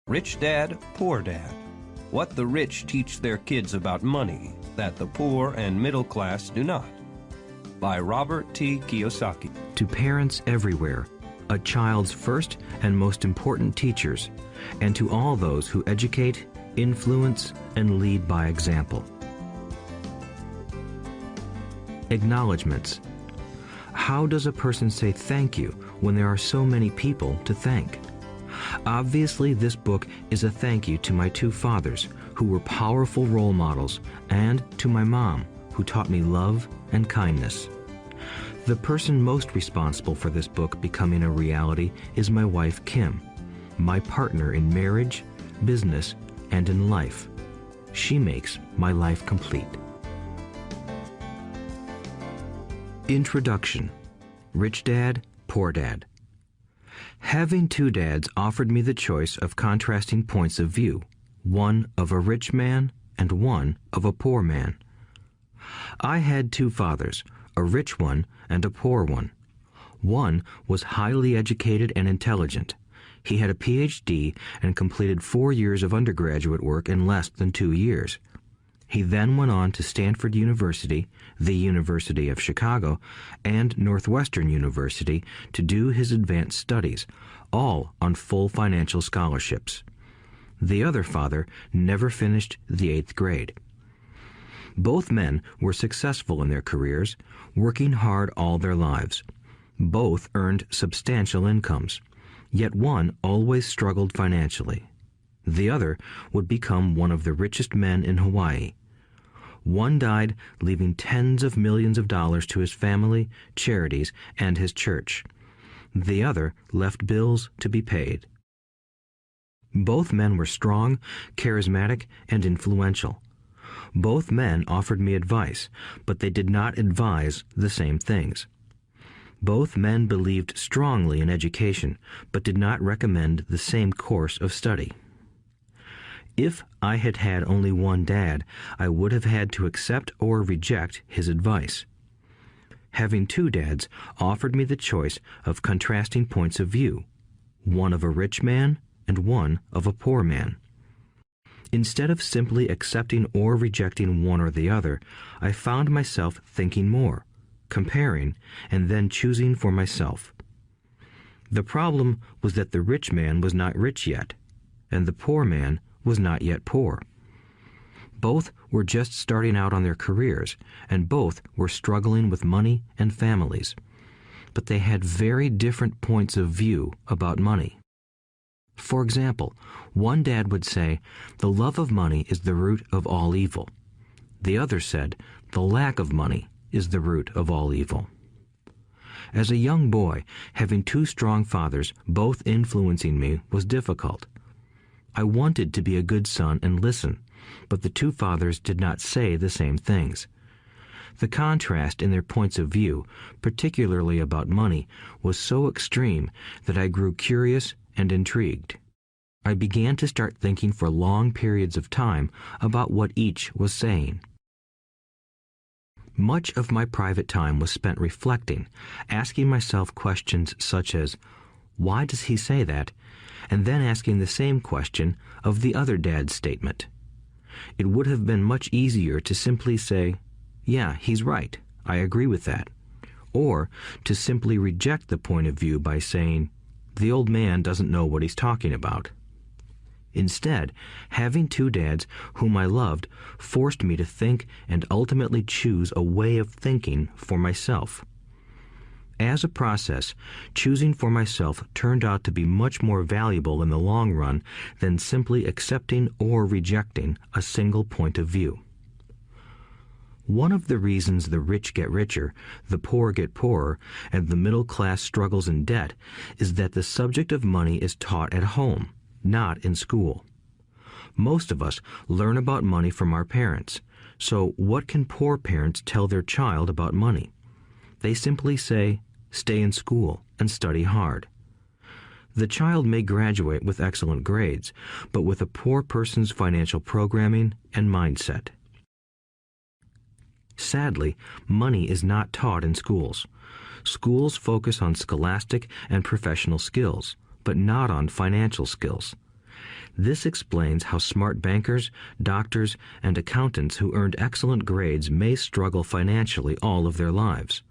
Rich Dad, Poor Dad. What the rich teach their kids about money that the poor and middle class do not. By Robert T. Kiyosaki. To parents everywhere, a child's first and most important teachers, and to all those who educate, influence, and lead by example. Acknowledgements. How does a person say thank you when there are so many people to thank? Obviously, this book is a thank you to my two fathers, who were powerful role models, and to my mom, who taught me love and kindness. The person most responsible for this book becoming a reality is my wife, Kim, my partner in marriage, business, and in life. She makes my life complete. Introduction. Rich Dad, Poor Dad. Having two dads offered me the choice of contrasting points of view, one of a rich man and one of a poor man. I had two fathers, a rich one and a poor one. One was highly educated and intelligent. He had a PhD and completed 4 years of undergraduate work in less than 2 years. He then went on to Stanford University, the University of Chicago, and Northwestern University to do his advanced studies, all on full financial scholarships. The other father never finished the 8th grade. Both men were successful in their careers, working hard all their lives. Both earned substantial incomes, yet one always struggled financially. The other would become one of the richest men in Hawaii. One died, leaving tens of millions of dollars to his family, charities, and his church. The other left bills to be paid. Both men were strong, charismatic, and influential. Both men offered me advice, but they did not advise the same things. Both men believed strongly in education, but did not recommend the same course of study. If I had had only one dad, I would have had to accept or reject his advice. Having two dads offered me the choice of contrasting points of view, one of a rich man and one of a poor man. Instead of simply accepting or rejecting one or the other, I found myself thinking more, comparing, and then choosing for myself. The problem was that the rich man was not rich yet, and the poor man was not yet poor. Both were just starting out on their careers, and both were struggling with money and families. But they had very different points of view about money. For example, one dad would say, "The love of money is the root of all evil." The other said, "The lack of money is the root of all evil." As a young boy, having two strong fathers, both influencing me, was difficult. I wanted to be a good son and listen, but the two fathers did not say the same things. The contrast in their points of view, particularly about money, was so extreme that I grew curious and intrigued. I began to start thinking for long periods of time about what each was saying. Much of my private time was spent reflecting, asking myself questions such as, "Why does he say that?" and then asking the same question of the other dad's statement. It would have been much easier to simply say, "Yeah, he's right, I agree with that," or to simply reject the point of view by saying, "The old man doesn't know what he's talking about." Instead, having two dads whom I loved forced me to think and ultimately choose a way of thinking for myself. As a process, choosing for myself turned out to be much more valuable in the long run than simply accepting or rejecting a single point of view. One of the reasons the rich get richer, the poor get poorer, and the middle class struggles in debt is that the subject of money is taught at home, not in school. Most of us learn about money from our parents, so what can poor parents tell their child about money? They simply say, "Stay in school and study hard." The child may graduate with excellent grades, but with a poor person's financial programming and mindset. Sadly, money is not taught in schools. Schools focus on scholastic and professional skills, but not on financial skills. This explains how smart bankers, doctors, and accountants who earned excellent grades may struggle financially all of their lives.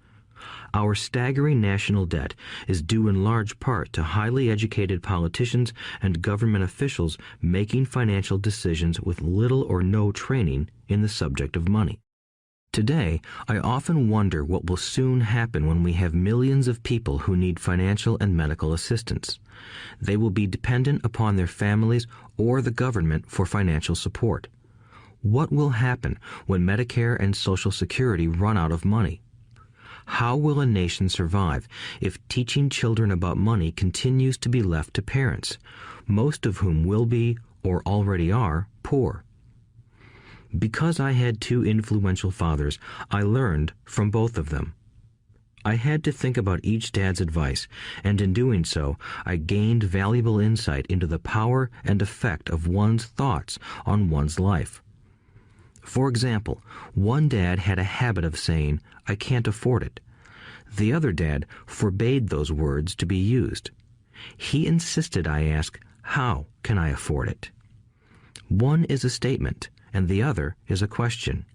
Our staggering national debt is due in large part to highly educated politicians and government officials making financial decisions with little or no training in the subject of money. Today, I often wonder what will soon happen when we have millions of people who need financial and medical assistance. They will be dependent upon their families or the government for financial support. What will happen when Medicare and Social Security run out of money? How will a nation survive if teaching children about money continues to be left to parents, most of whom will be, or already are, poor? Because I had two influential fathers, I learned from both of them. I had to think about each dad's advice, and in doing so, I gained valuable insight into the power and effect of one's thoughts on one's life. For example, one dad had a habit of saying, "I can't afford it." The other dad forbade those words to be used. He insisted I ask, "How can I afford it?" One is a statement, and the other is a question.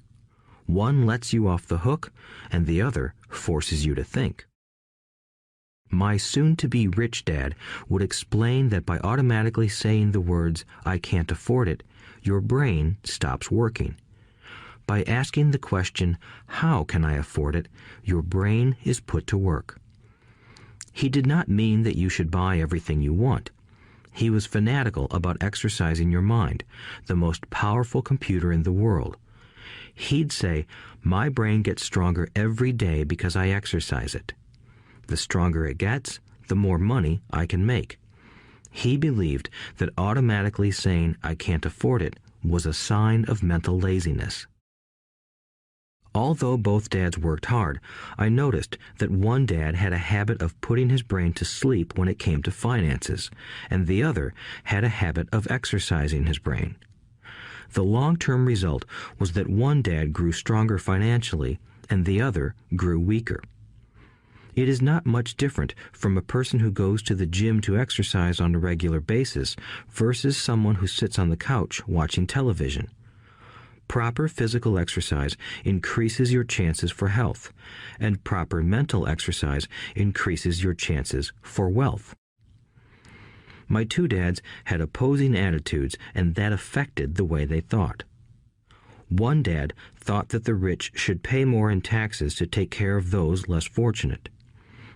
One lets you off the hook, and the other forces you to think. My soon-to-be rich dad would explain that by automatically saying the words, "I can't afford it," your brain stops working. By asking the question, "How can I afford it?" your brain is put to work. He did not mean that you should buy everything you want. He was fanatical about exercising your mind, the most powerful computer in the world. He'd say, "My brain gets stronger every day because I exercise it. The stronger it gets, the more money I can make." He believed that automatically saying, "I can't afford it," was a sign of mental laziness. Although both dads worked hard, I noticed that one dad had a habit of putting his brain to sleep when it came to finances, and the other had a habit of exercising his brain. The long-term result was that one dad grew stronger financially, and the other grew weaker. It is not much different from a person who goes to the gym to exercise on a regular basis versus someone who sits on the couch watching television. Proper physical exercise increases your chances for health, and proper mental exercise increases your chances for wealth. My two dads had opposing attitudes, and that affected the way they thought. One dad thought that the rich should pay more in taxes to take care of those less fortunate.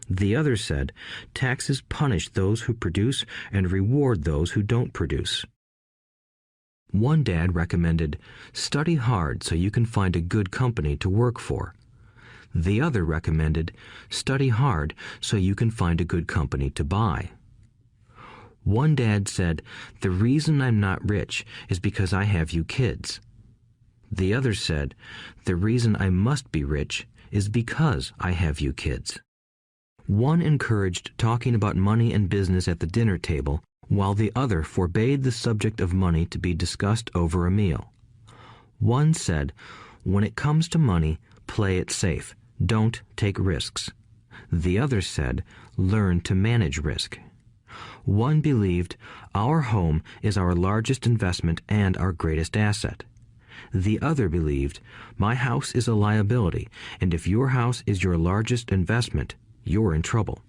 The other said, taxes punish those who produce and reward those who don't produce. One dad recommended, study hard so you can find a good company to work for. The other recommended, study hard so you can find a good company to buy. One dad said, the reason I'm not rich is because I have you kids. The other said, the reason I must be rich is because I have you kids. One encouraged talking about money and business at the dinner table, while the other forbade the subject of money to be discussed over a meal. One said, when it comes to money, play it safe, don't take risks. The other said, learn to manage risk. One believed, our home is our largest investment and our greatest asset. The other believed, my house is a liability, and if your house is your largest investment, you're in trouble.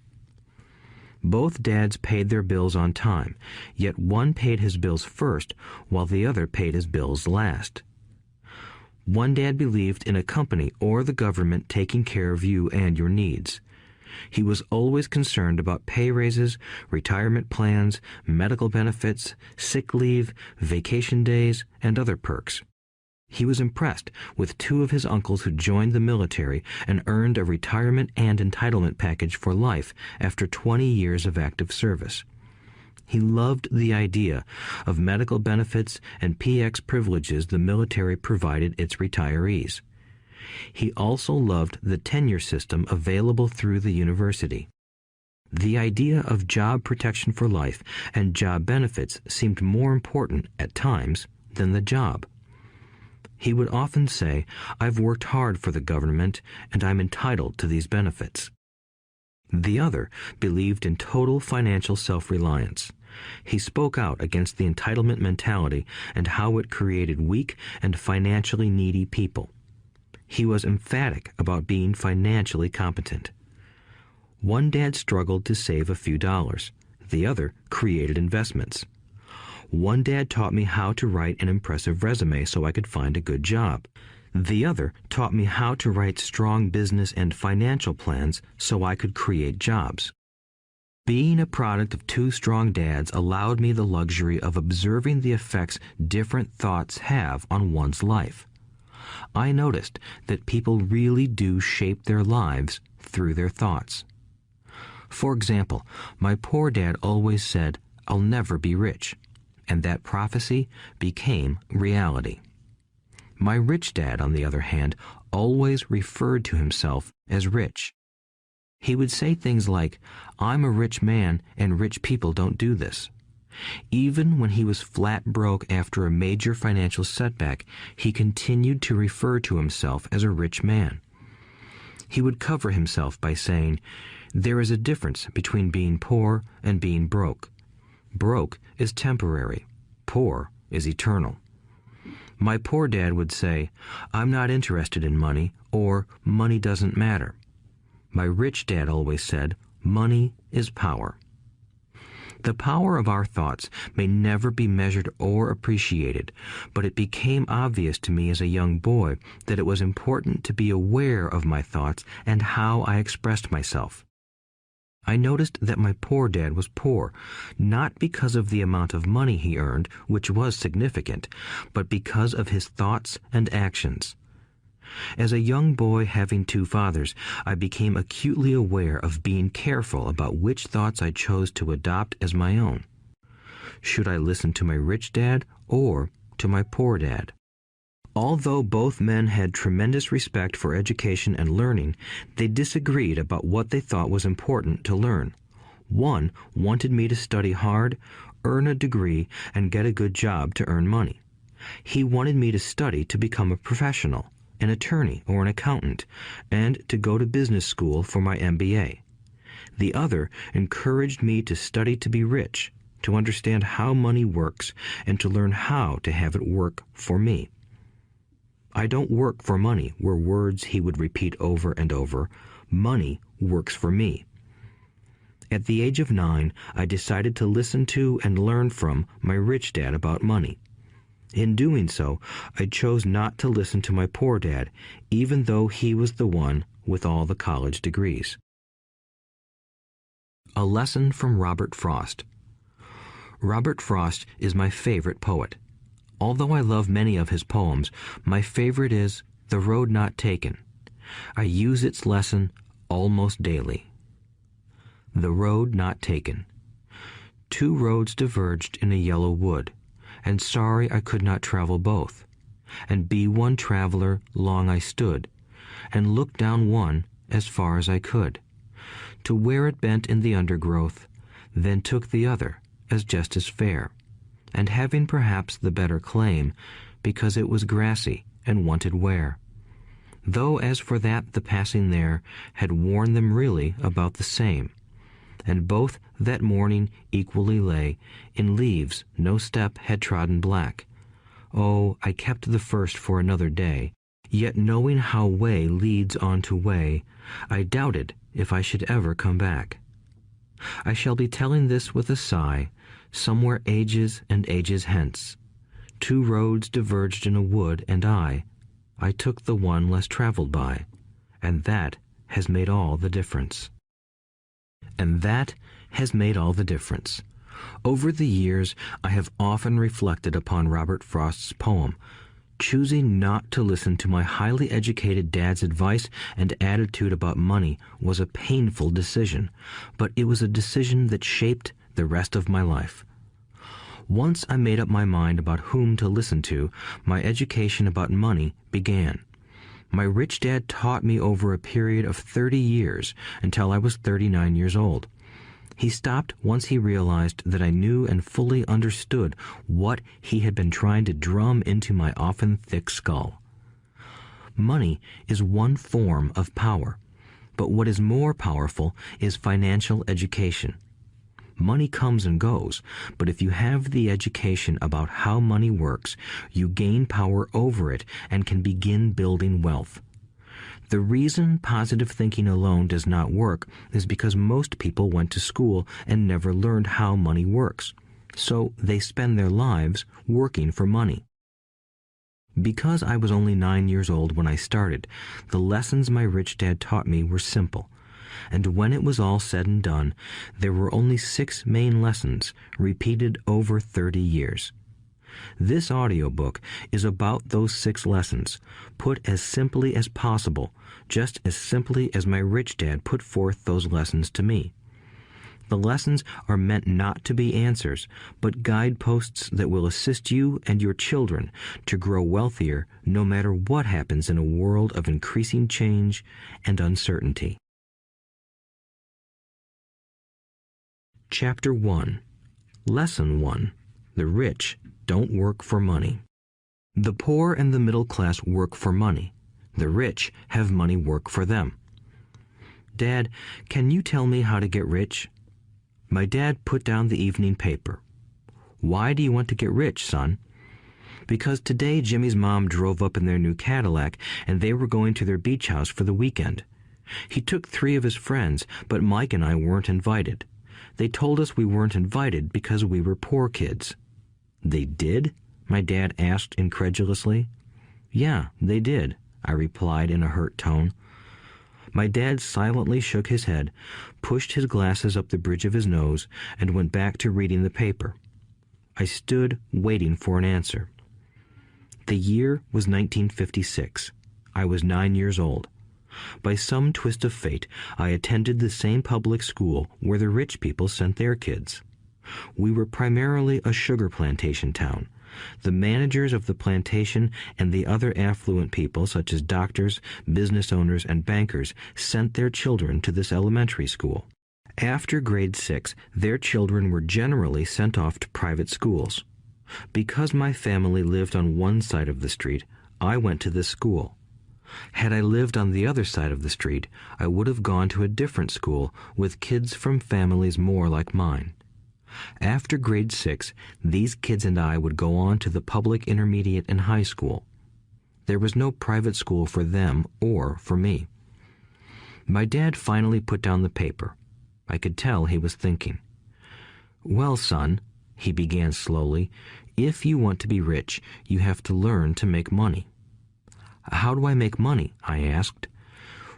Both dads paid their bills on time, yet one paid his bills first while the other paid his bills last. One dad believed in a company or the government taking care of you and your needs. He was always concerned about pay raises, retirement plans, medical benefits, sick leave, vacation days, and other perks. He was impressed with two of his uncles who joined the military and earned a retirement and entitlement package for life after 20 years of active service. He loved the idea of medical benefits and PX privileges the military provided its retirees. He also loved the tenure system available through the university. The idea of job protection for life and job benefits seemed more important at times than the job. He would often say, I've worked hard for the government and I'm entitled to these benefits. The other believed in total financial self-reliance. He spoke out against the entitlement mentality and how it created weak and financially needy people. He was emphatic about being financially competent. One dad struggled to save a few dollars. The other created investments. One dad taught me how to write an impressive resume so I could find a good job. The other taught me how to write strong business and financial plans so I could create jobs. Being a product of two strong dads allowed me the luxury of observing the effects different thoughts have on one's life. I noticed that people really do shape their lives through their thoughts. For example, my poor dad always said, "I'll never be rich," and that prophecy became reality. My rich dad, on the other hand, always referred to himself as rich. He would say things like, "I'm a rich man and rich people don't do this." Even when he was flat broke after a major financial setback, he continued to refer to himself as a rich man. He would cover himself by saying, "There is a difference between being poor and being broke. Broke is temporary. Poor is eternal." My poor dad would say, "I'm not interested in money," or "money doesn't matter." My rich dad always said, "Money is power." The power of our thoughts may never be measured or appreciated, but it became obvious to me as a young boy that it was important to be aware of my thoughts and how I expressed myself. I noticed that my poor dad was poor, not because of the amount of money he earned, which was significant, but because of his thoughts and actions. As a young boy having two fathers, I became acutely aware of being careful about which thoughts I chose to adopt as my own. Should I listen to my rich dad or to my poor dad? Although both men had tremendous respect for education and learning, they disagreed about what they thought was important to learn. One wanted me to study hard, earn a degree, and get a good job to earn money. He wanted me to study to become a professional, an attorney or an accountant, and to go to business school for my MBA. The other encouraged me to study to be rich, to understand how money works, and to learn how to have it work for me. "I don't work for money" were words he would repeat over and over. "Money works for me." At the age of 9, I decided to listen to and learn from my rich dad about money. In doing so, I chose not to listen to my poor dad, even though he was the one with all the college degrees. A lesson from Robert Frost. Robert Frost is my favorite poet. Although I love many of his poems, my favorite is "The Road Not Taken." I use its lesson almost daily. The Road Not Taken. Two roads diverged in a yellow wood, and sorry I could not travel both. And be one traveler long I stood, and looked down one as far as I could, to where it bent in the undergrowth, then took the other as just as fair, and having perhaps the better claim, because it was grassy and wanted wear. Though as for that the passing there had worn them really about the same, and both that morning equally lay in leaves no step had trodden black. Oh, I kept the first for another day, yet knowing how way leads on to way, I doubted if I should ever come back. I shall be telling this with a sigh, somewhere ages and ages hence. Two roads diverged in a wood, and I took the one less traveled by, and that has made all the difference. And that has made all the difference. Over the years, I have often reflected upon Robert Frost's poem. Choosing not to listen to my highly educated dad's advice and attitude about money was a painful decision, but it was a decision that shaped the rest of my life. Once I made up my mind about whom to listen to, my education about money began. My rich dad taught me over a period of 30 years until I was 39 years old. He stopped once he realized that I knew and fully understood what he had been trying to drum into my often thick skull. Money is one form of power. But what is more powerful is financial education. Money comes and goes, but if you have the education about how money works, you gain power over it and can begin building wealth. The reason positive thinking alone does not work is because most people went to school and never learned how money works, so they spend their lives working for money. Because I was only 9 years old when I started, the lessons my rich dad taught me were simple. And when it was all said and done, there were only 6 main lessons, repeated over 30 years. This audiobook is about those 6 lessons, put as simply as possible, just as simply as my rich dad put forth those lessons to me. The lessons are meant not to be answers, but guideposts that will assist you and your children to grow wealthier no matter what happens in a world of increasing change and uncertainty. Chapter 1. Lesson 1. The rich don't work for money. The poor and the middle class work for money. The rich have money work for them. Dad, can you tell me how to get rich? My dad put down the evening paper. Why do you want to get rich, son? Because today Jimmy's mom drove up in their new Cadillac and they were going to their beach house for the weekend. He took 3 of his friends, but Mike and I weren't invited. They told us we weren't invited because we were poor kids. They did? My dad asked incredulously. Yeah, they did, I replied in a hurt tone. My dad silently shook his head, pushed his glasses up the bridge of his nose, and went back to reading the paper. I stood waiting for an answer. The year was 1956. I was 9 years old. By some twist of fate, I attended the same public school where the rich people sent their kids. We were primarily a sugar plantation town. The managers of the plantation and the other affluent people, such as doctors, business owners, and bankers, sent their children to this elementary school. After grade 6, their children were generally sent off to private schools. Because my family lived on one side of the street, I went to this school. Had I lived on the other side of the street, I would have gone to a different school with kids from families more like mine. After grade 6, these kids and I would go on to the public intermediate and high school. There was no private school for them or for me. My dad finally put down the paper. I could tell he was thinking. Well, son, he began slowly, if you want to be rich, you have to learn to make money. How do I make money? I asked.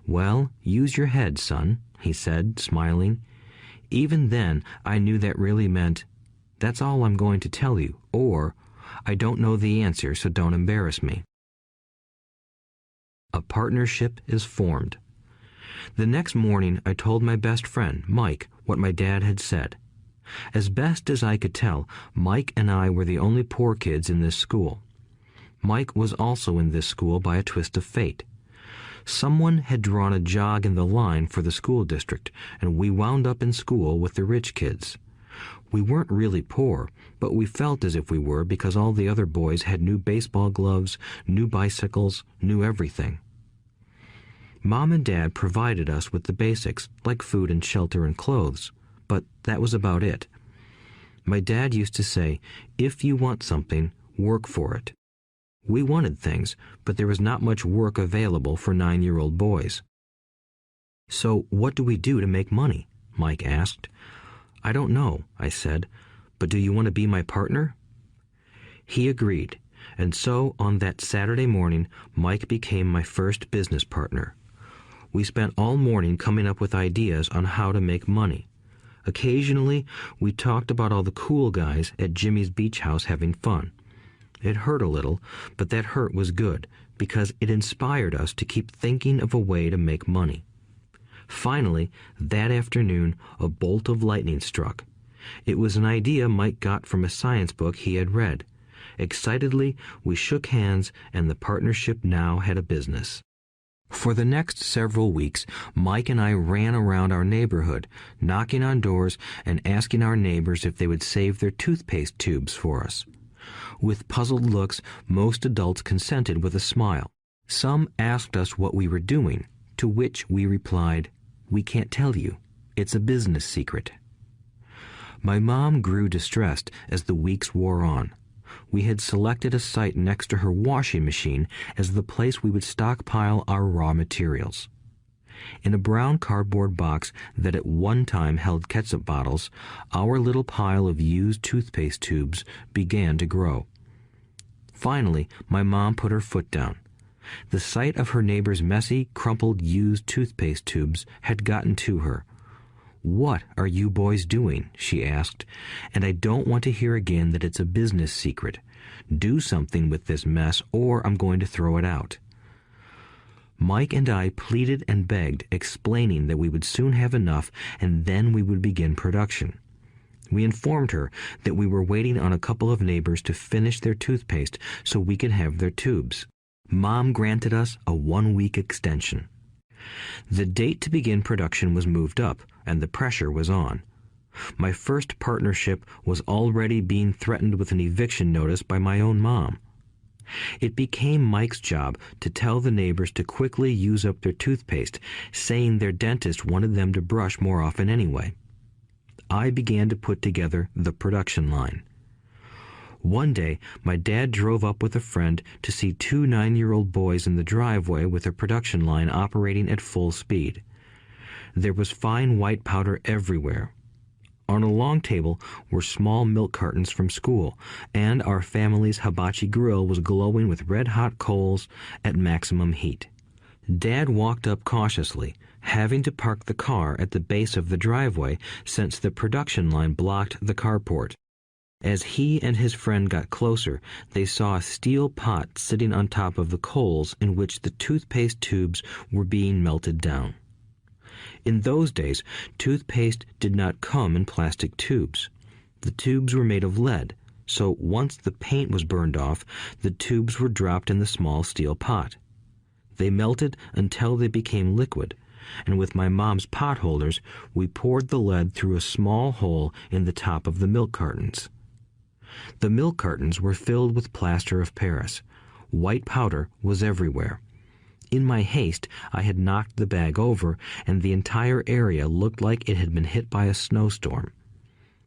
Well, use your head, son, he said, smiling. Even then, I knew that really meant, that's all I'm going to tell you, or, I don't know the answer, so don't embarrass me. A partnership is formed. The next morning, I told my best friend, Mike, what my dad had said. As best as I could tell, Mike and I were the only poor kids in this school. Mike was also in this school by a twist of fate. Someone had drawn a jog in the line for the school district, and we wound up in school with the rich kids. We weren't really poor, but we felt as if we were because all the other boys had new baseball gloves, new bicycles, new everything. Mom and Dad provided us with the basics, like food and shelter and clothes, but that was about it. My dad used to say, if you want something, work for it. We wanted things, but there was not much work available for 9-year-old boys. So what do we do to make money? Mike asked. I don't know, I said, but do you want to be my partner? He agreed, and so on that Saturday morning, Mike became my first business partner. We spent all morning coming up with ideas on how to make money. Occasionally, we talked about all the cool guys at Jimmy's beach house having fun. It hurt a little, but that hurt was good, because it inspired us to keep thinking of a way to make money. Finally, that afternoon, a bolt of lightning struck. It was an idea Mike got from a science book he had read. Excitedly, we shook hands, and the partnership now had a business. For the next several weeks, Mike and I ran around our neighborhood, knocking on doors and asking our neighbors if they would save their toothpaste tubes for us. With puzzled looks, most adults consented with a smile. Some asked us what we were doing, To which we replied, "We can't tell you. It's a business secret." My mom grew distressed as the weeks wore on. We had selected a site next to her washing machine as the place we would stockpile our raw materials. In a brown cardboard box that at one time held ketchup bottles, our little pile of used toothpaste tubes began to grow. Finally, my mom put her foot down. The sight of her neighbor's messy, crumpled used toothpaste tubes had gotten to her. "What are you boys doing?" she asked, "and I don't want to hear again that it's a business secret. Do something with this mess or I'm going to throw it out." Mike and I pleaded and begged, explaining that we would soon have enough and then we would begin production. We informed her that we were waiting on a couple of neighbors to finish their toothpaste so we could have their tubes. Mom granted us a 1-week extension. The date to begin production was moved up, and the pressure was on. My first partnership was already being threatened with an eviction notice by my own mom. It became Mike's job to tell the neighbors to quickly use up their toothpaste, saying their dentist wanted them to brush more often anyway. I began to put together the production line. One day, my dad drove up with a friend to see 2 9-year-old boys in the driveway with their production line operating at full speed. There was fine white powder everywhere. On a long table were small milk cartons from school, and our family's hibachi grill was glowing with red-hot coals at maximum heat. Dad walked up cautiously, having to park the car at the base of the driveway since the production line blocked the carport. As he and his friend got closer, they saw a steel pot sitting on top of the coals in which the toothpaste tubes were being melted down. In those days, toothpaste did not come in plastic tubes. The tubes were made of lead, so once the paint was burned off, the tubes were dropped in the small steel pot. They melted until they became liquid, and with my mom's pot holders, we poured the lead through a small hole in the top of the milk cartons. The milk cartons were filled with plaster of Paris. White powder was everywhere. In my haste, I had knocked the bag over, and the entire area looked like it had been hit by a snowstorm.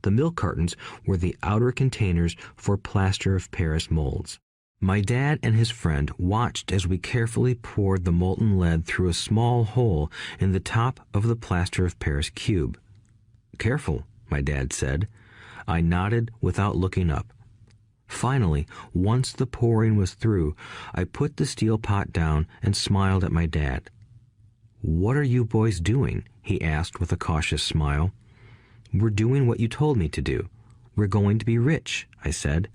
The milk cartons were the outer containers for plaster of Paris molds. My dad and his friend watched as we carefully poured the molten lead through a small hole in the top of the plaster of Paris cube. "Careful," my dad said. I nodded without looking up. Finally, once the pouring was through, I put the steel pot down and smiled at my dad. "What are you boys doing?" he asked with a cautious smile. "We're doing what you told me to do. We're going to be rich," I said.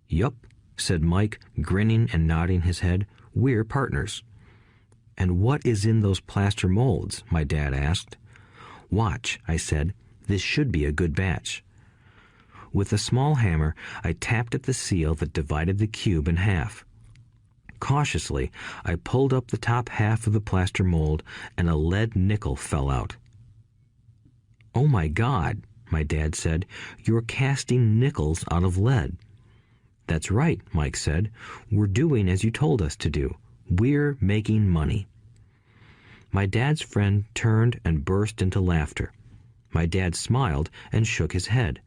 "Yup," said Mike, grinning and nodding his head. "We're partners." "And what is in those plaster molds?" my dad asked. "Watch," I said. "This should be a good batch." With a small hammer, I tapped at the seal that divided the cube in half. Cautiously, I pulled up the top half of the plaster mold, and a lead nickel fell out. "Oh my God," my dad said, "you're casting nickels out of lead." "That's right," Mike said. "We're doing as you told us to do. We're making money." My dad's friend turned and burst into laughter. My dad smiled and shook his head.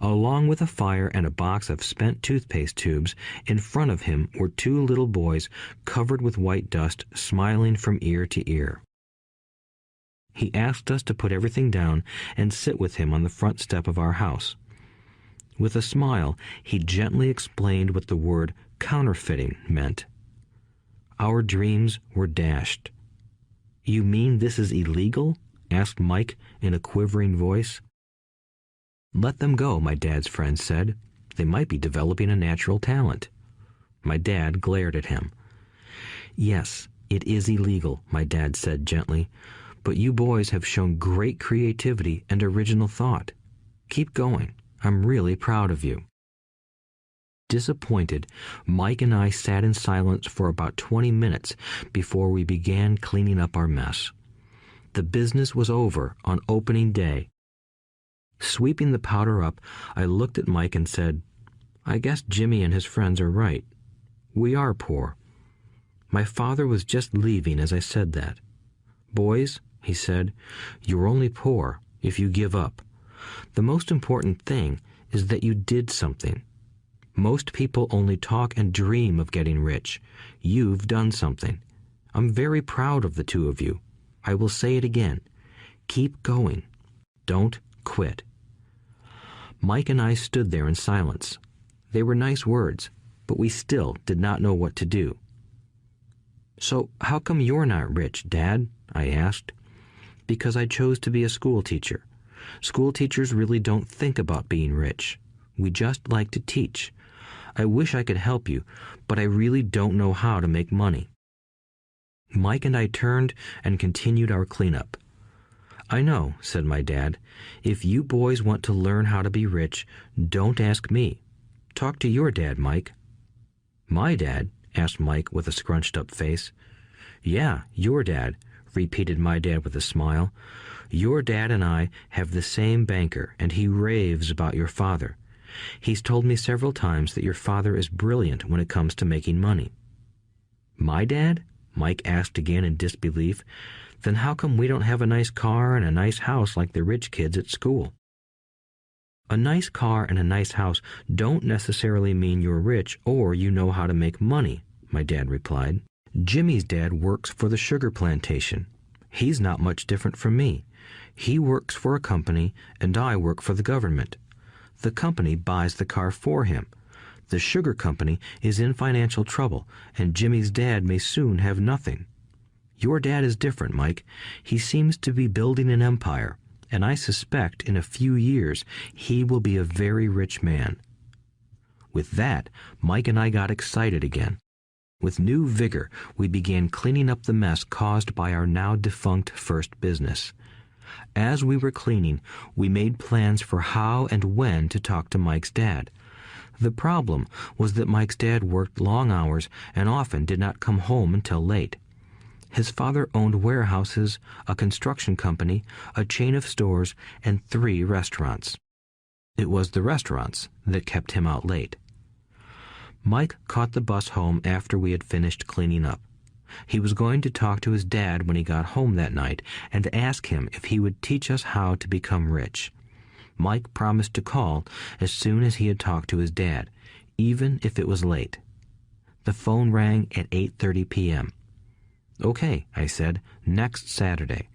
Along with a fire and a box of spent toothpaste tubes, in front of him were 2 little boys covered with white dust, smiling from ear to ear. He asked us to put everything down and sit with him on the front step of our house. With a smile, he gently explained what the word counterfeiting meant. Our dreams were dashed. "You mean this is illegal?" asked Mike in a quivering voice. "Let them go," my dad's friend said. "They might be developing a natural talent." My dad glared at him. "Yes, it is illegal," my dad said gently, "but you boys have shown great creativity and original thought. Keep going. I'm really proud of you." Disappointed, Mike and I sat in silence for about 20 minutes before we began cleaning up our mess. The business was over on opening day. Sweeping the powder up, I looked at Mike and said, "I guess Jimmy and his friends are right. We are poor." My father was just leaving as I said that. "Boys," he said, "you're only poor if you give up. The most important thing is that you did something. Most people only talk and dream of getting rich. You've done something. I'm very proud of the two of you. I will say it again. Keep going. Don't quit." Mike and I stood there in silence. They were nice words, but we still did not know what to do. "So how come you're not rich, Dad?" I asked. "Because I chose to be a school teacher. School teachers really don't think about being rich. We just like to teach. I wish I could help you, but I really don't know how to make money." Mike and I turned and continued our cleanup. "I know," said my dad. "If you boys want to learn how to be rich, don't ask me. Talk to your dad, Mike." "My dad?" asked Mike with a scrunched-up face. "Yeah, your dad," repeated my dad with a smile. "Your dad and I have the same banker, and he raves about your father. He's told me several times that your father is brilliant when it comes to making money." "My dad?" Mike asked again in disbelief. "Then how come we don't have a nice car and a nice house like the rich kids at school?" "A nice car and a nice house don't necessarily mean you're rich or you know how to make money," my dad replied. "Jimmy's dad works for the sugar plantation. He's not much different from me. He works for a company and I work for the government. The company buys the car for him. The sugar company is in financial trouble, and Jimmy's dad may soon have nothing. Your dad is different, Mike. He seems to be building an empire, and I suspect in a few years he will be a very rich man." With that, Mike and I got excited again. With new vigor, we began cleaning up the mess caused by our now defunct first business. As we were cleaning, we made plans for how and when to talk to Mike's dad. The problem was that Mike's dad worked long hours and often did not come home until late. His father owned warehouses, a construction company, a chain of stores, and 3 restaurants. It was the restaurants that kept him out late. Mike caught the bus home after we had finished cleaning up. He was going to talk to his dad when he got home that night and ask him if he would teach us how to become rich. Mike promised to call as soon as he had talked to his dad, even if it was late. The phone rang at 8:30 p.m. "Okay," I said, "next Saturday."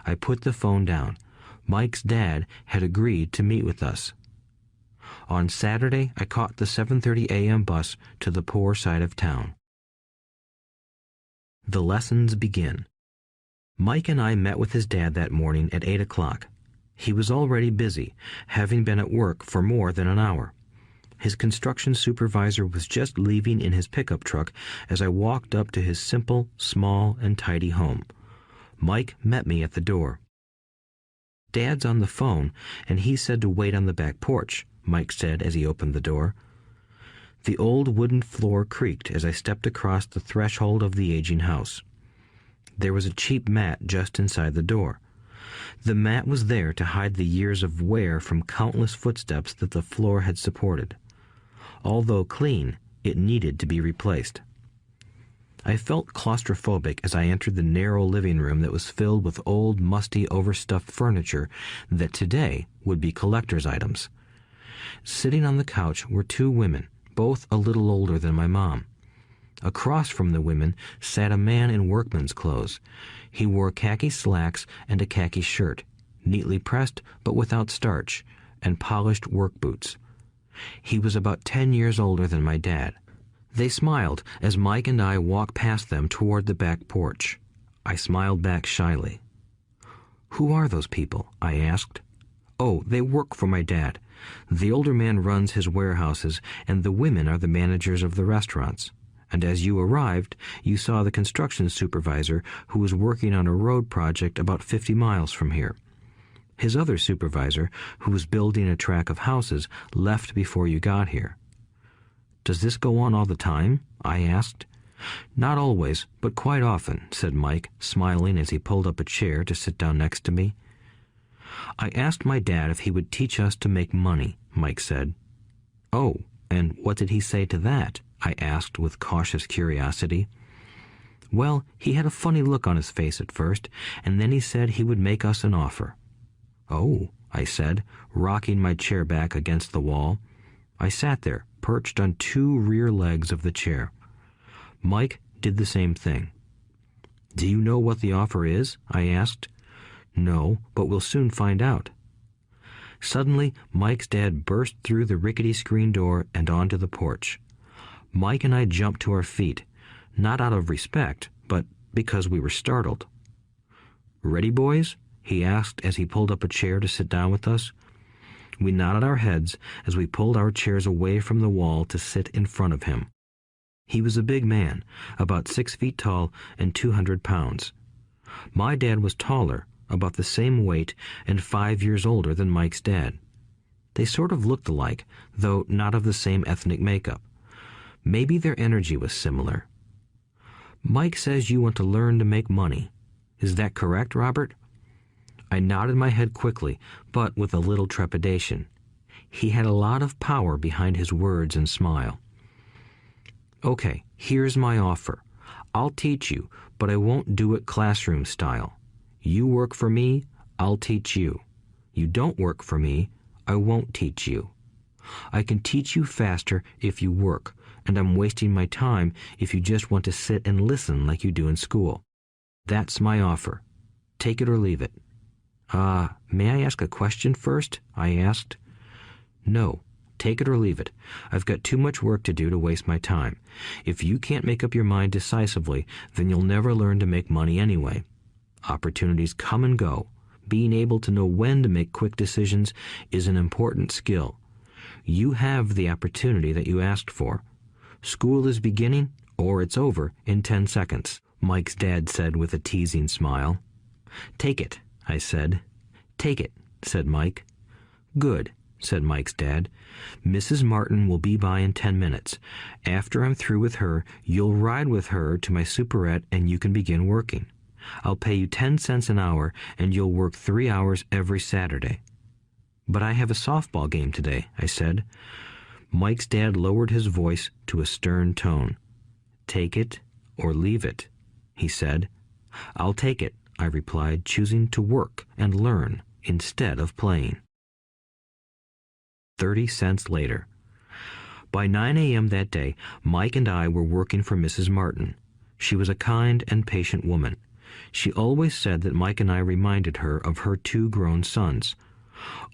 I put the phone down. Mike's dad had agreed to meet with us. On Saturday, I caught the 7:30 a.m. bus to the poor side of town. The lessons begin. Mike and I met with his dad that morning at 8 o'clock. He was already busy, having been at work for more than an hour. His construction supervisor was just leaving in his pickup truck as I walked up to his simple, small, and tidy home. Mike met me at the door. "Dad's on the phone, and he said to wait on the back porch," Mike said as he opened the door. The old wooden floor creaked as I stepped across the threshold of the aging house. There was a cheap mat just inside the door. The mat was there to hide the years of wear from countless footsteps that the floor had supported. Although clean, it needed to be replaced. I felt claustrophobic as I entered the narrow living room that was filled with old, musty, overstuffed furniture that today would be collector's items. Sitting on the couch were 2 women, both a little older than my mom. Across from the women sat a man in workman's clothes. He wore khaki slacks and a khaki shirt, neatly pressed but without starch, and polished work boots. He was about 10 years older than my dad. They smiled as Mike and I walked past them toward the back porch. I smiled back shyly. "Who are those people?" I asked. "Oh, they work for my dad. The older man runs his warehouses, and the women are the managers of the restaurants. And as you arrived, you saw the construction supervisor who was working on a road project about 50 miles from here. His other supervisor, who was building a track of houses, left before you got here." "Does this go on all the time?" I asked. "Not always, but quite often," said Mike, smiling as he pulled up a chair to sit down next to me. "I asked my dad if he would teach us to make money," Mike said. "Oh, and what did he say to that?" I asked with cautious curiosity. Well, he had a funny look on his face at first, and then he said he would make us an offer. "Oh," I said, rocking my chair back against the wall. I sat there, perched on two rear legs of the chair. Mike did the same thing. "Do you know what the offer is?" I asked. "No, but we'll soon find out." Suddenly, Mike's dad burst through the rickety screen door and onto the porch. Mike and I jumped to our feet, not out of respect, but because we were startled. "Ready, boys?" he asked as he pulled up a chair to sit down with us. We nodded our heads as we pulled our chairs away from the wall to sit in front of him. He was a big man, about 6 feet tall and 200 pounds. My dad was taller, about the same weight, and 5 years older than Mike's dad. They sort of looked alike, though not of the same ethnic makeup. Maybe their energy was similar. "Mike says you want to learn to make money. Is that correct, Robert?" I nodded my head quickly, but with a little trepidation. He had a lot of power behind his words and smile. "Okay, here's my offer. I'll teach you, but I won't do it classroom style. You work for me, I'll teach you. You don't work for me, I won't teach you. I can teach you faster if you work, and I'm wasting my time if you just want to sit and listen like you do in school. That's my offer. Take it or leave it." May I ask a question first?" I asked. "No. Take it or leave it. I've got too much work to do to waste my time. If you can't make up your mind decisively, then you'll never learn to make money anyway. Opportunities come and go. Being able to know when to make quick decisions is an important skill. You have the opportunity that you asked for. School is beginning, or it's over, in 10 seconds, Mike's dad said with a teasing smile. "Take it," I said. "Take it," said Mike. "Good," said Mike's dad. "Mrs. Martin will be by in 10 minutes. After I'm through with her, you'll ride with her to my superette and you can begin working. I'll pay you 10 cents an hour and you'll work 3 hours every Saturday." "But I have a softball game today," I said. Mike's dad lowered his voice to a stern tone. "Take it or leave it," he said. "I'll take it," I replied, choosing to work and learn instead of playing. 30 cents later. By 9 a.m. that day, Mike and I were working for Mrs. Martin. She was a kind and patient woman. She always said that Mike and I reminded her of her 2 grown sons.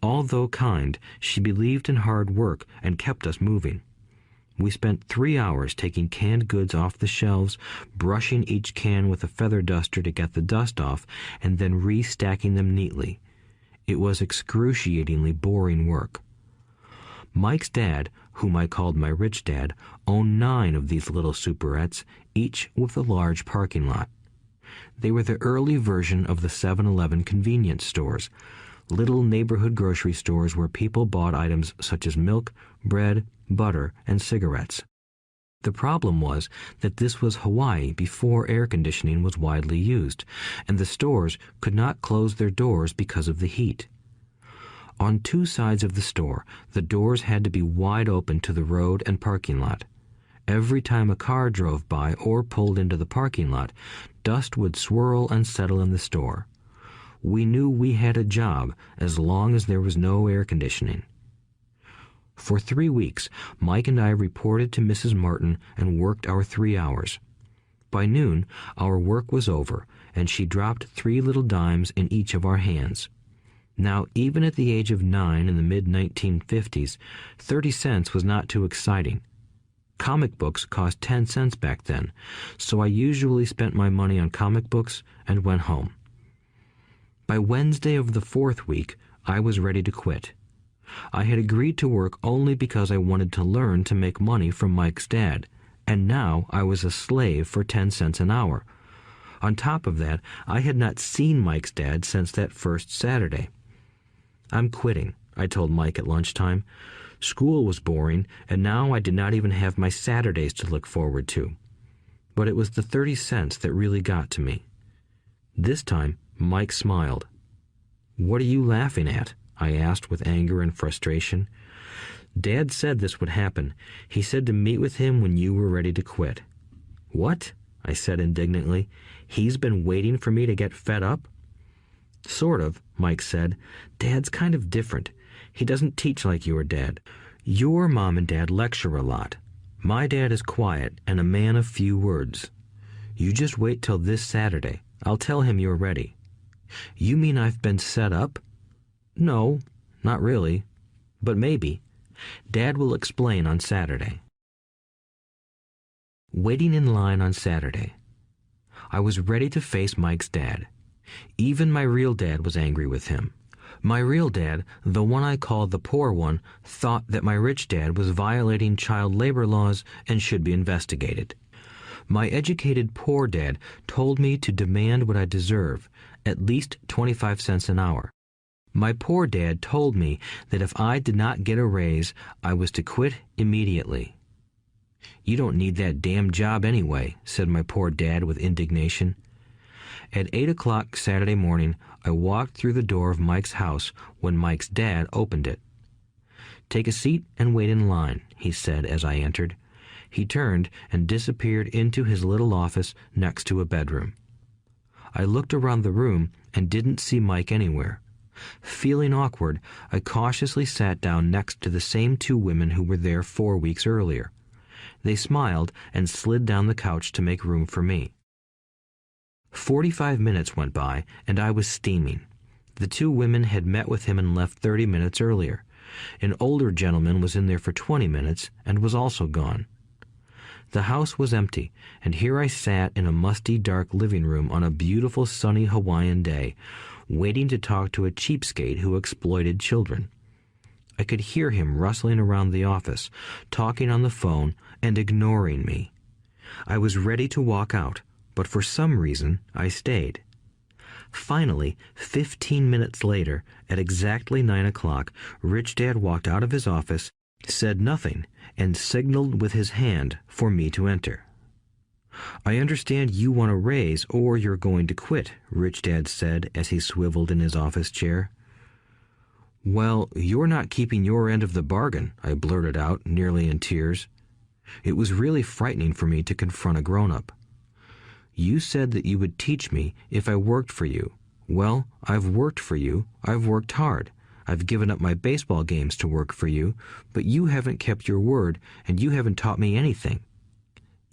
Although kind, she believed in hard work and kept us moving. We spent 3 hours taking canned goods off the shelves, brushing each can with a feather duster to get the dust off, and then restacking them neatly. It was excruciatingly boring work. Mike's dad, whom I called my rich dad, owned 9 of these little superettes, each with a large parking lot. They were the early version of the 7-Eleven convenience stores, little neighborhood grocery stores where people bought items such as milk, bread, butter, and cigarettes. The problem was that this was Hawaii before air conditioning was widely used, and the stores could not close their doors because of the heat. On 2 sides of the store, the doors had to be wide open to the road and parking lot. Every time a car drove by or pulled into the parking lot, dust would swirl and settle in the store. We knew we had a job as long as there was no air conditioning. For 3 weeks, Mike and I reported to Mrs. Martin and worked our 3 hours. By noon, our work was over, and she dropped 3 little dimes in each of our hands. Now, even at the age of 9 in the mid-1950s, 30 cents was not too exciting. Comic books cost 10 cents back then, so I usually spent my money on comic books and went home. By Wednesday of the 4th week, I was ready to quit. I had agreed to work only because I wanted to learn to make money from Mike's dad, and now I was a slave for 10 cents an hour. On top of that, I had not seen Mike's dad since that first Saturday. "I'm quitting," I told Mike at lunchtime. School was boring, and now I did not even have my Saturdays to look forward to. But it was the 30 cents that really got to me. This time, Mike smiled. "What are you laughing at?" I asked with anger and frustration. "Dad said this would happen. He said to meet with him when you were ready to quit." "What?" I said indignantly. He's been waiting for me to get fed up? Sort of, Mike said. Dad's kind of different. He doesn't teach like your dad. Your mom and dad lecture a lot. My dad is quiet and a man of few words. You just wait till this Saturday. I'll tell him you're ready. You mean I've been set up? No, not really. But maybe. Dad will explain on Saturday. Waiting in line on Saturday. I was ready to face Mike's dad. Even my real dad was angry with him. My real dad, the one I called the poor one, thought that my rich dad was violating child labor laws and should be investigated. My educated poor dad told me to demand what I deserve, at least 25 cents an hour. My poor dad told me that if I did not get a raise, I was to quit immediately. You don't need that damn job anyway, said my poor dad with indignation. At 8 o'clock Saturday morning, I walked through the door of Mike's house when Mike's dad opened it. Take a seat and wait in line, he said as I entered. He turned and disappeared into his little office next to a bedroom. I looked around the room and didn't see Mike anywhere. Feeling awkward, I cautiously sat down next to the same two women who were there 4 weeks earlier. They smiled and slid down the couch to make room for me. 45 minutes went by, and I was steaming. The two women had met with him and left 30 minutes earlier. An older gentleman was in there for 20 minutes and was also gone. The house was empty, and here I sat in a musty, dark living room on a beautiful, sunny Hawaiian day, waiting to talk to a cheapskate who exploited children. I could hear him rustling around the office, talking on the phone, and ignoring me. I was ready to walk out, but for some reason I stayed. Finally, 15 minutes later, at exactly 9 o'clock, Rich Dad walked out of his office, said nothing, and signaled with his hand for me to enter. I understand you want a raise or you're going to quit, Rich Dad said as he swiveled in his office chair. Well, you're not keeping your end of the bargain, I blurted out, nearly in tears. It was really frightening for me to confront a grown-up. You said that you would teach me if I worked for you. Well, I've worked for you. I've worked hard. I've given up my baseball games to work for you, but you haven't kept your word, and you haven't taught me anything.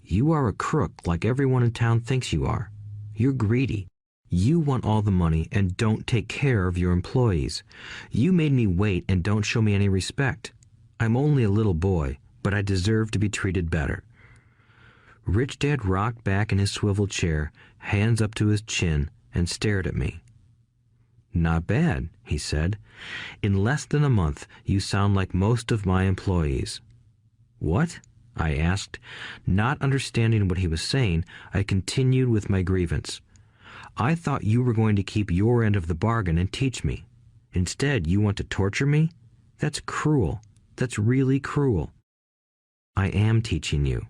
You are a crook like everyone in town thinks you are. You're greedy. You want all the money and don't take care of your employees. You made me wait and don't show me any respect. I'm only a little boy, but I deserve to be treated better. Rich Dad rocked back in his swivel chair, hands up to his chin, and stared at me. Not bad, he said. In less than a month, you sound like most of my employees. What? I asked. Not understanding what he was saying, I continued with my grievance. I thought you were going to keep your end of the bargain and teach me. Instead, you want to torture me? That's cruel. That's really cruel. I am teaching you,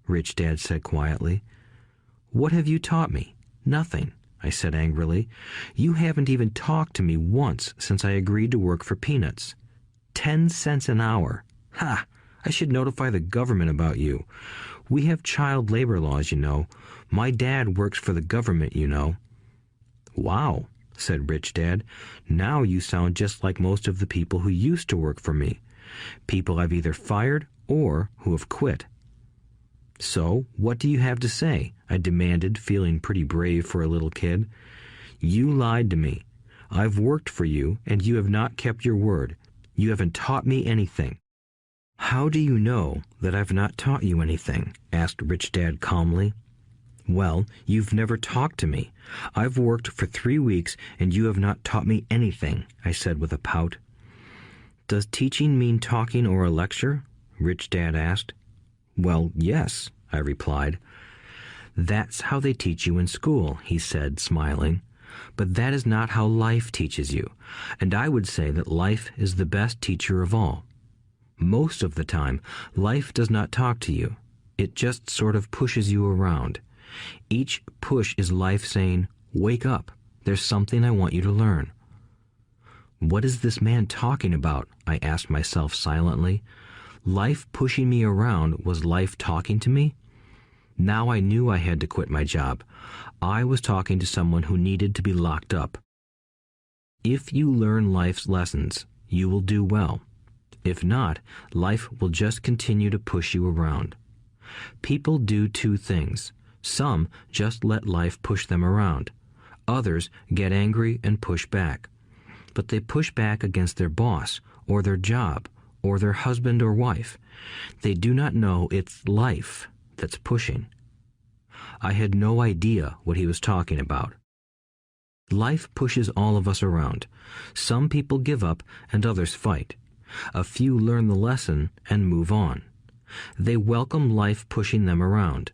Rich Dad said quietly. What have you taught me? Nothing, I said angrily. You haven't even talked to me once since I agreed to work for peanuts. 10 cents an hour. Ha! I should notify the government about you. We have child labor laws, you know. My dad works for the government, you know. Wow, said Rich Dad. Now you sound just like most of the people who used to work for me. People I've either fired or who have quit. So, what do you have to say? I demanded, feeling pretty brave for a little kid. You lied to me. I've worked for you, and you have not kept your word. You haven't taught me anything. How do you know that I've not taught you anything? Asked Rich Dad calmly. Well, you've never talked to me. I've worked for 3 weeks, and you have not taught me anything, I said with a pout. Does teaching mean talking or a lecture? Rich Dad asked. Well, yes, I replied. That's how they teach you in school, he said, smiling. But that is not how life teaches you, and I would say that life is the best teacher of all. Most of the time, life does not talk to you. It just sort of pushes you around. Each push is life saying, wake up, there's something I want you to learn. What is this man talking about? I asked myself silently. Life pushing me around was life talking to me? Now I knew I had to quit my job. I was talking to someone who needed to be locked up. If you learn life's lessons, you will do well. If not, life will just continue to push you around. People do two things. Some just let life push them around. Others get angry and push back. But they push back against their boss, or their job, or their husband or wife. They do not know it's life that's pushing. I had no idea what he was talking about. Life pushes all of us around. Some people give up and others fight. A few learn the lesson and move on. They welcome life pushing them around.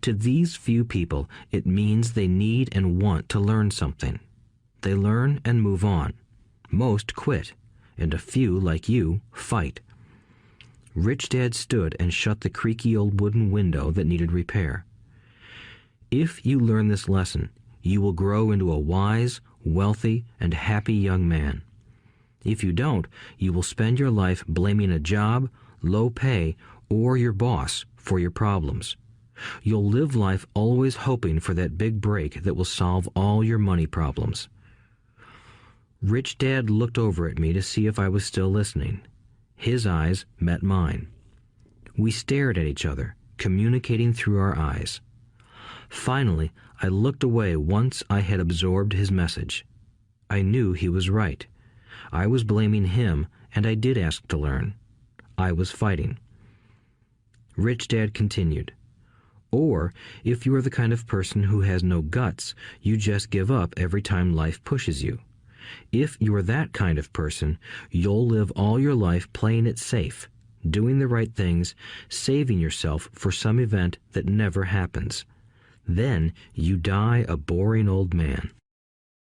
To these few people, it means they need and want to learn something. They learn and move on. Most quit, and a few, like you, fight. Rich Dad stood and shut the creaky old wooden window that needed repair. If you learn this lesson, you will grow into a wise, wealthy, and happy young man. If you don't, you will spend your life blaming a job, low pay, or your boss for your problems. You'll live life always hoping for that big break that will solve all your money problems. Rich Dad looked over at me to see if I was still listening. His eyes met mine. We stared at each other, communicating through our eyes. Finally, I looked away once I had absorbed his message. I knew he was right. I was blaming him, and I did ask to learn. I was fighting. Rich Dad continued. Or, if you are the kind of person who has no guts, you just give up every time life pushes you. If you are that kind of person, you'll live all your life playing it safe, doing the right things, saving yourself for some event that never happens. Then you die a boring old man.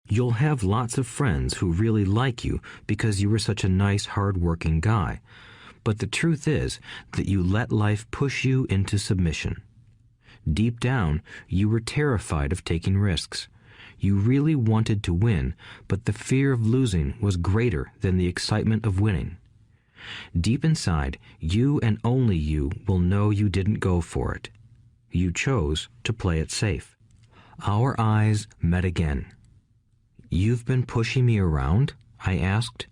You'll have lots of friends who really like you because you were such a nice, hard-working guy. But the truth is that you let life push you into submission. Deep down, you were terrified of taking risks. You really wanted to win, but the fear of losing was greater than the excitement of winning. Deep inside, you and only you will know you didn't go for it. You chose to play it safe. Our eyes met again. "You've been pushing me around?" I asked.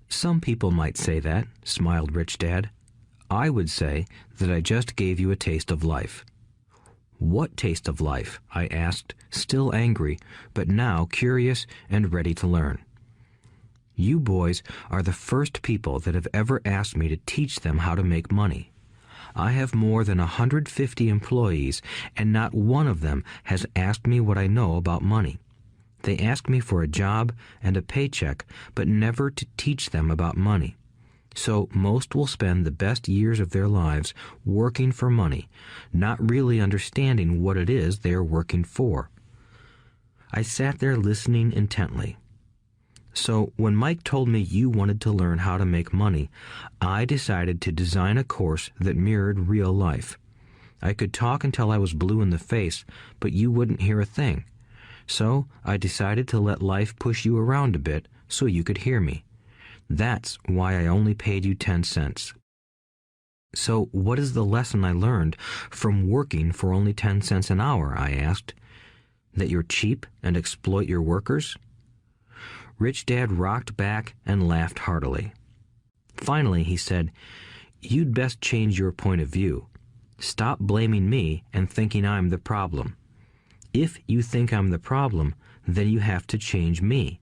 "Some people might say that," smiled Rich Dad. "I would say that I just gave you a taste of life." "What taste of life?" I asked, still angry, but now curious and ready to learn. "You boys are the first people that have ever asked me to teach them how to make money. I have more than 150 employees, and not one of them has asked me what I know about money. They ask me for a job and a paycheck, but never to teach them about money. So most will spend the best years of their lives working for money, not really understanding what it is they are working for." I sat there listening intently. "So when Mike told me you wanted to learn how to make money, I decided to design a course that mirrored real life. I could talk until I was blue in the face, but you wouldn't hear a thing. So I decided to let life push you around a bit so you could hear me. That's why I only paid you 10 cents. "So what is the lesson I learned from working for only 10 cents an hour?" I asked. "That you're cheap and exploit your workers?" Rich Dad rocked back and laughed heartily. Finally, he said, "You'd best change your point of view. Stop blaming me and thinking I'm the problem. If you think I'm the problem, then you have to change me.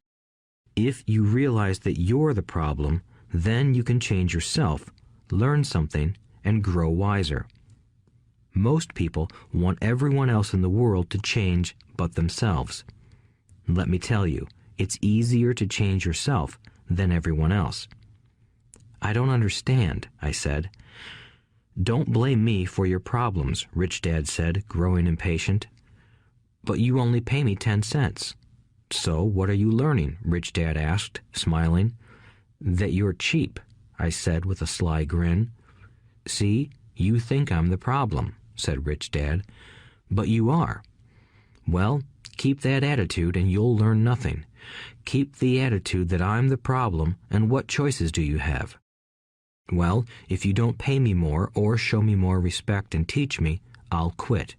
If you realize that you're the problem, then you can change yourself, learn something, and grow wiser. Most people want everyone else in the world to change but themselves. Let me tell you, it's easier to change yourself than everyone else." "I don't understand," I said. "Don't blame me for your problems," Rich Dad said, growing impatient. "But you only pay me 10 cents. "So what are you learning?" Rich Dad asked, smiling. "That you're cheap," I said with a sly grin. "See, you think I'm the problem," said Rich Dad. "But you are. Well, keep that attitude and you'll learn nothing. Keep the attitude that I'm the problem, and what choices do you have?" "Well, if you don't pay me more or show me more respect and teach me, I'll quit."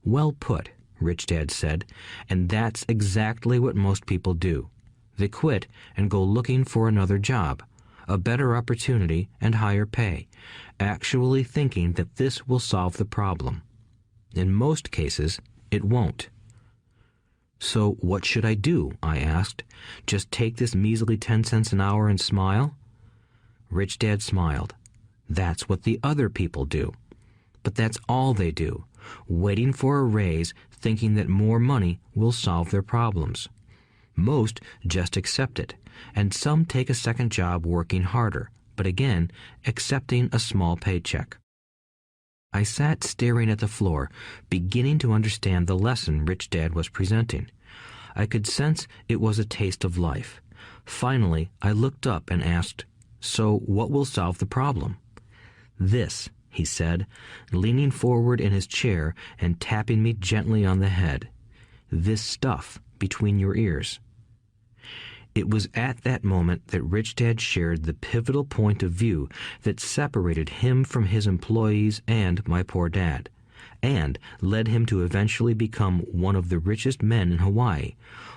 "Well put," Rich Dad said, "and that's exactly what most people do. They quit and go looking for another job, a better opportunity and higher pay, actually thinking that this will solve the problem. In most cases, it won't." "So what should I do?" I asked. "Just take this measly 10 cents an hour and smile?" Rich Dad smiled. "That's what the other people do. But that's all they do, waiting for a raise, thinking that more money will solve their problems. Most just accept it, and some take a second job working harder, but again, accepting a small paycheck." I sat staring at the floor, beginning to understand the lesson Rich Dad was presenting. I could sense it was a taste of life. Finally, I looked up and asked, "So what will solve the problem?" "This," he said, leaning forward in his chair and tapping me gently on the head. "This stuff between your ears." It was at that moment that Rich Dad shared the pivotal point of view that separated him from his employees and my poor dad, and led him to eventually become one of the richest men in Hawaii,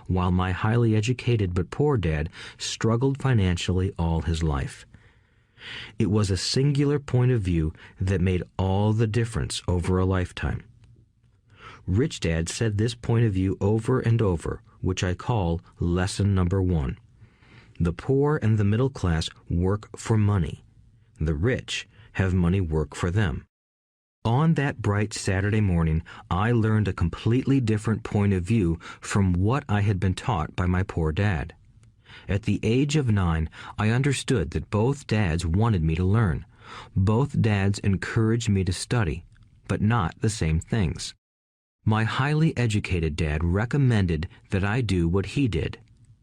while my highly educated but poor dad struggled financially all his life. It was a singular point of view that made all the difference over a lifetime. Rich Dad said this point of view over and over, which I call lesson number 1. The poor and the middle class work for money. The rich have money work for them. On that bright Saturday morning, I learned a completely different point of view from what I had been taught by my poor dad. At the age of 9, I understood that both dads wanted me to learn. Both dads encouraged me to study, but not the same things. My highly educated dad recommended that I do what he did.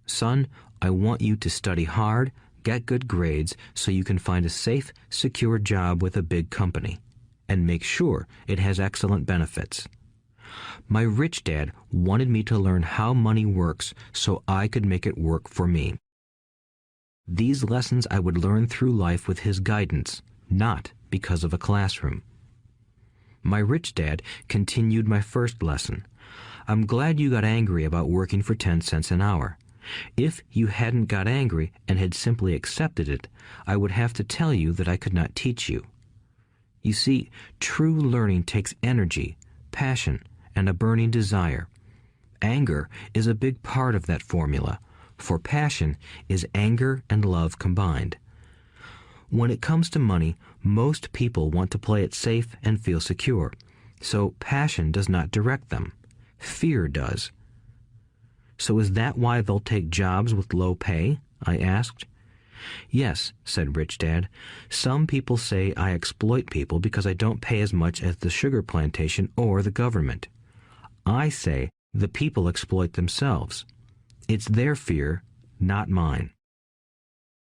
"Son, I want you to study hard, get good grades so you can find a safe, secure job with a big company, and make sure it has excellent benefits." My rich dad wanted me to learn how money works so I could make it work for me. These lessons I would learn through life with his guidance, not because of a classroom. My rich dad continued my first lesson. "I'm glad you got angry about working for 10 cents an hour. If you hadn't got angry and had simply accepted it, I would have to tell you that I could not teach you. You see, true learning takes energy, passion, and a burning desire. Anger is a big part of that formula, for passion is anger and love combined. When it comes to money, most people want to play it safe and feel secure, so passion does not direct them. Fear does." "So is that why they'll take jobs with low pay?" I asked. "Yes," said Rich Dad. "Some people say I exploit people because I don't pay as much as the sugar plantation or the government. I say the people exploit themselves. It's their fear, not mine."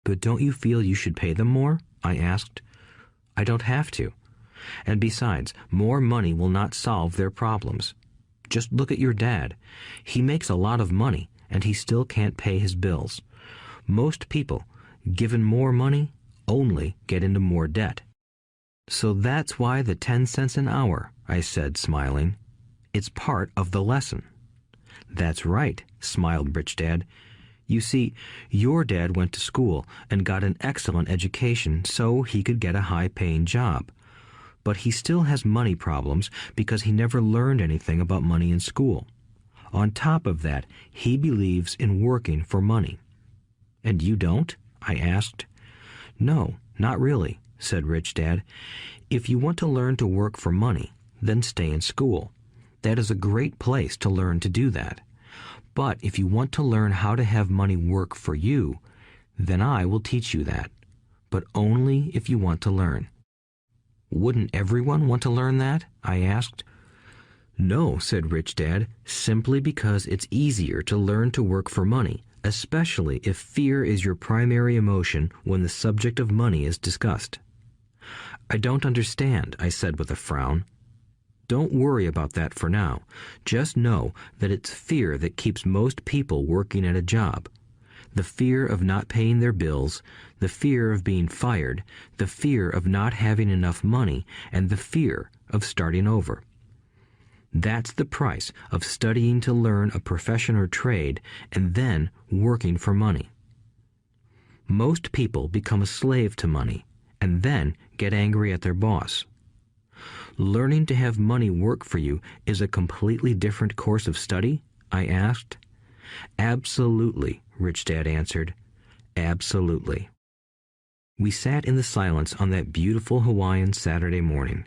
"But don't you feel you should pay them more?" I asked. "I don't have to. And besides, more money will not solve their problems. Just look at your dad. He makes a lot of money, and he still can't pay his bills. Most people, given more money, only get into more debt." "So that's why the 10 cents an hour," I said, smiling. "It's part of the lesson." "That's right," smiled Rich Dad. "You see, your dad went to school and got an excellent education so he could get a high-paying job. But he still has money problems because he never learned anything about money in school. On top of that, he believes in working for money." "And you don't?" I asked. "No, not really," said Rich Dad. "If you want to learn to work for money, then stay in school. That is a great place to learn to do that. But if you want to learn how to have money work for you, then I will teach you that. But only if you want to learn." "Wouldn't everyone want to learn that?" I asked. "No," said Rich Dad, "simply because it's easier to learn to work for money, especially if fear is your primary emotion when the subject of money is discussed." "I don't understand," I said with a frown. "Don't worry about that for now. Just know that it's fear that keeps most people working at a job. the fear of not paying their bills, the fear of being fired, the fear of not having enough money, and the fear of starting over. That's the price of studying to learn a profession or trade and then working for money. Most people become a slave to money and then get angry at their boss. Learning to have money work for you is a completely different course of study? I asked. Absolutely, Rich Dad answered. Absolutely. We sat in the silence on that beautiful Hawaiian Saturday morning.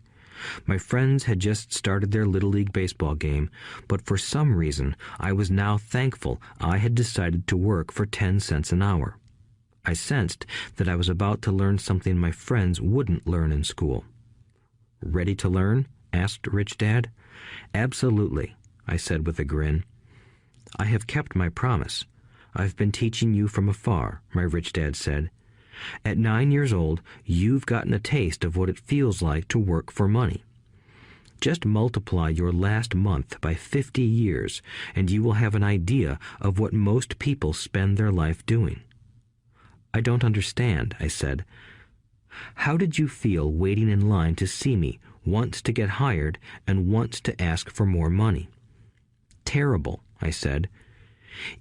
My friends had just started their Little League baseball game, but for some reason I was now thankful I had decided to work for 10 cents an hour. I sensed that I was about to learn something my friends wouldn't learn in school. Ready to learn? Asked Rich Dad. Absolutely, I said with a grin. I have kept my promise. I've been teaching you from afar, my Rich Dad said. At 9 years old, you've gotten a taste of what it feels like to work for money. Just multiply your last month by 50 years, and you will have an idea of what most people spend their life doing. I don't understand, I said. How did you feel waiting in line to see me, once to get hired and once to ask for more money? Terrible, I said.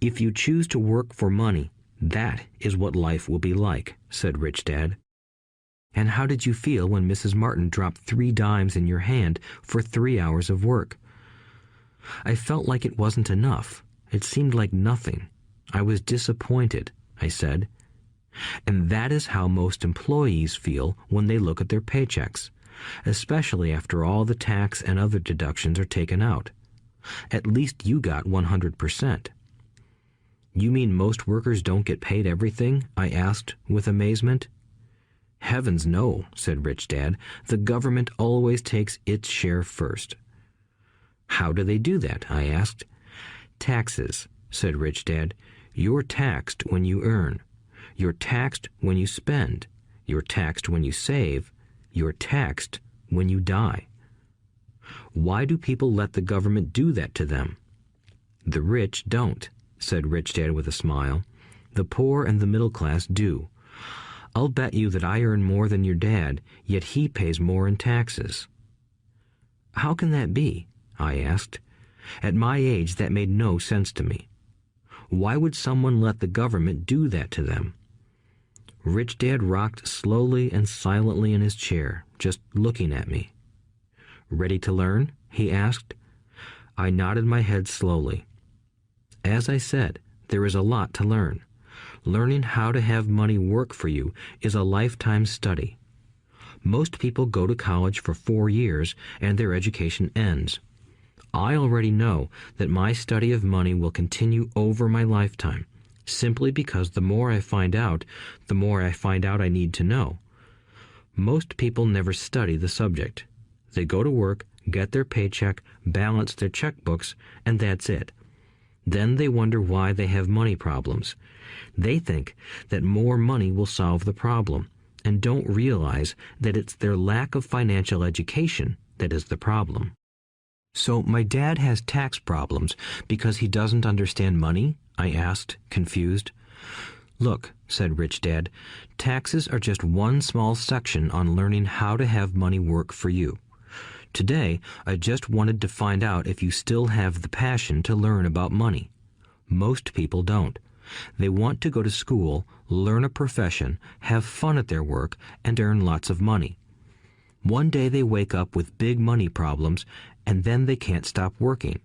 If you choose to work for money, that is what life will be like, said Rich Dad. And how did you feel when Mrs. Martin dropped 3 dimes in your hand for 3 hours of work? I felt like it wasn't enough. It seemed like nothing. I was disappointed, I said. And that is how most employees feel when they look at their paychecks, especially after all the tax and other deductions are taken out. At least you got 100%. You mean most workers don't get paid everything? I asked with amazement. Heavens no, said Rich Dad. The government always takes its share first. How do they do that? I asked. Taxes, said Rich Dad. You're taxed when you earn. You're taxed when you spend. You're taxed when you save. You're taxed when you die. Why do people let the government do that to them? The rich don't, said Rich Dad with a smile. The poor and the middle class do. I'll bet you that I earn more than your dad, yet he pays more in taxes. How can that be? I asked. At my age, that made no sense to me. Why would someone let the government do that to them? Rich Dad rocked slowly and silently in his chair, just looking at me. Ready to learn? He asked. I nodded my head slowly. As I said, there is a lot to learn. Learning how to have money work for you is a lifetime study. Most people go to college for 4 years and their education ends. I already know that my study of money will continue over my lifetime, simply because the more I find out I need to know. Most people never study the subject. They go to work, get their paycheck, balance their checkbooks, and that's it. Then they wonder why they have money problems. They think that more money will solve the problem, and don't realize that it's their lack of financial education that is the problem. So my dad has tax problems because he doesn't understand money? I asked, confused. Look, said Rich Dad, taxes are just one small section on learning how to have money work for you. Today, I just wanted to find out if you still have the passion to learn about money. Most people don't. They want to go to school, learn a profession, have fun at their work, and earn lots of money. One day they wake up with big money problems, and then they can't stop working.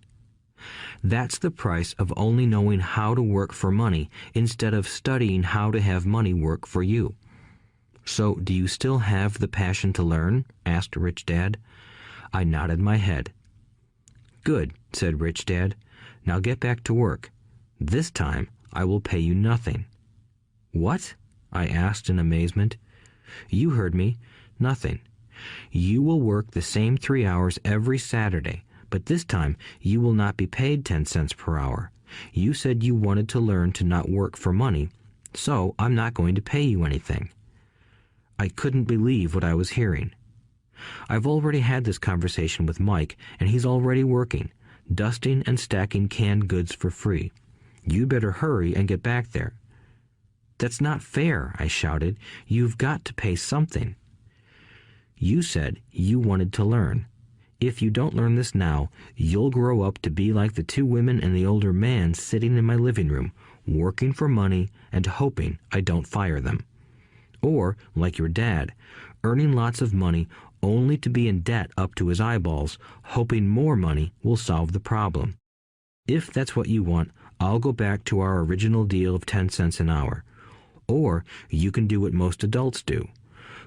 That's the price of only knowing how to work for money instead of studying how to have money work for you. So, do you still have the passion to learn? Asked Rich Dad. I nodded my head. Good, said Rich Dad. Now get back to work. This time, I will pay you nothing. What? I asked in amazement. You heard me. Nothing. You will work the same 3 hours every Saturday, but this time you will not be paid 10 cents per hour. You said you wanted to learn to not work for money, so I'm not going to pay you anything. I couldn't believe what I was hearing. I've already had this conversation with Mike, and he's already working, dusting and stacking canned goods for free. You better hurry and get back there. "That's not fair," I shouted. "You've got to pay something." "You said you wanted to learn. If you don't learn this now, you'll grow up to be like the two women and the older man sitting in my living room, working for money and hoping I don't fire them. Or, like your dad, earning lots of money only to be in debt up to his eyeballs, hoping more money will solve the problem. If that's what you want, I'll go back to our original deal of 10 cents an hour. Or you can do what most adults do.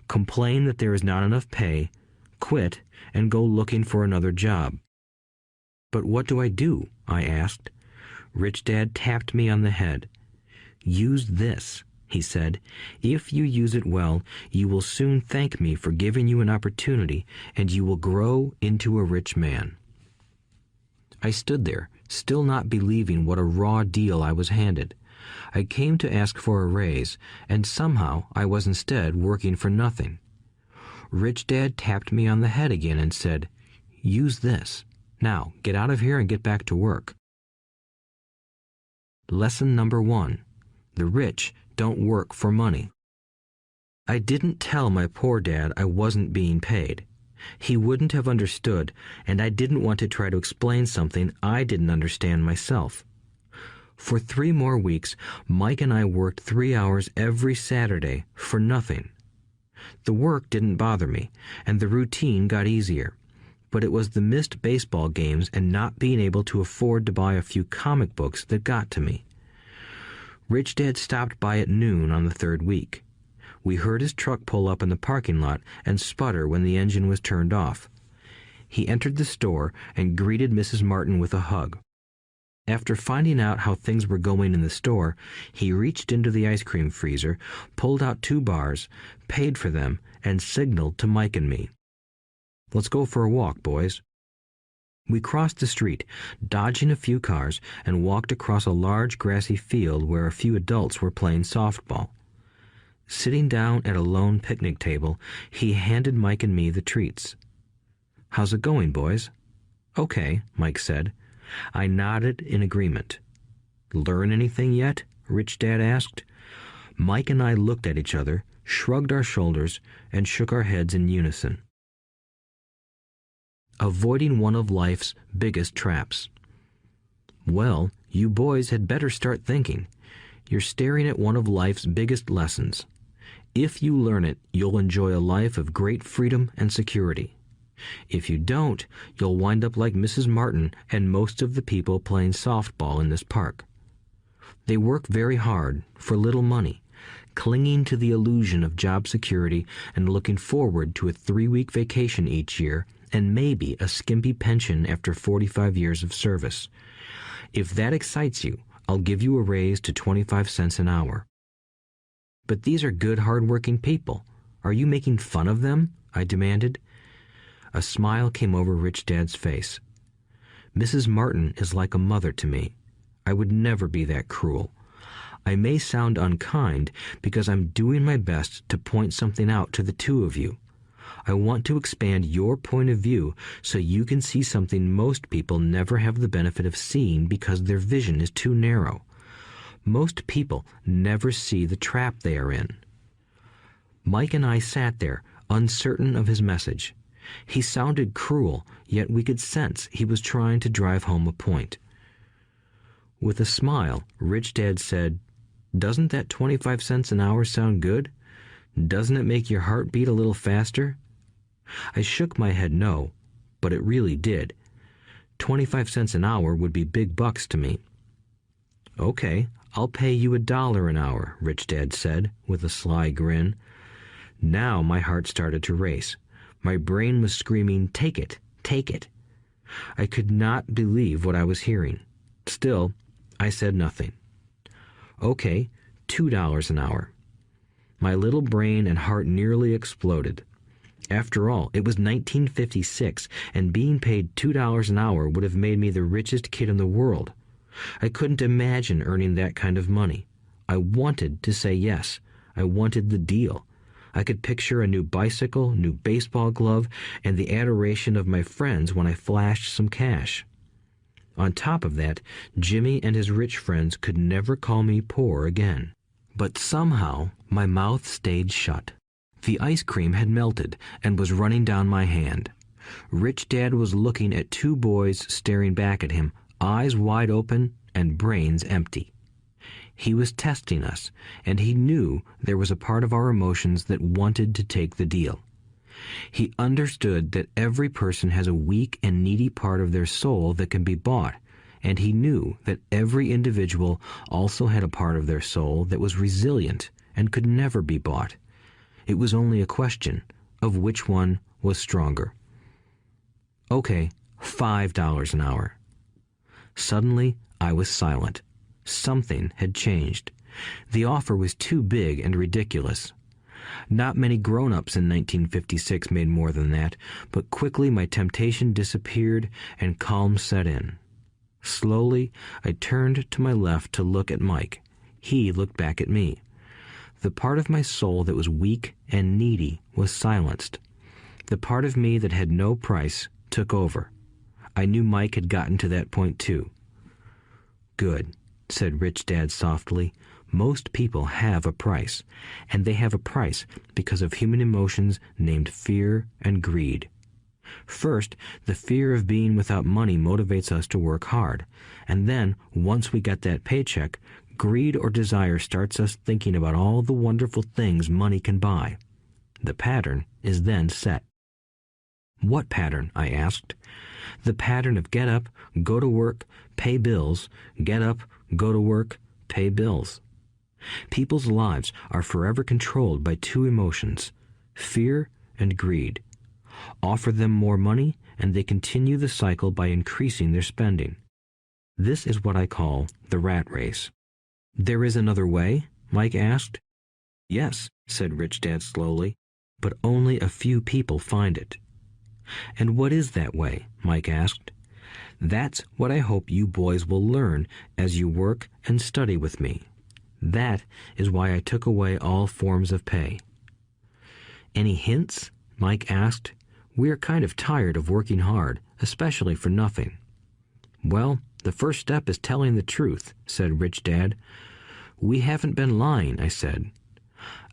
Complain that there is not enough pay, quit, and go looking for another job." "But what do I do?" I asked. Rich Dad tapped me on the head. "Use this," he said. "If you use it well, you will soon thank me for giving you an opportunity, and you will grow into a rich man." I stood there, still not believing what a raw deal I was handed. I came to ask for a raise, and somehow I was instead working for nothing. Rich Dad tapped me on the head again and said, "Use this. Now, get out of here and get back to work." Lesson number 1. The rich don't work for money. I didn't tell my poor dad I wasn't being paid. He wouldn't have understood, and I didn't want to try to explain something I didn't understand myself. For 3 more weeks, Mike and I worked 3 hours every Saturday for nothing. The work didn't bother me, and the routine got easier. But it was the missed baseball games and not being able to afford to buy a few comic books that got to me. Rich Dad stopped by at noon on the 3rd week. We heard his truck pull up in the parking lot and sputter when the engine was turned off. He entered the store and greeted Mrs. Martin with a hug. After finding out how things were going in the store, he reached into the ice cream freezer, pulled out 2 bars, paid for them, and signaled to Mike and me. "Let's go for a walk, boys." We crossed the street, dodging a few cars, and walked across a large grassy field where a few adults were playing softball. Sitting down at a lone picnic table, he handed Mike and me the treats. "How's it going, boys?" "Okay," Mike said. I nodded in agreement. "Learn anything yet?" Rich Dad asked. Mike and I looked at each other, shrugged our shoulders, and shook our heads in unison. Avoiding one of life's biggest traps. Well, you boys had better start thinking. You're staring at one of life's biggest lessons. If you learn it, you'll enjoy a life of great freedom and security. If you don't, you'll wind up like Mrs. Martin and most of the people playing softball in this park. They work very hard for little money, clinging to the illusion of job security and looking forward to a 3-week vacation each year and maybe a skimpy pension after 45 years of service. If that excites you, I'll give you a raise to 25 cents an hour. "But these are good, hard-working people. Are you making fun of them?" I demanded. A smile came over Rich Dad's face. "Mrs. Martin is like a mother to me. I would never be that cruel. I may sound unkind because I'm doing my best to point something out to the 2 of you. I want to expand your point of view so you can see something most people never have the benefit of seeing because their vision is too narrow. Most people never see the trap they are in." Mike and I sat there, uncertain of his message. He sounded cruel, yet we could sense he was trying to drive home a point. With a smile, Rich Dad said, "Doesn't that 25 cents an hour sound good? Doesn't it make your heart beat a little faster?" I shook my head no, but it really did. 25 cents an hour would be big bucks to me. "Okay, I'll pay you $1 an hour," Rich Dad said, with a sly grin. Now my heart started to race. My brain was screaming, "Take it, take it." I could not believe what I was hearing. Still, I said nothing. "Okay, $2 an hour." My little brain and heart nearly exploded. After all, it was 1956, and being paid $2 an hour would have made me the richest kid in the world. I couldn't imagine earning that kind of money. I wanted to say yes. I wanted the deal. I could picture a new bicycle, new baseball glove, and the adoration of my friends when I flashed some cash. On top of that, Jimmy and his rich friends could never call me poor again. But somehow my mouth stayed shut. The ice cream had melted and was running down my hand. Rich Dad was looking at two boys staring back at him, eyes wide open and brains empty. He was testing us, and he knew there was a part of our emotions that wanted to take the deal. He understood that every person has a weak and needy part of their soul that can be bought, and he knew that every individual also had a part of their soul that was resilient and could never be bought. It was only a question of which one was stronger. Okay, $5 an hour. Suddenly, I was silent. Something had changed. The offer was too big and ridiculous. Not many grown-ups in 1956 made more than that, but quickly my temptation disappeared and calm set in. Slowly, I turned to my left to look at Mike. He looked back at me. The part of my soul that was weak and needy was silenced. The part of me that had no price took over. I knew Mike had gotten to that point too. "Good," said Rich Dad softly. "Most people have a price, and they have a price because of human emotions named fear and greed. First, the fear of being without money motivates us to work hard, and then, once we get that paycheck, greed or desire starts us thinking about all the wonderful things money can buy. The pattern is then set." "What pattern?" I asked. "The pattern of get up, go to work, pay bills, get up, go to work, pay bills." People's lives are forever controlled by two emotions, fear and greed. Offer them more money, and they continue the cycle by increasing their spending. This is what I call the rat race. "There is another way?" Mike asked. "Yes," said Rich Dad slowly, "but only a few people find it." "And what is that way?" Mike asked. "That's what I hope you boys will learn as you work and study with me. That is why I took away all forms of pay." "Any hints?" Mike asked. "We're kind of tired of working hard, especially for nothing." "Well, the first step is telling the truth," said Rich Dad. "We haven't been lying," I said.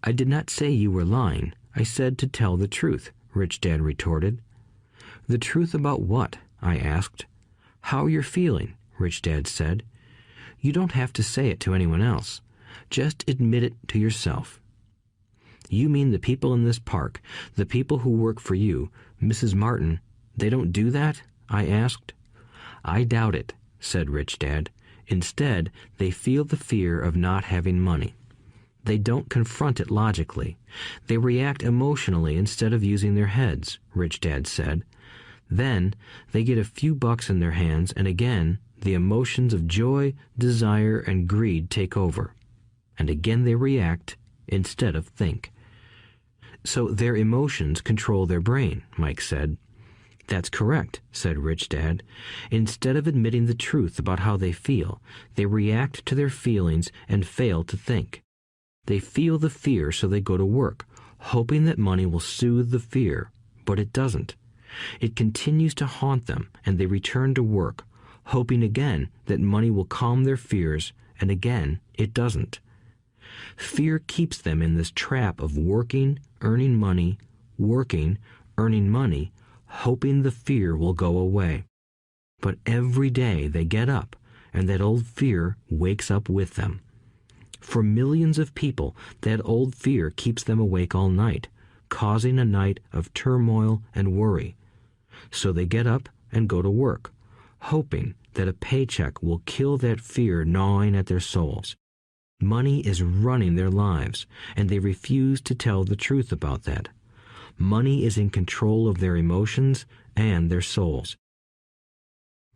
"I did not say you were lying. I said to tell the truth," Rich Dad retorted. "The truth about what?" I asked. "How you're feeling," Rich Dad said. "You don't have to say it to anyone else. Just admit it to yourself." "You mean the people in this park, the people who work for you, Mrs. Martin, they don't do that?" I asked. "I doubt it," said Rich Dad. "Instead, they feel the fear of not having money. They don't confront it logically. They react emotionally instead of using their heads," Rich Dad said. "Then they get a few bucks in their hands, and again the emotions of joy, desire, and greed take over. And again they react instead of think." "So their emotions control their brain," Mike said. "That's correct," said Rich Dad. "Instead of admitting the truth about how they feel, they react to their feelings and fail to think. They feel the fear, so they go to work, hoping that money will soothe the fear, but it doesn't. It continues to haunt them, and they return to work, hoping again that money will calm their fears, and again it doesn't. Fear keeps them in this trap of working, earning money, hoping the fear will go away. But every day they get up, and that old fear wakes up with them. For millions of people, that old fear keeps them awake all night, causing a night of turmoil and worry. So they get up and go to work, hoping that a paycheck will kill that fear gnawing at their souls. Money is running their lives, and they refuse to tell the truth about that. Money is in control of their emotions and their souls."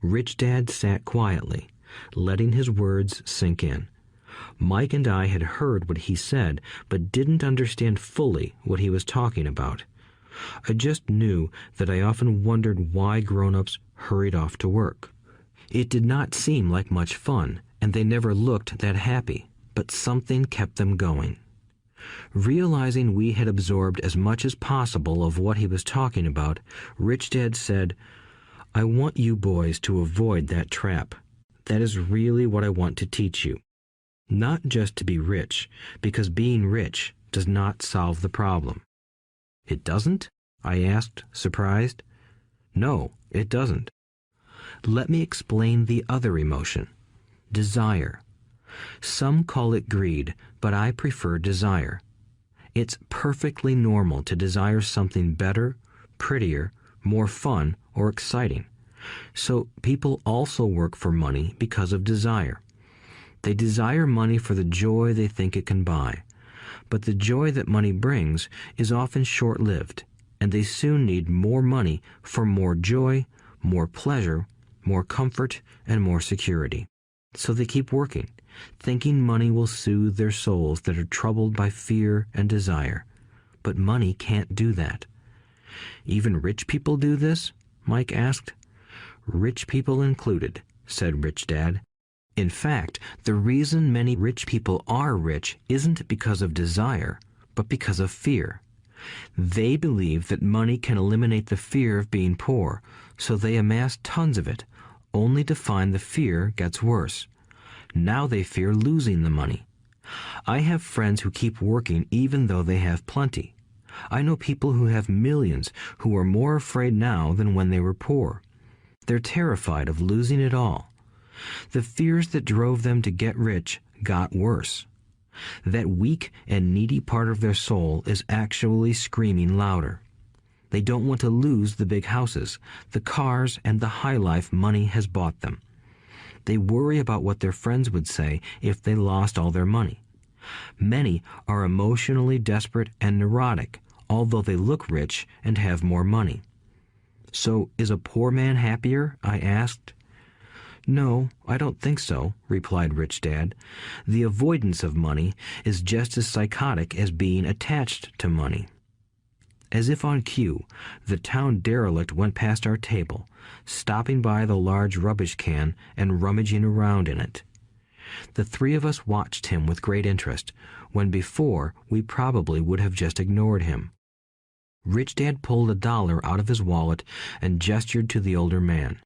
Rich Dad sat quietly, letting his words sink in. Mike and I had heard what he said, but didn't understand fully what he was talking about. I just knew that I often wondered why grown-ups hurried off to work. It did not seem like much fun, and they never looked that happy, but something kept them going. Realizing we had absorbed as much as possible of what he was talking about, Rich Dad said, "I want you boys to avoid that trap. That is really what I want to teach you. Not just to be rich, because being rich does not solve the problem. It doesn't? I asked, surprised. No, it doesn't. Let me explain the other emotion, desire. Some call it greed, but I prefer desire. It's perfectly normal to desire something better, prettier, more fun, or exciting. So people also work for money because of desire. They desire money for the joy they think it can buy. But the joy that money brings is often short-lived, and they soon need more money for more joy, more pleasure, more comfort, and more security. So they keep working, thinking money will soothe their souls that are troubled by fear and desire. But money can't do that. Even rich people do this? Mike asked. Rich people included, said Rich Dad. In fact, the reason many rich people are rich isn't because of desire, but because of fear. They believe that money can eliminate the fear of being poor, so they amass tons of it, only to find the fear gets worse. Now they fear losing the money. I have friends who keep working even though they have plenty. I know people who have millions who are more afraid now than when they were poor. They're terrified of losing it all. The fears that drove them to get rich got worse. That weak and needy part of their soul is actually screaming louder. They don't want to lose the big houses, the cars, and the high life money has bought them. They worry about what their friends would say if they lost all their money. Many are emotionally desperate and neurotic, although they look rich and have more money. So, is a poor man happier? I asked. No, I don't think so, replied Rich Dad. The avoidance of money is just as psychotic as being attached to money. As if on cue, the town derelict went past our table, stopping by the large rubbish can and rummaging around in it. The three of us watched him with great interest, when before we probably would have just ignored him. Rich Dad pulled $1 out of his wallet and gestured to the older man.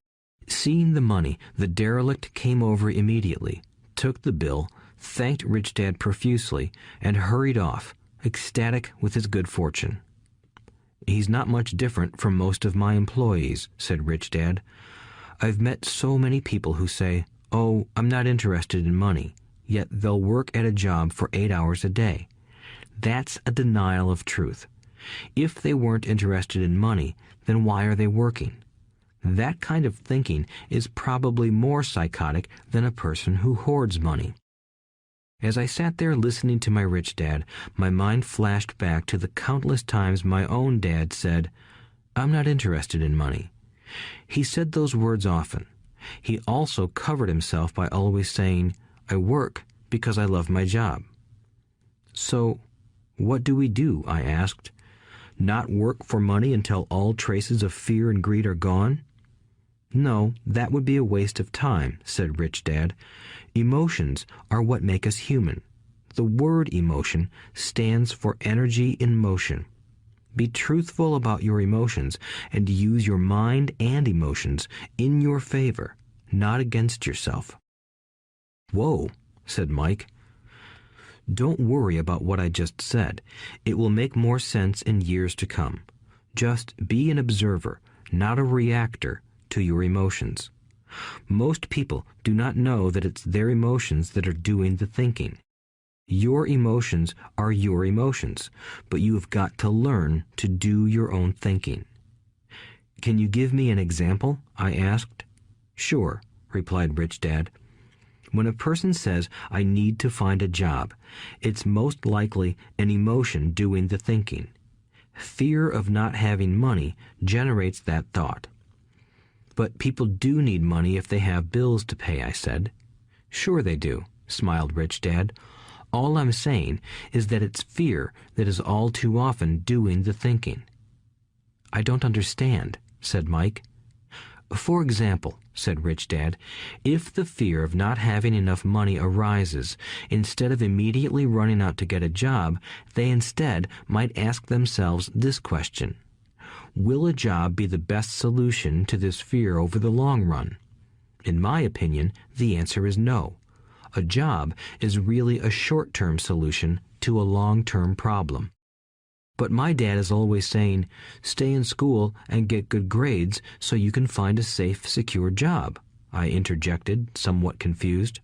Seeing the money, the derelict came over immediately, took the bill, thanked Rich Dad profusely, and hurried off, ecstatic with his good fortune. He's not much different from most of my employees, said Rich Dad. I've met so many people who say, "Oh, I'm not interested in money," yet they'll work at a job for 8 hours a day. That's a denial of truth. If they weren't interested in money, then why are they working? That kind of thinking is probably more psychotic than a person who hoards money. As I sat there listening to my Rich Dad, my mind flashed back to the countless times my own dad said, "I'm not interested in money." He said those words often. He also covered himself by always saying, "I work because I love my job." So, what do we do? I asked. Not work for money until all traces of fear and greed are gone? No, that would be a waste of time, said Rich Dad. Emotions are what make us human. The word emotion stands for energy in motion. Be truthful about your emotions and use your mind and emotions in your favor, not against yourself. Whoa, said Mike. Don't worry about what I just said. It will make more sense in years to come. Just be an observer, not a reactor, to your emotions. Most people do not know that it's their emotions that are doing the thinking. Your emotions are your emotions, but you have got to learn to do your own thinking. Can you give me an example? I asked. Sure, replied Rich Dad. When a person says, "I need to find a job," it's most likely an emotion doing the thinking. Fear of not having money generates that thought. But people do need money if they have bills to pay, I said. Sure they do, smiled Rich Dad. All I'm saying is that it's fear that is all too often doing the thinking. I don't understand, said Mike. For example, said Rich Dad, if the fear of not having enough money arises, instead of immediately running out to get a job, they instead might ask themselves this question. Will a job be the best solution to this fear over the long run? In my opinion, the answer is no. a job is really a short-term solution to a long-term problem. But my dad is always saying, stay in school and get good grades so you can find a safe, secure job, I interjected, somewhat confused.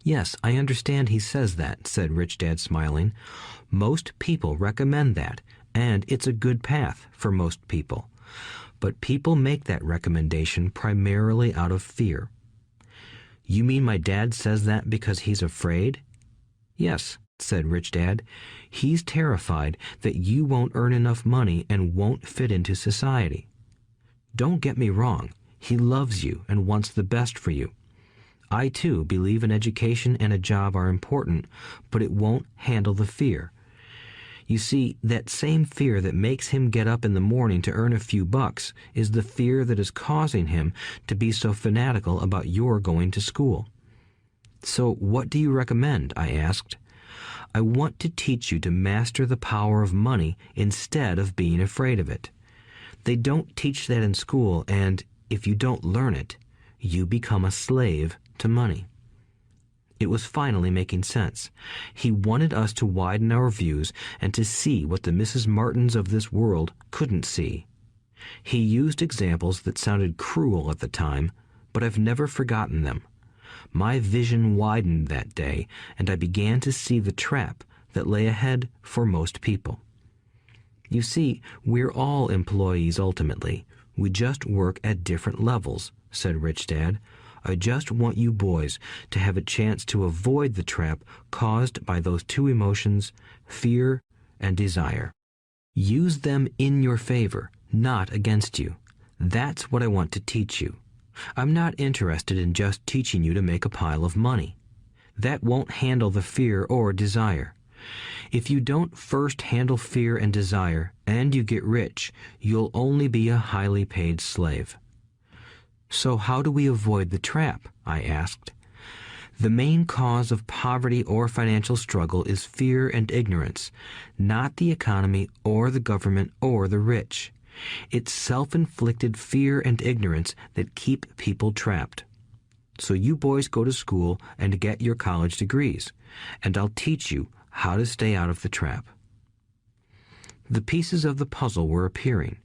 Yes, I understand he says that, said Rich Dad, smiling. Most people recommend that, and it's a good path for most people. But people make that recommendation primarily out of fear. You mean my dad says that because he's afraid? Yes, said Rich Dad. He's terrified that you won't earn enough money and won't fit into society. Don't get me wrong. He loves you and wants the best for you. I, too, believe an education and a job are important, but it won't handle the fear. You see, that same fear that makes him get up in the morning to earn a few bucks is the fear that is causing him to be so fanatical about your going to school. So what do you recommend? I asked. I want to teach you to master the power of money instead of being afraid of it. They don't teach that in school, and if you don't learn it, you become a slave to money. It was finally making sense. He wanted us to widen our views and to see what the Mrs. Martins of this world couldn't see. He used examples that sounded cruel at the time, but I've never forgotten them. My vision widened that day, and I began to see the trap that lay ahead for most people. You see, we're all employees ultimately. We just work at different levels, said Rich Dad. I just want you boys to have a chance to avoid the trap caused by those two emotions, fear and desire. Use them in your favor, not against you. That's what I want to teach you. I'm not interested in just teaching you to make a pile of money. That won't handle the fear or desire. If you don't first handle fear and desire, and you get rich, you'll only be a highly paid slave. So how do we avoid the trap? I asked. The main cause of poverty or financial struggle is fear and ignorance, not the economy or the government or the rich. It's self-inflicted fear and ignorance that keep people trapped. So you boys go to school and get your college degrees, and I'll teach you how to stay out of the trap. The pieces of the puzzle were appearing.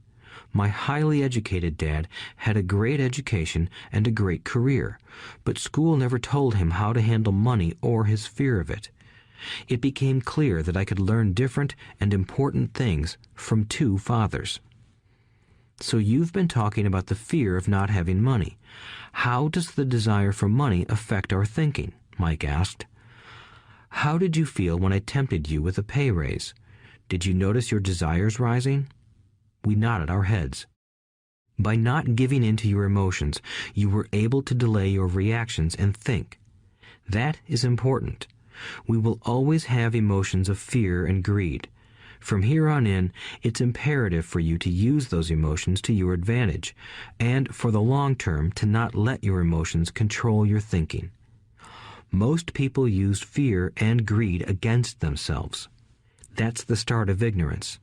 My highly educated dad had a great education and a great career, but school never told him how to handle money or his fear of it. It became clear that I could learn different and important things from two fathers. So you've been talking about the fear of not having money. How does the desire for money affect our thinking? Mike asked. How did you feel when I tempted you with a pay raise? Did you notice your desires rising? We nodded our heads. By not giving in to your emotions, you were able to delay your reactions and think. That is important. We will always have emotions of fear and greed. From here on in, it's imperative for you to use those emotions to your advantage, and for the long term to not let your emotions control your thinking. Most people use fear and greed against themselves. That's the start of ignorance.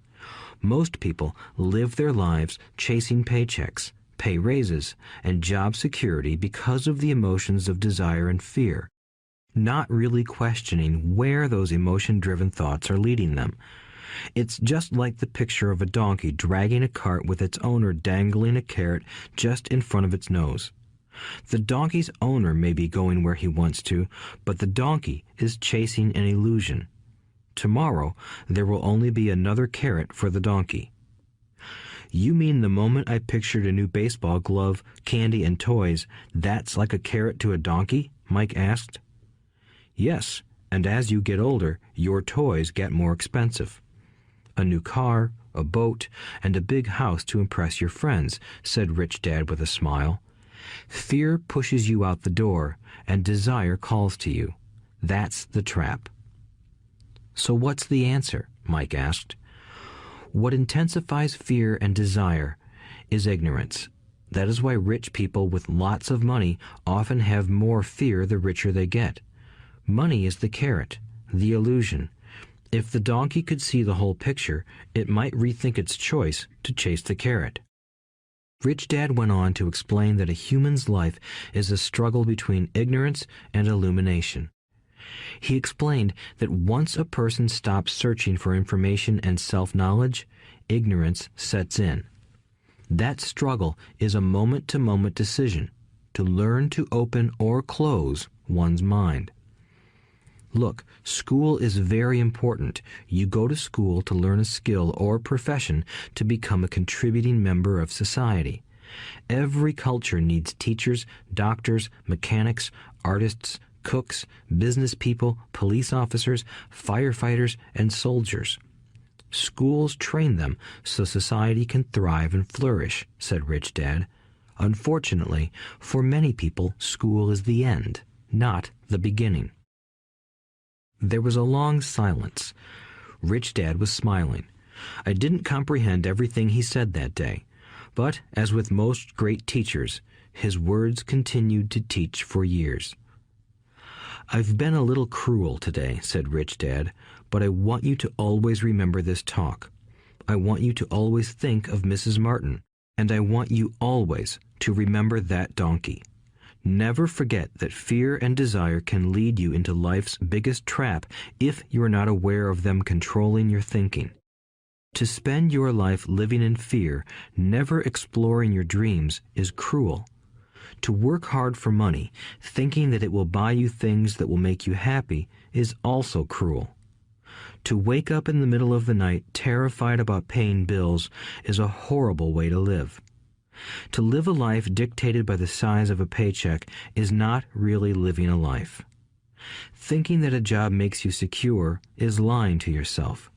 Most people live their lives chasing paychecks, pay raises, and job security because of the emotions of desire and fear, not really questioning where those emotion-driven thoughts are leading them. It's just like the picture of a donkey dragging a cart with its owner dangling a carrot just in front of its nose. The donkey's owner may be going where he wants to, but the donkey is chasing an illusion. Tomorrow, there will only be another carrot for the donkey. You mean the moment I pictured a new baseball glove, candy, and toys, that's like a carrot to a donkey? Mike asked. Yes, and as you get older, your toys get more expensive. A new car, a boat, and a big house to impress your friends, said Rich Dad with a smile. Fear pushes you out the door, and desire calls to you. That's the trap. So what's the answer? Mike asked. What intensifies fear and desire is ignorance. That is why rich people with lots of money often have more fear the richer they get. Money is the carrot, the illusion. If the donkey could see the whole picture, it might rethink its choice to chase the carrot. Rich Dad went on to explain that a human's life is a struggle between ignorance and illumination. He explained that once a person stops searching for information and self-knowledge, ignorance sets in. That struggle is a moment-to-moment decision to learn to open or close one's mind. Look, school is very important. You go to school to learn a skill or profession to become a contributing member of society. Every culture needs teachers, doctors, mechanics, artists, cooks, business people, police officers, firefighters, and soldiers. Schools train them so society can thrive and flourish, said Rich Dad. Unfortunately, for many people, school is the end, not the beginning. There was a long silence. Rich Dad was smiling. I didn't comprehend everything he said that day, but, as with most great teachers, his words continued to teach for years. "I've been a little cruel today," said Rich Dad, "but I want you to always remember this talk. I want you to always think of Mrs. Martin, and I want you always to remember that donkey. Never forget that fear and desire can lead you into life's biggest trap if you are not aware of them controlling your thinking. To spend your life living in fear, never exploring your dreams, is cruel. To work hard for money, thinking that it will buy you things that will make you happy, is also cruel. To wake up in the middle of the night terrified about paying bills is a horrible way to live. To live a life dictated by the size of a paycheck is not really living a life. Thinking that a job makes you secure is lying to yourself.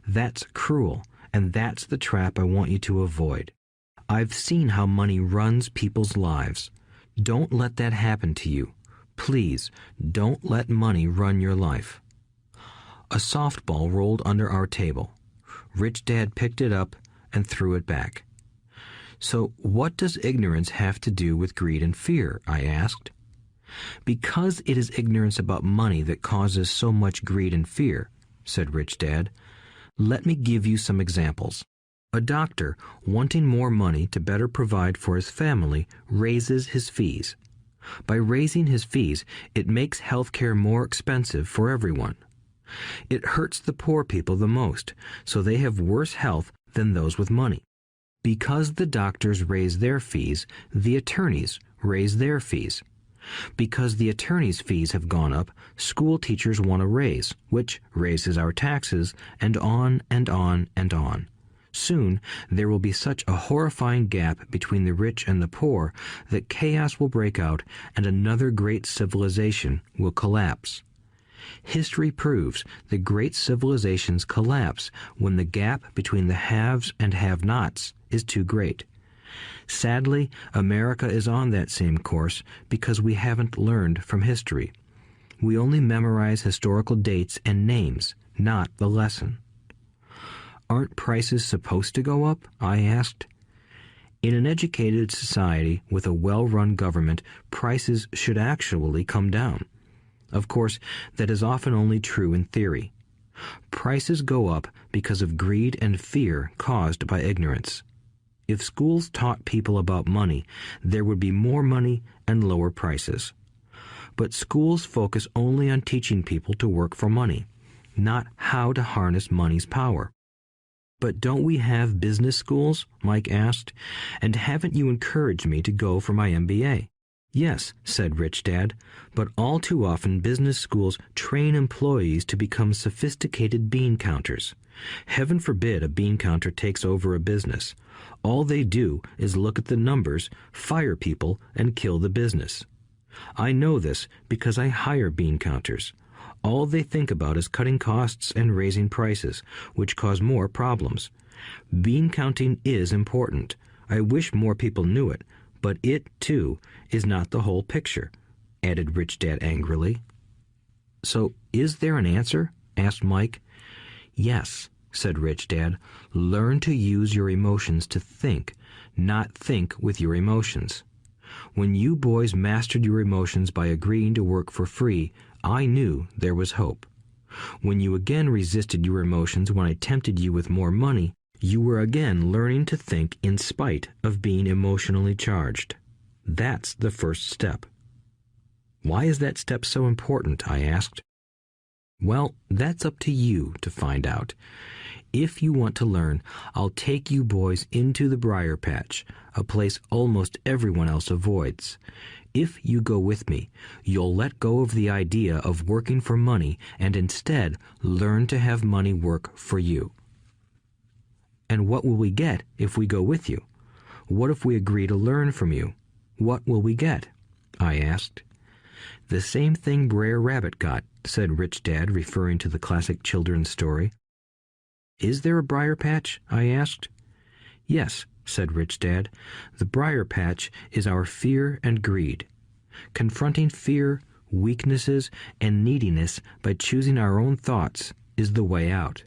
That's cruel, and that's the trap I want you to avoid. I've seen how money runs people's lives. Don't let that happen to you. Please, don't let money run your life." A softball rolled under our table. Rich Dad picked it up and threw it back. "So what does ignorance have to do with greed and fear?" I asked. "Because it is ignorance about money that causes so much greed and fear," said Rich Dad. "Let me give you some examples. A doctor, wanting more money to better provide for his family, raises his fees. By raising his fees, it makes healthcare more expensive for everyone. It hurts the poor people the most, so they have worse health than those with money. Because the doctors raise their fees, the attorneys raise their fees. Because the attorneys' fees have gone up, school teachers want a raise, which raises our taxes, and on and on and on. Soon, there will be such a horrifying gap between the rich and the poor that chaos will break out and another great civilization will collapse. History proves that great civilizations collapse when the gap between the haves and have-nots is too great. Sadly, America is on that same course because we haven't learned from history. We only memorize historical dates and names, not the lesson." "Aren't prices supposed to go up?" I asked. "In an educated society with a well-run government, prices should actually come down. Of course, that is often only true in theory. Prices go up because of greed and fear caused by ignorance. If schools taught people about money, there would be more money and lower prices. But schools focus only on teaching people to work for money, not how to harness money's power." "But don't we have business schools?" Mike asked. "And haven't you encouraged me to go for my MBA?" "Yes," said Rich Dad, "but all too often business schools train employees to become sophisticated bean counters. Heaven forbid a bean counter takes over a business. All they do is look at the numbers, fire people, and kill the business. I know this because I hire bean counters. All they think about is cutting costs and raising prices, which cause more problems. Bean counting is important. I wish more people knew it, but it, too, is not the whole picture," added Rich Dad angrily. "So, is there an answer?" asked Mike. "Yes," said Rich Dad. "Learn to use your emotions to think, not think with your emotions. When you boys mastered your emotions by agreeing to work for free, I knew there was hope. When you again resisted your emotions when I tempted you with more money, you were again learning to think in spite of being emotionally charged. That's the first step." Why is that step so important? I asked. Well, that's up to you to find out. If you want to learn, I'll take you boys into the briar patch, a place almost everyone else avoids. If you go with me, you'll let go of the idea of working for money and instead learn to have money work for you. And what will we get if we go with you? What if we agree to learn from you? What will we get? I asked. The same thing Brer Rabbit got, said Rich Dad, referring to the classic children's story. Is there a briar patch? I asked. Yes, said Rich Dad. The briar patch is our fear and greed. Confronting fear, weaknesses, and neediness by choosing our own thoughts is the way out.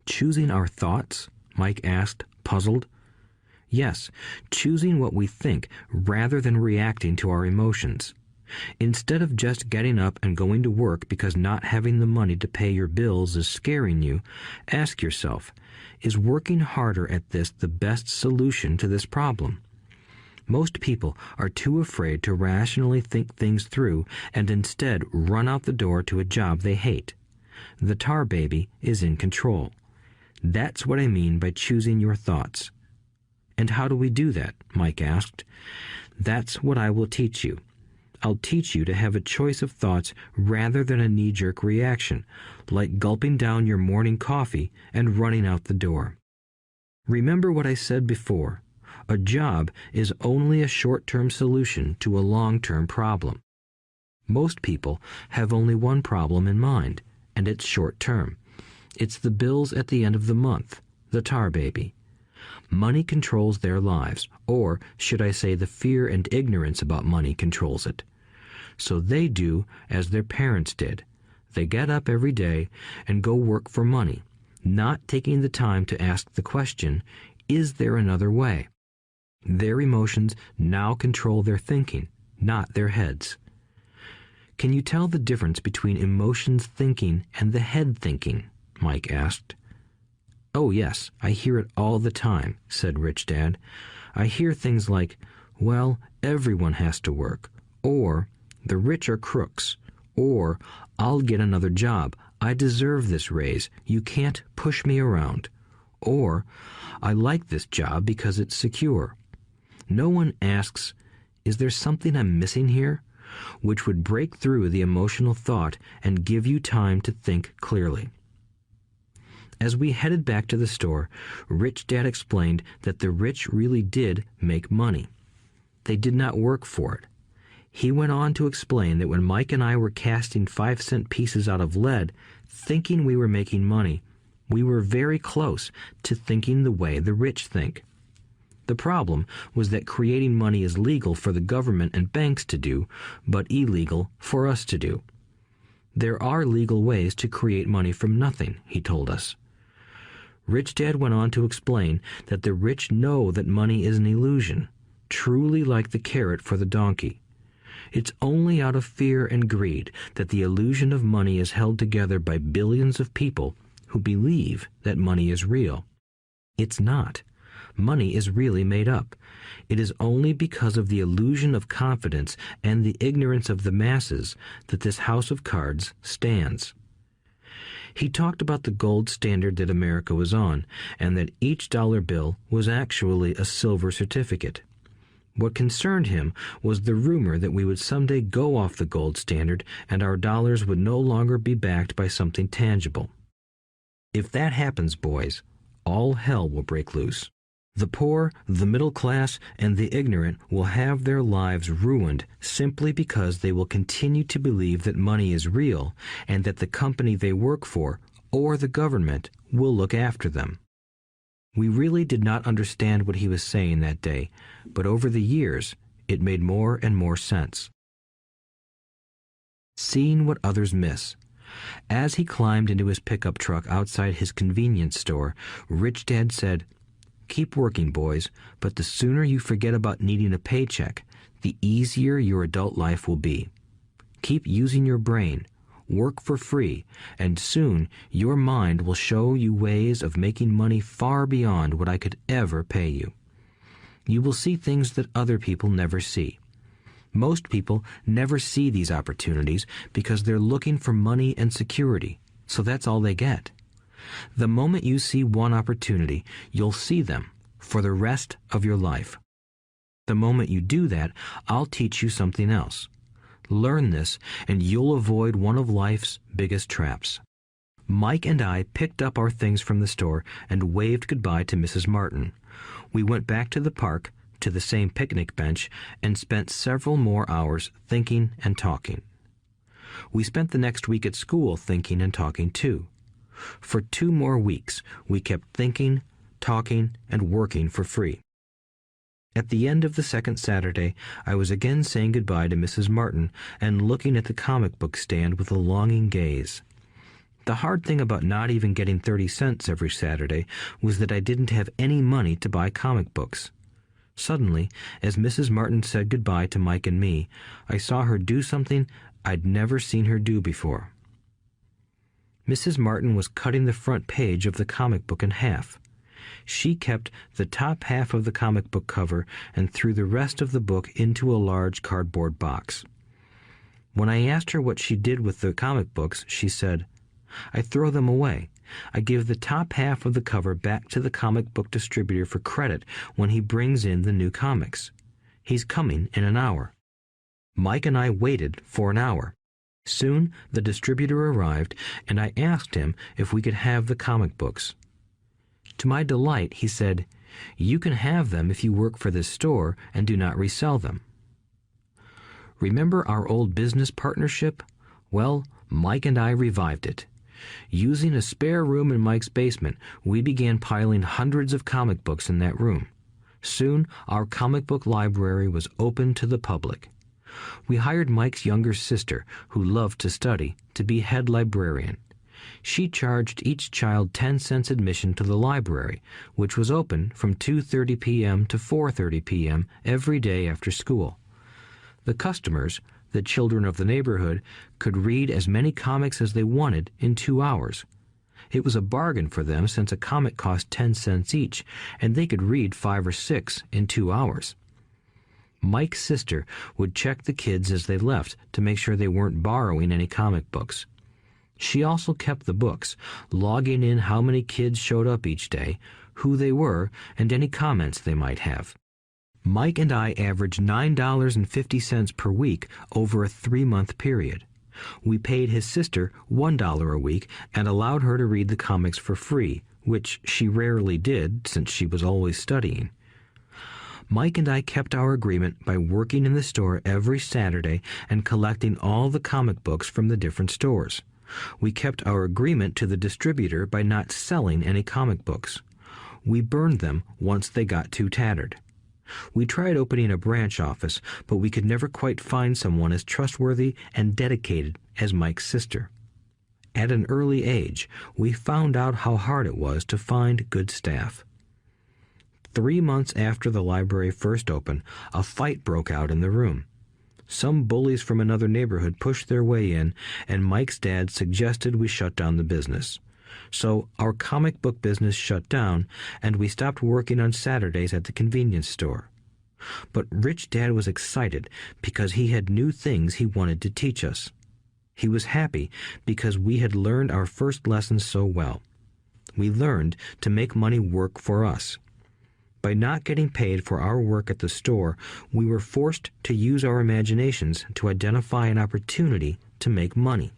Choosing our thoughts? Mike asked, puzzled. Yes, choosing what we think rather than reacting to our emotions. Instead of just getting up and going to work because not having the money to pay your bills is scaring you, ask yourself, is working harder at this the best solution to this problem? Most people are too afraid to rationally think things through and instead run out the door to a job they hate. The tar baby is in control. That's what I mean by choosing your thoughts. And how do we do that? Mike asked. That's what I will teach you. I'll teach you to have a choice of thoughts rather than a knee-jerk reaction, like gulping down your morning coffee and running out the door. Remember what I said before. A job is only a short-term solution to a long-term problem. Most people have only one problem in mind, and it's short-term. It's the bills at the end of the month, the tar baby. Money controls their lives, or should I say the fear and ignorance about money controls it. So they do as their parents did. They get up every day and go work for money, not taking the time to ask the question, is there another way? Their emotions now control their thinking, not their heads. Can you tell the difference between emotions thinking and the head thinking? Mike asked. Oh yes, I hear it all the time, said Rich Dad. I hear things like, well, everyone has to work, or the rich are crooks, or I'll get another job, I deserve this raise, you can't push me around, or I like this job because it's secure. No one asks, is there something I'm missing here? Which would break through the emotional thought and give you time to think clearly. As we headed back to the store, Rich Dad explained that the rich really did make money. They did not work for it. He went on to explain that when Mike and I were casting 5-cent pieces out of lead, thinking we were making money, we were very close to thinking the way the rich think. The problem was that creating money is legal for the government and banks to do, but illegal for us to do. There are legal ways to create money from nothing, he told us. Rich Dad went on to explain that the rich know that money is an illusion, truly like the carrot for the donkey. It's only out of fear and greed that the illusion of money is held together by billions of people who believe that money is real. It's not. Money is really made up. It is only because of the illusion of confidence and the ignorance of the masses that this house of cards stands. He talked about the gold standard that America was on, and that each dollar bill was actually a silver certificate. What concerned him was the rumor that we would someday go off the gold standard and our dollars would no longer be backed by something tangible. If that happens, boys, all hell will break loose. The poor, the middle class, and the ignorant will have their lives ruined simply because they will continue to believe that money is real and that the company they work for, or the government, will look after them. We really did not understand what he was saying that day, but over the years, it made more and more sense. Seeing what others miss. As he climbed into his pickup truck outside his convenience store, Rich Dad said, "Keep working, boys, but the sooner you forget about needing a paycheck, the easier your adult life will be. Keep using your brain, work for free, and soon your mind will show you ways of making money far beyond what I could ever pay you. You will see things that other people never see. Most people never see these opportunities because they're looking for money and security, so that's all they get. The moment you see one opportunity, you'll see them for the rest of your life. The moment you do that, I'll teach you something else. Learn this, and you'll avoid one of life's biggest traps. Mike and I picked up our things from the store and waved goodbye to Mrs. Martin. We went back to the park, to the same picnic bench, and spent several more hours thinking and talking. We spent the next week at school thinking and talking too. For 2 more weeks, we kept thinking, talking, and working for free. At the end of the second Saturday, I was again saying goodbye to Mrs. Martin and looking at the comic book stand with a longing gaze. The hard thing about not even getting 30 cents every Saturday was that I didn't have any money to buy comic books. Suddenly, as Mrs. Martin said goodbye to Mike and me, I saw her do something I'd never seen her do before. Mrs. Martin was cutting the front page of the comic book in half. She kept the top half of the comic book cover and threw the rest of the book into a large cardboard box. When I asked her what she did with the comic books, she said, "I throw them away. I give the top half of the cover back to the comic book distributor for credit when he brings in the new comics. He's coming in an hour." Mike and I waited for an hour. Soon the distributor arrived, and I asked him if we could have the comic books. To my delight, he said, "You can have them if you work for this store and do not resell them." Remember our old business partnership? Well, Mike and I revived it. Using a spare room in Mike's basement, we began piling hundreds of comic books in that room. Soon, our comic book library was open to the public. We hired Mike's younger sister, who loved to study, to be head librarian. She charged each child 10 cents admission to the library, which was open from 2:30 p.m. to 4:30 p.m. every day after school. The customers, the children of the neighborhood, could read as many comics as they wanted in 2 hours. It was a bargain for them since a comic cost 10 cents each, and they could read 5 or 6 in 2 hours. Mike's sister would check the kids as they left to make sure they weren't borrowing any comic books. She also kept the books, logging in how many kids showed up each day, who they were, and any comments they might have. Mike and I averaged $9.50 per week over a 3-month period. We paid his sister $1 a week and allowed her to read the comics for free, which she rarely did since she was always studying. Mike and I kept our agreement by working in the store every Saturday and collecting all the comic books from the different stores. We kept our agreement to the distributor by not selling any comic books. We burned them once they got too tattered. We tried opening a branch office, but we could never quite find someone as trustworthy and dedicated as Mike's sister. At an early age, we found out how hard it was to find good staff. 3 months after the library first opened, a fight broke out in the room. Some bullies from another neighborhood pushed their way in, and Mike's dad suggested we shut down the business. So our comic book business shut down, and we stopped working on Saturdays at the convenience store. But Rich Dad was excited because he had new things he wanted to teach us. He was happy because we had learned our first lessons so well. We learned to make money work for us. By not getting paid for our work at the store, we were forced to use our imaginations to identify an opportunity to make money.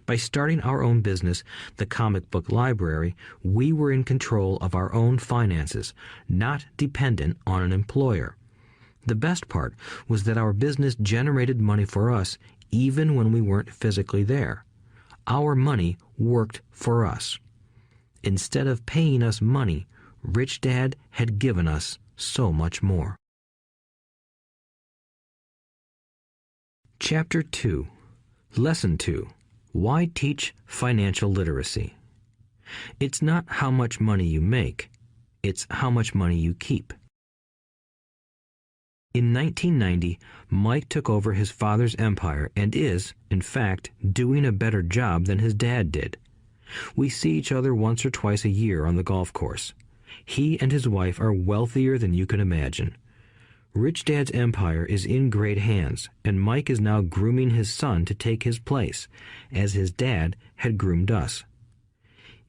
By starting our own business, the comic book library, we were in control of our own finances, not dependent on an employer. The best part was that our business generated money for us even when we weren't physically there. Our money worked for us. Instead of paying us money, Rich Dad had given us so much more. Chapter 2. Lesson 2. Why teach financial literacy? It's not how much money you make, it's how much money you keep. In 1990, Mike took over his father's empire and is, in fact, doing a better job than his dad did. We see each other once or twice a year on the golf course. He and his wife are wealthier than you can imagine. Rich Dad's empire is in great hands, and Mike is now grooming his son to take his place, as his dad had groomed us.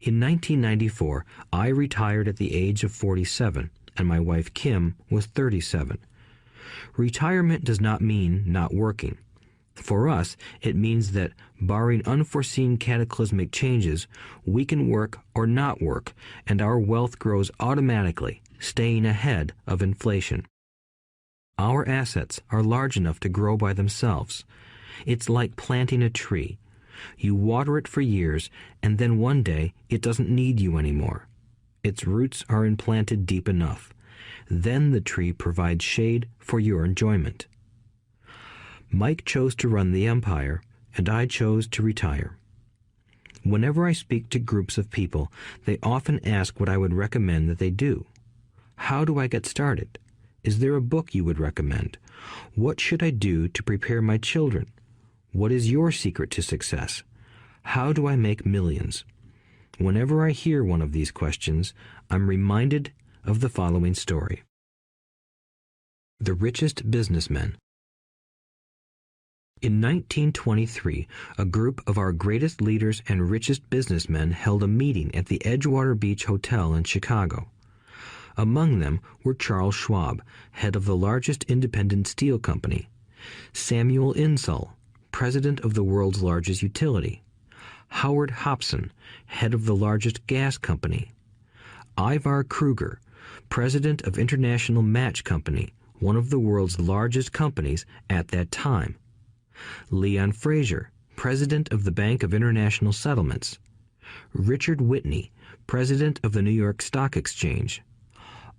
In 1994, I retired at the age of 47, and my wife Kim was 37. Retirement does not mean not working. For us, it means that, barring unforeseen cataclysmic changes, we can work or not work, and our wealth grows automatically, staying ahead of inflation. Our assets are large enough to grow by themselves. It's like planting a tree. You water it for years, and then one day it doesn't need you anymore. Its roots are implanted deep enough. Then the tree provides shade for your enjoyment. Mike chose to run the empire, and I chose to retire. Whenever I speak to groups of people, they often ask what I would recommend that they do. How do I get started? Is there a book you would recommend? What should I do to prepare my children? What is your secret to success? How do I make millions? Whenever I hear one of these questions, I'm reminded of the following story. The Richest Businessmen. In 1923, a group of our greatest leaders and richest businessmen held a meeting at the Edgewater Beach Hotel in Chicago. Among them were Charles Schwab, head of the largest independent steel company; Samuel Insull, president of the world's largest utility; Howard Hobson, head of the largest gas company; Ivar Kruger, president of International Match Company, one of the world's largest companies at that time; Leon Fraser, president of the Bank of International Settlements; Richard Whitney, president of the New York Stock Exchange;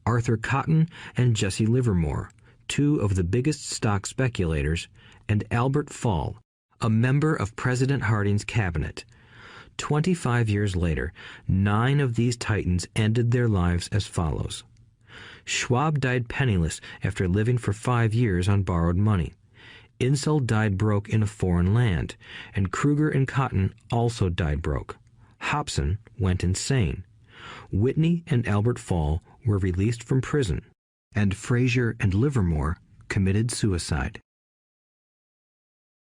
Arthur Cotton and Jesse Livermore, two of the biggest stock speculators; and Albert Fall, a member of President Harding's cabinet. 25 years later, 9 of these titans ended their lives as follows. Schwab died penniless after living for 5 years on borrowed money. Insull died broke in a foreign land, and Kruger and Cotton also died broke. Hobson went insane. Whitney and Albert Fall were released from prison, and Fraser and Livermore committed suicide.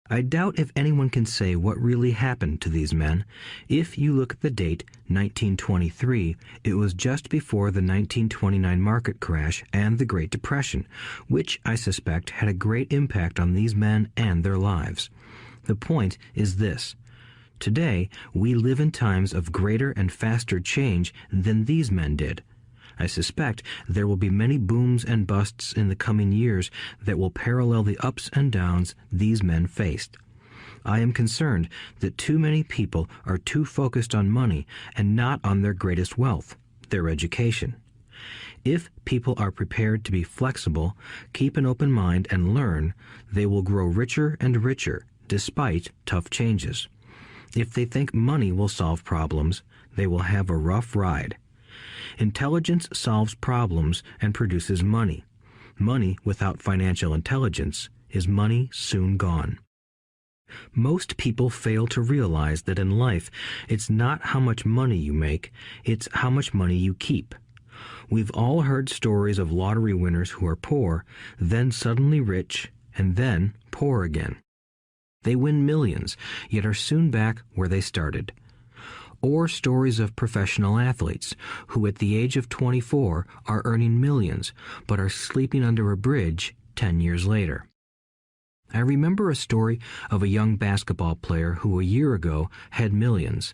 I doubt if anyone can say what really happened to these men. If you look at the date, 1923, it was just before the 1929 market crash and the Great Depression, which I suspect had a great impact on these men and their lives. The point is this. Today, we live in times of greater and faster change than these men did. I suspect there will be many booms and busts in the coming years that will parallel the ups and downs these men faced. I am concerned that too many people are too focused on money and not on their greatest wealth, their education. If people are prepared to be flexible, keep an open mind, and learn, they will grow richer and richer despite tough changes. If they think money will solve problems, they will have a rough ride. Intelligence solves problems and produces money. Money without financial intelligence is money soon gone. Most people fail to realize that in life, it's not how much money you make, it's how much money you keep. We've all heard stories of lottery winners who are poor, then suddenly rich, and then poor again. They win millions, yet are soon back where they started. Or stories of professional athletes who at the age of 24 are earning millions, but are sleeping under a bridge 10 years later. I remember a story of a young basketball player who a year ago had millions.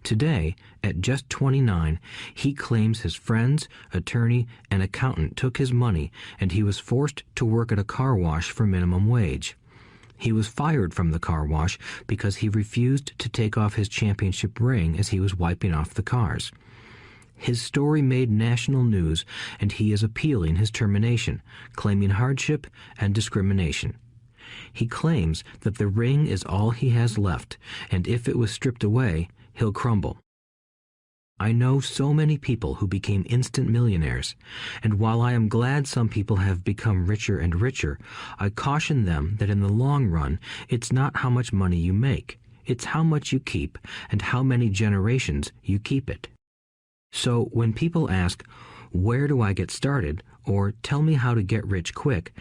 Today, at just 29, he claims his friends, attorney, and accountant took his money, and he was forced to work at a car wash for minimum wage. He was fired from the car wash because he refused to take off his championship ring as he was wiping off the cars. His story made national news, and he is appealing his termination, claiming hardship and discrimination. He claims that the ring is all he has left, and if it was stripped away, he'll crumble. I know so many people who became instant millionaires, and while I am glad some people have become richer and richer, I caution them that in the long run, it's not how much money you make, it's how much you keep and how many generations you keep it. So when people ask, "Where do I get started?" or tell me how to get rich quick,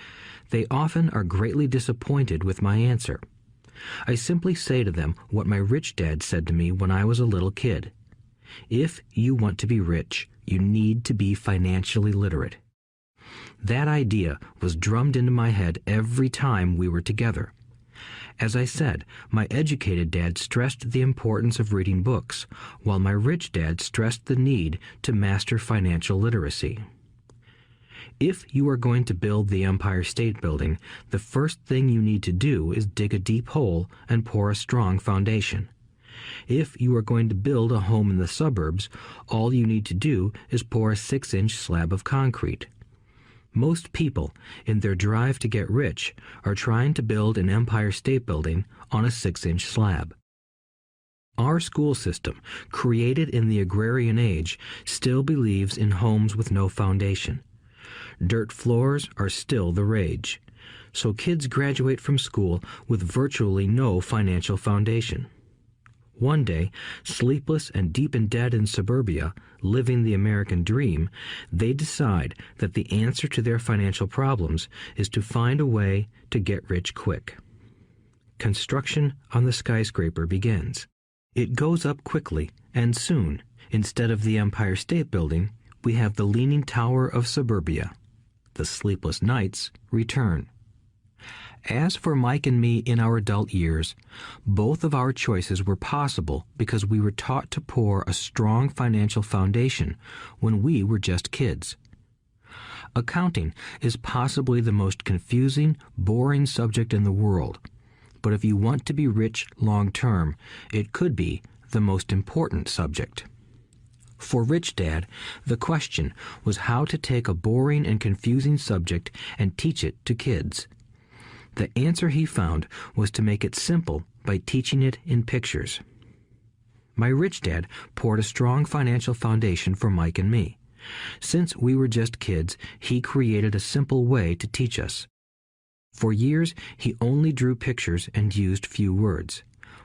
they often are greatly disappointed with my answer. I simply say to them what my rich dad said to me when I was a little kid. If you want to be rich, you need to be financially literate. That idea was drummed into my head every time we were together. As I said, my educated dad stressed the importance of reading books, while my rich dad stressed the need to master financial literacy. If you are going to build the Empire State Building, the first thing you need to do is dig a deep hole and pour a strong foundation. If you are going to build a home in the suburbs, all you need to do is pour a 6-inch slab of concrete. Most people, in their drive to get rich, are trying to build an Empire State Building on a 6-inch slab. Our school system, created in the agrarian age, still believes in homes with no foundation. Dirt floors are still the rage, so kids graduate from school with virtually no financial foundation. One day, sleepless and deep in debt in suburbia, living the American dream, they decide that the answer to their financial problems is to find a way to get rich quick. Construction on the skyscraper begins. It goes up quickly, and soon, instead of the Empire State Building, we have the Leaning Tower of suburbia. The sleepless nights return. As for Mike and me in our adult years, both of our choices were possible because we were taught to pour a strong financial foundation when we were just kids. Accounting is possibly the most confusing, boring subject in the world, but if you want to be rich long term, it could be the most important subject. For Rich Dad, the question was how to take a boring and confusing subject and teach it to kids. The answer he found was to make it simple by teaching it in pictures. My rich dad poured a strong financial foundation for Mike and me. Since we were just kids, he created a simple way to teach us. For years, he only drew pictures and used few words.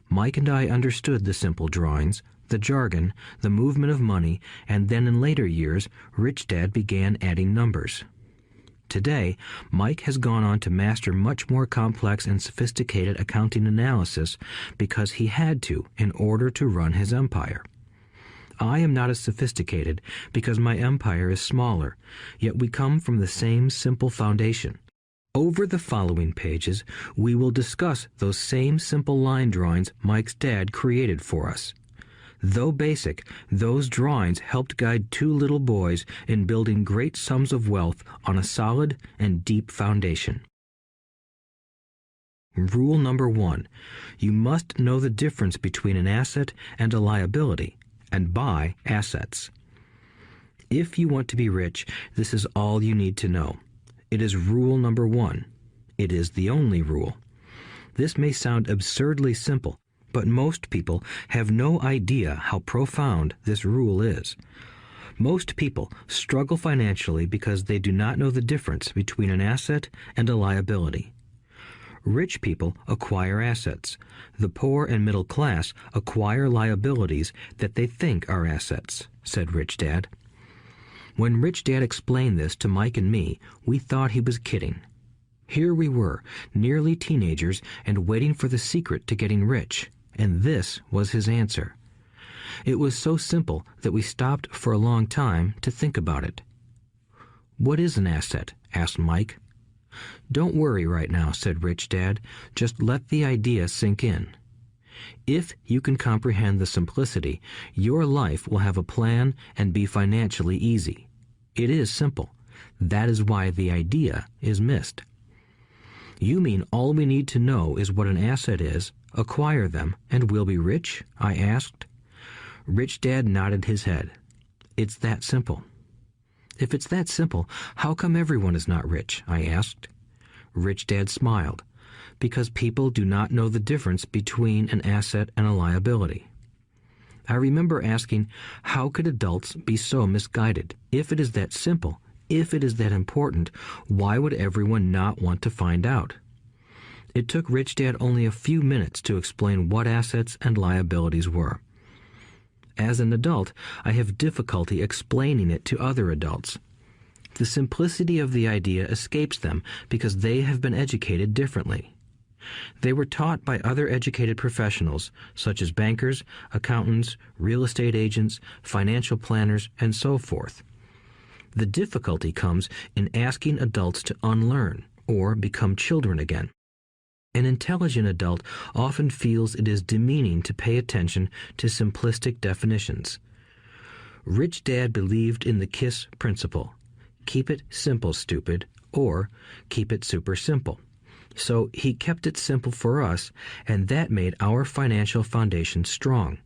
Mike and I understood the simple drawings, the jargon, the movement of money, and then in later years, Rich Dad began adding numbers. Today, Mike has gone on to master much more complex and sophisticated accounting analysis because he had to in order to run his empire. I am not as sophisticated because my empire is smaller, yet we come from the same simple foundation. Over the following pages, we will discuss those same simple line drawings Mike's dad created for us. Though basic, those drawings helped guide two little boys in building great sums of wealth on a solid and deep foundation. Rule number 1. You must know the difference between an asset and a liability, and buy assets. If you want to be rich, this is all you need to know. It is rule number 1. It is the only rule. This may sound absurdly simple, but most people have no idea how profound this rule is. Most people struggle financially because they do not know the difference between an asset and a liability. Rich people acquire assets. The poor and middle class acquire liabilities that they think are assets, said Rich Dad. When Rich Dad explained this to Mike and me, we thought he was kidding. Here we were, nearly teenagers, and waiting for the secret to getting rich. And this was his answer. It was so simple that we stopped for a long time to think about it. "What is an asset?" asked Mike. "Don't worry right now," said Rich Dad. "Just let the idea sink in. If you can comprehend the simplicity, your life will have a plan and be financially easy. It is simple. That is why the idea is missed." "You mean all we need to know is what an asset is, acquire them, and we'll be rich?" I asked. Rich Dad nodded his head. "It's that simple." "If it's that simple, how come everyone is not rich?" I asked. Rich Dad smiled. "Because people do not know the difference between an asset and a liability." I remember asking, how could adults be so misguided? If it is that simple, if it is that important, why would everyone not want to find out? It took Rich Dad only a few minutes to explain what assets and liabilities were. As an adult, I have difficulty explaining it to other adults. The simplicity of the idea escapes them because they have been educated differently. They were taught by other educated professionals, such as bankers, accountants, real estate agents, financial planners, and so forth. The difficulty comes in asking adults to unlearn or become children again. An intelligent adult often feels it is demeaning to pay attention to simplistic definitions. Rich Dad believed in the KISS principle: keep it simple, stupid, or keep it super simple. So he kept it simple for us, and that made our financial foundation strong.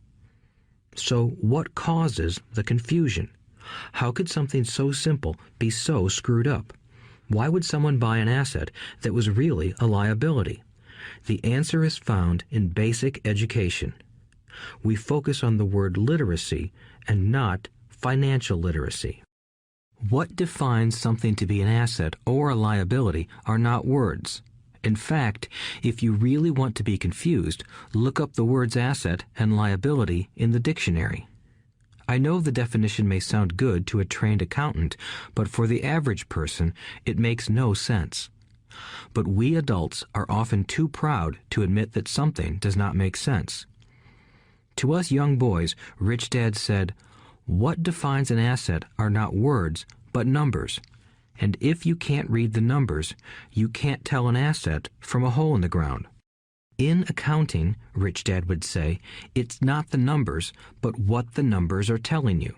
So what causes the confusion? How could something so simple be so screwed up? Why would someone buy an asset that was really a liability? The answer is found in basic education. We focus on the word literacy and not financial literacy. What defines something to be an asset or a liability are not words. In fact, if you really want to be confused, look up the words asset and liability in the dictionary. I know the definition may sound good to a trained accountant, but for the average person, it makes no sense. But we adults are often too proud to admit that something does not make sense. To us young boys, Rich Dad said, "What defines an asset are not words, but numbers. And if you can't read the numbers, you can't tell an asset from a hole in the ground." In accounting, Rich Dad would say, it's not the numbers, but what the numbers are telling you.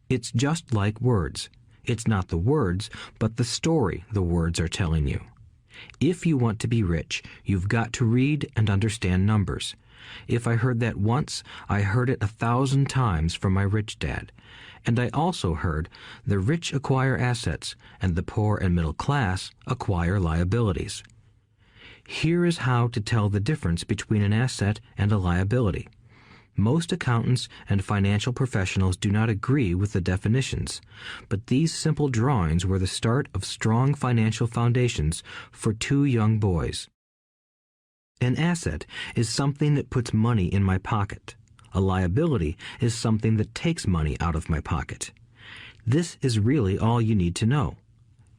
It's just like words. It's not the words, but the story the words are telling you. If you want to be rich, you've got to read and understand numbers. If I heard that once, I heard it 1,000 times from my rich dad. And I also heard the rich acquire assets and the poor and middle class acquire liabilities. Here is how to tell the difference between an asset and a liability. Most accountants and financial professionals do not agree with the definitions, but these simple drawings were the start of strong financial foundations for two young boys. An asset is something that puts money in my pocket. A liability is something that takes money out of my pocket. This is really all you need to know.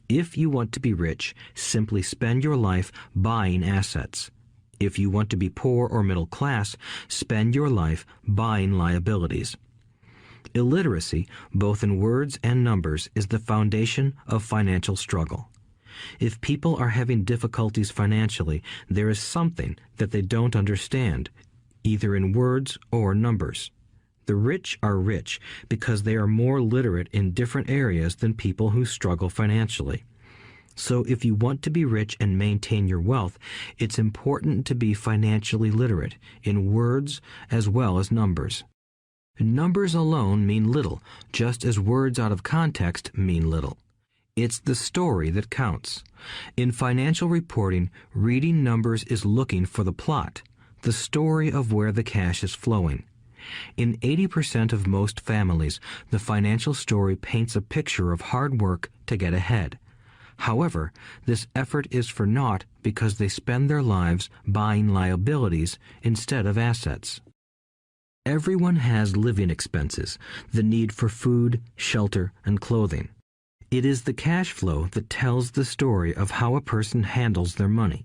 If you want to be rich, simply spend your life buying assets. If you want to be poor or middle class, spend your life buying liabilities. Illiteracy, both in words and numbers, is the foundation of financial struggle. If people are having difficulties financially, there is something that they don't understand, either in words or numbers. The rich are rich because they are more literate in different areas than people who struggle financially. So if you want to be rich and maintain your wealth, it's important to be financially literate in words as well as numbers. Numbers alone mean little, just as words out of context mean little. It's the story that counts. In financial reporting, reading numbers is looking for the plot, the story of where the cash is flowing. In 80% of most families, the financial story paints a picture of hard work to get ahead. However, this effort is for naught because they spend their lives buying liabilities instead of assets. Everyone has living expenses, the need for food, shelter, and clothing. It is the cash flow that tells the story of how a person handles their money.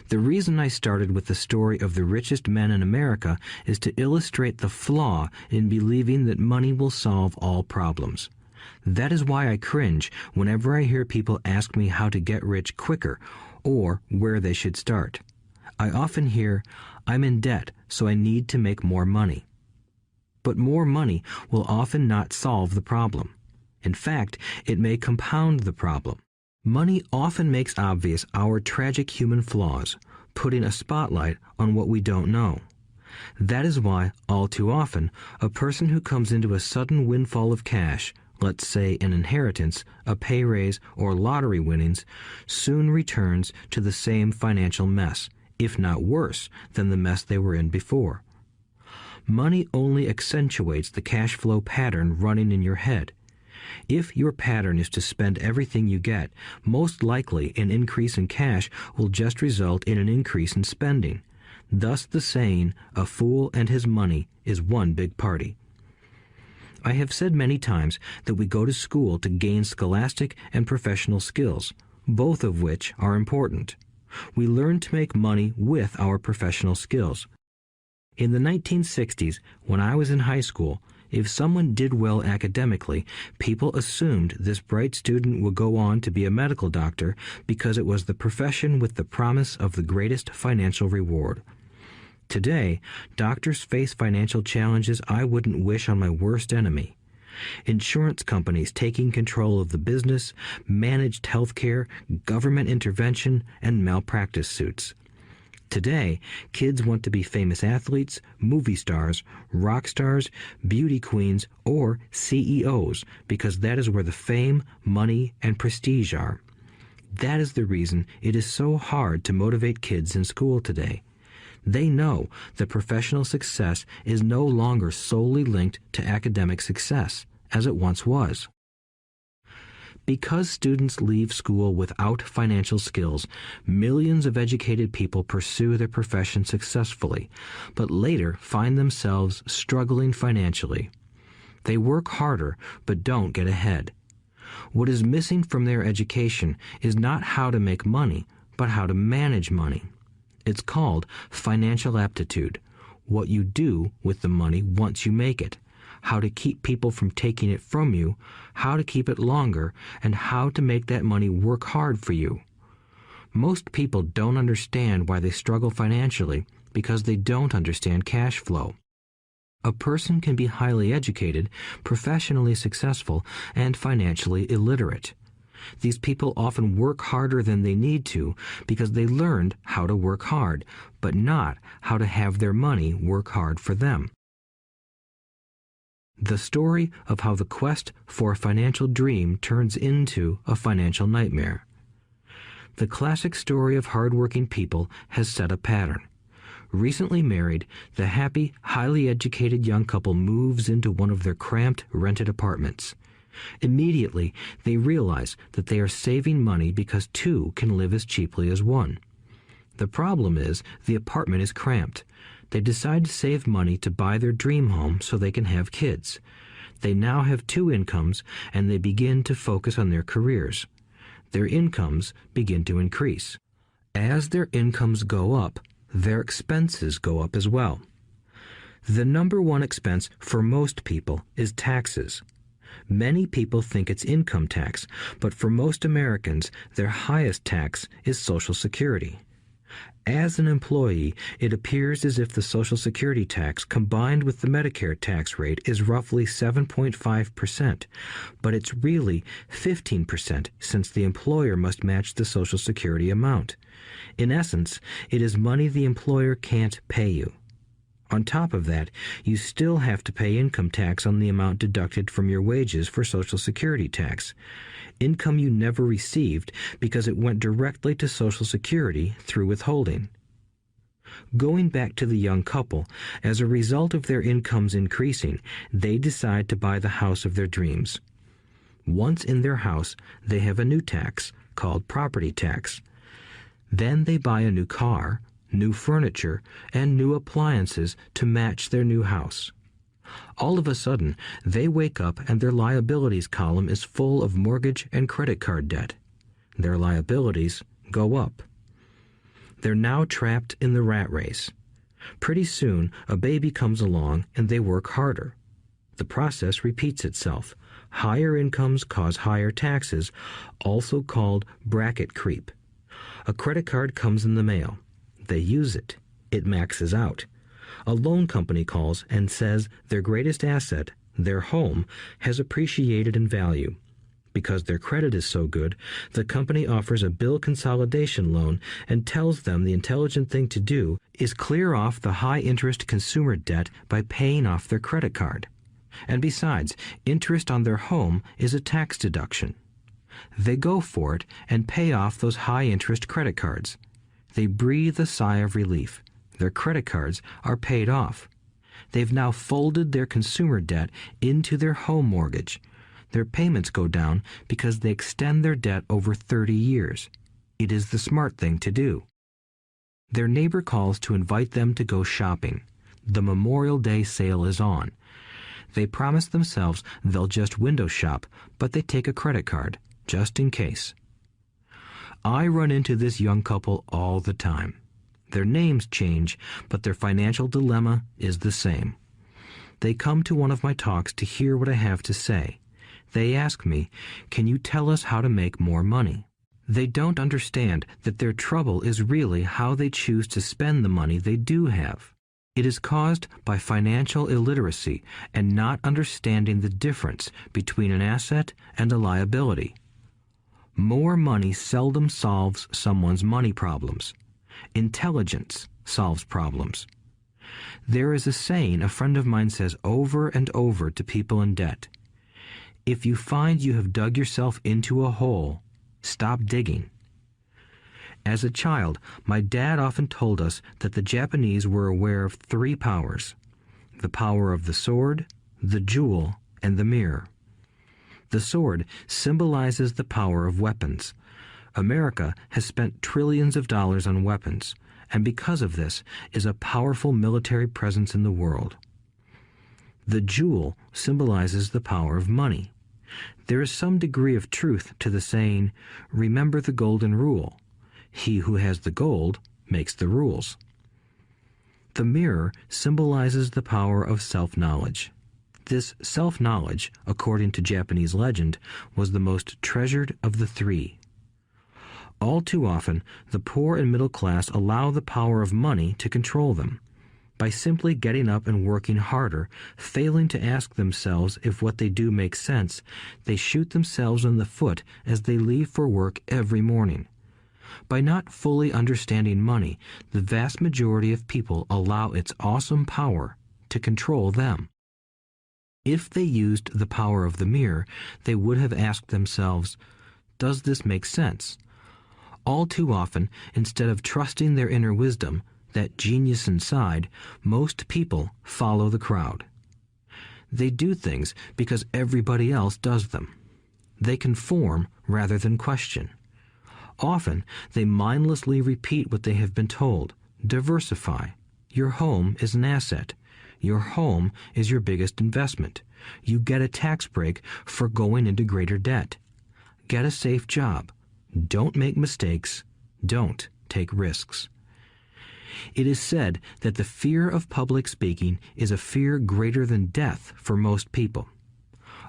The reason I started with the story of the richest men in America is to illustrate the flaw in believing that money will solve all problems. That is why I cringe whenever I hear people ask me how to get rich quicker or where they should start. I often hear, "I'm in debt, so I need to make more money." But more money will often not solve the problem. In fact, it may compound the problem. Money often makes obvious our tragic human flaws, putting a spotlight on what we don't know. That is why, all too often, a person who comes into a sudden windfall of cash, let's say an inheritance, a pay raise, or lottery winnings, soon returns to the same financial mess, if not worse than the mess they were in before. Money only accentuates the cash flow pattern running in your head. If your pattern is to spend everything you get, most likely an increase in cash will just result in an increase in spending. Thus the saying, "A fool and his money is one big party." I have said many times that we go to school to gain scholastic and professional skills, both of which are important. We learn to make money with our professional skills. In the 1960s, when I was in high school, if someone did well academically, people assumed this bright student would go on to be a medical doctor because it was the profession with the promise of the greatest financial reward. Today, doctors face financial challenges I wouldn't wish on my worst enemy. Insurance companies taking control of the business, managed health care, government intervention, and malpractice suits. Today, kids want to be famous athletes, movie stars, rock stars, beauty queens, or CEOs because that is where the fame, money, and prestige are. That is the reason it is so hard to motivate kids in school today. They know that professional success is no longer solely linked to academic success, as it once was. Because students leave school without financial skills, millions of educated people pursue their profession successfully, but later find themselves struggling financially. They work harder, but don't get ahead. What is missing from their education is not how to make money, but how to manage money. It's called financial aptitude, what you do with the money once you make it, how to keep people from taking it from you, how to keep it longer, and how to make that money work hard for you. Most people don't understand why they struggle financially because they don't understand cash flow. A person can be highly educated, professionally successful, and financially illiterate. These people often work harder than they need to because they learned how to work hard, but not how to have their money work hard for them. The story of how the quest for a financial dream turns into a financial nightmare. The classic story of hardworking people has set a pattern. Recently married, the happy, highly educated young couple moves into one of their cramped, rented apartments. Immediately, they realize that they are saving money because two can live as cheaply as one. The problem is the apartment is cramped. They decide to save money to buy their dream home so they can have kids. They now have two incomes, and they begin to focus on their careers. Their incomes begin to increase. As their incomes go up, their expenses go up as well. The number one expense for most people is taxes. Many people think it's income tax, but for most Americans, their highest tax is Social Security. As an employee, it appears as if the Social Security tax combined with the Medicare tax rate is roughly 7.5%, but it's really 15% since the employer must match the Social Security amount. In essence, it is money the employer can't pay you. On top of that, you still have to pay income tax on the amount deducted from your wages for Social Security tax. Income you never received because it went directly to Social Security through withholding. Going back to the young couple, as a result of their incomes increasing, they decide to buy the house of their dreams. Once in their house, they have a new tax called property tax. Then they buy a new car, new furniture, and new appliances to match their new house. All of a sudden, they wake up and their liabilities column is full of mortgage and credit card debt. Their liabilities go up. They're now trapped in the rat race. Pretty soon, a baby comes along and they work harder. The process repeats itself. Higher incomes cause higher taxes, also called bracket creep. A credit card comes in the mail. They use it. It maxes out. A loan company calls and says their greatest asset, their home, has appreciated in value. Because their credit is so good, the company offers a bill consolidation loan and tells them the intelligent thing to do is clear off the high-interest consumer debt by paying off their credit card. And besides, interest on their home is a tax deduction. They go for it and pay off those high-interest credit cards. They breathe a sigh of relief. Their credit cards are paid off. They've now folded their consumer debt into their home mortgage. Their payments go down because they extend their debt over 30 years. It is the smart thing to do. Their neighbor calls to invite them to go shopping. The Memorial Day sale is on. They promise themselves they'll just window shop, but they take a credit card, just in case. I run into this young couple all the time. Their names change, but their financial dilemma is the same. They come to one of my talks to hear what I have to say. They ask me, "Can you tell us how to make more money?" They don't understand that their trouble is really how they choose to spend the money they do have. It is caused by financial illiteracy and not understanding the difference between an asset and a liability. More money seldom solves someone's money problems. Intelligence solves problems. There is a saying a friend of mine says over and over to people in debt. If you find you have dug yourself into a hole, stop digging. As a child, my dad often told us that the Japanese were aware of 3 powers: the power of the sword, the jewel, and the mirror. The sword symbolizes the power of weapons. America has spent trillions of dollars on weapons, and because of this is a powerful military presence in the world. The jewel symbolizes the power of money. There is some degree of truth to the saying, "Remember the golden rule. He who has the gold makes the rules." The mirror symbolizes the power of self-knowledge. This self-knowledge, according to Japanese legend, was the most treasured of the 3. All too often, the poor and middle class allow the power of money to control them. By simply getting up and working harder, failing to ask themselves if what they do makes sense, they shoot themselves in the foot as they leave for work every morning. By not fully understanding money, the vast majority of people allow its awesome power to control them. If they used the power of the mirror, they would have asked themselves, "Does this make sense?" All too often, instead of trusting their inner wisdom, that genius inside, most people follow the crowd. They do things because everybody else does them. They conform rather than question. Often, they mindlessly repeat what they have been told. Diversify. Your home is an asset. Your home is your biggest investment. You get a tax break for going into greater debt. Get a safe job. Don't make mistakes. Don't take risks. It is said that the fear of public speaking is a fear greater than death for most people.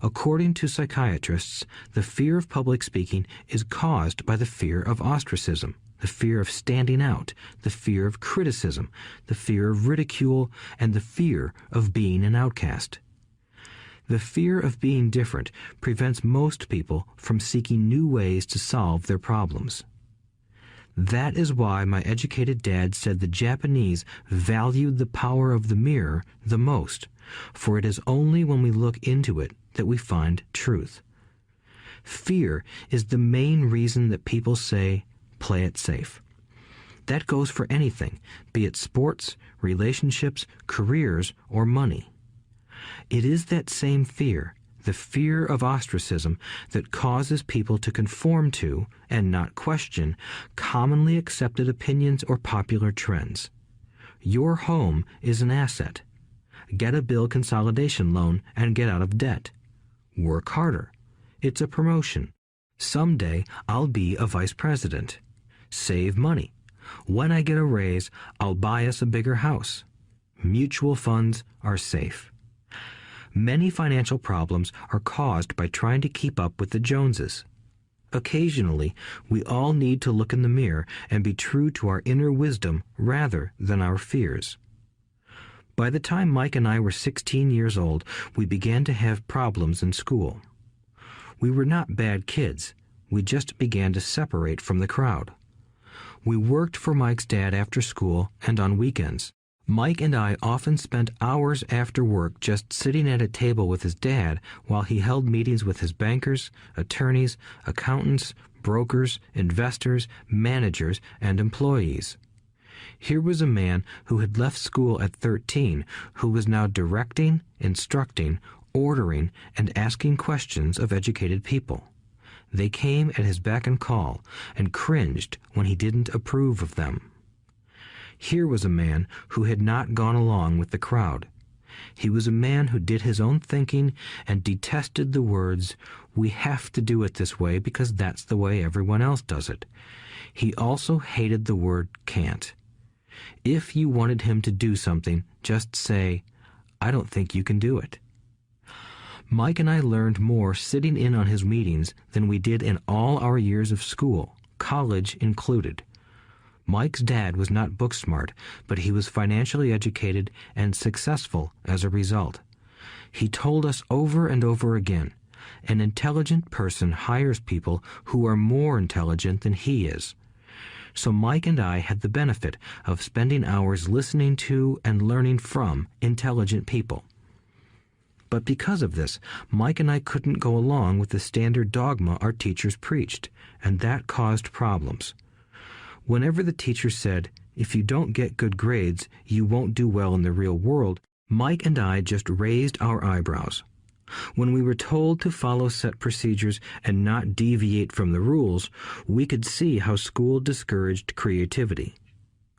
According to psychiatrists, the fear of public speaking is caused by the fear of ostracism, the fear of standing out, the fear of criticism, the fear of ridicule, and the fear of being an outcast. The fear of being different prevents most people from seeking new ways to solve their problems. That is why my educated dad said the Japanese valued the power of the mirror the most, for it is only when we look into it that we find truth. Fear is the main reason that people say, "Play it safe." That goes for anything, be it sports, relationships, careers, or money. It is that same fear, the fear of ostracism, that causes people to conform to, and not question, commonly accepted opinions or popular trends. Your home is an asset. Get a bill consolidation loan and get out of debt. Work harder. It's a promotion. Someday I'll be a vice president. Save money. When I get a raise, I'll buy us a bigger house. Mutual funds are safe. Many financial problems are caused by trying to keep up with the Joneses. Occasionally, we all need to look in the mirror and be true to our inner wisdom rather than our fears. By the time Mike and I were 16 years old, we began to have problems in school. We were not bad kids. We just began to separate from the crowd. We worked for Mike's dad after school and on weekends. Mike and I often spent hours after work just sitting at a table with his dad while he held meetings with his bankers, attorneys, accountants, brokers, investors, managers, and employees. Here was a man who had left school at 13 who was now directing, instructing, ordering, and asking questions of educated people. They came at his beck and call and cringed when he didn't approve of them. Here was a man who had not gone along with the crowd. He was a man who did his own thinking and detested the words, "We have to do it this way because that's the way everyone else does it." He also hated the word can't. If you wanted him to do something, just say, "I don't think you can do it." Mike and I learned more sitting in on his meetings than we did in all our years of school, college included. Mike's dad was not book smart, but he was financially educated and successful as a result. He told us over and over again, an intelligent person hires people who are more intelligent than he is. So Mike and I had the benefit of spending hours listening to and learning from intelligent people. But because of this, Mike and I couldn't go along with the standard dogma our teachers preached, and that caused problems. Whenever the teacher said, "If you don't get good grades, you won't do well in the real world," Mike and I just raised our eyebrows. When we were told to follow set procedures and not deviate from the rules, we could see how school discouraged creativity.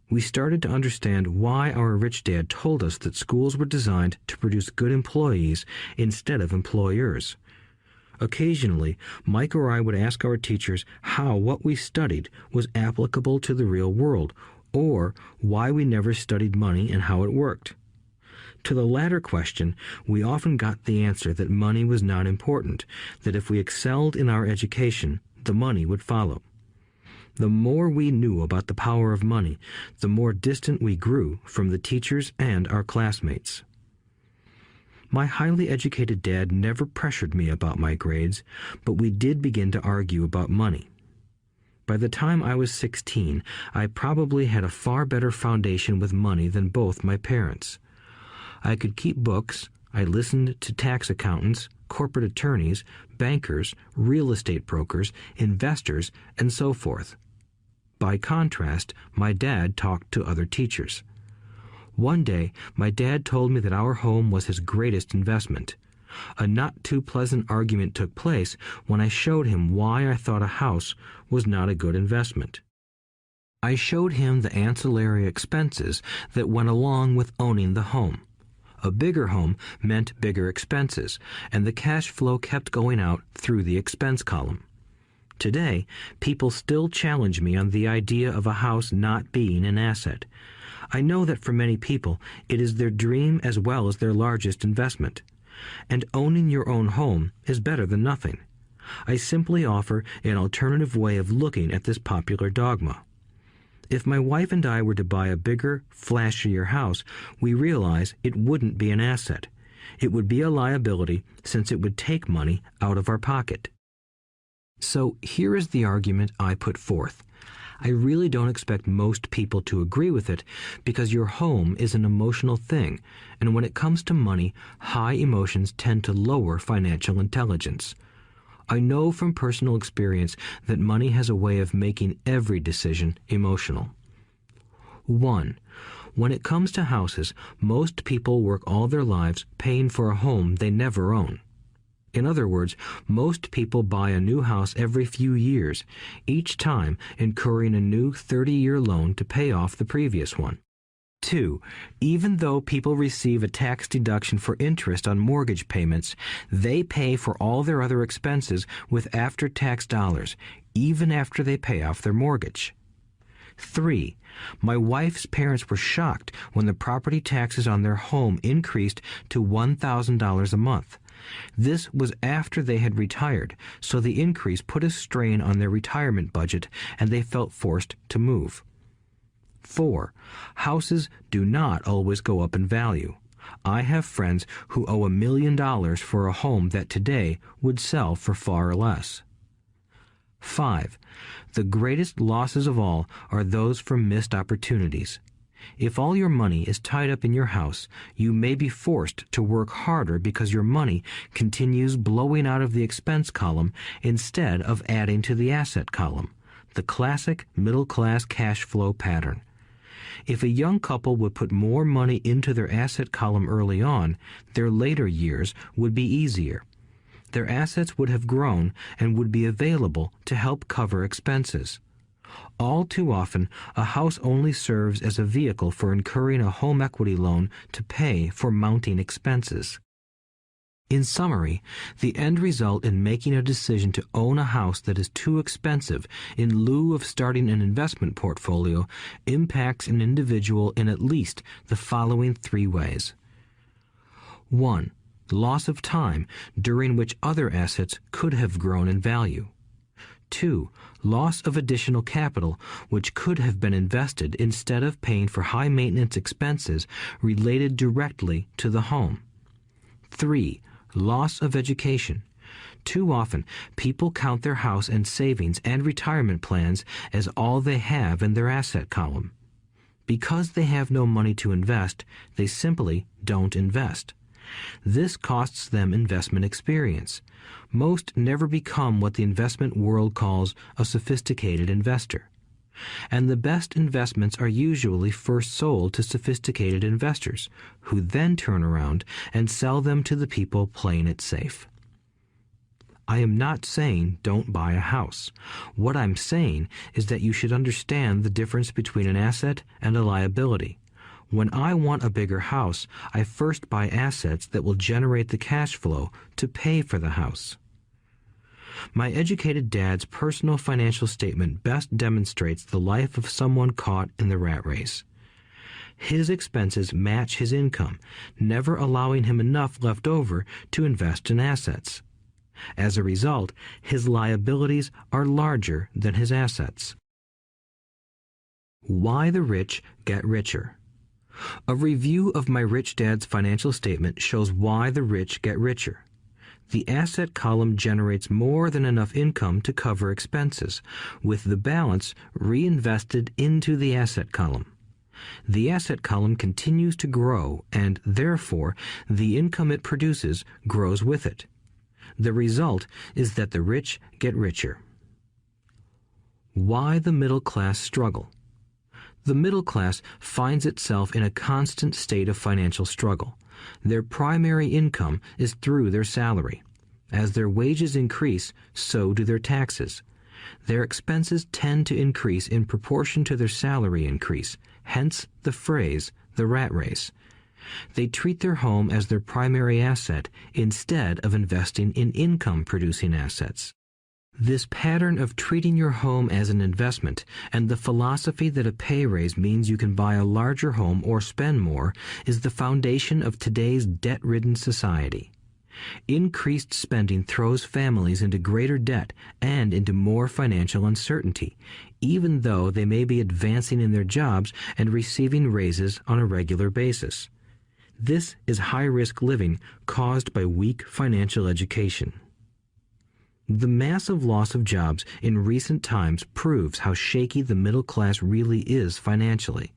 We started to understand why our rich dad told us that schools were designed to produce good employees instead of employers. Occasionally, Mike or I would ask our teachers how what we studied was applicable to the real world, or why we never studied money and how it worked. To the latter question, we often got the answer that money was not important, that if we excelled in our education, the money would follow. The more we knew about the power of money, the more distant we grew from the teachers and our classmates. My highly educated dad never pressured me about my grades, but we did begin to argue about money. By the time I was 16, I probably had a far better foundation with money than both my parents. I could keep books, I listened to tax accountants, corporate attorneys, bankers, real estate brokers, investors, and so forth. By contrast, my dad talked to other teachers. One day, my dad told me that our home was his greatest investment. A not-too-pleasant argument took place when I showed him why I thought a house was not a good investment. I showed him the ancillary expenses that went along with owning the home. A bigger home meant bigger expenses, and the cash flow kept going out through the expense column. Today, people still challenge me on the idea of a house not being an asset. I know that for many people, it is their dream as well as their largest investment. And owning your own home is better than nothing. I simply offer an alternative way of looking at this popular dogma. If my wife and I were to buy a bigger, flashier house, we realize it wouldn't be an asset. It would be a liability since it would take money out of our pocket. So here is the argument I put forth. I really don't expect most people to agree with it because your home is an emotional thing, and when it comes to money, high emotions tend to lower financial intelligence. I know from personal experience that money has a way of making every decision emotional. 1. When it comes to houses, most people work all their lives paying for a home they never own. In other words, most people buy a new house every few years, each time incurring a new 30-year loan to pay off the previous one. 2. Even though people receive a tax deduction for interest on mortgage payments, they pay for all their other expenses with after-tax dollars, even after they pay off their mortgage. 3. My wife's parents were shocked when the property taxes on their home increased to $1,000 a month. This was after they had retired, so the increase put a strain on their retirement budget and they felt forced to move. 4. Houses do not always go up in value. I have friends who owe $1 million for a home that today would sell for far less. 5. The greatest losses of all are those from missed opportunities. If all your money is tied up in your house, you may be forced to work harder because your money continues blowing out of the expense column instead of adding to the asset column, the classic middle-class cash flow pattern. If a young couple would put more money into their asset column early on, their later years would be easier. Their assets would have grown and would be available to help cover expenses. All too often, a house only serves as a vehicle for incurring a home equity loan to pay for mounting expenses. In summary, the end result in making a decision to own a house that is too expensive in lieu of starting an investment portfolio impacts an individual in at least the following 3 ways. 1. Loss of time during which other assets could have grown in value. 2. Loss of additional capital which could have been invested instead of paying for high-maintenance expenses related directly to the home. 3. Loss of education. Too often, people count their house and savings and retirement plans as all they have in their asset column. Because they have no money to invest, they simply don't invest. This costs them investment experience. Most never become what the investment world calls a sophisticated investor. And the best investments are usually first sold to sophisticated investors, who then turn around and sell them to the people playing it safe. I am not saying don't buy a house. What I'm saying is that you should understand the difference between an asset and a liability. When I want a bigger house, I first buy assets that will generate the cash flow to pay for the house. My educated dad's personal financial statement best demonstrates the life of someone caught in the rat race. His expenses match his income, never allowing him enough left over to invest in assets. As a result, his liabilities are larger than his assets. Why the rich get richer. A review of my rich dad's financial statement shows why the rich get richer. The asset column generates more than enough income to cover expenses, with the balance reinvested into the asset column. The asset column continues to grow, and therefore the income it produces grows with it. The result is that the rich get richer. Why the middle class struggle. The middle class finds itself in a constant state of financial struggle. Their primary income is through their salary. As their wages increase, so do their taxes. Their expenses tend to increase in proportion to their salary increase, hence the phrase, the rat race. They treat their home as their primary asset instead of investing in income-producing assets. This pattern of treating your home as an investment and the philosophy that a pay raise means you can buy a larger home or spend more is the foundation of today's debt-ridden society. Increased spending throws families into greater debt and into more financial uncertainty, even though they may be advancing in their jobs and receiving raises on a regular basis. This is high-risk living caused by weak financial education. The massive loss of jobs in recent times proves how shaky the middle class really is financially.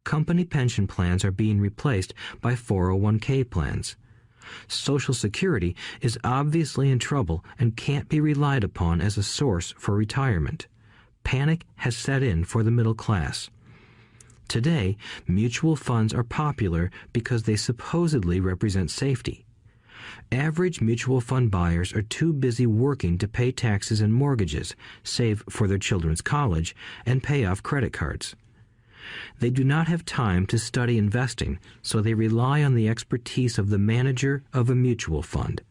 Company pension plans are being replaced by 401k plans. Social Security is obviously in trouble and can't be relied upon as a source for retirement. Panic has set in for the middle class. Today, mutual funds are popular because they supposedly represent safety. Average mutual fund buyers are too busy working to pay taxes and mortgages, save for their children's college, and pay off credit cards. They do not have time to study investing, so they rely on the expertise of the manager of a mutual fund.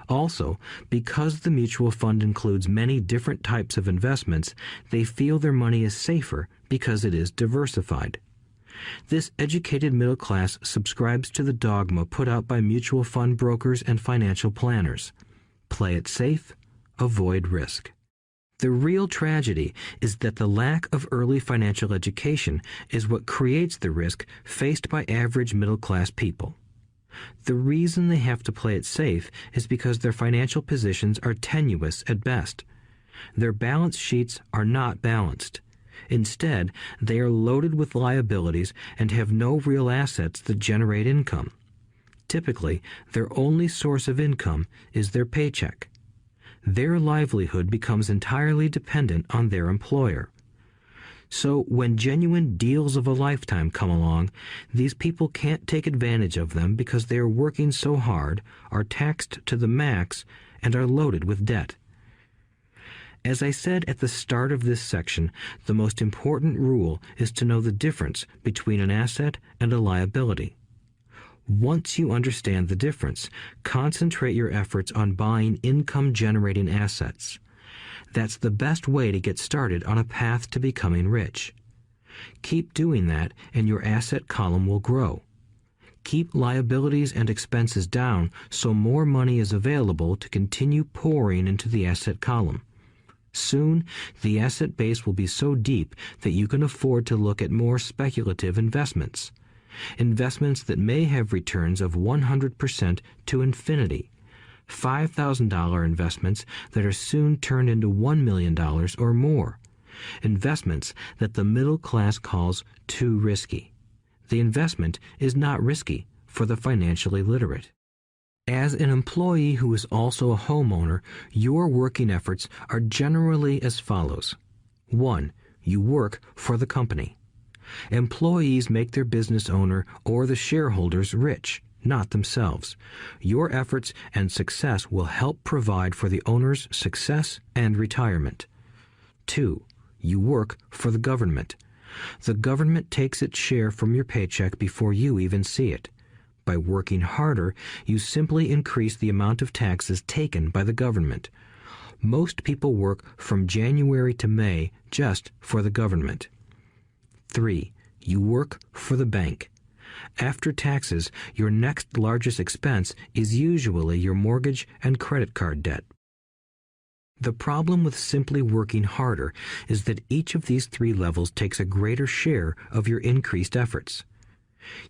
Also, because the mutual fund includes many different types of investments, they feel their money is safer because it is diversified. This educated middle class subscribes to the dogma put out by mutual fund brokers and financial planners. Play it safe, avoid risk. The real tragedy is that the lack of early financial education is what creates the risk faced by average middle class people. The reason they have to play it safe is because their financial positions are tenuous at best. Their balance sheets are not balanced. Instead, they are loaded with liabilities and have no real assets that generate income. Typically, their only source of income is their paycheck. Their livelihood becomes entirely dependent on their employer. So when genuine deals of a lifetime come along, these people can't take advantage of them because they are working so hard, are taxed to the max, and are loaded with debt. As I said at the start of this section, the most important rule is to know the difference between an asset and a liability. Once you understand the difference, concentrate your efforts on buying income-generating assets. That's the best way to get started on a path to becoming rich. Keep doing that and your asset column will grow. Keep liabilities and expenses down so more money is available to continue pouring into the asset column. Soon, the asset base will be so deep that you can afford to look at more speculative investments. Investments that may have returns of 100% to infinity. $5,000 investments that are soon turned into $1 million or more. Investments that the middle class calls too risky. The investment is not risky for the financially literate. As an employee who is also a homeowner, your working efforts are generally as follows. 1. You work for the company. Employees make their business owner or the shareholders rich, not themselves. Your efforts and success will help provide for the owner's success and retirement. 2. You work for the government. The government takes its share from your paycheck before you even see it. By working harder, you simply increase the amount of taxes taken by the government. Most people work from January to May just for the government. 3. You work for the bank. After taxes, your next largest expense is usually your mortgage and credit card debt. The problem with simply working harder is that each of these 3 levels takes a greater share of your increased efforts.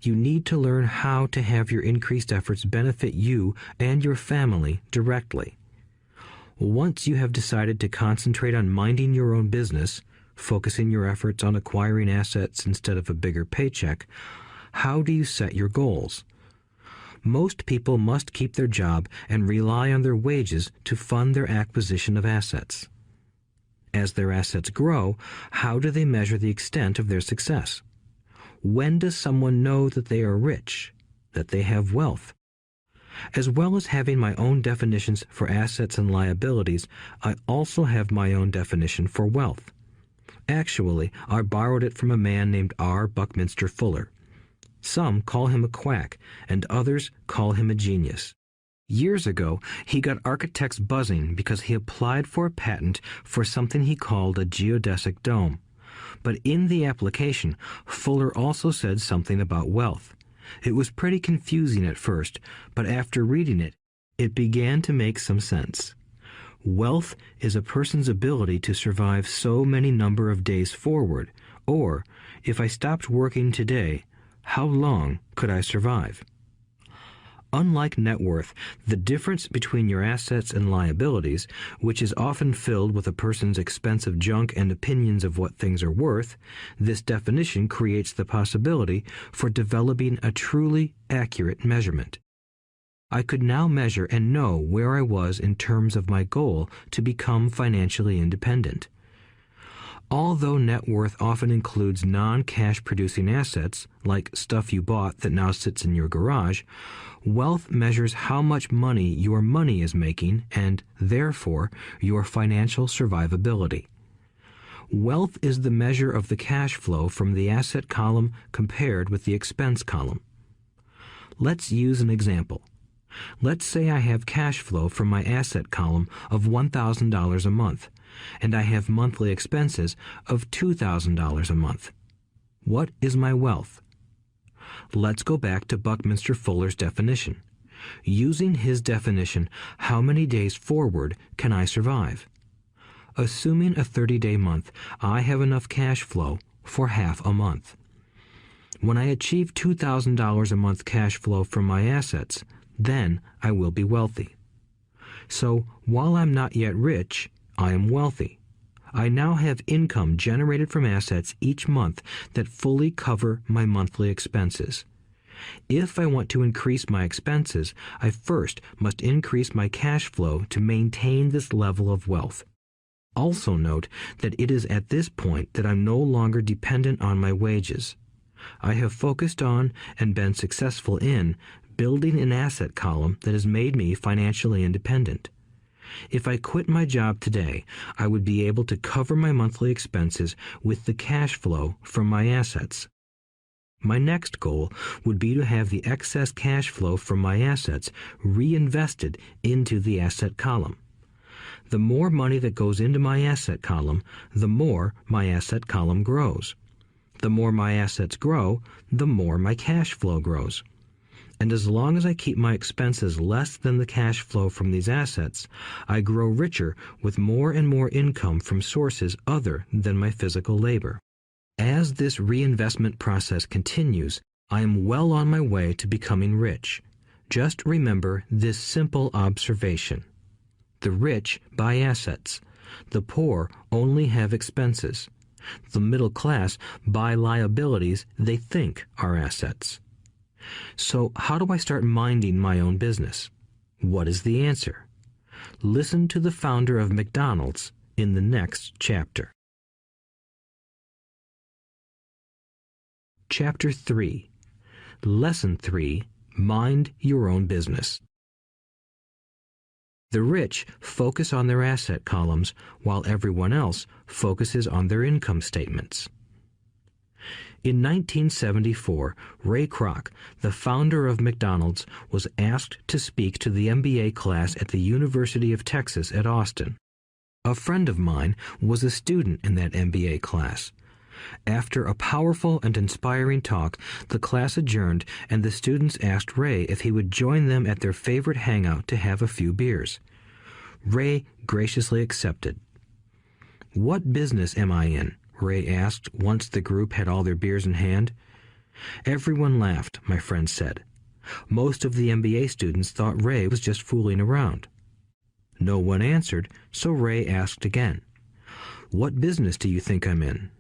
You need to learn how to have your increased efforts benefit you and your family directly. Once you have decided to concentrate on minding your own business, focusing your efforts on acquiring assets instead of a bigger paycheck, how do you set your goals? Most people must keep their job and rely on their wages to fund their acquisition of assets. As their assets grow, how do they measure the extent of their success? When does someone know that they are rich, that they have wealth? As well as having my own definitions for assets and liabilities, I also have my own definition for wealth. Actually, I borrowed it from a man named R. Buckminster Fuller. Some call him a quack, and others call him a genius. Years ago, he got architects buzzing because he applied for a patent for something he called a geodesic dome. But in the application, Fuller also said something about wealth. It was pretty confusing at first, but after reading it, it began to make some sense. Wealth is a person's ability to survive so many number of days forward, or, if I stopped working today, how long could I survive? Unlike net worth, the difference between your assets and liabilities, which is often filled with a person's expensive junk and opinions of what things are worth, this definition creates the possibility for developing a truly accurate measurement. I could now measure and know where I was in terms of my goal to become financially independent. Although net worth often includes non-cash producing assets, like stuff you bought that now sits in your garage, wealth measures how much money your money is making and, therefore, your financial survivability. Wealth is the measure of the cash flow from the asset column compared with the expense column. Let's use an example. Let's say I have cash flow from my asset column of $1,000 a month, and I have monthly expenses of $2,000 a month. What is my wealth? Let's go back to Buckminster Fuller's definition. Using his definition, how many days forward can I survive? Assuming a 30-day month, I have enough cash flow for half a month. When I achieve $2,000 a month cash flow from my assets, then I will be wealthy. So, while I'm not yet rich, I am wealthy. I now have income generated from assets each month that fully cover my monthly expenses. If I want to increase my expenses, I first must increase my cash flow to maintain this level of wealth. Also note that it is at this point that I'm no longer dependent on my wages. I have focused on and been successful in building an asset column that has made me financially independent. If I quit my job today, I would be able to cover my monthly expenses with the cash flow from my assets. My next goal would be to have the excess cash flow from my assets reinvested into the asset column. The more money that goes into my asset column, the more my asset column grows. The more my assets grow, the more my cash flow grows. And as long as I keep my expenses less than the cash flow from these assets, I grow richer with more and more income from sources other than my physical labor. As this reinvestment process continues, I am well on my way to becoming rich. Just remember this simple observation. The rich buy assets. The poor only have expenses. The middle class buy liabilities they think are assets. So how do I start minding my own business? What is the answer? Listen to the founder of McDonald's in the next chapter. Chapter 3. Lesson 3. Mind your own business. The rich focus on their asset columns while everyone else focuses on their income statements. In 1974, Ray Kroc, the founder of McDonald's, was asked to speak to the MBA class at the University of Texas at Austin. A friend of mine was a student in that MBA class. After a powerful and inspiring talk, the class adjourned and the students asked Ray if he would join them at their favorite hangout to have a few beers. Ray graciously accepted. "What business am I in?" Ray asked once the group had all their beers in hand. Everyone laughed, my friend said. Most of the MBA students thought Ray was just fooling around. No one answered, so Ray asked again. "What business do you think I'm in?"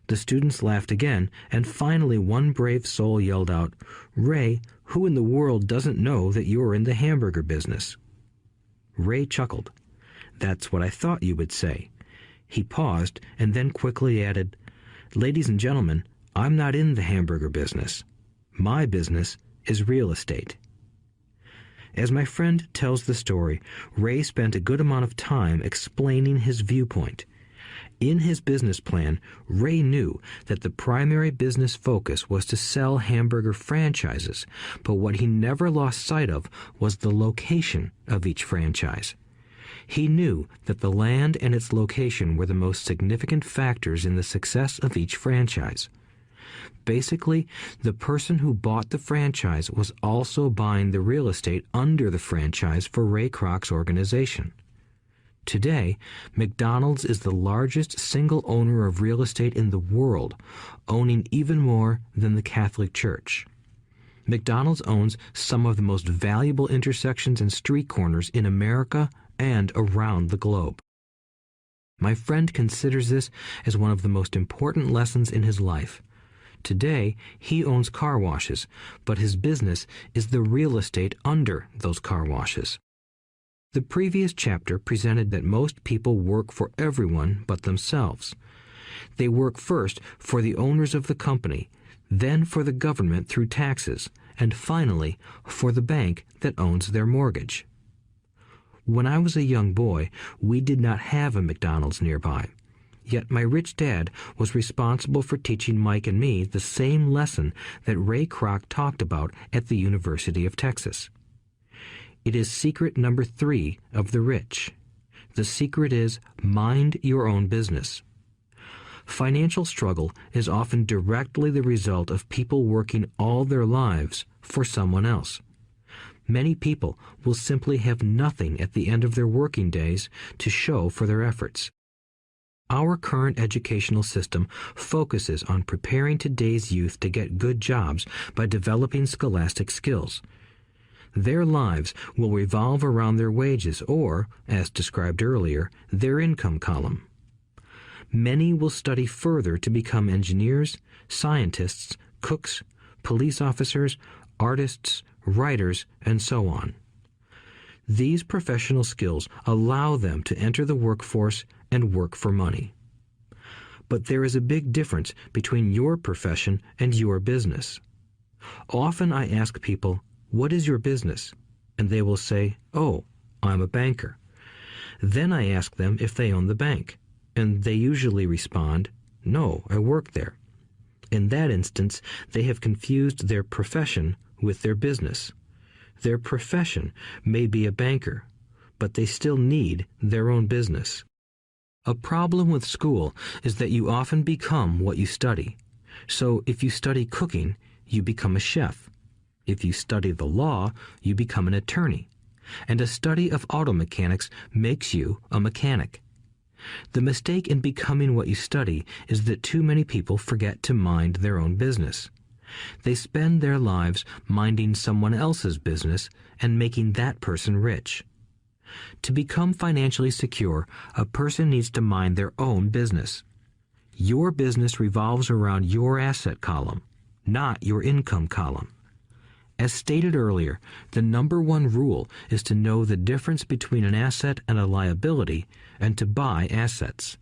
The students laughed again, and finally one brave soul yelled out, "Ray, who in the world doesn't know that you're in the hamburger business?" Ray chuckled. "That's what I thought you would say." He paused and then quickly added, "Ladies and gentlemen, I'm not in the hamburger business. My business is real estate." As my friend tells the story, Ray spent a good amount of time explaining his viewpoint. In his business plan, Ray knew that the primary business focus was to sell hamburger franchises, but what he never lost sight of was the location of each franchise. He knew that the land and its location were the most significant factors in the success of each franchise. Basically, the person who bought the franchise was also buying the real estate under the franchise for Ray Kroc's organization. Today, McDonald's is the largest single owner of real estate in the world, owning even more than the Catholic Church. McDonald's owns some of the most valuable intersections and street corners in America and around the globe. My friend considers this as one of the most important lessons in his life. Today, he owns car washes, but his business is the real estate under those car washes. The previous chapter presented that most people work for everyone but themselves. They work first for the owners of the company, then for the government through taxes, and finally for the bank that owns their mortgage. When I was a young boy, we did not have a McDonald's nearby. Yet my rich dad was responsible for teaching Mike and me the same lesson that Ray Kroc talked about at the University of Texas. It is secret number 3 of the rich. The secret is mind your own business. Financial struggle is often directly the result of people working all their lives for someone else. Many people will simply have nothing at the end of their working days to show for their efforts. Our current educational system focuses on preparing today's youth to get good jobs by developing scholastic skills. Their lives will revolve around their wages or, as described earlier, their income column. Many will study further to become engineers, scientists, cooks, police officers, artists, writers, and so on. These professional skills allow them to enter the workforce and work for money. But there is a big difference between your profession and your business. Often I ask people, "What is your business?" And they will say, "Oh, I'm a banker." Then I ask them if they own the bank, and they usually respond, "No, I work there." In that instance, they have confused their profession with their business. Their profession may be a banker, but they still need their own business. A problem with school is that you often become what you study. So if you study cooking, you become a chef. If you study the law, you become an attorney. And a study of auto mechanics makes you a mechanic. The mistake in becoming what you study is that too many people forget to mind their own business. They spend their lives minding someone else's business and making that person rich. To become financially secure, a person needs to mind their own business. Your business revolves around your asset column, not your income column. As stated earlier, the number one rule is to know the difference between an asset and a liability and to buy assets.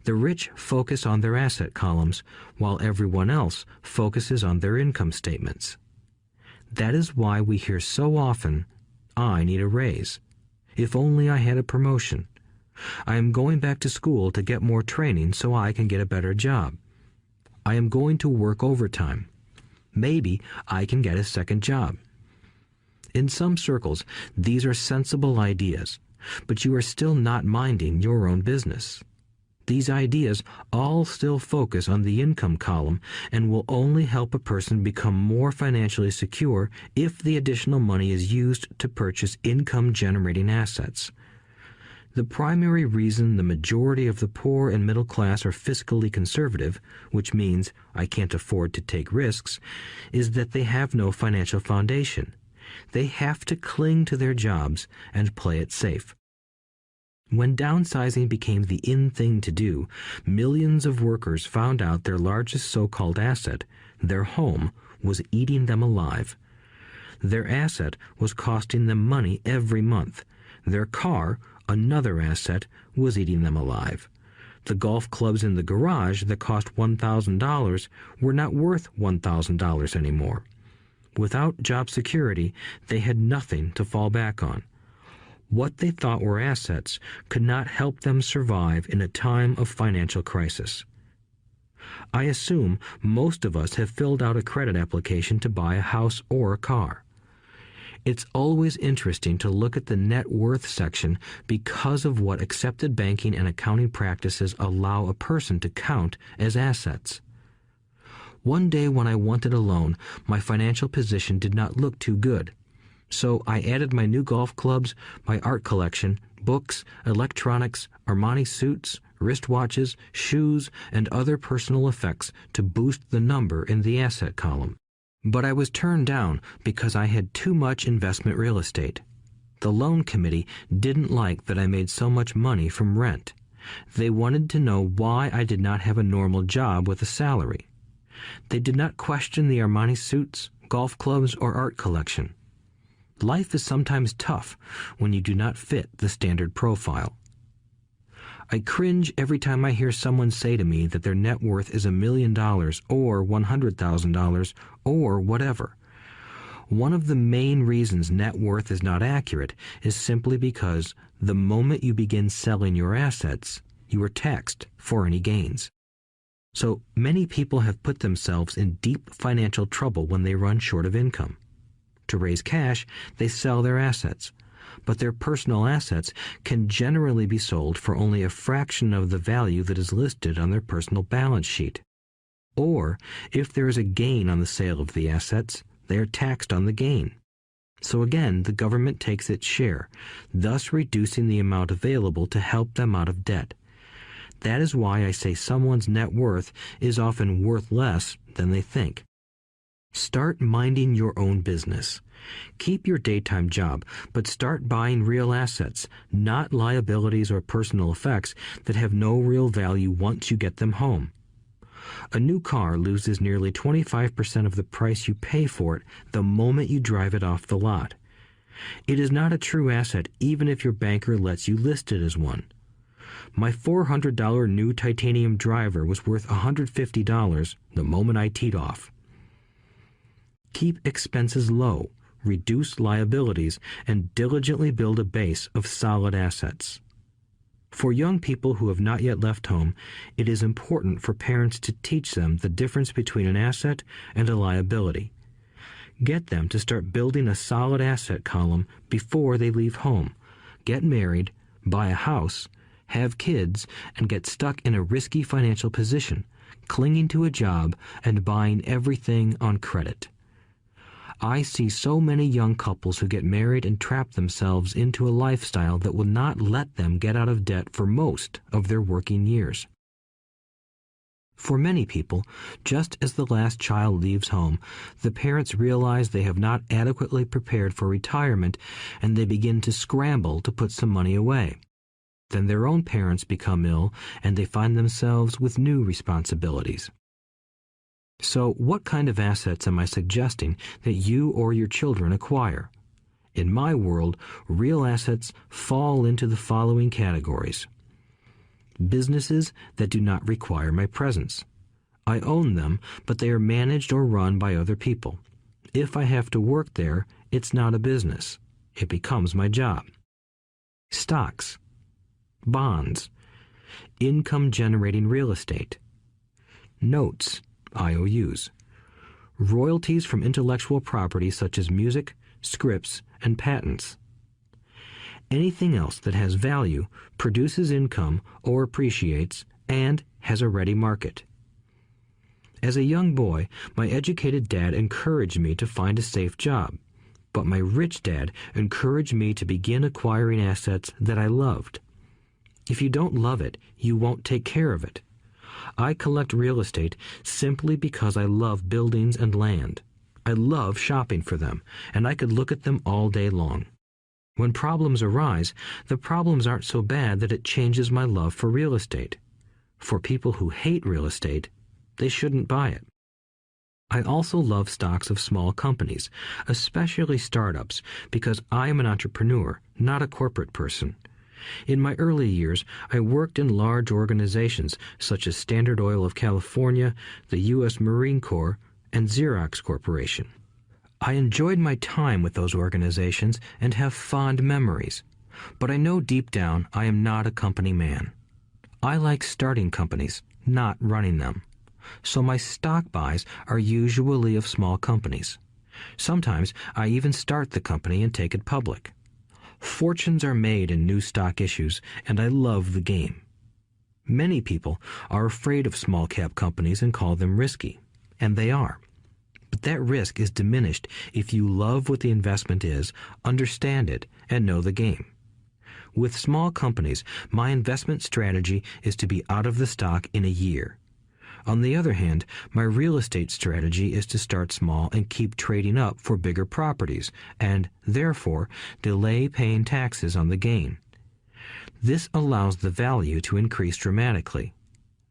The rich focus on their asset columns, while everyone else focuses on their income statements. That is why we hear so often, "I need a raise. If only I had a promotion. I am going back to school to get more training so I can get a better job. I am going to work overtime. Maybe I can get a second job." In some circles, these are sensible ideas, but you are still not minding your own business. These ideas all still focus on the income column and will only help a person become more financially secure if the additional money is used to purchase income-generating assets. The primary reason the majority of the poor and middle class are fiscally conservative, which means I can't afford to take risks, is that they have no financial foundation. They have to cling to their jobs and play it safe. When downsizing became the in thing to do, millions of workers found out their largest so-called asset, their home, was eating them alive. Their asset was costing them money every month. Their car, another asset, was eating them alive. The golf clubs in the garage that cost $1,000 were not worth $1,000 anymore. Without job security, they had nothing to fall back on. What they thought were assets could not help them survive in a time of financial crisis. I assume most of us have filled out a credit application to buy a house or a car. It's always interesting to look at the net worth section because of what accepted banking and accounting practices allow a person to count as assets. One day when I wanted a loan, my financial position did not look too good. So I added my new golf clubs, my art collection, books, electronics, Armani suits, wristwatches, shoes, and other personal effects to boost the number in the asset column. But I was turned down because I had too much investment real estate. The loan committee didn't like that I made so much money from rent. They wanted to know why I did not have a normal job with a salary. They did not question the Armani suits, golf clubs, or art collection. Life is sometimes tough when you do not fit the standard profile. I cringe every time I hear someone say to me that their net worth is $1 million or $100,000 or whatever. One of the main reasons net worth is not accurate is simply because the moment you begin selling your assets, you are taxed for any gains. So many people have put themselves in deep financial trouble when they run short of income. To raise cash, they sell their assets, but their personal assets can generally be sold for only a fraction of the value that is listed on their personal balance sheet. Or, if there is a gain on the sale of the assets, they are taxed on the gain. So again, the government takes its share, thus reducing the amount available to help them out of debt. That is why I say someone's net worth is often worth less than they think. Start minding your own business. Keep your daytime job, but start buying real assets, not liabilities or personal effects that have no real value once you get them home. A new car loses nearly 25% of the price you pay for it the moment you drive it off the lot. It is not a true asset even if your banker lets you list it as one. My $400 new titanium driver was worth $150 the moment I teed off. Keep expenses low. reduce liabilities, and diligently build a base of solid assets. For young people who have not yet left home, it is important for parents to teach them the difference between an asset and a liability. Get them to start building a solid asset column before they leave home, get married, buy a house, have kids, and get stuck in a risky financial position, clinging to a job and buying everything on credit. I see so many young couples who get married and trap themselves into a lifestyle that will not let them get out of debt for most of their working years. For many people, just as the last child leaves home, the parents realize they have not adequately prepared for retirement and they begin to scramble to put some money away. Then their own parents become ill and they find themselves with new responsibilities. So what kind of assets am I suggesting that you or your children acquire? In my world, real assets fall into the following categories. Businesses that do not require my presence. I own them, but they are managed or run by other people. If I have to work there, it's not a business. It becomes my job. Stocks, bonds, income-generating real estate, notes, IOUs, royalties from intellectual property such as music, scripts, and patents. Anything else that has value, produces income, or appreciates, and has a ready market. As a young boy, my educated dad encouraged me to find a safe job, but my rich dad encouraged me to begin acquiring assets that I loved. If you don't love it, you won't take care of it. I collect real estate simply because I love buildings and land. I love shopping for them, and I could look at them all day long. When problems arise, the problems aren't so bad that it changes my love for real estate. For people who hate real estate, they shouldn't buy it. I also love stocks of small companies, especially startups, because I am an entrepreneur, not a corporate person. In my early years, I worked in large organizations such as Standard Oil of California, the U.S. Marine Corps, and Xerox Corporation. I enjoyed my time with those organizations and have fond memories, but I know deep down I am not a company man. I like starting companies, not running them. So my stock buys are usually of small companies. Sometimes I even start the company and take it public. Fortunes are made in new stock issues, and I love the game. Many people are afraid of small-cap companies and call them risky, and they are. But that risk is diminished if you love what the investment is, understand it, and know the game. With small companies, my investment strategy is to be out of the stock in a year. On the other hand, my real estate strategy is to start small and keep trading up for bigger properties, and, therefore, delay paying taxes on the gain. This allows the value to increase dramatically.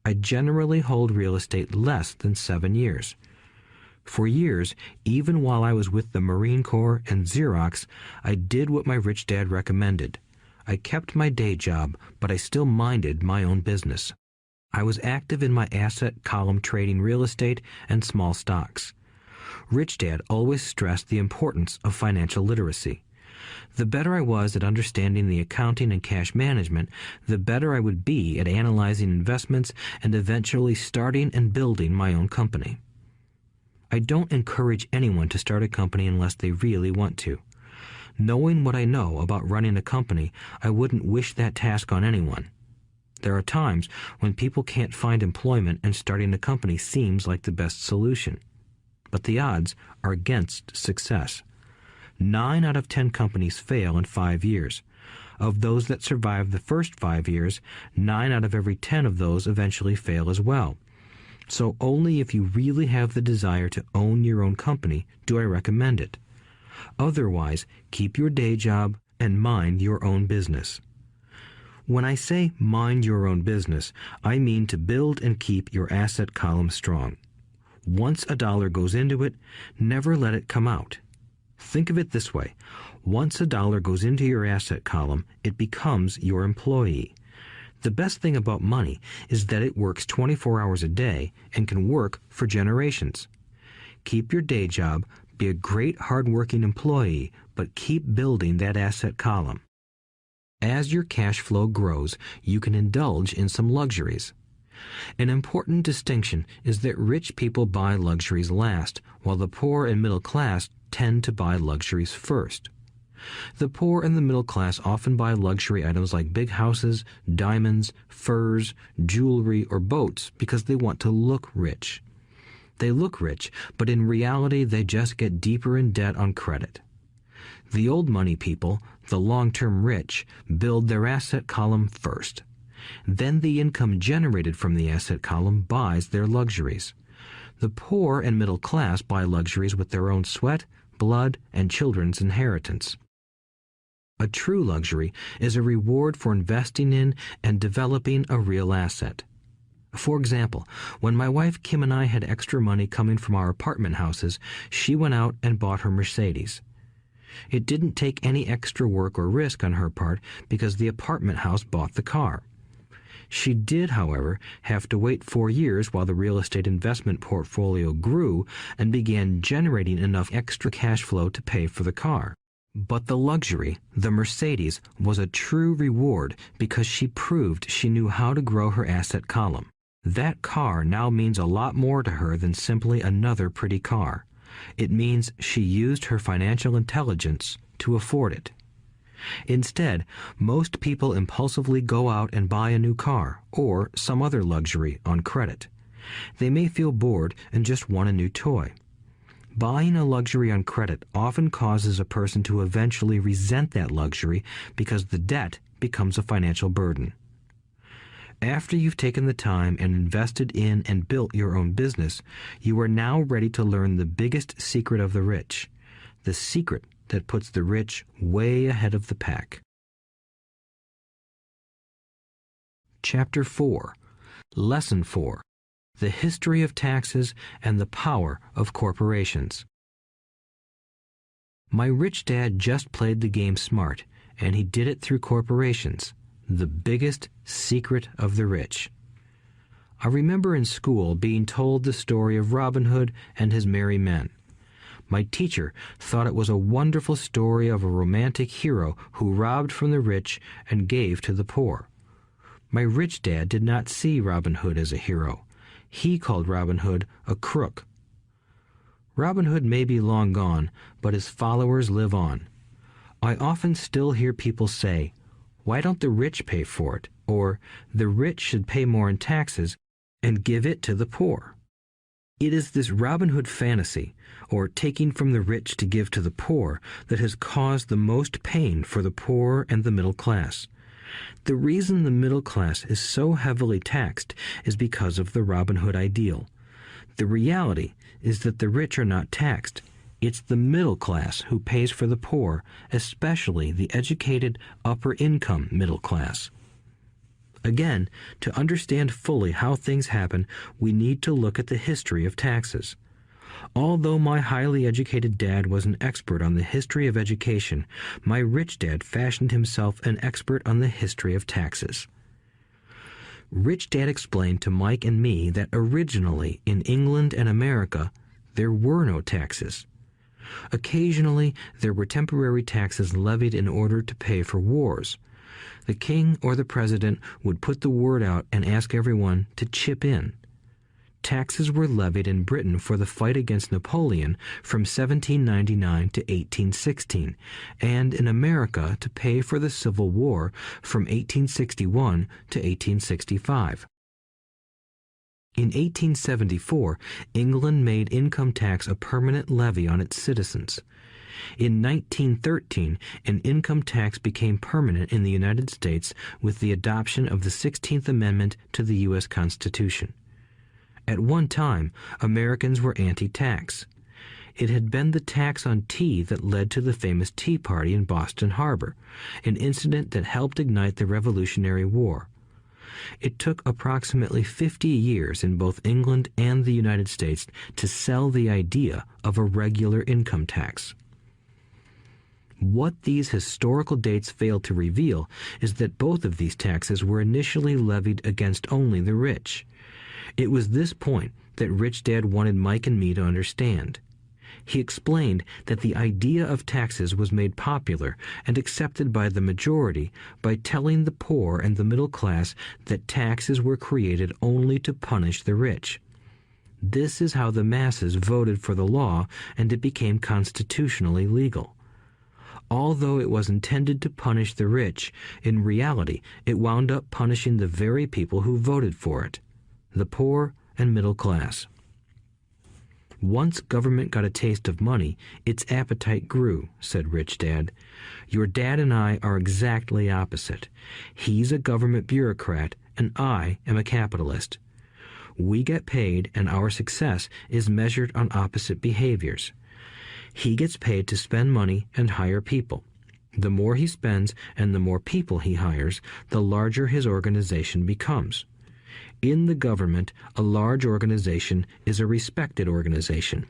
I generally hold real estate less than 7 years. For years, even while I was with the Marine Corps and Xerox, I did what my rich dad recommended. I kept my day job, but I still minded my own business. I was active in my asset column trading real estate and small stocks. Rich Dad always stressed the importance of financial literacy. The better I was at understanding the accounting and cash management, the better I would be at analyzing investments and eventually starting and building my own company. I don't encourage anyone to start a company unless they really want to. Knowing what I know about running a company, I wouldn't wish that task on anyone. There are times when people can't find employment and starting a company seems like the best solution. But the odds are against success. 9 out of 10 companies fail in 5 years. Of those that survive the first 5 years, 9 out of every 10 of those eventually fail as well. So only if you really have the desire to own your own company do I recommend it. Otherwise, keep your day job and mind your own business. When I say mind your own business, I mean to build and keep your asset column strong. Once a dollar goes into it, never let it come out. Think of it this way. Once a dollar goes into your asset column, it becomes your employee. The best thing about money is that it works 24 hours a day and can work for generations. Keep your day job, Be a great hard-working employee, but keep building that asset column. As your cash flow grows, you can indulge in some luxuries. An important distinction is that rich people buy luxuries last, while the poor and middle class tend to buy luxuries first. The poor and the middle class often buy luxury items like big houses, diamonds, furs, jewelry, or boats because they want to look rich. They look rich, but in reality they just get deeper in debt on credit. The old money people, the long-term rich, build their asset column first. Then the income generated from the asset column buys their luxuries. The poor and middle class buy luxuries with their own sweat, blood, and children's inheritance. A true luxury is a reward for investing in and developing a real asset. For example, when my wife Kim and I had extra money coming from our apartment houses, she went out and bought her Mercedes. It didn't take any extra work or risk on her part because the apartment house bought the car. She did, however, have to wait 4 years while the real estate investment portfolio grew and began generating enough extra cash flow to pay for the car. But the luxury, the Mercedes, was a true reward because she proved she knew how to grow her asset column. That car now means a lot more to her than simply another pretty car. It means she used her financial intelligence to afford it. Instead, most people impulsively go out and buy a new car or some other luxury on credit. They may feel bored and just want a new toy. Buying a luxury on credit often causes a person to eventually resent that luxury because the debt becomes a financial burden. After you've taken the time and invested in and built your own business, you are now ready to learn the biggest secret of the rich, the secret that puts the rich way ahead of the pack. Chapter 4. Lesson 4. The History of Taxes and the Power of Corporations. My rich dad just played the game smart, and he did it through corporations, the biggest secret of the rich. I remember in school being told the story of Robin Hood and his merry men. My teacher thought it was a wonderful story of a romantic hero who robbed from the rich and gave to the poor. My rich dad did not see Robin Hood as a hero. He called Robin Hood a crook. Robin Hood may be long gone, but his followers live on. I often still hear people say, "Why don't the rich pay for it?" or "The rich should pay more in taxes and give it to the poor." It is this Robin Hood fantasy, or taking from the rich to give to the poor, that has caused the most pain for the poor and the middle class. The reason the middle class is so heavily taxed is because of the Robin Hood ideal. The reality is that the rich are not taxed. It's the middle class who pays for the poor, especially the educated upper-income middle class. Again, to understand fully how things happen, we need to look at the history of taxes. Although my highly educated dad was an expert on the history of education, my rich dad fashioned himself an expert on the history of taxes. Rich Dad explained to Mike and me that originally in England and America, there were no taxes. Occasionally, there were temporary taxes levied in order to pay for wars. The king or the president would put the word out and ask everyone to chip in. Taxes were levied in Britain for the fight against Napoleon from 1799 to 1816, and in America to pay for the Civil War from 1861 to 1865. In 1874, England made income tax a permanent levy on its citizens. In 1913, an income tax became permanent in the United States with the adoption of the 16th Amendment to the U.S. Constitution. At one time, Americans were anti-tax. It had been the tax on tea that led to the famous Tea Party in Boston Harbor, an incident that helped ignite the Revolutionary War. It took approximately 50 years in both England and the United States to sell the idea of a regular income tax. What these historical dates fail to reveal is that both of these taxes were initially levied against only the rich. It was this point that Rich Dad wanted Mike and me to understand. He explained that the idea of taxes was made popular and accepted by the majority by telling the poor and the middle class that taxes were created only to punish the rich. This is how the masses voted for the law, and it became constitutionally legal. Although it was intended to punish the rich, in reality it wound up punishing the very people who voted for it, the poor and middle class. Once government got a taste of money, its appetite grew, said Rich Dad. Your dad and I are exactly opposite. He's a government bureaucrat, and I am a capitalist. We get paid, and our success is measured on opposite behaviors. He gets paid to spend money and hire people. The more he spends and the more people he hires, the larger his organization becomes. In the government, a large organization is a respected organization.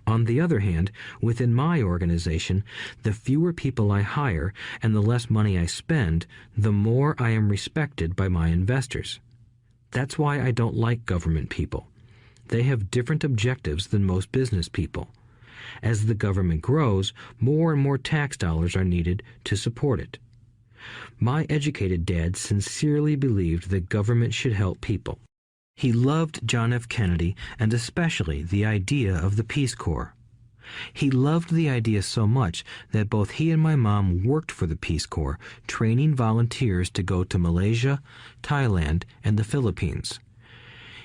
On the other hand, within my organization, the fewer people I hire and the less money I spend, the more I am respected by my investors. That's why I don't like government people. They have different objectives than most business people. As the government grows, more and more tax dollars are needed to support it. My educated dad sincerely believed that government should help people. He loved John F. Kennedy and especially the idea of the Peace Corps. He loved the idea so much that both he and my mom worked for the Peace Corps, training volunteers to go to Malaysia, Thailand, and the Philippines.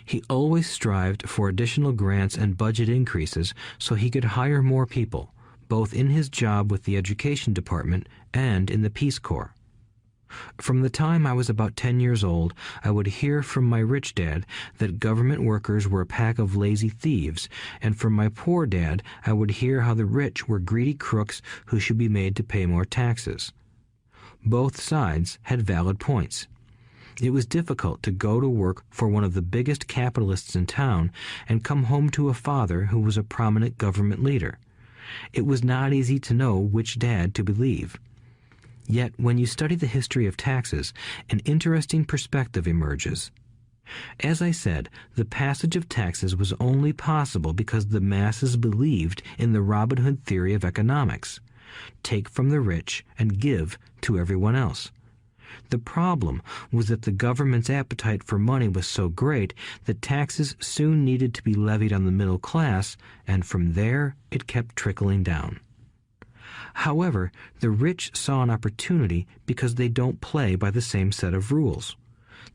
He always strived for additional grants and budget increases so he could hire more people, both in his job with the Education Department and in the Peace Corps. From the time I was about 10 years old, I would hear from my rich dad that government workers were a pack of lazy thieves, and from my poor dad I would hear how the rich were greedy crooks who should be made to pay more taxes. Both sides had valid points. It was difficult to go to work for one of the biggest capitalists in town and come home to a father who was a prominent government leader. It was not easy to know which dad to believe. Yet, when you study the history of taxes, an interesting perspective emerges. As I said, the passage of taxes was only possible because the masses believed in the Robin Hood theory of economics. Take from the rich and give to everyone else. The problem was that the government's appetite for money was so great that taxes soon needed to be levied on the middle class, and from there it kept trickling down. However, the rich saw an opportunity because they don't play by the same set of rules.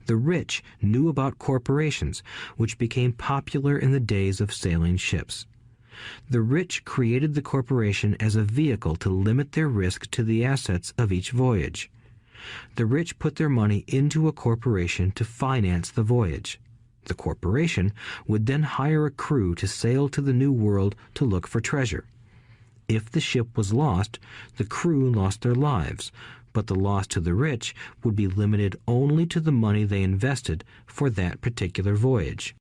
The rich knew about corporations, which became popular in the days of sailing ships. The rich created the corporation as a vehicle to limit their risk to the assets of each voyage. The rich put their money into a corporation to finance the voyage. The corporation would then hire a crew to sail to the New World to look for treasure. If the ship was lost, the crew lost their lives, but the loss to the rich would be limited only to the money they invested for that particular voyage.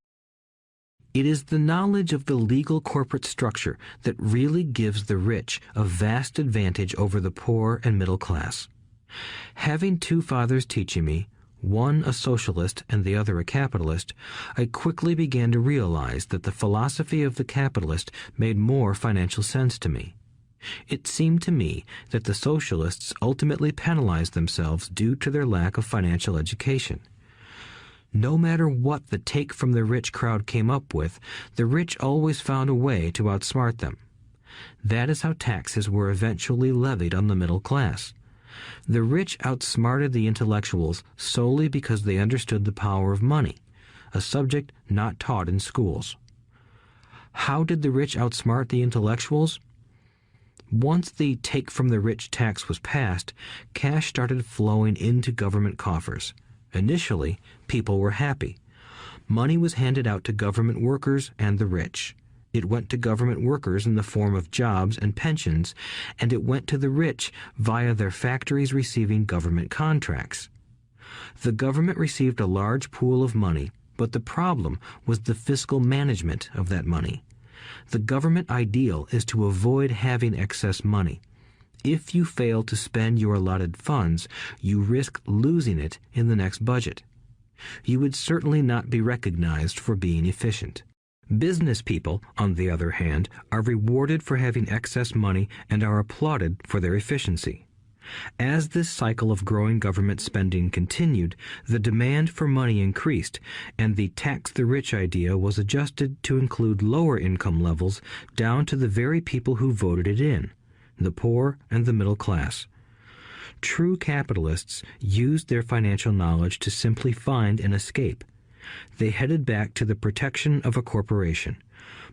It is the knowledge of the legal corporate structure that really gives the rich a vast advantage over the poor and middle class. Having two fathers teaching me, one a socialist and the other a capitalist, I quickly began to realize that the philosophy of the capitalist made more financial sense to me. It seemed to me that the socialists ultimately penalized themselves due to their lack of financial education. No matter what the take from the rich crowd came up with, the rich always found a way to outsmart them. That is how taxes were eventually levied on the middle class. The rich outsmarted the intellectuals solely because they understood the power of money, a subject not taught in schools. How did the rich outsmart the intellectuals? Once the take from the rich tax was passed, cash started flowing into government coffers. Initially, people were happy. Money was handed out to government workers and the rich. It went to government workers in the form of jobs and pensions, and it went to the rich via their factories receiving government contracts. The government received a large pool of money, but the problem was the fiscal management of that money. The government ideal is to avoid having excess money. If you fail to spend your allotted funds, you risk losing it in the next budget. You would certainly not be recognized for being efficient. Business people, on the other hand, are rewarded for having excess money and are applauded for their efficiency. As this cycle of growing government spending continued, the demand for money increased, and the tax the rich idea was adjusted to include lower income levels down to the very people who voted it in, the poor and the middle class. True capitalists used their financial knowledge to simply find an escape. They headed back to the protection of a corporation.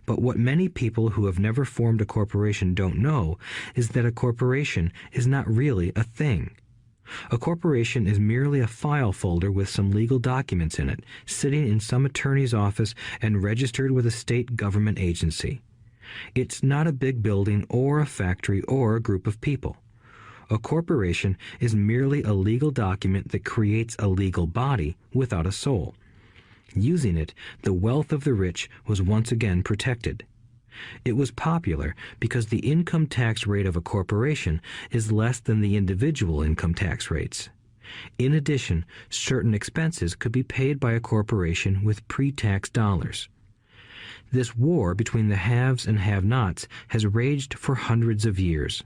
But what many people who have never formed a corporation don't know is that a corporation is not really a thing. A corporation is merely a file folder with some legal documents in it, sitting in some attorney's office and registered with a state government agency. It's not a big building or a factory or a group of people. A corporation is merely a legal document that creates a legal body without a soul. Using it, the wealth of the rich was once again protected. It was popular because the income tax rate of a corporation is less than the individual income tax rates. In addition, certain expenses could be paid by a corporation with pre-tax dollars. This war between the haves and have-nots has raged for hundreds of years.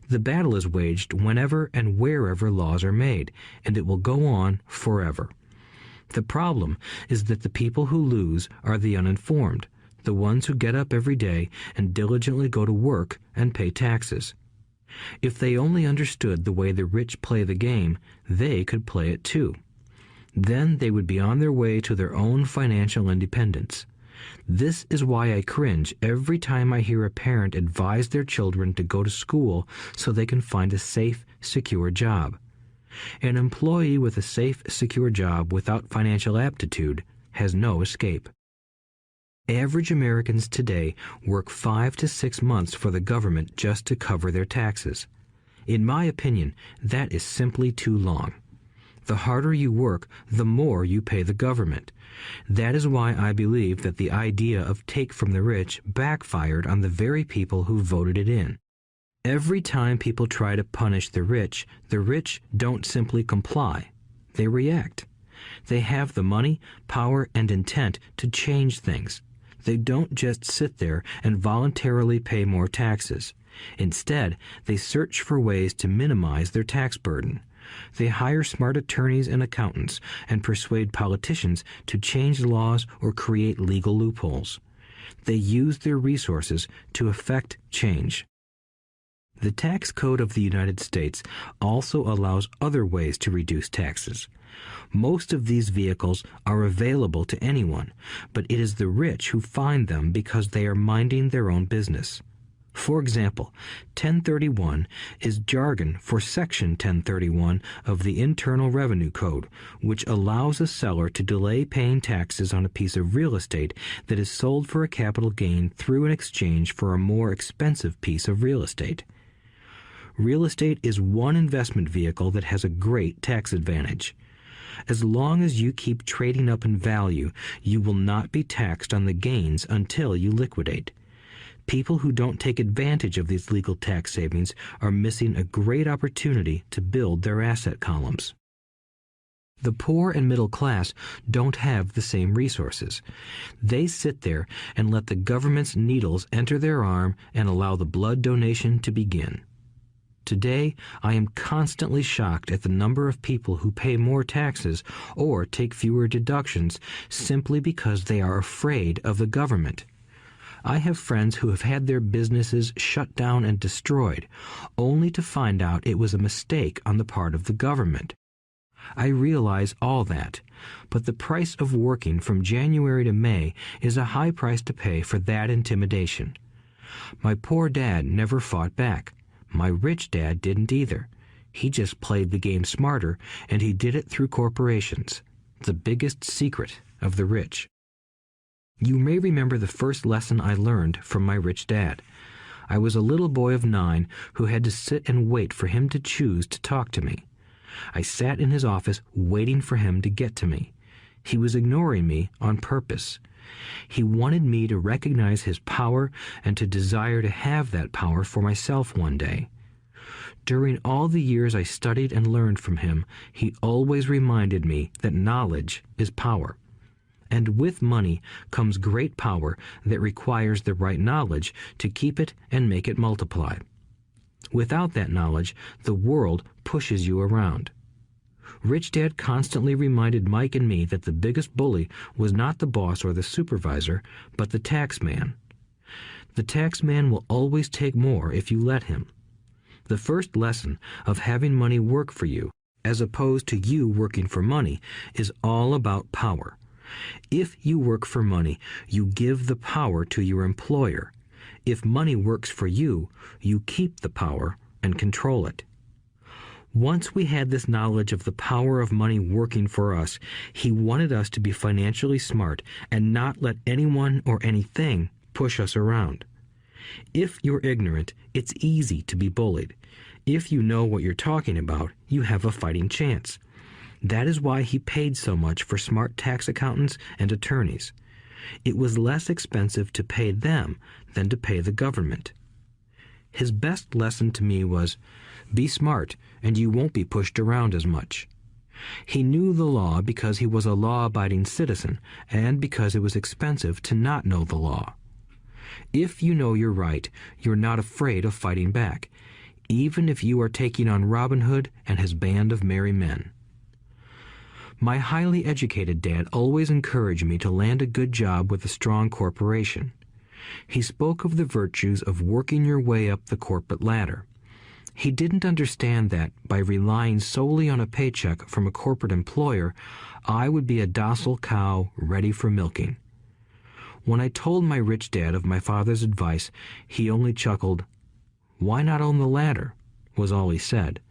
The battle is waged whenever and wherever laws are made, and it will go on forever. The problem is that the people who lose are the uninformed, the ones who get up every day and diligently go to work and pay taxes. If they only understood the way the rich play the game, they could play it too. Then they would be on their way to their own financial independence. This is why I cringe every time I hear a parent advise their children to go to school so they can find a safe, secure job. An employee with a safe, secure job without financial aptitude has no escape. Average Americans today work 5 to 6 months for the government just to cover their taxes. In my opinion, that is simply too long. The harder you work, the more you pay the government. That is why I believe that the idea of take from the rich backfired on the very people who voted it in. Every time people try to punish the rich don't simply comply. They react. They have the money, power, and intent to change things. They don't just sit there and voluntarily pay more taxes. Instead, they search for ways to minimize their tax burden. They hire smart attorneys and accountants and persuade politicians to change laws or create legal loopholes. They use their resources to effect change. The tax code of the United States also allows other ways to reduce taxes. Most of these vehicles are available to anyone, but it is the rich who find them because they are minding their own business. For example, 1031 is jargon for Section 1031 of the Internal Revenue Code, which allows a seller to delay paying taxes on a piece of real estate that is sold for a capital gain through an exchange for a more expensive piece of real estate. Real estate is one investment vehicle that has a great tax advantage. As long as you keep trading up in value, you will not be taxed on the gains until you liquidate. People who don't take advantage of these legal tax savings are missing a great opportunity to build their asset columns. The poor and middle class don't have the same resources. They sit there and let the government's needles enter their arm and allow the blood donation to begin. Today, I am constantly shocked at the number of people who pay more taxes or take fewer deductions simply because they are afraid of the government. I have friends who have had their businesses shut down and destroyed, only to find out it was a mistake on the part of the government. I realize all that, but the price of working from January to May is a high price to pay for that intimidation. My poor dad never fought back. My rich dad didn't either. He just played the game smarter, and he did it through corporations, the biggest secret of the rich. You may remember the first lesson I learned from my rich dad. I was a little boy of 9 who had to sit and wait for him to choose to talk to me. I sat in his office waiting for him to get to me. He was ignoring me on purpose. He wanted me to recognize his power and to desire to have that power for myself one day. During all the years I studied and learned from him, he always reminded me that knowledge is power. and with money comes great power that requires the right knowledge to keep it and make it multiply. Without that knowledge, the world pushes you around. Rich Dad constantly reminded Mike and me that the biggest bully was not the boss or the supervisor, but the tax man. The tax man will always take more if you let him. The first lesson of having money work for you, as opposed to you working for money, is all about power. If you work for money, you give the power to your employer. If money works for you, you keep the power and control it. Once we had this knowledge of the power of money working for us, he wanted us to be financially smart and not let anyone or anything push us around. If you're ignorant, it's easy to be bullied. If you know what you're talking about, you have a fighting chance. That is why he paid so much for smart tax accountants and attorneys. It was less expensive to pay them than to pay the government. His best lesson to me was, be smart and you won't be pushed around as much. He knew the law because he was a law-abiding citizen and because it was expensive to not know the law. If you know you're right, you're not afraid of fighting back, even if you are taking on Robin Hood and his band of merry men. My highly educated dad always encouraged me to land a good job with a strong corporation. He spoke of the virtues of working your way up the corporate ladder. He didn't understand that, by relying solely on a paycheck from a corporate employer, I would be a docile cow ready for milking. When I told my rich dad of my father's advice, he only chuckled. "Why not own the ladder?" was all he said.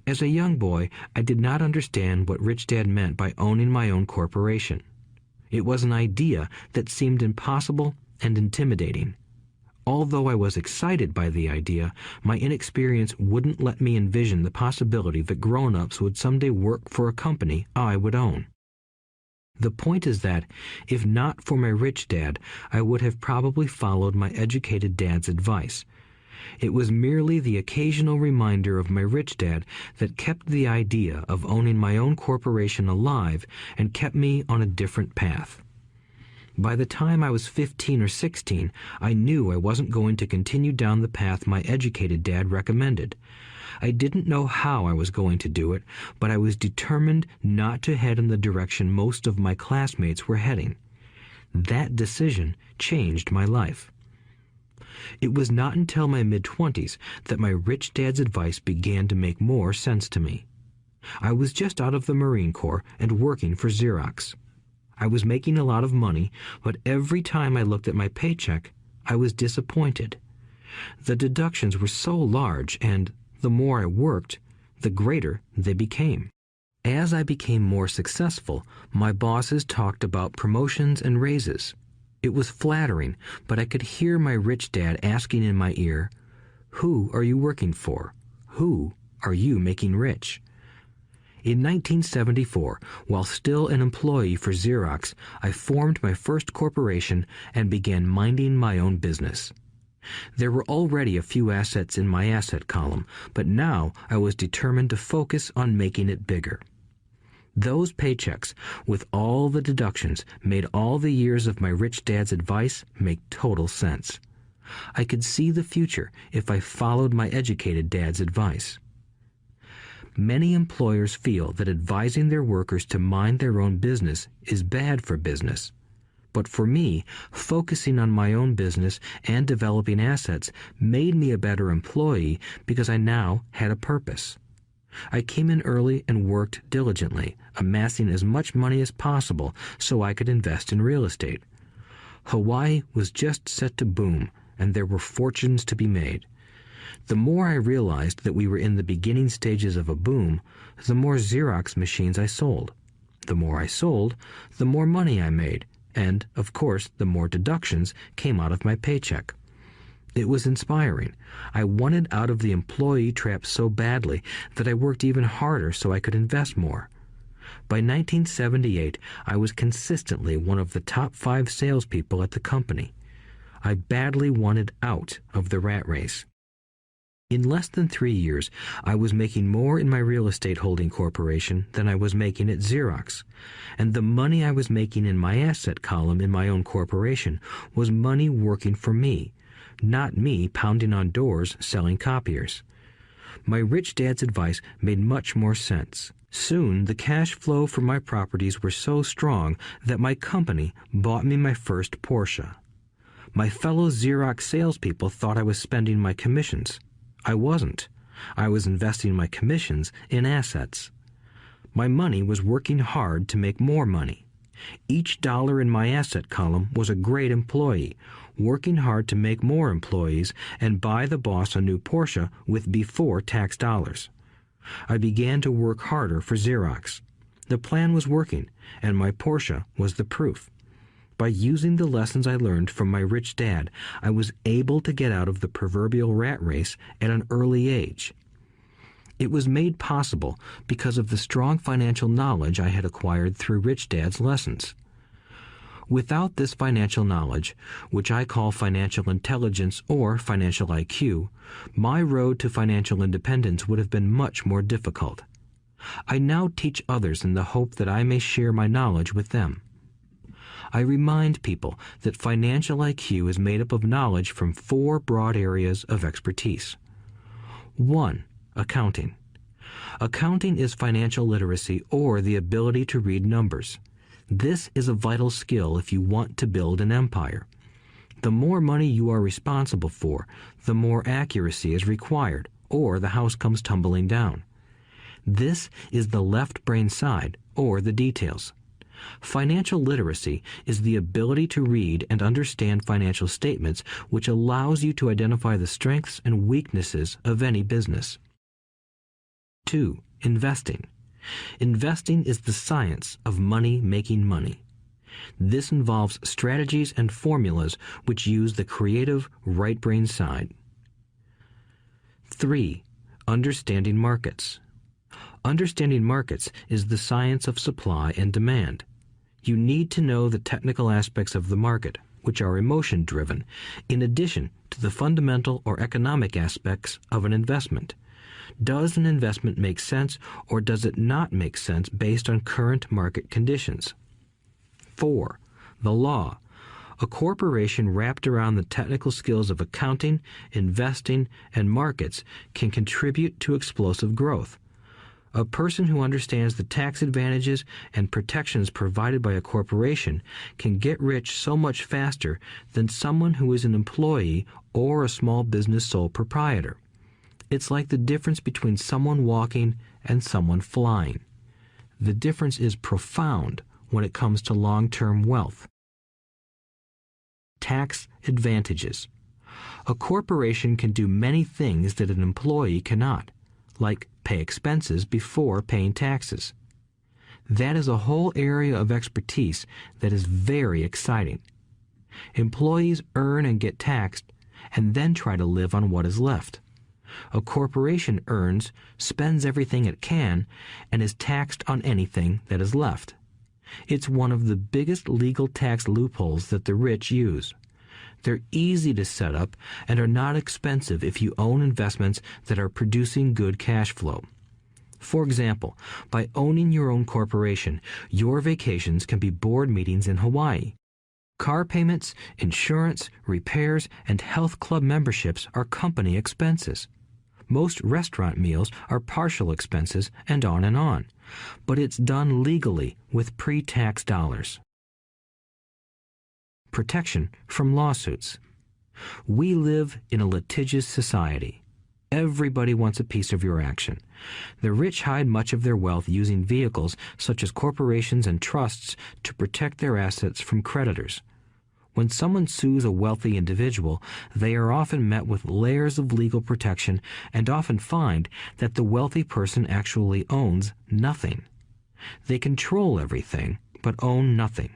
As a young boy, I did not understand what Rich Dad meant by owning my own corporation. It was an idea that seemed impossible and intimidating. Although I was excited by the idea, my inexperience wouldn't let me envision the possibility that grown-ups would someday work for a company I would own. The point is that, if not for my rich dad, I would have probably followed my educated dad's advice. It was merely the occasional reminder of my rich dad that kept the idea of owning my own corporation alive and kept me on a different path. By the time I was 15 or 16, I knew I wasn't going to continue down the path my educated dad recommended. I didn't know how I was going to do it, but I was determined not to head in the direction most of my classmates were heading. That decision changed my life. It was not until my mid-20s that my rich dad's advice began to make more sense to me. I was just out of the Marine Corps and working for Xerox. I was making a lot of money, but every time I looked at my paycheck, I was disappointed. The deductions were so large, and the more I worked, the greater they became. As I became more successful, my bosses talked about promotions and raises. It was flattering, but I could hear my rich dad asking in my ear, "Who are you working for? Who are you making rich?" In 1974, while still an employee for Xerox, I formed my first corporation and began minding my own business. There were already a few assets in my asset column, but now I was determined to focus on making it bigger. Those paychecks, with all the deductions, made all the years of my rich dad's advice make total sense. I could see the future if I followed my educated dad's advice. Many employers feel that advising their workers to mind their own business is bad for business. But for me, focusing on my own business and developing assets made me a better employee because I now had a purpose. I came in early and worked diligently, amassing as much money as possible so I could invest in real estate. Hawaii was just set to boom, and there were fortunes to be made. The more I realized that we were in the beginning stages of a boom, the more Xerox machines I sold. The more I sold, the more money I made, and, of course, the more deductions came out of my paycheck. It was inspiring. I wanted out of the employee trap so badly that I worked even harder so I could invest more. By 1978, I was consistently one of the top 5 salespeople at the company. I badly wanted out of the rat race. In less than 3 years, I was making more in my real estate holding corporation than I was making at Xerox, and the money I was making in my asset column in my own corporation was money working for me, not me pounding on doors selling copiers. My rich dad's advice made much more sense. Soon, the cash flow from my properties were so strong that my company bought me my first Porsche. My fellow Xerox salespeople thought I was spending my commissions. I wasn't. I was investing my commissions in assets. My money was working hard to make more money. Each dollar in my asset column was a great employee, working hard to make more employees and buy the boss a new Porsche with before-tax dollars. I began to work harder for Xerox. The plan was working, and my Porsche was the proof. By using the lessons I learned from my rich dad, I was able to get out of the proverbial rat race at an early age. It was made possible because of the strong financial knowledge I had acquired through Rich Dad's lessons. Without this financial knowledge, which I call financial intelligence or financial IQ, my road to financial independence would have been much more difficult. I now teach others in the hope that I may share my knowledge with them. I remind people that financial IQ is made up of knowledge from 4 broad areas of expertise. 1. Accounting. Accounting is financial literacy or the ability to read numbers. This is a vital skill if you want to build an empire. The more money you are responsible for, the more accuracy is required, or the house comes tumbling down. This is the left brain side, or the details. Financial literacy is the ability to read and understand financial statements, which allows you to identify the strengths and weaknesses of any business. 2. Investing. Investing is the science of money making money. This involves strategies and formulas which use the creative right brain side. 3. Understanding markets. Understanding markets is the science of supply and demand. You need to know the technical aspects of the market, which are emotion-driven, in addition to the fundamental or economic aspects of an investment. Does an investment make sense or does it not make sense based on current market conditions? 4. The law. A corporation wrapped around the technical skills of accounting, investing, and markets can contribute to explosive growth. A person who understands the tax advantages and protections provided by a corporation can get rich so much faster than someone who is an employee or a small business sole proprietor. It's like the difference between someone walking and someone flying. The difference is profound when it comes to long-term wealth. Tax advantages. A corporation can do many things that an employee cannot, like pay expenses before paying taxes. That is a whole area of expertise that is very exciting. Employees earn and get taxed, and then try to live on what is left. A corporation earns, spends everything it can, and is taxed on anything that is left. It's one of the biggest legal tax loopholes that the rich use. They're easy to set up and are not expensive if you own investments that are producing good cash flow. For example, by owning your own corporation, your vacations can be board meetings in Hawaii. Car payments, insurance, repairs, and health club memberships are company expenses. Most restaurant meals are partial expenses, and on. But it's done legally with pre-tax dollars. Protection from lawsuits. We live in a litigious society. Everybody wants a piece of your action. The rich hide much of their wealth using vehicles such as corporations and trusts to protect their assets from creditors. When someone sues a wealthy individual, they are often met with layers of legal protection and often find that the wealthy person actually owns nothing. They control everything, but own nothing.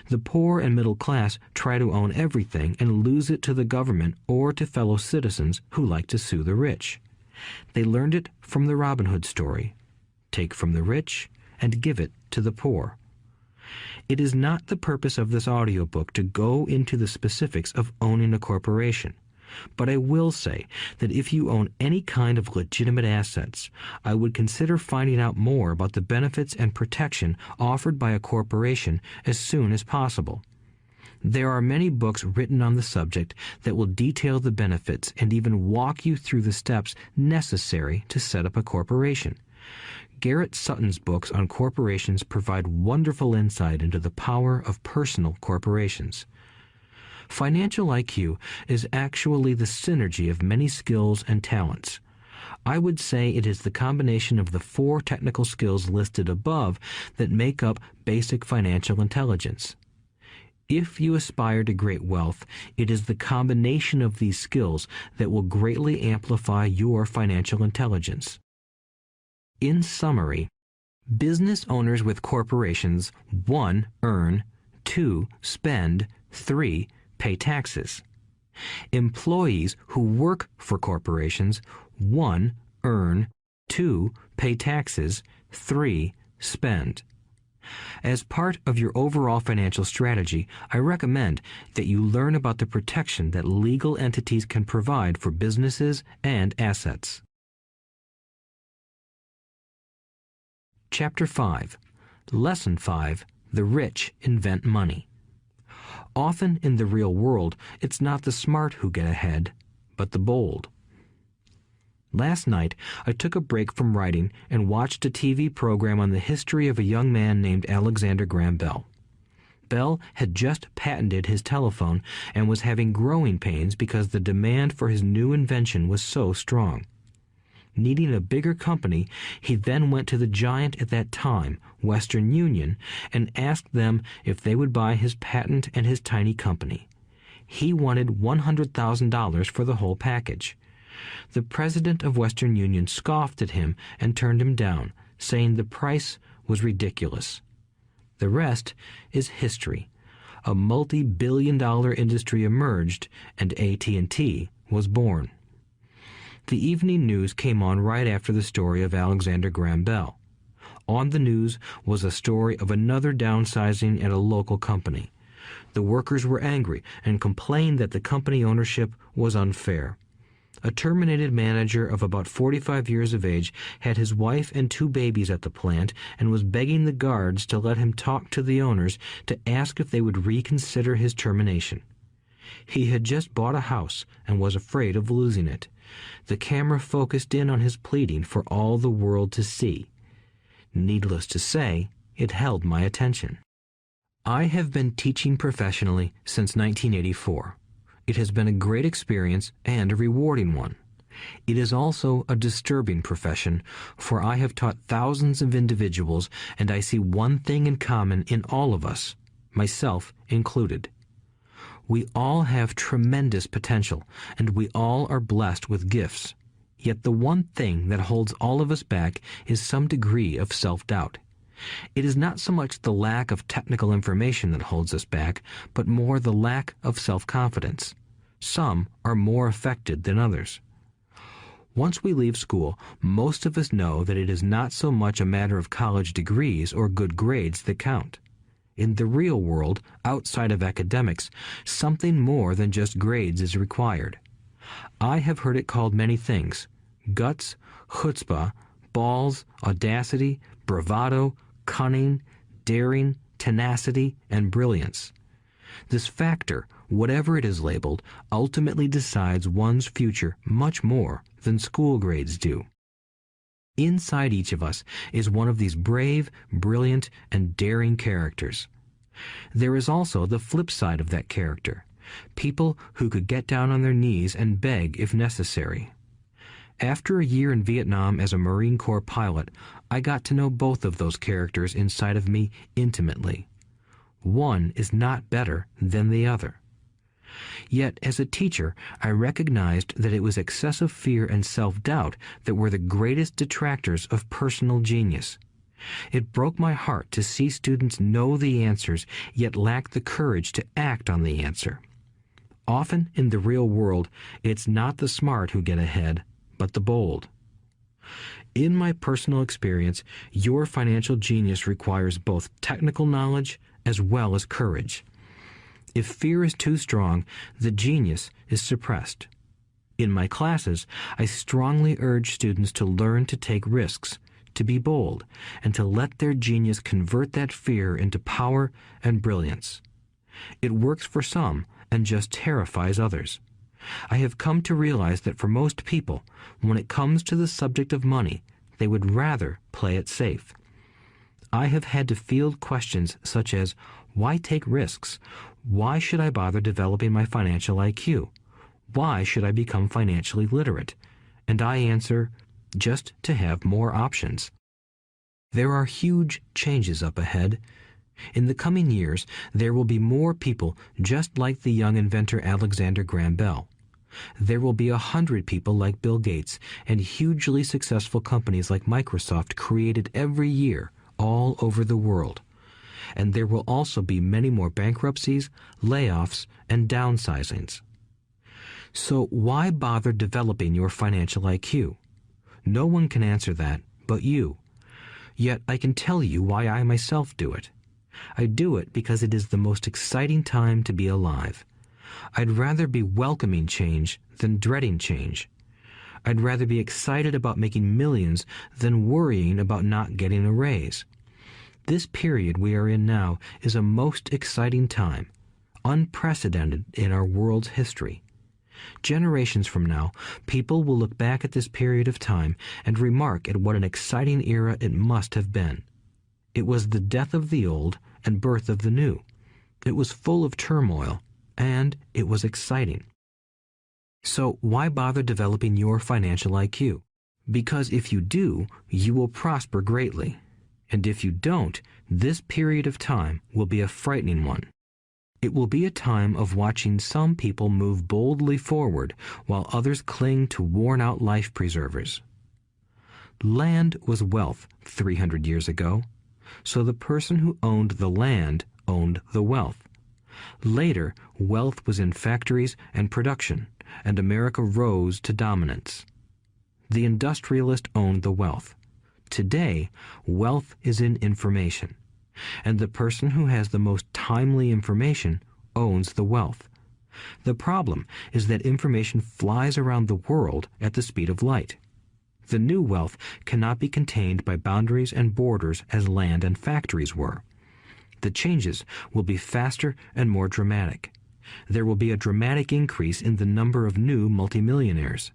The poor and middle class try to own everything and lose it to the government or to fellow citizens who like to sue the rich. They learned it from the Robin Hood story. Take from the rich and give it to the poor. It is not the purpose of this audiobook to go into the specifics of owning a corporation. But I will say that if you own any kind of legitimate assets, I would consider finding out more about the benefits and protection offered by a corporation as soon as possible. There are many books written on the subject that will detail the benefits and even walk you through the steps necessary to set up a corporation. Garrett Sutton's books on corporations provide wonderful insight into the power of personal corporations. Financial IQ is actually the synergy of many skills and talents. I would say it is the combination of the 4 technical skills listed above that make up basic financial intelligence. If you aspire to great wealth, it is the combination of these skills that will greatly amplify your financial intelligence. In summary, business owners with corporations 1. Earn, 2. Spend, 3. Pay taxes. Employees who work for corporations 1. Earn, 2. Pay taxes, 3. Spend. As part of your overall financial strategy, I recommend that you learn about the protection that legal entities can provide for businesses and assets. Chapter 5. Lesson 5. The rich invent money. Often in the real world, it's not the smart who get ahead, but the bold. Last night, I took a break from writing and watched a TV program on the history of a young man named Alexander Graham Bell. Bell had just patented his telephone and was having growing pains because the demand for his new invention was so strong. Needing a bigger company, he then went to the giant at that time, Western Union, and asked them if they would buy his patent and his tiny company. He wanted $100,000 for the whole package. The president of Western Union scoffed at him and turned him down, saying the price was ridiculous. The rest is history. A multi-billion-dollar industry emerged, and AT&T was born. The evening news came on right after the story of Alexander Graham Bell. On the news was a story of another downsizing at a local company. The workers were angry and complained that the company ownership was unfair. A terminated manager of about 45 years of age had his wife and 2 babies at the plant and was begging the guards to let him talk to the owners to ask if they would reconsider his termination. He had just bought a house and was afraid of losing it. The camera focused in on his pleading for all the world to see. Needless to say, it held my attention. I have been teaching professionally since 1984. It has been a great experience and a rewarding one. It is also a disturbing profession, for I have taught thousands of individuals, and I see one thing in common in all of us, myself included. We all have tremendous potential, and we all are blessed with gifts. Yet the one thing that holds all of us back is some degree of self-doubt. It is not so much the lack of technical information that holds us back, but more the lack of self-confidence. Some are more affected than others. Once we leave school, most of us know that it is not so much a matter of college degrees or good grades that count. In the real world, outside of academics, something more than just grades is required. I have heard it called many things: guts, chutzpah, balls, audacity, bravado, cunning, daring, tenacity, and brilliance. This factor, whatever it is labeled, ultimately decides one's future much more than school grades do. Inside each of us is one of these brave, brilliant, and daring characters. There is also the flip side of that character, people who could get down on their knees and beg if necessary. After a year in Vietnam as a Marine Corps pilot, I got to know both of those characters inside of me intimately. One is not better than the other. Yet, as a teacher, I recognized that it was excessive fear and self-doubt that were the greatest detractors of personal genius. It broke my heart to see students know the answers, yet lack the courage to act on the answer. Often in the real world, it's not the smart who get ahead, but the bold. In my personal experience, your financial genius requires both technical knowledge as well as courage. If fear is too strong, the genius is suppressed. In my classes, I strongly urge students to learn to take risks, to be bold, and to let their genius convert that fear into power and brilliance. It works for some and just terrifies others. I have come to realize that for most people, when it comes to the subject of money, they would rather play it safe. I have had to field questions such as, why take risks? Why should I bother developing my financial IQ? Why should I become financially literate? And I answer, just to have more options. There are huge changes up ahead. In the coming years, there will be more people just like the young inventor Alexander Graham Bell. There will be 100 people like Bill Gates and hugely successful companies like Microsoft created every year all over the world. And there will also be many more bankruptcies, layoffs, and downsizings. So why bother developing your financial IQ? No one can answer that but you. Yet I can tell you why I myself do it. I do it because it is the most exciting time to be alive. I'd rather be welcoming change than dreading change. I'd rather be excited about making millions than worrying about not getting a raise. This period we are in now is a most exciting time, unprecedented in our world's history. Generations from now, people will look back at this period of time and remark at what an exciting era it must have been. It was the death of the old and birth of the new. It was full of turmoil, and it was exciting. So why bother developing your financial IQ? Because if you do, you will prosper greatly. And if you don't, this period of time will be a frightening one. It will be a time of watching some people move boldly forward while others cling to worn-out life preservers. Land was wealth 300 years ago, so the person who owned the land owned the wealth. Later, wealth was in factories and production, and America rose to dominance. The industrialist owned the wealth. Today, wealth is in information, and the person who has the most timely information owns the wealth. The problem is that information flies around the world at the speed of light. The new wealth cannot be contained by boundaries and borders as land and factories were. The changes will be faster and more dramatic. There will be a dramatic increase in the number of new multimillionaires.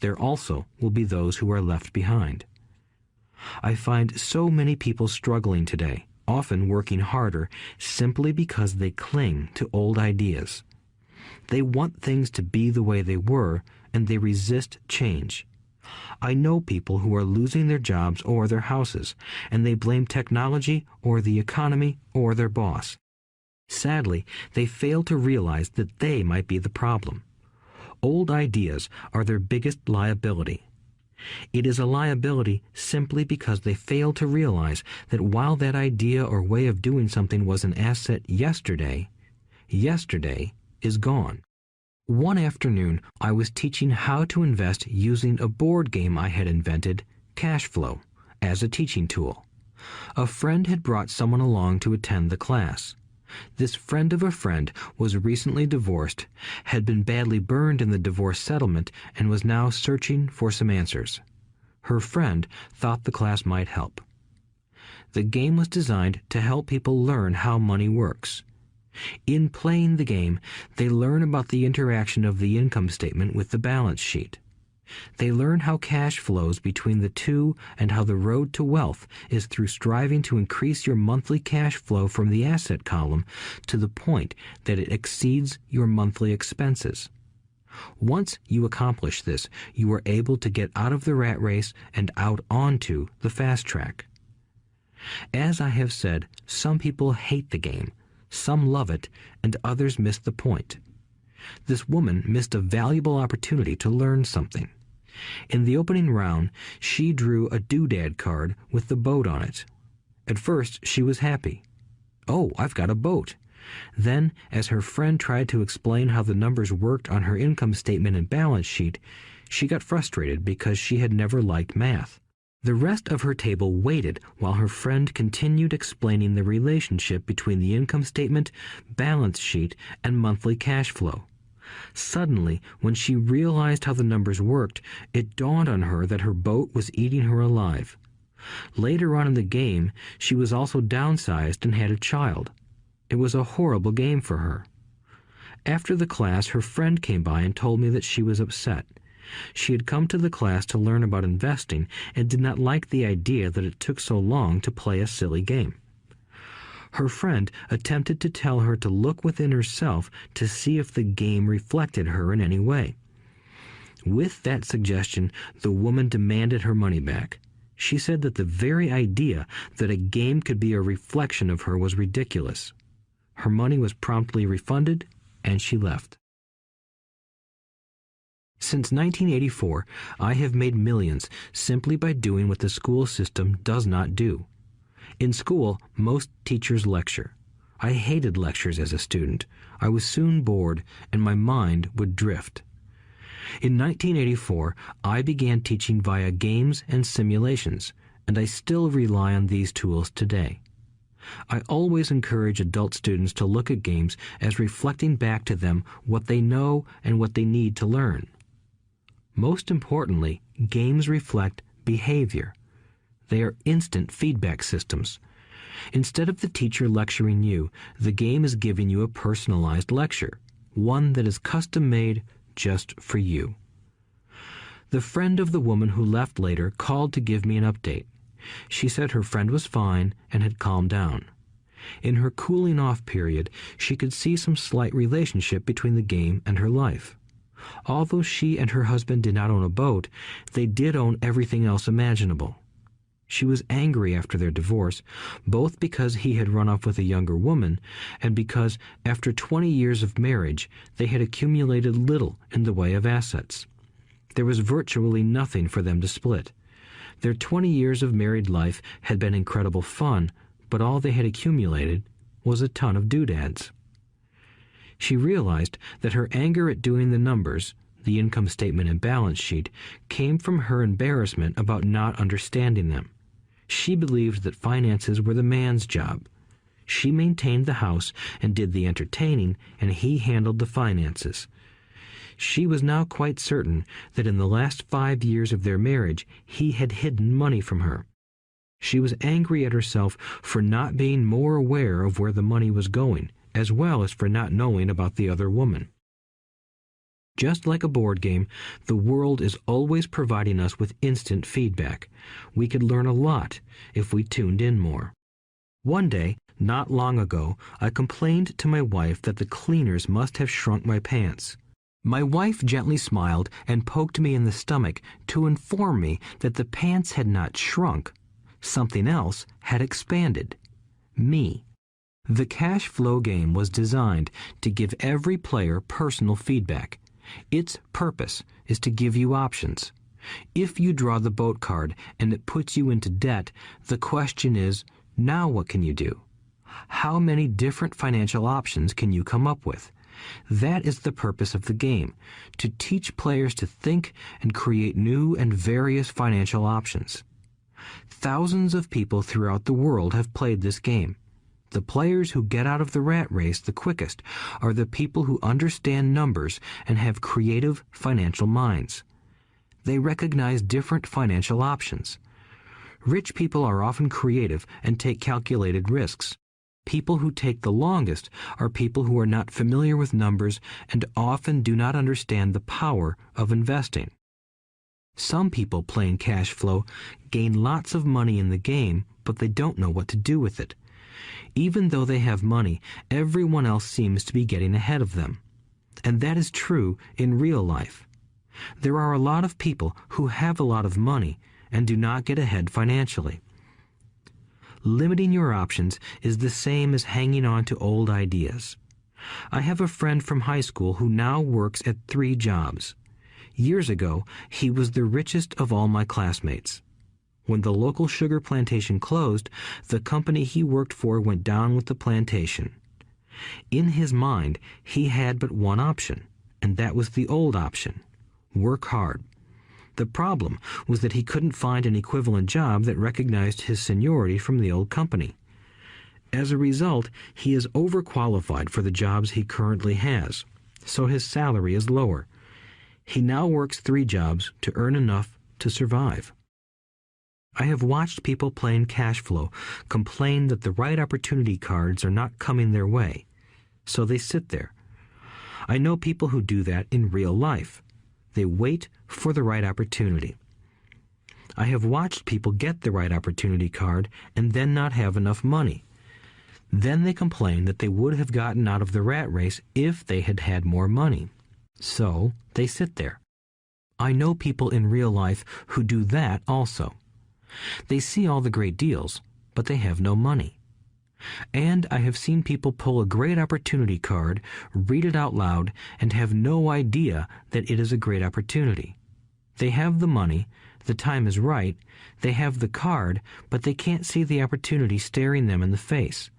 There also will be those who are left behind. I find so many people struggling today, often working harder, simply because they cling to old ideas. They want things to be the way they were, and they resist change. I know people who are losing their jobs or their houses, and they blame technology or the economy or their boss. Sadly, they fail to realize that they might be the problem. Old ideas are their biggest liability. It is a liability simply because they fail to realize that while that idea or way of doing something was an asset yesterday, yesterday is gone. One afternoon, I was teaching how to invest using a board game I had invented, Cash Flow, as a teaching tool. A friend had brought someone along to attend the class. This friend of a friend was recently divorced, had been badly burned in the divorce settlement, and was now searching for some answers. Her friend thought the class might help. The game was designed to help people learn how money works. In playing the game, they learn about the interaction of the income statement with the balance sheet. They learn how cash flows between the two and how the road to wealth is through striving to increase your monthly cash flow from the asset column to the point that it exceeds your monthly expenses. Once you accomplish this, you are able to get out of the rat race and out onto the fast track. As I have said, some people hate the game, some love it, and others miss the point. This woman missed a valuable opportunity to learn something. In the opening round, she drew a doodad card with the boat on it. At first, she was happy. "Oh, I've got a boat." Then, as her friend tried to explain how the numbers worked on her income statement and balance sheet, she got frustrated because she had never liked math. The rest of her table waited while her friend continued explaining the relationship between the income statement, balance sheet, and monthly cash flow. Suddenly, when she realized how the numbers worked, it dawned on her that her boat was eating her alive. Later on in the game, she was also downsized and had a child. It was a horrible game for her. After the class, her friend came by and told me that she was upset. She had come to the class to learn about investing and did not like the idea that it took so long to play a silly game. Her friend attempted to tell her to look within herself to see if the game reflected her in any way. With that suggestion, the woman demanded her money back. She said that the very idea that a game could be a reflection of her was ridiculous. Her money was promptly refunded, and she left. Since 1984, I have made millions simply by doing what the school system does not do. In school, most teachers lecture. I hated lectures as a student. I was soon bored, and my mind would drift. In 1984, I began teaching via games and simulations, and I still rely on these tools today. I always encourage adult students to look at games as reflecting back to them what they know and what they need to learn. Most importantly, games reflect behavior. They are instant feedback systems. Instead of the teacher lecturing you, the game is giving you a personalized lecture, one that is custom-made just for you. The friend of the woman who left later called to give me an update. She said her friend was fine and had calmed down. In her cooling-off period, she could see some slight relationship between the game and her life. Although she and her husband did not own a boat, they did own everything else imaginable. She was angry after their divorce, both because he had run off with a younger woman and because, after 20 years of marriage, they had accumulated little in the way of assets. There was virtually nothing for them to split. Their 20 years of married life had been incredible fun, but all they had accumulated was a ton of doodads. She realized that her anger at doing the numbers, the income statement and balance sheet, came from her embarrassment about not understanding them. She believed that finances were the man's job. She maintained the house and did the entertaining, and he handled the finances. She was now quite certain that in the last 5 years of their marriage, he had hidden money from her. She was angry at herself for not being more aware of where the money was going, as well as for not knowing about the other woman. Just like a board game, the world is always providing us with instant feedback. We could learn a lot if we tuned in more. One day, not long ago, I complained to my wife that the cleaners must have shrunk my pants. My wife gently smiled and poked me in the stomach to inform me that the pants had not shrunk. Something else had expanded. Me. The cash flow game was designed to give every player personal feedback. Its purpose is to give you options. If you draw the boat card and it puts you into debt, the question is, now what can you do? How many different financial options can you come up with? That is the purpose of the game, to teach players to think and create new and various financial options. Thousands of people throughout the world have played this game. The players who get out of the rat race the quickest are the people who understand numbers and have creative financial minds. They recognize different financial options. Rich people are often creative and take calculated risks. People who take the longest are people who are not familiar with numbers and often do not understand the power of investing. Some people playing cash flow gain lots of money in the game, but they don't know what to do with it. Even though they have money, everyone else seems to be getting ahead of them. And that is true in real life. There are a lot of people who have a lot of money and do not get ahead financially. Limiting your options is the same as hanging on to old ideas. I have a friend from high school who now works at 3 jobs. Years ago, he was the richest of all my classmates. When the local sugar plantation closed, the company he worked for went down with the plantation. In his mind, he had but one option, and that was the old option: work hard. The problem was that he couldn't find an equivalent job that recognized his seniority from the old company. As a result, he is overqualified for the jobs he currently has. so his salary is lower. He now works 3 jobs to earn enough to survive. I have watched people playing cash flow complain that the right opportunity cards are not coming their way, so they sit there. I know people who do that in real life. They wait for the right opportunity. I have watched people get the right opportunity card and then not have enough money. Then they complain that they would have gotten out of the rat race if they had had more money. So they sit there. I know people in real life who do that also. They see all the great deals, but they have no money. And I have seen people pull a great opportunity card, read it out loud, and have no idea that it is a great opportunity. They have the money, the time is right, they have the card, but they can't see the opportunity staring them in the face.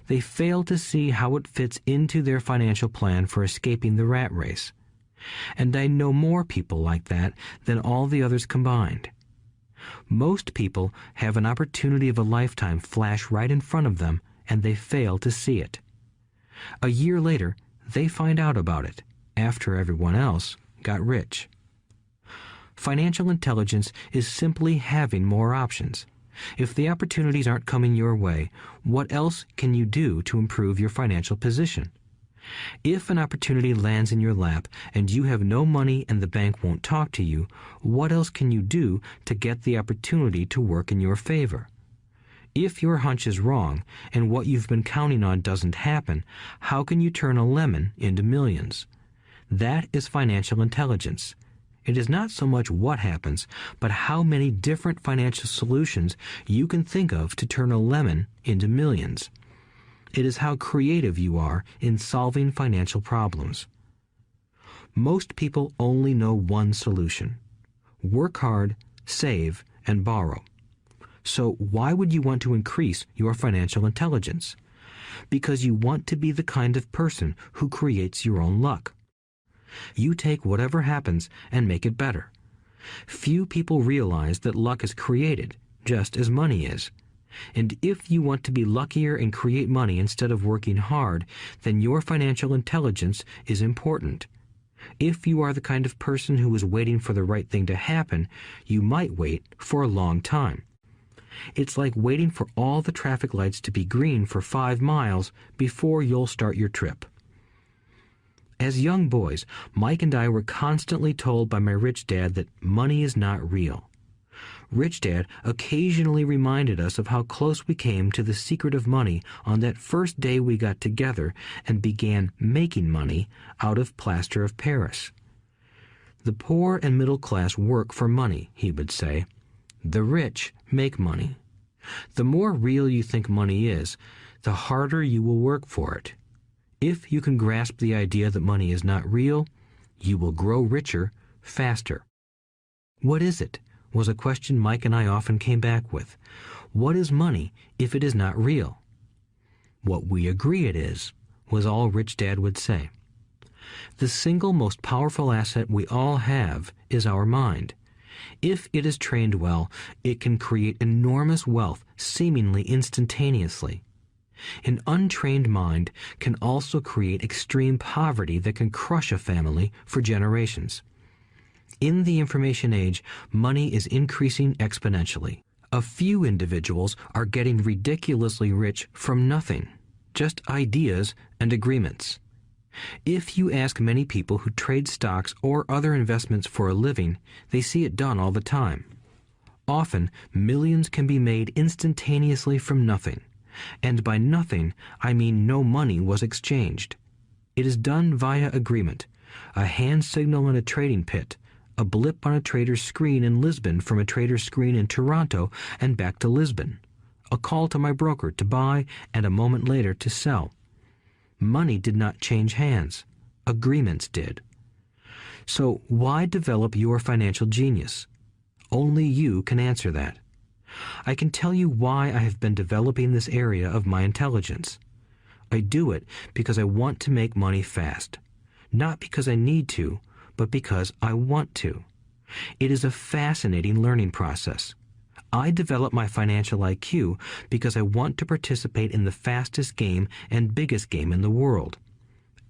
They fail to see how it fits into their financial plan for escaping the rat race. And I know more people like that than all the others combined. Most people have an opportunity of a lifetime flash right in front of them, and they fail to see it. A year later, they find out about it, after everyone else got rich. Financial intelligence is simply having more options. If the opportunities aren't coming your way, what else can you do to improve your financial position? If an opportunity lands in your lap and you have no money and the bank won't talk to you, what else can you do to get the opportunity to work in your favor? If your hunch is wrong and what you've been counting on doesn't happen, how can you turn a lemon into millions? That is financial intelligence. It is not so much what happens, but how many different financial solutions you can think of to turn a lemon into millions. It is how creative you are in solving financial problems. Most people only know one solution: work hard, save, and borrow. So why would you want to increase your financial intelligence? Because you want to be the kind of person who creates your own luck. You take whatever happens and make it better. Few people realize that luck is created, just as money is. And if you want to be luckier and create money instead of working hard, then your financial intelligence is important. If you are the kind of person who is waiting for the right thing to happen, you might wait for a long time. It's like waiting for all the traffic lights to be green for 5 miles before you'll start your trip. As young boys, Mike and I were constantly told by my rich dad that money is not real. Rich Dad occasionally reminded us of how close we came to the secret of money on that first day we got together and began making money out of plaster of Paris. The poor and middle class work for money, he would say. The rich make money. The more real you think money is, the harder you will work for it. If you can grasp the idea that money is not real, you will grow richer faster. What is it? Was a question Mike and I often came back with. What is money if it is not real? What we agree it is, was all Rich Dad would say. The single most powerful asset we all have is our mind. If it is trained well, it can create enormous wealth seemingly instantaneously. An untrained mind can also create extreme poverty that can crush a family for generations. In the information age, money is increasing exponentially. A few individuals are getting ridiculously rich from nothing, just ideas and agreements. If you ask many people who trade stocks or other investments for a living, they see it done all the time. Often, millions can be made instantaneously from nothing. And by nothing, I mean no money was exchanged. It is done via agreement, a hand signal in a trading pit, a blip on a trader's screen in Lisbon from a trader's screen in Toronto and back to Lisbon, a call to my broker to buy and a moment later to sell. Money did not change hands. Agreements did. So why develop your financial genius? Only you can answer that. I can tell you why I have been developing this area of my intelligence. I do it because I want to make money fast. Not because I need to, but because I want to. It is a fascinating learning process. I develop my financial IQ because I want to participate in the fastest game and biggest game in the world.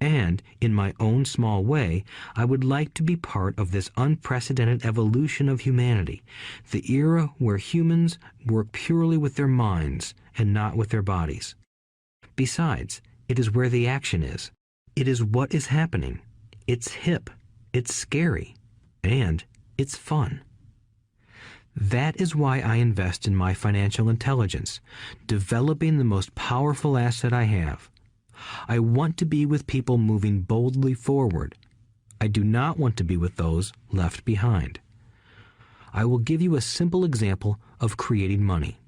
And, in my own small way, I would like to be part of this unprecedented evolution of humanity, the era where humans work purely with their minds and not with their bodies. Besides, it is where the action is. It is what is happening. It's hip, it's scary, and it's fun. That is why I invest in my financial intelligence, developing the most powerful asset I have. I want to be with people moving boldly forward. I do not want to be with those left behind. I will give you a simple example of creating money.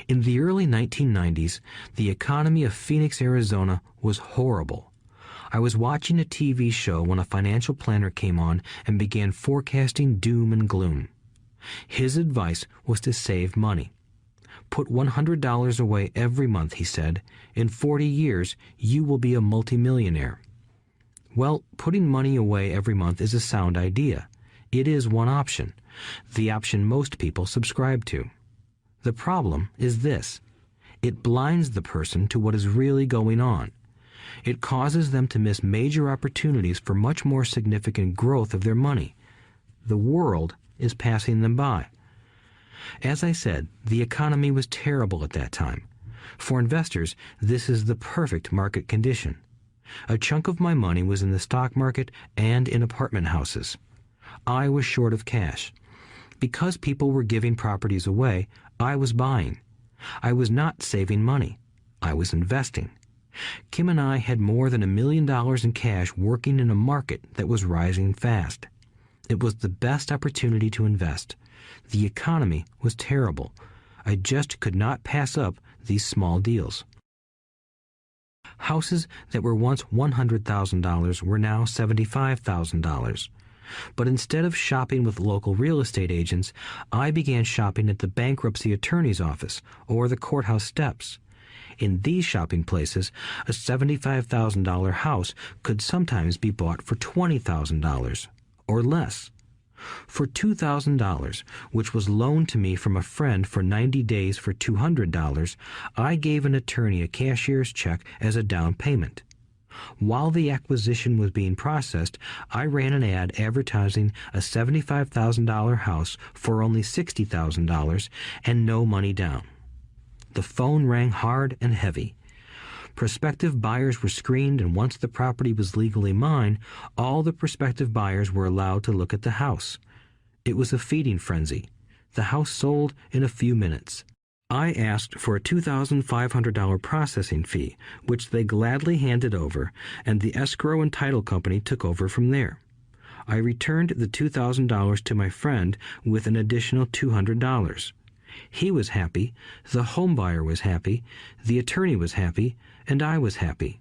In the early 1990s, the economy of Phoenix, Arizona was horrible. I was watching a TV show when a financial planner came on and began forecasting doom and gloom. His advice was to save money. Put $100 away every month, he said. In 40 years, you will be a multimillionaire. Well, putting money away every month is a sound idea. It is one option, the option most people subscribe to. The problem is this. It blinds the person to what is really going on. It causes them to miss major opportunities for much more significant growth of their money. The world is passing them by. As I said, the economy was terrible at that time. For investors, this is the perfect market condition. A chunk of my money was in the stock market and in apartment houses. I was short of cash. Because people were giving properties away, I was buying. I was not saving money. I was investing. Kim and I had more than $1 million in cash working in a market that was rising fast. It was the best opportunity to invest. The economy was terrible. I just could not pass up these small deals. Houses that were once $100,000 were now $75,000. But instead of shopping with local real estate agents, I began shopping at the bankruptcy attorney's office or the courthouse steps. In these shopping places, a $75,000 house could sometimes be bought for $20,000 or less. For $2,000, which was loaned to me from a friend for 90 days for $200, I gave an attorney a cashier's check as a down payment. While the acquisition was being processed, I ran an ad advertising a $75,000 house for only $60,000 and no money down. The phone rang hard and heavy. Prospective buyers were screened, and once the property was legally mine, all the prospective buyers were allowed to look at the house. It was a feeding frenzy. The house sold in a few minutes. I asked for a $2,500 processing fee, which they gladly handed over, and the escrow and title company took over from there. I returned the $2,000 to my friend with an additional $200. He was happy, the home buyer was happy, the attorney was happy, and I was happy.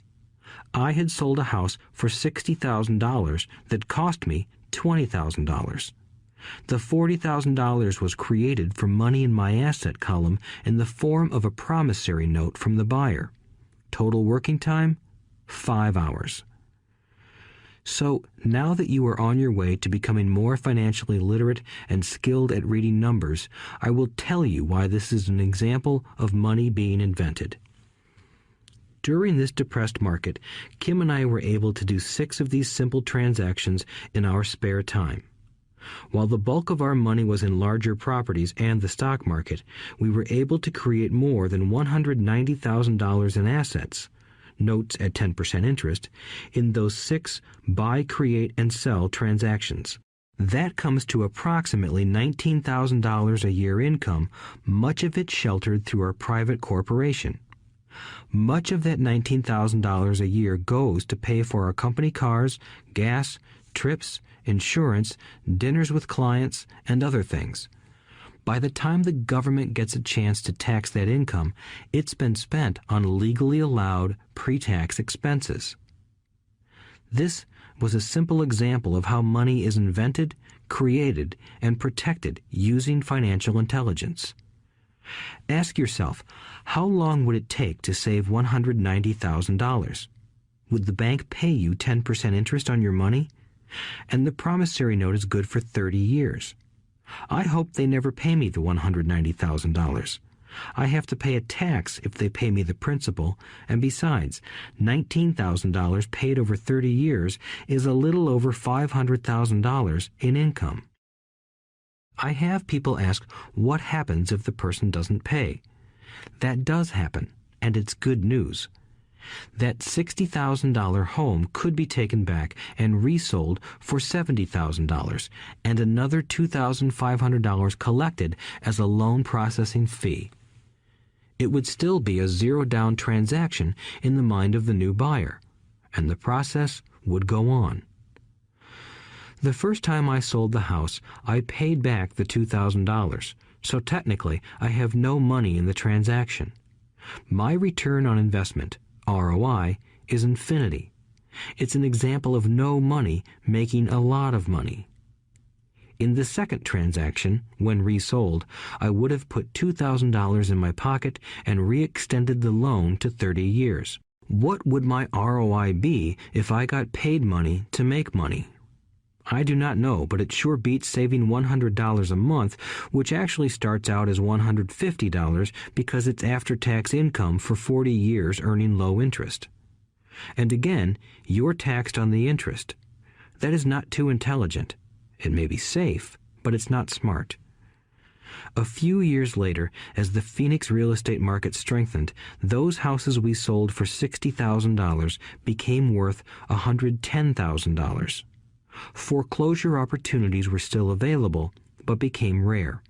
I had sold a house for $60,000 that cost me $20,000. The $40,000 was created from money in my asset column in the form of a promissory note from the buyer. Total working time, 5 hours. So, now that you are on your way to becoming more financially literate and skilled at reading numbers, I will tell you why this is an example of money being invented. During this depressed market, Kim and I were able to do 6 of these simple transactions in our spare time. While the bulk of our money was in larger properties and the stock market, we were able to create more than $190,000 in assets, notes at 10% interest, in those 6 buy, create, and sell transactions. That comes to approximately $19,000 a year income, much of it sheltered through our private corporation. Much of that $19,000 a year goes to pay for our company cars, gas, trips, insurance, dinners with clients, and other things. By the time the government gets a chance to tax that income, it's been spent on legally allowed pre-tax expenses. This was a simple example of how money is invented, created, and protected using financial intelligence. Ask yourself, how long would it take to save $190,000? Would the bank pay you 10% interest on your money? And the promissory note is good for 30 years. I hope they never pay me the $190,000. I have to pay a tax if they pay me the principal, and besides, $19,000 paid over 30 years is a little over $500,000 in income. I have people ask what happens if the person doesn't pay. That does happen, and it's good news. That $60,000 home could be taken back and resold for $70,000 and another $2,500 collected as a loan processing fee. It would still be a zero-down transaction in the mind of the new buyer, and the process would go on. The first time I sold the house, I paid back the $2,000, so technically I have no money in the transaction. My return on investment, ROI, is infinity. It's an example of no money making a lot of money. In the second transaction, when resold, I would have put $2,000 in my pocket and re-extended the loan to 30 years. What would my ROI be if I got paid money to make money? I do not know, but it sure beats saving $100 a month, which actually starts out as $150 because it's after-tax income for 40 years earning low interest. And again, you're taxed on the interest. That is not too intelligent. It may be safe, but it's not smart. A few years later, as the Phoenix real estate market strengthened, those houses we sold for $60,000 became worth $110,000. Foreclosure opportunities were still available, but became rare.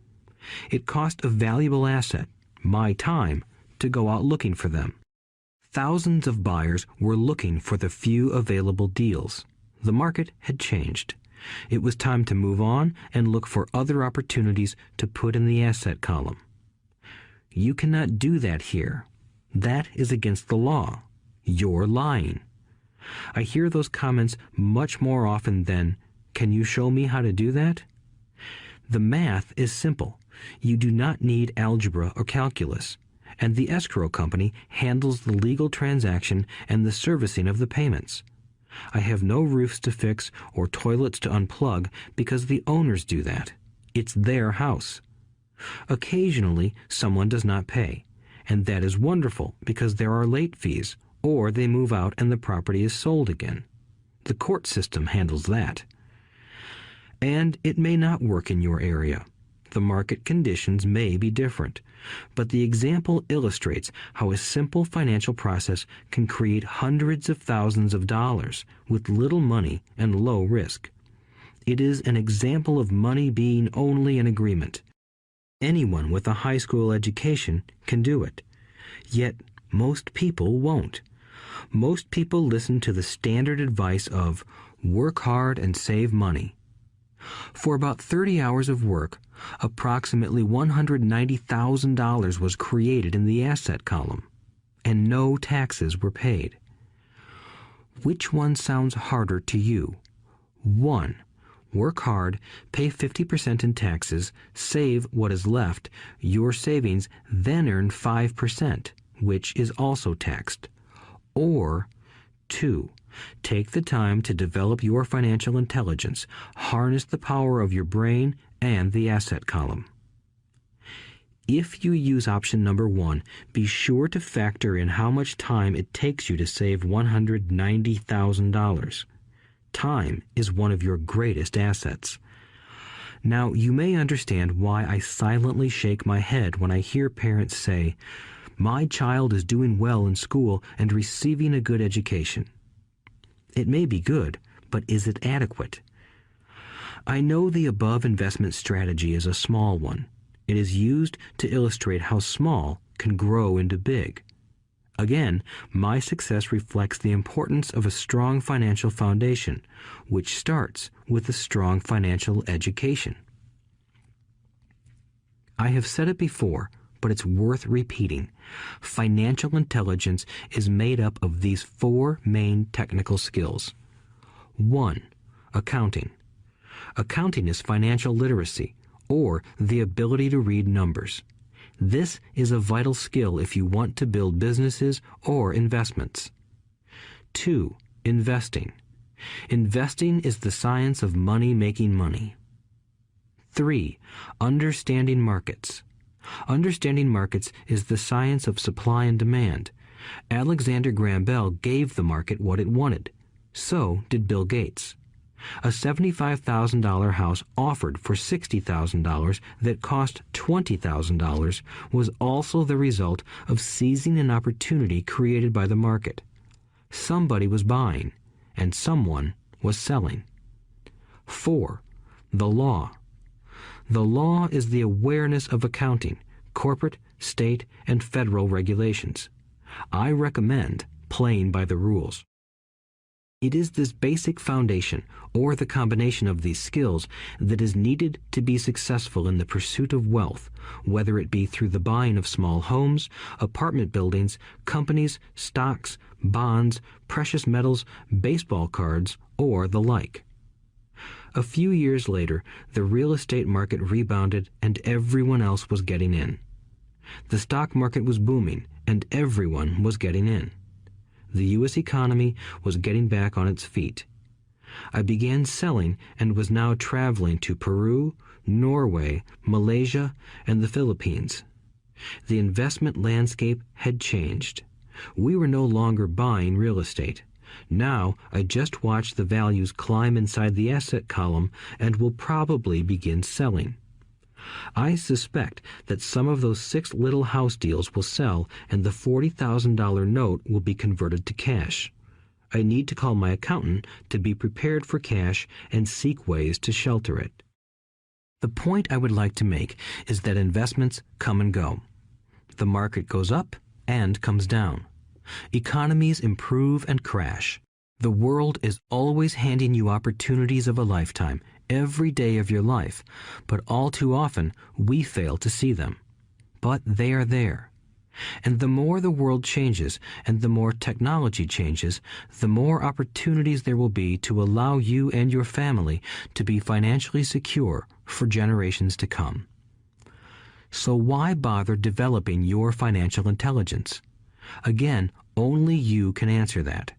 It cost a valuable asset, my time, to go out looking for them. Thousands of buyers were looking for the few available deals. The market had changed. It was time to move on and look for other opportunities to put in the asset column. You cannot do that here. That is against the law. You're lying. I hear those comments much more often than, "Can you show me how to do that?" The math is simple. You do not need algebra or calculus, and the escrow company handles the legal transaction and the servicing of the payments. I have no roofs to fix or toilets to unplug because the owners do that. It's their house. Occasionally, someone does not pay, and that is wonderful because there are late fees, or they move out and the property is sold again. The court system handles that. And it may not work in your area. The market conditions may be different, but the example illustrates how a simple financial process can create hundreds of thousands of dollars with little money and low risk. It is an example of money being only an agreement. Anyone with a high school education can do it. Yet most people won't. Most people listen to the standard advice of work hard and save money. For about 30 hours of work, approximately $190,000 was created in the asset column, and no taxes were paid. Which one sounds harder to you? 1. Work hard, pay 50% in taxes, save what is left, your savings, then earn 5%, which is also taxed. Or 2. Take the time to develop your financial intelligence, harness the power of your brain and the asset column. If you use option number 1, be sure to factor in how much time it takes you to save $190,000. Time is one of your greatest assets. Now, you may understand why I silently shake my head when I hear parents say, "My child is doing well in school and receiving a good education." It may be good, but is it adequate? I know the above investment strategy is a small one. It is used to illustrate how small can grow into big. Again, my success reflects the importance of a strong financial foundation, which starts with a strong financial education. I have said it before, but it's worth repeating. Financial intelligence is made up of these 4 main technical skills. 1. Accounting. Accounting is financial literacy, or the ability to read numbers. This is a vital skill if you want to build businesses or investments. 2. Investing. Investing is the science of money making money. 3. Understanding markets. Understanding markets is the science of supply and demand. Alexander Graham Bell gave the market what it wanted. So did Bill Gates. A $75,000 house offered for $60,000 that cost $20,000 was also the result of seizing an opportunity created by the market. Somebody was buying, and someone was selling. 4. The law. The law is the awareness of accounting, corporate, state, and federal regulations. I recommend playing by the rules. It is this basic foundation, or the combination of these skills, that is needed to be successful in the pursuit of wealth, whether it be through the buying of small homes, apartment buildings, companies, stocks, bonds, precious metals, baseball cards, or the like. A few years later, the real estate market rebounded and everyone else was getting in. The stock market was booming and everyone was getting in. The U.S. economy was getting back on its feet. I began selling and was now traveling to Peru, Norway, Malaysia, and the Philippines. The investment landscape had changed. We were no longer buying real estate. Now I just watch the values climb inside the asset column and will probably begin selling. I suspect that some of those 6 little house deals will sell and the $40,000 note will be converted to cash. I need to call my accountant to be prepared for cash and seek ways to shelter it. The point I would like to make is that investments come and go. The market goes up and comes down. Economies improve and crash. The world is always handing you opportunities of a lifetime, every day of your life, but all too often we fail to see them. But they are there. And the more the world changes and the more technology changes, the more opportunities there will be to allow you and your family to be financially secure for generations to come. So why bother developing your financial intelligence? Again, only you can answer that.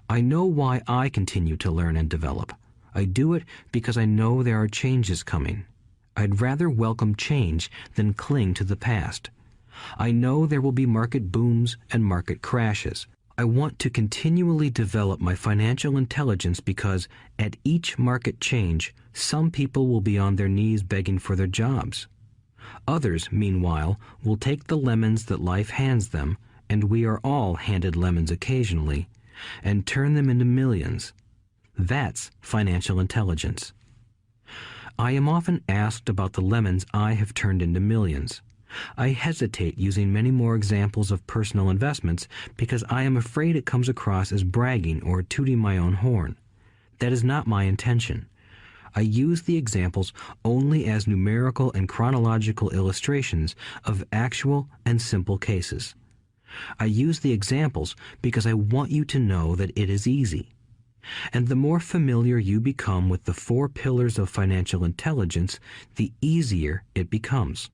I know why I continue to learn and develop. I do it because I know there are changes coming. I'd rather welcome change than cling to the past. I know there will be market booms and market crashes. I want to continually develop my financial intelligence because at each market change, some people will be on their knees begging for their jobs. Others, meanwhile, will take the lemons that life hands them, and we are all handed lemons occasionally, and turn them into millions. That's financial intelligence. I am often asked about the lemons I have turned into millions. I hesitate using many more examples of personal investments because I am afraid it comes across as bragging or tooting my own horn. That is not my intention. I use the examples only as numerical and chronological illustrations of actual and simple cases. I use the examples because I want you to know that it is easy. And the more familiar you become with the 4 pillars of financial intelligence, the easier it becomes.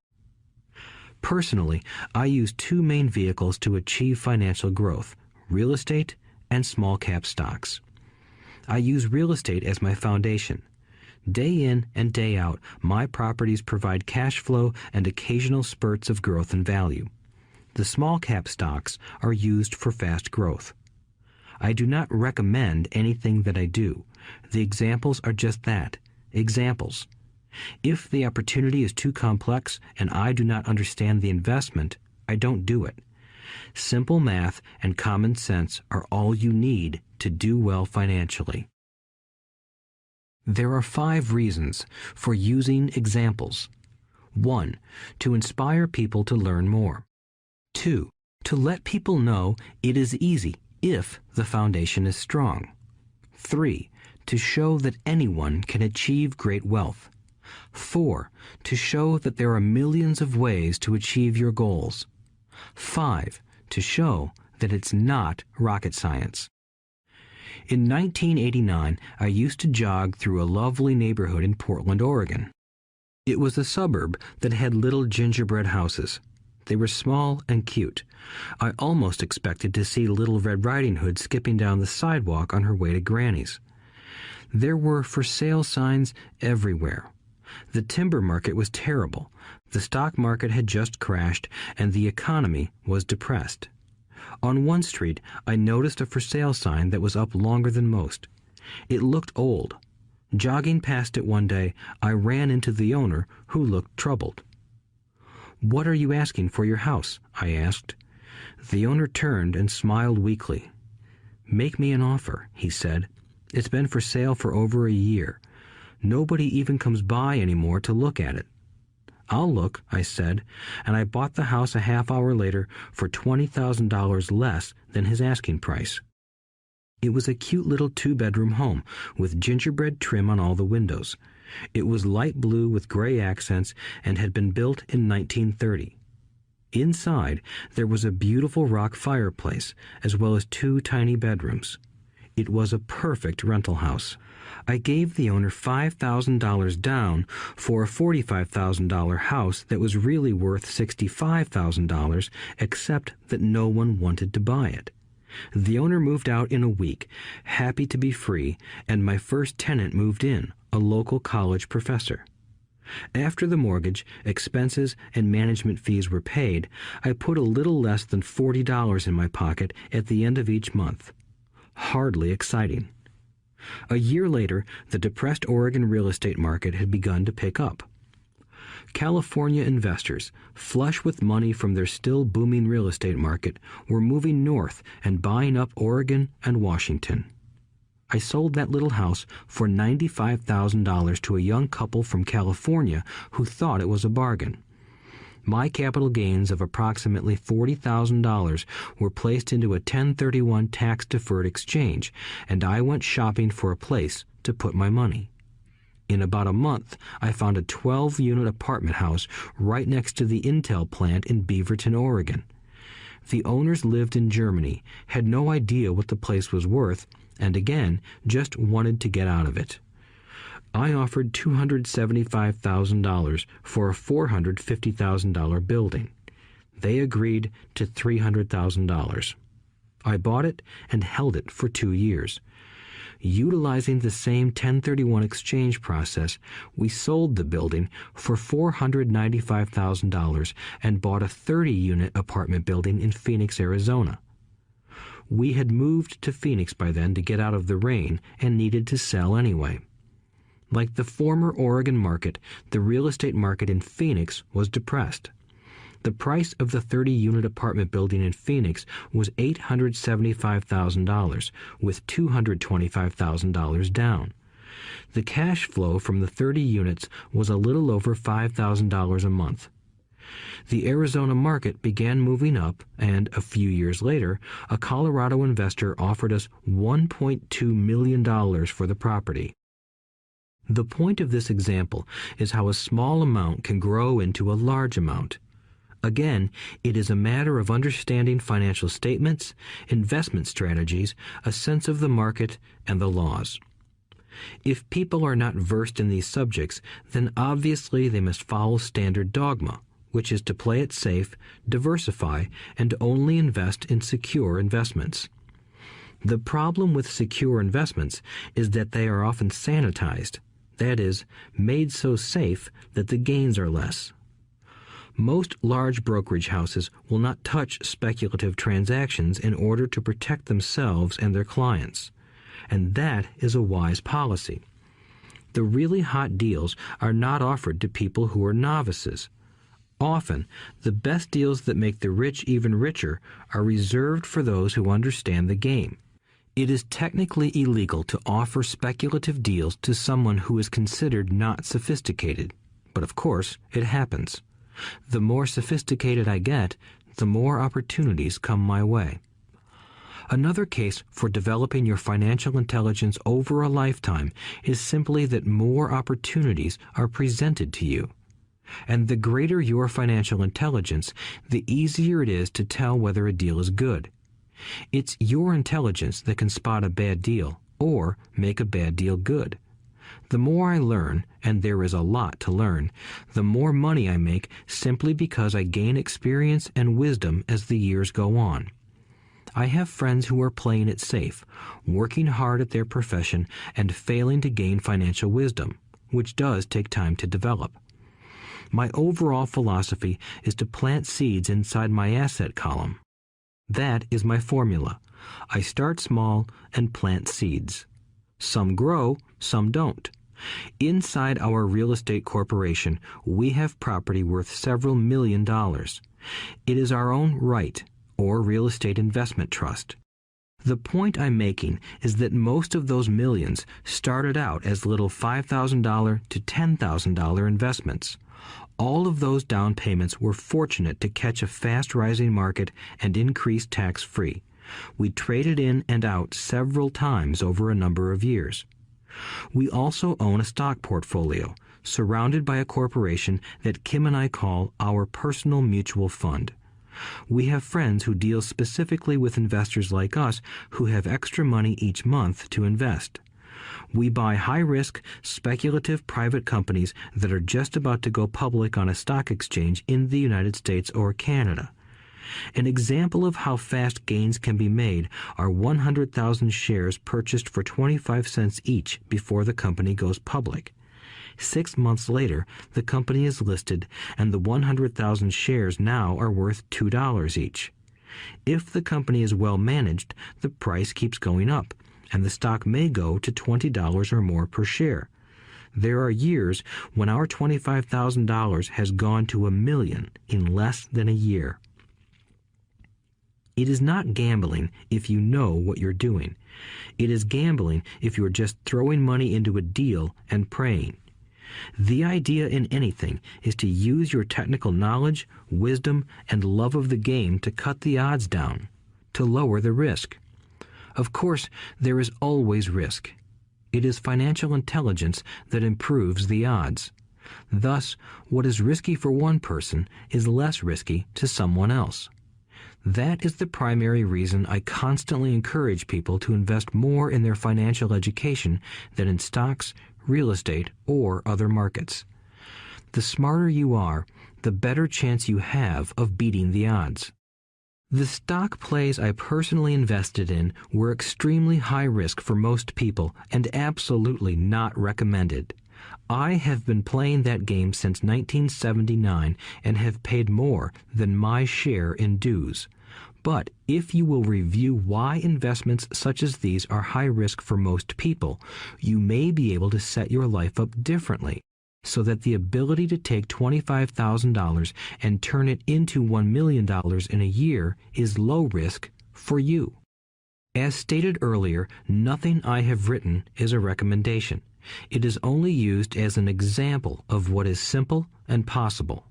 Personally, I use 2 main vehicles to achieve financial growth: real estate and small cap stocks. I use real estate as my foundation. Day in and day out, my properties provide cash flow and occasional spurts of growth and value. The small cap stocks are used for fast growth. I do not recommend anything that I do. The examples are just that, examples. If the opportunity is too complex and I do not understand the investment, I don't do it. Simple math and common sense are all you need to do well financially. There are 5 reasons for using examples. 1. To inspire people to learn more. 2. To let people know it is easy if the foundation is strong. 3. To show that anyone can achieve great wealth. 4. To show that there are millions of ways to achieve your goals. 5. To show that it's not rocket science. In 1989, I used to jog through a lovely neighborhood in Portland, Oregon. It was a suburb that had little gingerbread houses. They were small and cute. I almost expected to see Little Red Riding Hood skipping down the sidewalk on her way to Granny's. There were for sale signs everywhere. The timber market was terrible. The stock market had just crashed, and the economy was depressed. On one street, I noticed a for sale sign that was up longer than most. It looked old. Jogging past it one day, I ran into the owner, who looked troubled. "What are you asking for your house?" I asked. The owner turned and smiled weakly. "Make me an offer," he said. "It's been for sale for over a year. Nobody even comes by anymore to look at it." "I'll look," I said, and I bought the house a half hour later for $20,000 less than his asking price. It was a cute little 2-bedroom home with gingerbread trim on all the windows. It was light blue with gray accents and had been built in 1930. Inside, there was a beautiful rock fireplace, as well as 2 tiny bedrooms. It was a perfect rental house. I gave the owner $5,000 down for a $45,000 house that was really worth $65,000, except that no one wanted to buy it. The owner moved out in a week, happy to be free, and my first tenant moved in, a local college professor. After the mortgage, expenses, and management fees were paid, I put a little less than $40 in my pocket at the end of each month. Hardly exciting. A year later, the depressed Oregon real estate market had begun to pick up. California investors, flush with money from their still booming real estate market, were moving north and buying up Oregon and Washington. I sold that little house for $95,000 to a young couple from California who thought it was a bargain. My capital gains of approximately $40,000 were placed into a 1031 tax-deferred exchange, and I went shopping for a place to put my money. In about a month, I found a 12-unit apartment house right next to the Intel plant in Beaverton, Oregon. The owners lived in Germany, had no idea what the place was worth, and again, just wanted to get out of it. I offered $275,000 for a $450,000 building. They agreed to $300,000. I bought it and held it for 2 years. Utilizing the same 1031 exchange process, we sold the building for $495,000 and bought a 30-unit apartment building in Phoenix, Arizona. We had moved to Phoenix by then to get out of the rain and needed to sell anyway. Like the former Oregon market, the real estate market in Phoenix was depressed. The price of the 30-unit apartment building in Phoenix was $875,000, with $225,000 down. The cash flow from the 30 units was a little over $5,000 a month. The Arizona market began moving up, and a few years later, a Colorado investor offered us $1.2 million for the property. The point of this example is how a small amount can grow into a large amount. Again, it is a matter of understanding financial statements, investment strategies, a sense of the market, and the laws. If people are not versed in these subjects, then obviously they must follow standard dogma, which is to play it safe, diversify, and only invest in secure investments. The problem with secure investments is that they are often sanitized, that is, made so safe that the gains are less. Most large brokerage houses will not touch speculative transactions in order to protect themselves and their clients, and that is a wise policy. The really hot deals are not offered to people who are novices. Often, the best deals that make the rich even richer are reserved for those who understand the game. It is technically illegal to offer speculative deals to someone who is considered not sophisticated, but of course, it happens. The more sophisticated I get, the more opportunities come my way. Another case for developing your financial intelligence over a lifetime is simply that more opportunities are presented to you. And the greater your financial intelligence, the easier it is to tell whether a deal is good. It's your intelligence that can spot a bad deal or make a bad deal good. The more I learn, and there is a lot to learn, the more money I make simply because I gain experience and wisdom as the years go on. I have friends who are playing it safe, working hard at their profession and failing to gain financial wisdom, which does take time to develop. My overall philosophy is to plant seeds inside my asset column. That is my formula. I start small and plant seeds. Some grow, some don't. Inside our real estate corporation, we have property worth several $1 million. It is our own right, or real estate investment trust. The point I'm making is that most of those millions started out as little $5,000 to $10,000 investments. All of those down payments were fortunate to catch a fast-rising market and increase tax-free. We traded in and out several times over a number of years. We also own a stock portfolio, surrounded by a corporation that Kim and I call our personal mutual fund. We have friends who deal specifically with investors like us who have extra money each month to invest. We buy high-risk, speculative private companies that are just about to go public on a stock exchange in the United States or Canada. An example of how fast gains can be made are 100,000 shares purchased for 25 cents each before the company goes public. 6 months later, the company is listed, and the 100,000 shares now are worth $2 each. If the company is well managed, the price keeps going up, and the stock may go to $20 or more per share. There are years when our $25,000 has gone to $1 million in less than a year. It is not gambling if you know what you're doing. It is gambling if you're just throwing money into a deal and praying. The idea in anything is to use your technical knowledge, wisdom, and love of the game to cut the odds down, to lower the risk. Of course, there is always risk. It is financial intelligence that improves the odds. Thus, what is risky for one person is less risky to someone else. That is the primary reason I constantly encourage people to invest more in their financial education than in stocks, real estate, or other markets. The smarter you are, the better chance you have of beating the odds. The stock plays I personally invested in were extremely high risk for most people and absolutely not recommended. I have been playing that game since 1979 and have paid more than my share in dues. But if you will review why investments such as these are high risk for most people, you may be able to set your life up differently, so that the ability to take $25,000 and turn it into $1 million in a year is low risk for you. As stated earlier, nothing I have written is a recommendation. It is only used as an example of what is simple and possible.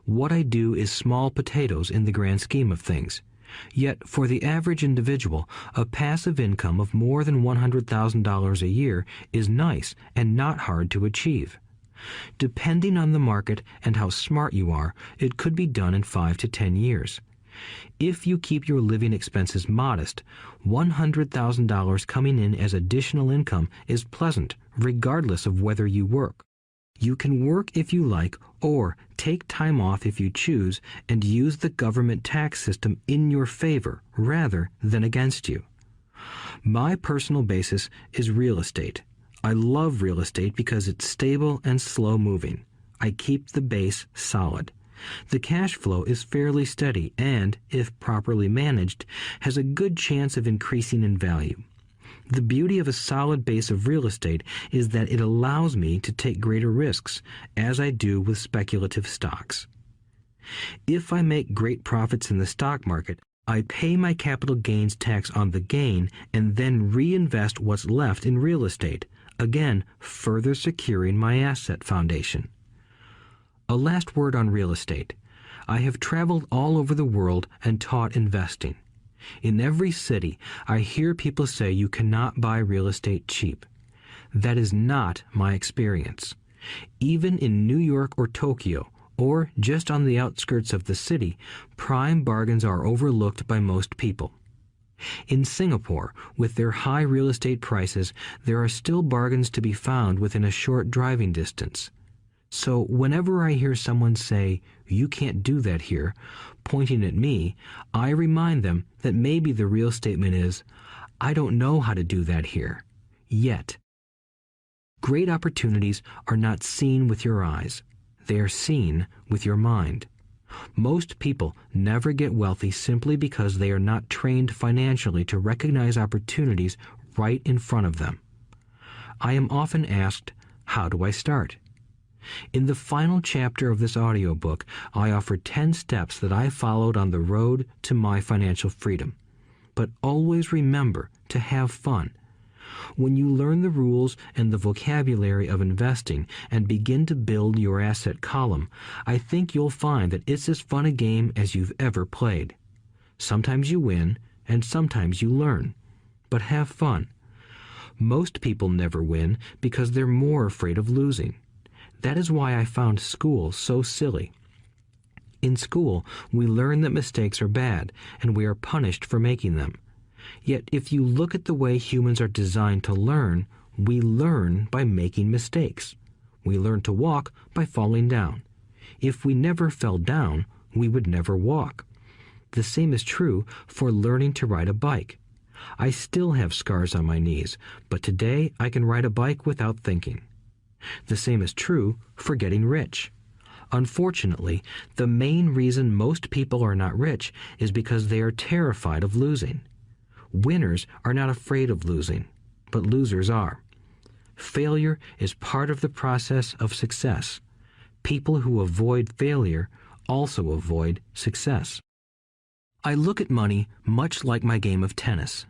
What I do is small potatoes in the grand scheme of things. Yet, for the average individual, a passive income of more than $100,000 a year is nice and not hard to achieve. Depending on the market and how smart you are, it could be done in 5 to 10 years. If you keep your living expenses modest, $100,000 coming in as additional income is pleasant, regardless of whether you work. You can work if you like, or take time off if you choose, and use the government tax system in your favor rather than against you. My personal basis is real estate. I love real estate because it's stable and slow-moving. I keep the base solid. The cash flow is fairly steady and, if properly managed, has a good chance of increasing in value. The beauty of a solid base of real estate is that it allows me to take greater risks, as I do with speculative stocks. If I make great profits in the stock market, I pay my capital gains tax on the gain and then reinvest what's left in real estate, again further securing my asset foundation. A last word on real estate. I have traveled all over the world and taught investing. In every city, I hear people say you cannot buy real estate cheap. That is not my experience. Even in New York or Tokyo, or just on the outskirts of the city, prime bargains are overlooked by most people. In Singapore, with their high real estate prices, there are still bargains to be found within a short driving distance. So whenever I hear someone say, "You can't do that here," pointing at me, I remind them that maybe the real statement is, "I don't know how to do that here. Yet." Great opportunities are not seen with your eyes. They are seen with your mind. Most people never get wealthy simply because they are not trained financially to recognize opportunities right in front of them. I am often asked, how do I start? In the final chapter of this audiobook, I offer 10 steps that I followed on the road to my financial freedom. But always remember to have fun. When you learn the rules and the vocabulary of investing and begin to build your asset column, I think you'll find that it's as fun a game as you've ever played. Sometimes you win, and sometimes you learn. But have fun. Most people never win because they're more afraid of losing. That is why I found school so silly. In school, we learn that mistakes are bad, and we are punished for making them. Yet if you look at the way humans are designed to learn, we learn by making mistakes. We learn to walk by falling down. If we never fell down, we would never walk. The same is true for learning to ride a bike. I still have scars on my knees, but today I can ride a bike without thinking. The same is true for getting rich. Unfortunately, the main reason most people are not rich is because they are terrified of losing. Winners are not afraid of losing, but losers are. Failure is part of the process of success. People who avoid failure also avoid success. I look at money much like my game of tennis.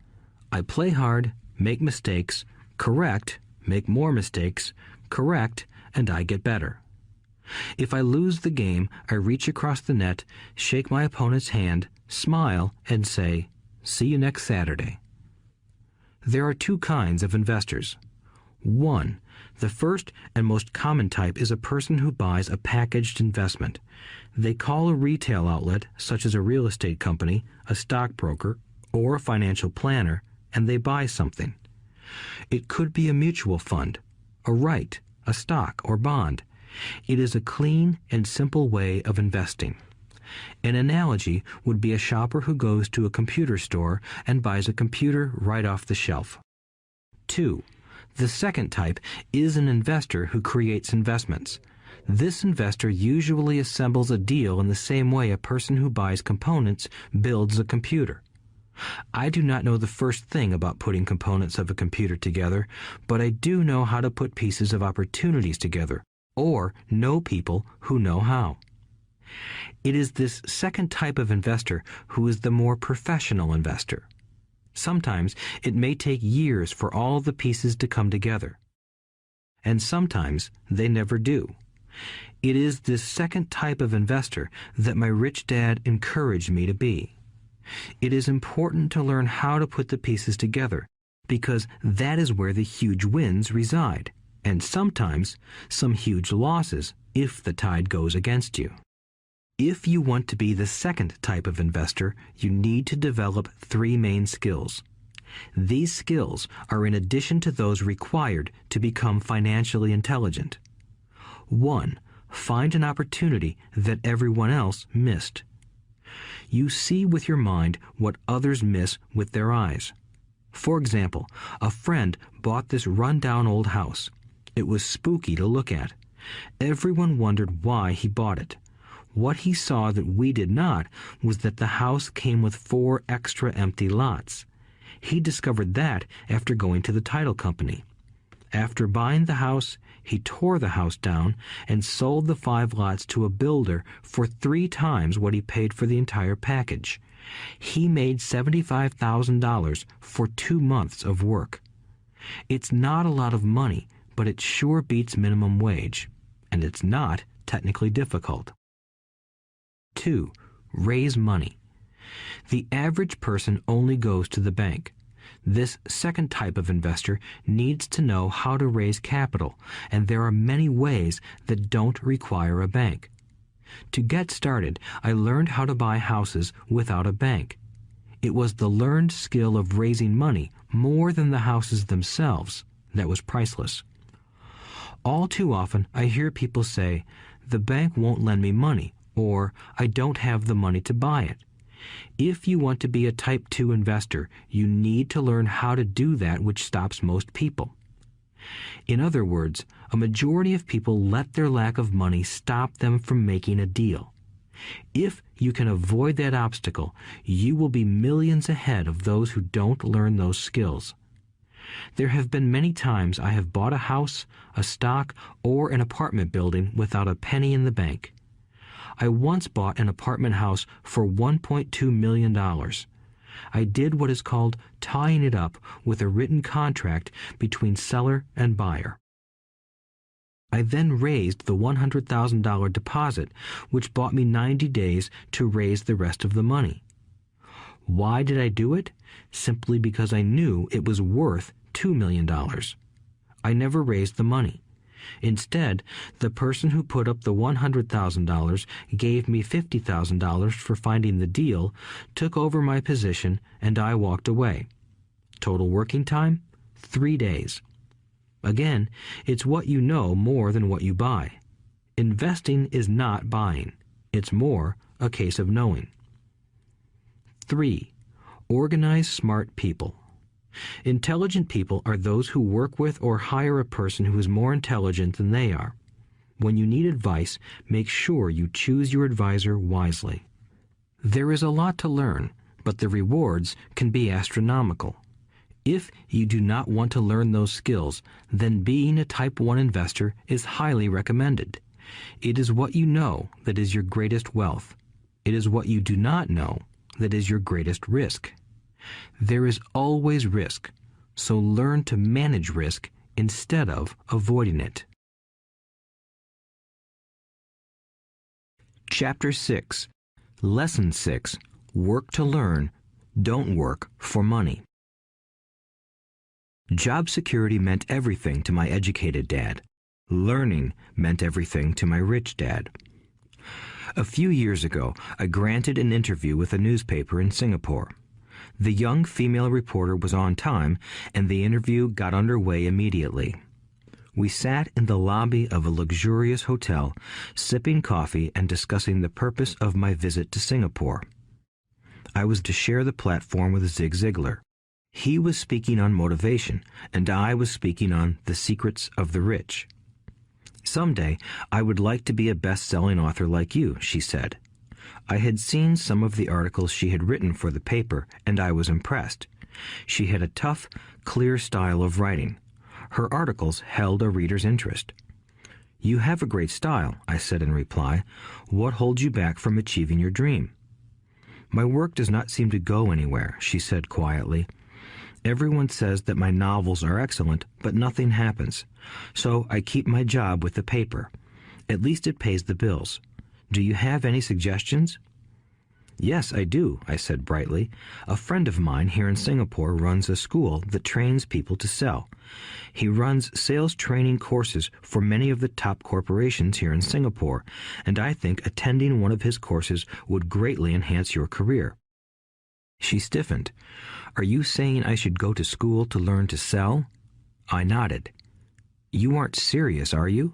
I play hard, make mistakes, correct, make more mistakes, correct, and I get better. If I lose the game, I reach across the net, shake my opponent's hand, smile, and say, "See you next Saturday." There are two kinds of investors. One, the first and most common type is a person who buys a packaged investment. They call a retail outlet, such as a real estate company, a stockbroker, or a financial planner, and they buy something. It could be a mutual fund, a right, a stock, or bond. It is a clean and simple way of investing. An analogy would be a shopper who goes to a computer store and buys a computer right off the shelf. 2. The second type is an investor who creates investments. This investor usually assembles a deal in the same way a person who buys components builds a computer. I do not know the first thing about putting components of a computer together, but I do know how to put pieces of opportunities together, or know people who know how. It is this second type of investor who is the more professional investor. Sometimes it may take years for all the pieces to come together. And sometimes they never do. It is this second type of investor that my rich dad encouraged me to be. It is important to learn how to put the pieces together, because that is where the huge wins reside, and sometimes some huge losses if the tide goes against you. If you want to be the second type of investor, you need to develop 3 main skills. These skills are in addition to those required to become financially intelligent. 1. Find an opportunity that everyone else missed. You see with your mind what others miss with their eyes. For example, a friend bought this run-down old house. It was spooky to look at. Everyone wondered why he bought it. What he saw that we did not was that the house came with 4 extra empty lots. He discovered that after going to the title company. After buying the house, he tore the house down and sold the 5 lots to a builder for 3 times what he paid for the entire package. He made $75,000 for 2 months of work. It's not a lot of money, but it sure beats minimum wage, and it's not technically difficult. 2. Raise money. The average person only goes to the bank. This second type of investor needs to know how to raise capital, and there are many ways that don't require a bank. To get started, I learned how to buy houses without a bank. It was the learned skill of raising money more than the houses themselves that was priceless. All too often, I hear people say, "The bank won't lend me money," or "I don't have the money to buy it." If you want to be a Type 2 investor, you need to learn how to do that which stops most people. In other words, a majority of people let their lack of money stop them from making a deal. If you can avoid that obstacle, you will be millions ahead of those who don't learn those skills. There have been many times I have bought a house, a stock, or an apartment building without a penny in the bank. I once bought an apartment house for $1.2 million. I did what is called tying it up with a written contract between seller and buyer. I then raised the $100,000 deposit, which bought me 90 days to raise the rest of the money. Why did I do it? Simply because I knew it was worth $2 million. I never raised the money. Instead, the person who put up the $100,000 gave me $50,000 for finding the deal, took over my position, and I walked away. Total working time? 3 days. Again, it's what you know more than what you buy. Investing is not buying. It's more a case of knowing. 3. Organize smart people. Intelligent people are those who work with or hire a person who is more intelligent than they are. When you need advice, make sure you choose your advisor wisely. There is a lot to learn, but the rewards can be astronomical. If you do not want to learn those skills, then being a Type 1 investor is highly recommended. It is what you know that is your greatest wealth. It is what you do not know that is your greatest risk. There is always risk, so learn to manage risk instead of avoiding it. Chapter 6. Lesson 6. Work to learn, don't work for money. Job security meant everything to my educated dad. Learning meant everything to my rich dad. A few years ago, I granted an interview with a newspaper in Singapore. The young female reporter was on time, and the interview got underway immediately. We sat in the lobby of a luxurious hotel, sipping coffee and discussing the purpose of my visit to Singapore. I was to share the platform with Zig Ziglar. He was speaking on motivation, and I was speaking on the secrets of the rich. Someday, I would like to be a best-selling author like you, she said. I had seen some of the articles she had written for the paper, and I was impressed. She had a tough, clear style of writing. Her articles held a reader's interest. You have a great style, I said in reply. What holds you back from achieving your dream? My work does not seem to go anywhere, she said quietly. Everyone says that my novels are excellent, but nothing happens. So I keep my job with the paper. At least it pays the bills. Do you have any suggestions? Yes, I do, I said brightly. A friend of mine here in Singapore runs a school that trains people to sell. He runs sales training courses for many of the top corporations here in Singapore, and I think attending one of his courses would greatly enhance your career. She stiffened. Are you saying I should go to school to learn to sell? I nodded. You aren't serious, are you?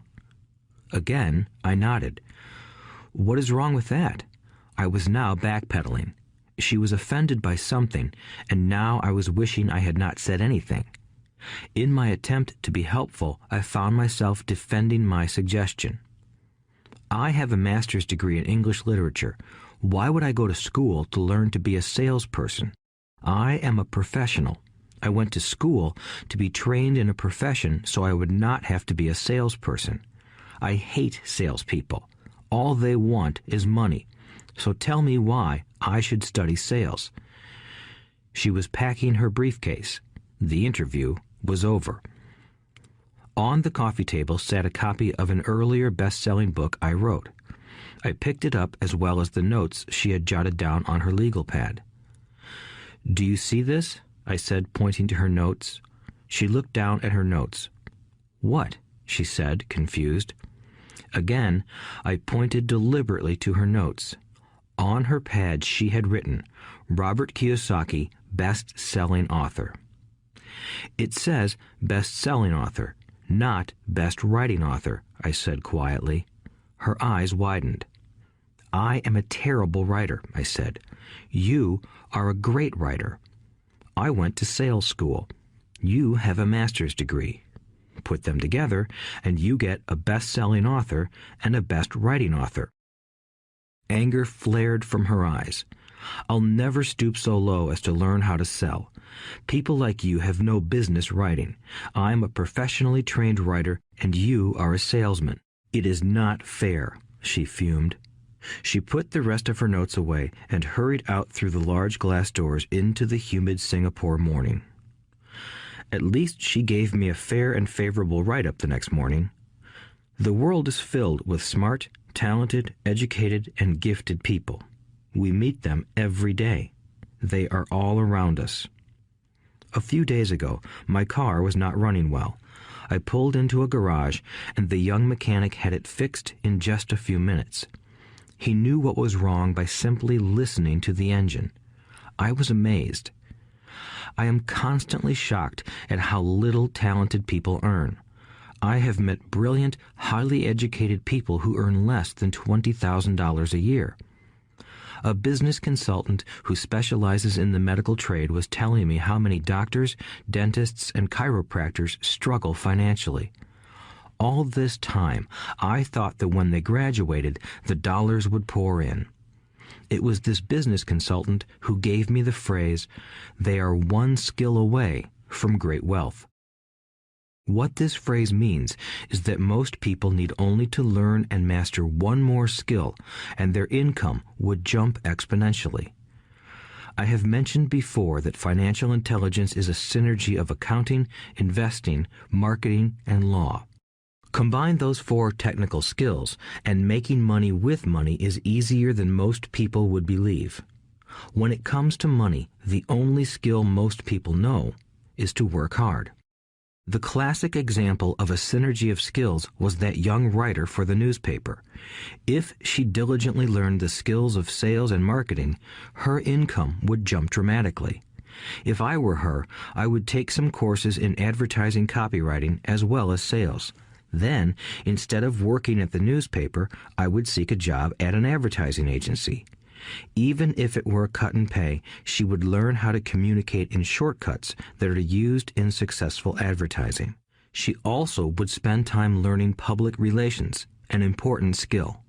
Again, I nodded. What is wrong with that? I was now backpedaling. She was offended by something, and now I was wishing I had not said anything. In my attempt to be helpful, I found myself defending my suggestion. I have a master's degree in English literature. Why would I go to school to learn to be a salesperson? I am a professional. I went to school to be trained in a profession so I would not have to be a salesperson. I hate salespeople. All they want is money. So tell me why I should study sales. She was packing her briefcase. The interview was over. On the coffee table sat a copy of an earlier best-selling book I wrote. I picked it up as well as the notes she had jotted down on her legal pad. Do you see this? I said, pointing to her notes. She looked down at her notes. What? She said, confused. Again, I pointed deliberately to her notes. On her pad she had written, Robert Kiyosaki, best-selling author. It says best-selling author, not best-writing author, I said quietly. Her eyes widened. I am a terrible writer, I said. You are a great writer. I went to sales school. You have a master's degree. put them together, and you get a best-selling author and a best-writing author. Anger flared from her eyes. I'll never stoop so low as to learn how to sell. People like you have no business writing. I'm a professionally trained writer, and you are a salesman. It is not fair, she fumed. She put the rest of her notes away and hurried out through the large glass doors into the humid Singapore morning. At least she gave me a fair and favorable write-up the next morning. The world is filled with smart, talented, educated, and gifted people. We meet them every day. They are all around us. A few days ago, my car was not running well. I pulled into a garage, and the young mechanic had it fixed in just a few minutes. He knew what was wrong by simply listening to the engine. I was amazed. I am constantly shocked at how little talented people earn. I have met brilliant, highly educated people who earn less than $20,000 a year. A business consultant who specializes in the medical trade was telling me how many doctors, dentists, and chiropractors struggle financially. All this time, I thought that when they graduated, the dollars would pour in. It was this business consultant who gave me the phrase, "They are one skill away from great wealth." What this phrase means is that most people need only to learn and master one more skill, and their income would jump exponentially. I have mentioned before that financial intelligence is a synergy of accounting, investing, marketing, and law. Combine those 4 technical skills, and making money with money is easier than most people would believe. When it comes to money, the only skill most people know is to work hard. The classic example of a synergy of skills was that young writer for the newspaper. If she diligently learned the skills of sales and marketing, her income would jump dramatically. If I were her, I would take some courses in advertising copywriting as well as sales. Then, instead of working at the newspaper, I would seek a job at an advertising agency. Even if it were a cut in pay, she would learn how to communicate in shortcuts that are used in successful advertising. She also would spend time learning public relations, an important skill.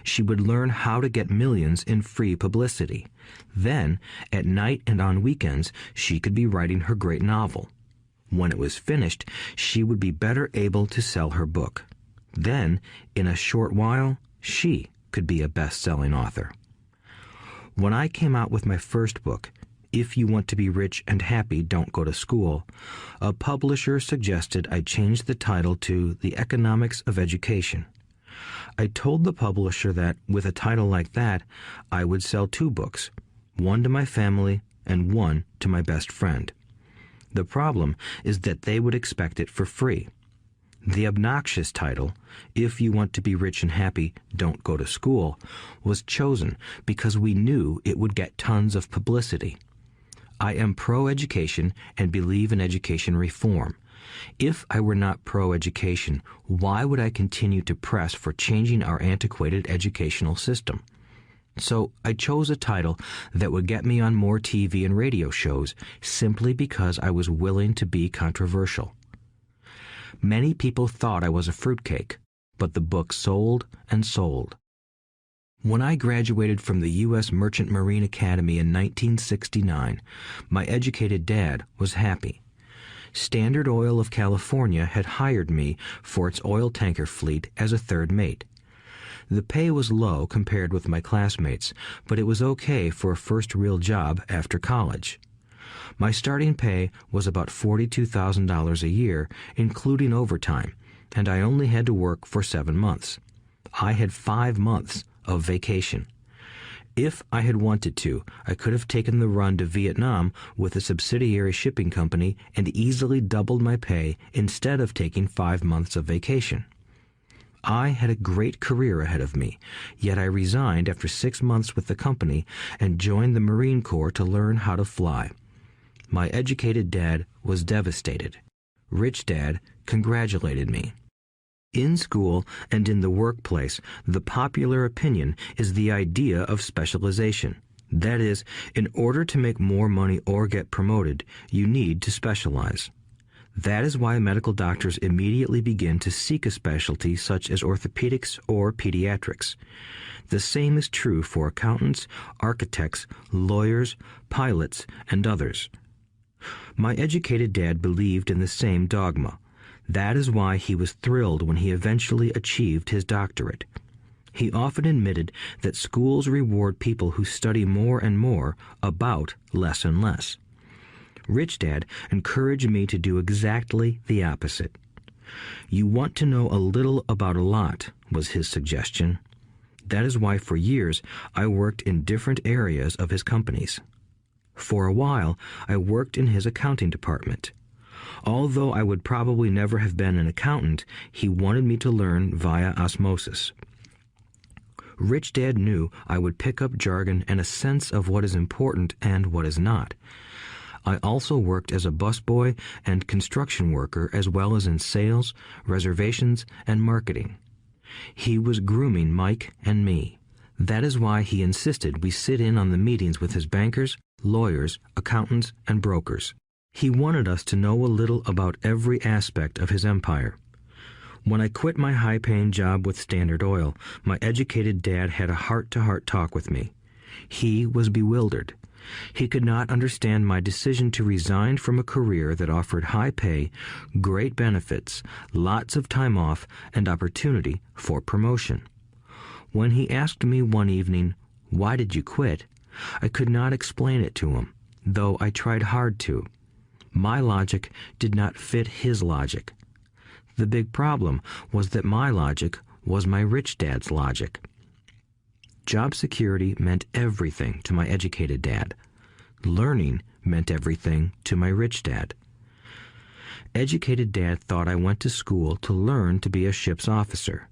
She would learn how to get millions in free publicity. Then, at night and on weekends, she could be writing her great novel. When it was finished, she would be better able to sell her book. Then, in a short while, she could be a best-selling author. When I came out with my first book, If You Want to Be Rich and Happy, Don't Go to School, a publisher suggested I change the title to The Economics of Education. I told the publisher that, with a title like that, I would sell 2 books, one to my family and one to my best friend. The problem is that they would expect it for free. The obnoxious title, If You Want to Be Rich and Happy, Don't Go to School, was chosen because we knew it would get tons of publicity. I am pro-education and believe in education reform. If I were not pro-education, why would I continue to press for changing our antiquated educational system? So I chose a title that would get me on more TV and radio shows simply because I was willing to be controversial. Many people thought I was a fruitcake, but the book sold and sold. When I graduated from the U.S. Merchant Marine Academy in 1969, my educated dad was happy. Standard Oil of California had hired me for its oil tanker fleet as a third mate. The pay was low compared with my classmates, but it was okay for a first real job after college. My starting pay was about $42,000 a year, including overtime, and I only had to work for 7 months. I had 5 months of vacation. If I had wanted to, I could have taken the run to Vietnam with a subsidiary shipping company and easily doubled my pay instead of taking 5 months of vacation. I had a great career ahead of me, yet I resigned after 6 months with the company and joined the Marine Corps to learn how to fly. My educated dad was devastated. Rich Dad congratulated me. In school and in the workplace, the popular opinion is the idea of specialization. That is, in order to make more money or get promoted, you need to specialize. That is why medical doctors immediately begin to seek a specialty such as orthopedics or pediatrics. The same is true for accountants, architects, lawyers, pilots, and others. My educated dad believed in the same dogma. That is why he was thrilled when he eventually achieved his doctorate. He often admitted that schools reward people who study more and more about less and less. Rich Dad encouraged me to do exactly the opposite. You want to know a little about a lot, was his suggestion. That is why for years I worked in different areas of his companies. For a while, I worked in his accounting department. Although I would probably never have been an accountant, he wanted me to learn via osmosis. Rich Dad knew I would pick up jargon and a sense of what is important and what is not. I also worked as a busboy and construction worker as well as in sales, reservations, and marketing. He was grooming Mike and me. That is why he insisted we sit in on the meetings with his bankers, lawyers, accountants, and brokers. He wanted us to know a little about every aspect of his empire. When I quit my high-paying job with Standard Oil, my educated dad had a heart-to-heart talk with me. He was bewildered. He could not understand my decision to resign from a career that offered high pay, great benefits, lots of time off, and opportunity for promotion. When he asked me one evening, "Why did you quit?" I could not explain it to him, though I tried hard to. My logic did not fit his logic. The big problem was that my logic was my rich dad's logic. Job security meant everything to my educated dad. Learning meant everything to my rich dad. Educated dad thought I went to school to learn to be a ship's officer.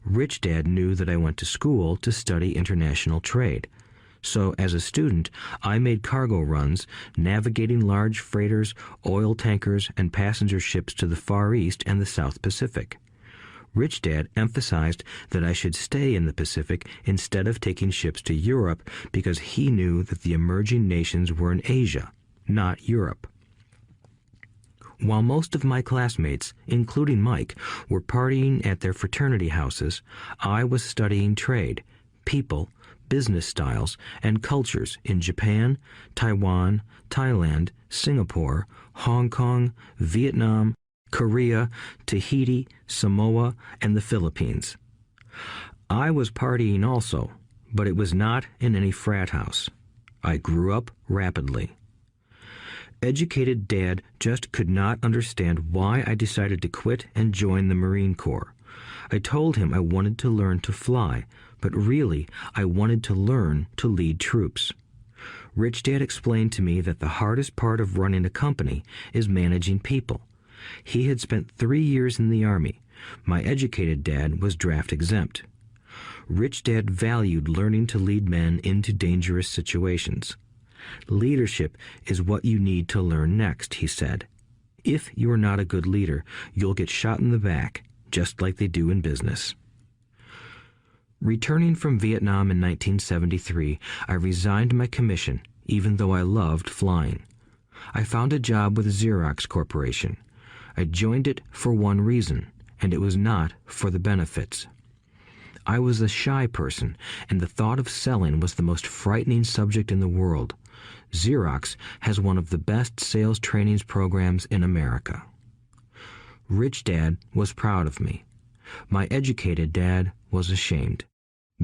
Rich dad knew that I went to school to study international trade. So as a student, I made cargo runs, navigating large freighters, oil tankers, and passenger ships to the Far East and the South Pacific. Rich Dad emphasized that I should stay in the Pacific instead of taking ships to Europe because he knew that the emerging nations were in Asia, not Europe. While most of my classmates, including Mike, were partying at their fraternity houses, I was studying trade, people, business styles, and cultures in Japan, Taiwan, Thailand, Singapore, Hong Kong, Vietnam, Korea, Tahiti, Samoa, and the Philippines. I was partying also, but it was not in any frat house. I grew up rapidly. Educated Dad just could not understand why I decided to quit and join the Marine Corps. I told him I wanted to learn to fly, but really I wanted to learn to lead troops. Rich Dad explained to me that the hardest part of running a company is managing people. He had spent 3 years in the Army. My educated dad was draft exempt. Rich Dad valued learning to lead men into dangerous situations. Leadership is what you need to learn next, he said. If you are not a good leader, you'll get shot in the back, just like they do in business. Returning from Vietnam in 1973, I resigned my commission, even though I loved flying. I found a job with Xerox Corporation. I joined it for one reason, and it was not for the benefits. I was a shy person, and the thought of selling was the most frightening subject in the world. Xerox has one of the best sales trainings programs in America. Rich Dad was proud of me. My educated dad was ashamed.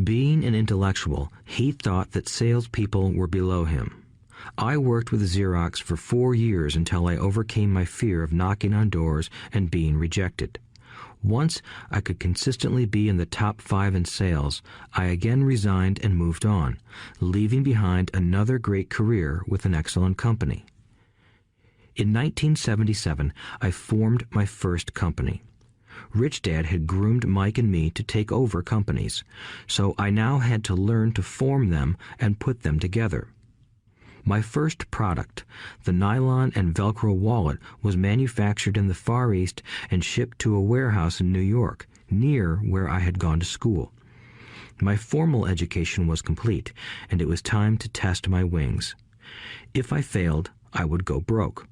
Being an intellectual, he thought that salespeople were below him. I worked with Xerox for 4 years until I overcame my fear of knocking on doors and being rejected. Once I could consistently be in the top 5 in sales, I again resigned and moved on, leaving behind another great career with an excellent company. In 1977, I formed my first company. Rich Dad had groomed Mike and me to take over companies, so I now had to learn to form them and put them together. My first product, the nylon and Velcro wallet, was manufactured in the Far East and shipped to a warehouse in New York, near where I had gone to school. My formal education was complete, and it was time to test my wings. If I failed, I would go broke.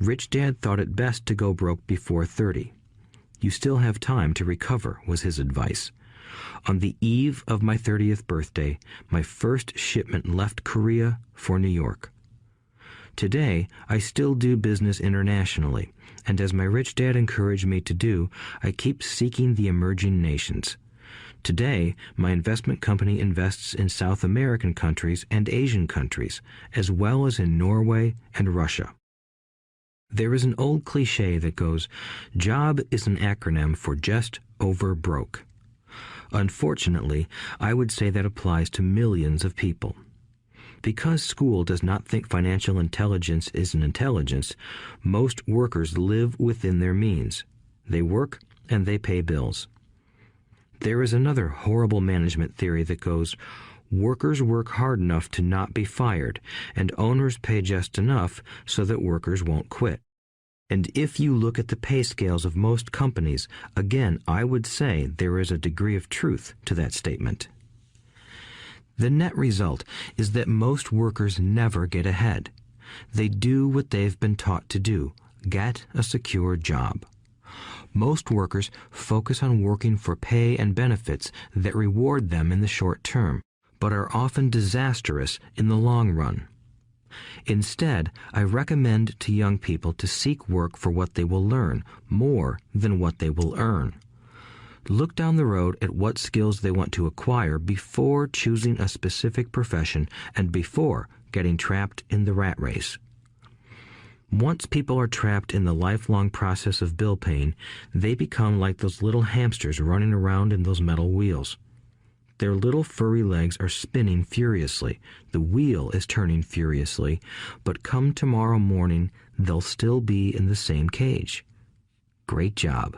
Rich Dad thought it best to go broke before 30. You still have time to recover, was his advice. On the eve of my 30th birthday, my first shipment left Korea for New York. Today, I still do business internationally, and as my rich dad encouraged me to do, I keep seeking the emerging nations. Today, my investment company invests in South American countries and Asian countries, as well as in Norway and Russia. There is an old cliche that goes, "Job is an acronym for just over broke." Unfortunately, I would say that applies to millions of people. Because school does not think financial intelligence is an intelligence, most workers live within their means. They work and they pay bills. There is another horrible management theory that goes, workers work hard enough to not be fired, and owners pay just enough so that workers won't quit. And if you look at the pay scales of most companies, again, I would say there is a degree of truth to that statement. The net result is that most workers never get ahead. They do what they've been taught to do, get a secure job. Most workers focus on working for pay and benefits that reward them in the short term, but are often disastrous in the long run. Instead, I recommend to young people to seek work for what they will learn, more than what they will earn. Look down the road at what skills they want to acquire before choosing a specific profession and before getting trapped in the rat race. Once people are trapped in the lifelong process of bill paying, they become like those little hamsters running around in those metal wheels. Their little furry legs are spinning furiously, the wheel is turning furiously, but come tomorrow morning, they'll still be in the same cage. Great job.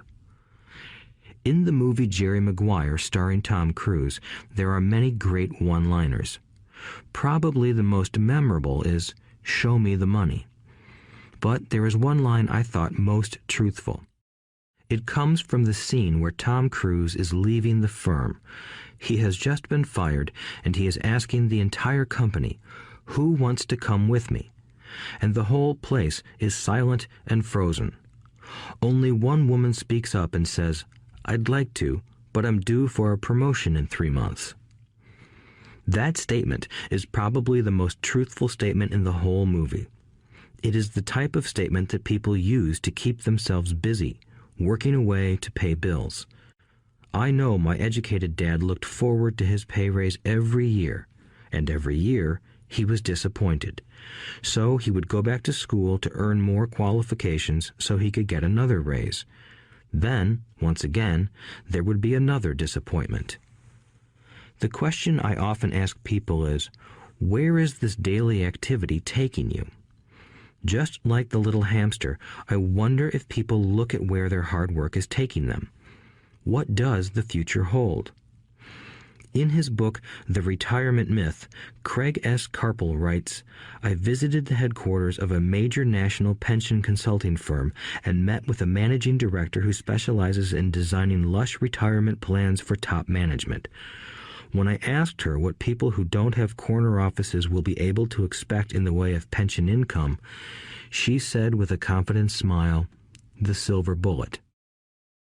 In the movie Jerry Maguire, starring Tom Cruise, there are many great one-liners. Probably the most memorable is, "Show me the money." But there is one line I thought most truthful. It comes from the scene where Tom Cruise is leaving the firm. He has just been fired, and he is asking the entire company, "Who wants to come with me?" And the whole place is silent and frozen. Only one woman speaks up and says, "I'd like to, but I'm due for a promotion in 3 months." That statement is probably the most truthful statement in the whole movie. It is the type of statement that people use to keep themselves busy, working away to pay bills. I know my educated dad looked forward to his pay raise every year, and every year he was disappointed. So he would go back to school to earn more qualifications so he could get another raise. Then, once again, there would be another disappointment. The question I often ask people is, where is this daily activity taking you? Just like the little hamster, I wonder if people look at where their hard work is taking them. What does the future hold? In his book, The Retirement Myth, Craig S. Carpel writes, "I visited the headquarters of a major national pension consulting firm and met with a managing director who specializes in designing lush retirement plans for top management. When I asked her what people who don't have corner offices will be able to expect in the way of pension income, she said with a confident smile, 'The silver bullet.'"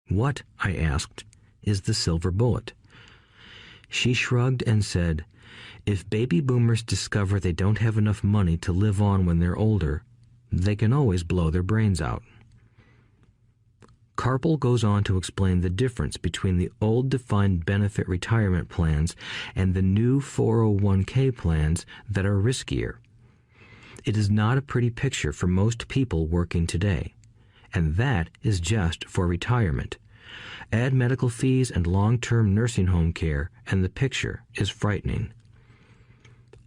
"What," I asked, "is the silver bullet?" She shrugged and said, "If baby boomers discover they don't have enough money to live on when they're older, they can always blow their brains out." Carpel goes on to explain the difference between the old defined benefit retirement plans and the new 401k plans that are riskier. It is not a pretty picture for most people working today, and that is just for retirement. Add medical fees and long-term nursing home care, and the picture is frightening.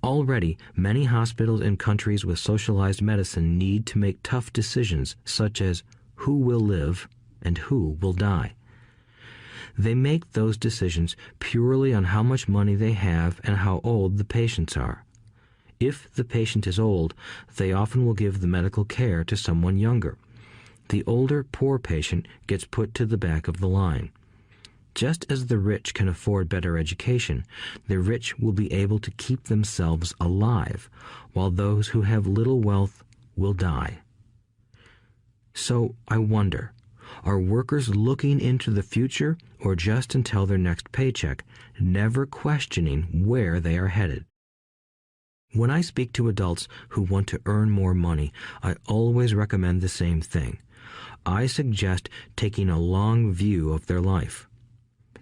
Already, many hospitals in countries with socialized medicine need to make tough decisions such as who will live and who will die. They make those decisions purely on how much money they have and how old the patients are. If the patient is old, they often will give the medical care to someone younger. The older, poor patient gets put to the back of the line. Just as the rich can afford better education, the rich will be able to keep themselves alive, while those who have little wealth will die. So I wonder, are workers looking into the future or just until their next paycheck, never questioning where they are headed? When I speak to adults who want to earn more money, I always recommend the same thing. I suggest taking a long view of their life.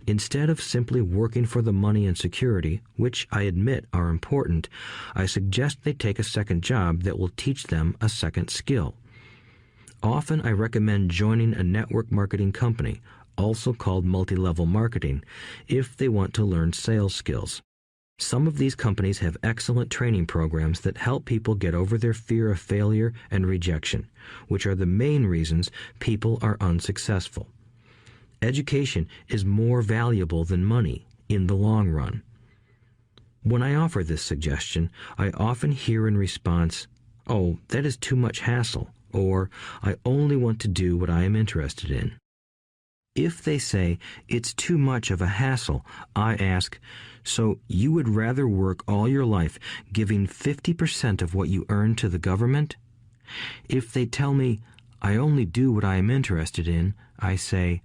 Instead of simply working for the money and security, which I admit are important, I suggest they take a second job that will teach them a second skill. Often I recommend joining a network marketing company, also called multi-level marketing, if they want to learn sales skills. Some of these companies have excellent training programs that help people get over their fear of failure and rejection, which are the main reasons people are unsuccessful. Education is more valuable than money in the long run. When I offer this suggestion, I often hear in response, "Oh, that is too much hassle," or "I only want to do what I am interested in." If they say it's too much of a hassle, I ask, so you would rather work all your life giving 50% of what you earn to the government? If they tell me, I only do what I am interested in, I say,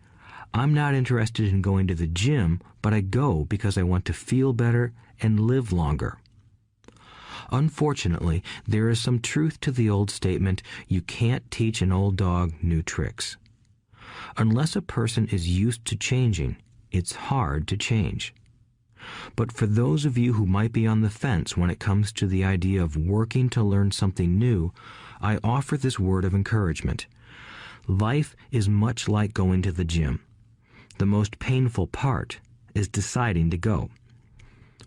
I'm not interested in going to the gym, but I go because I want to feel better and live longer. Unfortunately, there is some truth to the old statement, you can't teach an old dog new tricks. Unless a person is used to changing, it's hard to change. But for those of you who might be on the fence when it comes to the idea of working to learn something new, I offer this word of encouragement. Life is much like going to the gym. The most painful part is deciding to go.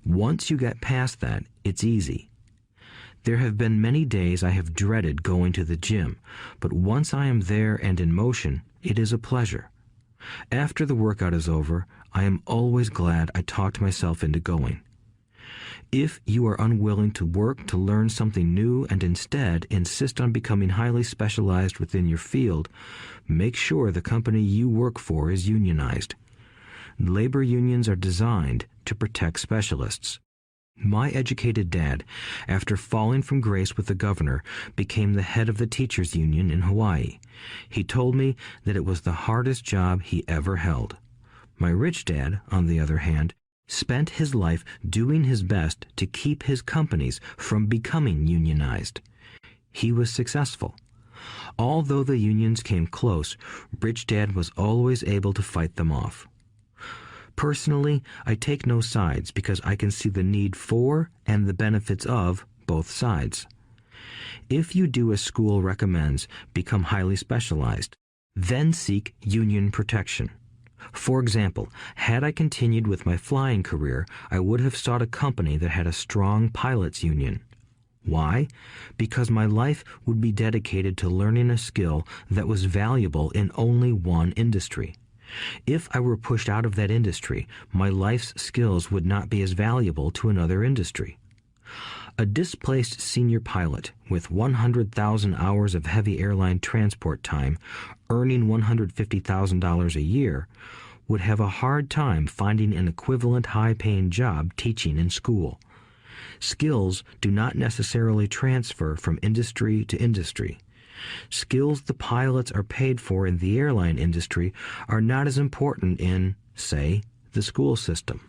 Once you get past that, it's easy. There have been many days I have dreaded going to the gym, but once I am there and in motion, it is a pleasure. After the workout is over, I am always glad I talked myself into going. If you are unwilling to work to learn something new and instead insist on becoming highly specialized within your field, make sure the company you work for is unionized. Labor unions are designed to protect specialists. My educated dad, after falling from grace with the governor, became the head of the teachers' union in Hawaii. He told me that it was the hardest job he ever held. My rich dad, on the other hand, spent his life doing his best to keep his companies from becoming unionized. He was successful. Although the unions came close, Rich Dad was always able to fight them off. Personally, I take no sides because I can see the need for and the benefits of both sides. If you do as school recommends, become highly specialized, then seek union protection. For example, had I continued with my flying career, I would have sought a company that had a strong pilots union. Why? Because my life would be dedicated to learning a skill that was valuable in only one industry. If I were pushed out of that industry, my life's skills would not be as valuable to another industry. A displaced senior pilot with 100,000 hours of heavy airline transport time, earning $150,000 a year, would have a hard time finding an equivalent high-paying job teaching in school. Skills do not necessarily transfer from industry to industry. Skills the pilots are paid for in the airline industry are not as important in, say, the school system.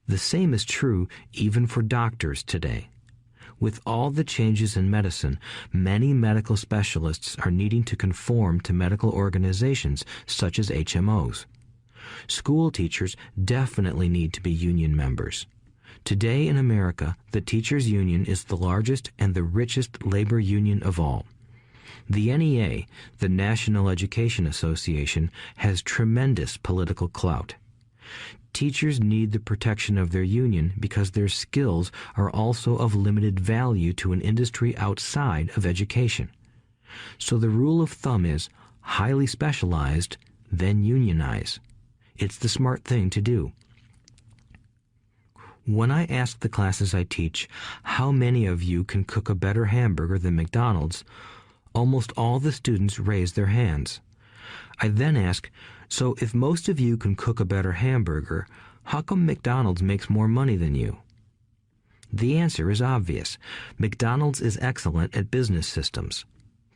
The same is true even for doctors today. With all the changes in medicine, many medical specialists are needing to conform to medical organizations such as HMOs. School teachers definitely need to be union members. Today in America, the teachers' union is the largest and the richest labor union of all. The NEA, the National Education Association, has tremendous political clout. Teachers need the protection of their union because their skills are also of limited value to an industry outside of education. So the rule of thumb is highly specialized, then unionize. It's the smart thing to do. When I ask the classes I teach, how many of you can cook a better hamburger than McDonald's, almost all the students raise their hands. I then ask, so if most of you can cook a better hamburger, how come McDonald's makes more money than you? The answer is obvious. McDonald's is excellent at business systems.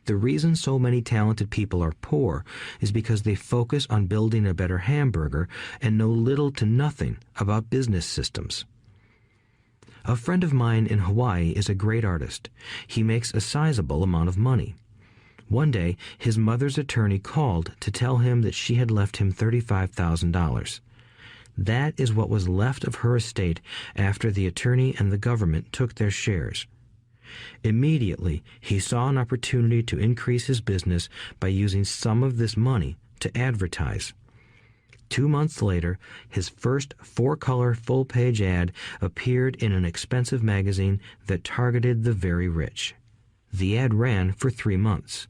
The reason so many talented people are poor is because they focus on building a better hamburger and know little to nothing about business systems. A friend of mine in Hawaii is a great artist. He makes a sizable amount of money. One day, his mother's attorney called to tell him that she had left him $35,000. That is what was left of her estate after the attorney and the government took their shares. Immediately, he saw an opportunity to increase his business by using some of this money to advertise. 2 months later, his first 4-color full-page ad appeared in an expensive magazine that targeted the very rich. The ad ran for 3 months.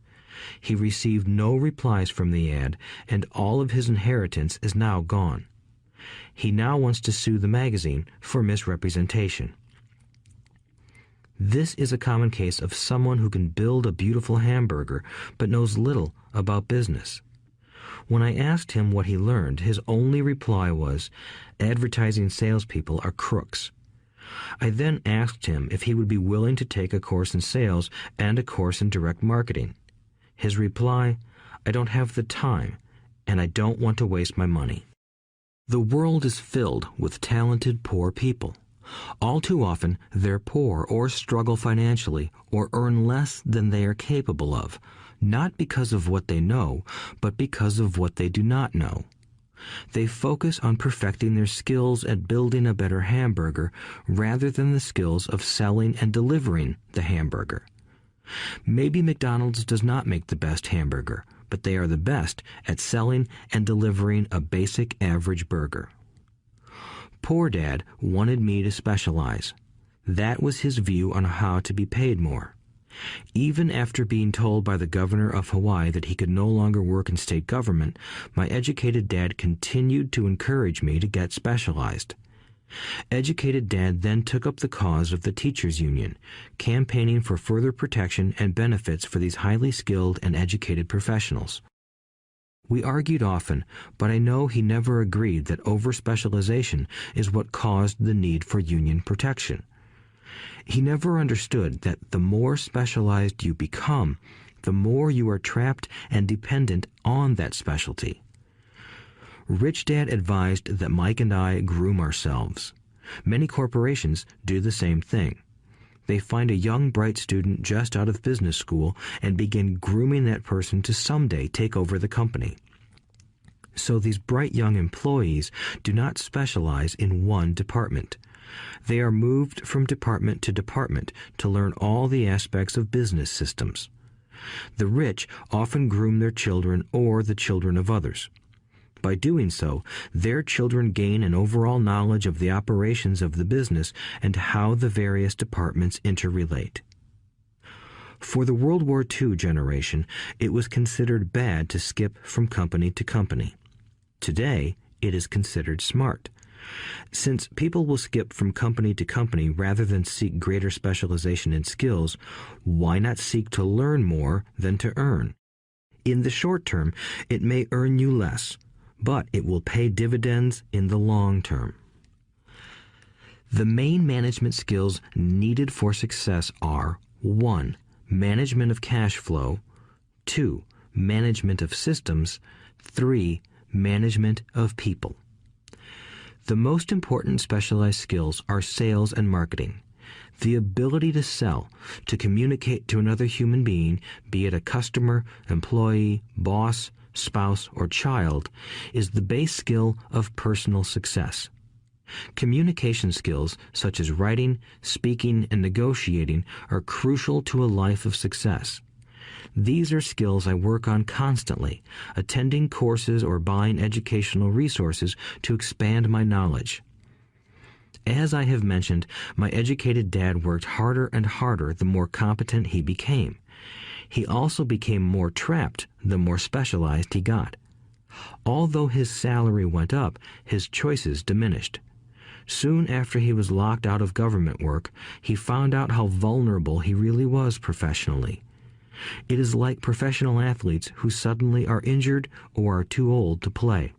He received no replies from the ad, and all of his inheritance is now gone. He now wants to sue the magazine for misrepresentation. This is a common case of someone who can build a beautiful hamburger but knows little about business. When I asked him what he learned, his only reply was, "Advertising salespeople are crooks." I then asked him if he would be willing to take a course in sales and a course in direct marketing. His reply, "I don't have the time, and I don't want to waste my money." The world is filled with talented poor people. All too often, they're poor or struggle financially or earn less than they are capable of, not because of what they know, but because of what they do not know. They focus on perfecting their skills at building a better hamburger rather than the skills of selling and delivering the hamburger. Maybe McDonald's does not make the best hamburger, but they are the best at selling and delivering a basic average burger. Poor Dad wanted me to specialize. That was his view on how to be paid more. Even after being told by the governor of Hawaii that he could no longer work in state government, my educated dad continued to encourage me to get specialized. Educated Dad then took up the cause of the teachers' union, campaigning for further protection and benefits for these highly skilled and educated professionals. We argued often, but I know he never agreed that over-specialization is what caused the need for union protection. He never understood that the more specialized you become, the more you are trapped and dependent on that specialty. Rich Dad advised that Mike and I groom ourselves. Many corporations do the same thing. They find a young, bright student just out of business school and begin grooming that person to someday take over the company. So these bright young employees do not specialize in one department. They are moved from department to department to learn all the aspects of business systems. The rich often groom their children or the children of others. By doing so, their children gain an overall knowledge of the operations of the business and how the various departments interrelate. For the World War II generation, it was considered bad to skip from company to company. Today, it is considered smart. Since people will skip from company to company rather than seek greater specialization in skills, why not seek to learn more than to earn? In the short term, it may earn you less, but it will pay dividends in the long term. The main management skills needed for success are 1. Management of cash flow, 2. Management of systems, 3. Management of people. The most important specialized skills are sales and marketing. The ability to sell, to communicate to another human being, be it a customer, employee, boss, spouse, or child, is the base skill of personal success. Communication skills such as writing, speaking, and negotiating are crucial to a life of success. These are skills I work on constantly, attending courses or buying educational resources to expand my knowledge. As I have mentioned, my educated dad worked harder and harder the more competent he became. He also became more trapped the more specialized he got. Although his salary went up, his choices diminished. Soon after he was locked out of government work, he found out how vulnerable he really was professionally. It is like professional athletes who suddenly are injured or are too old to play.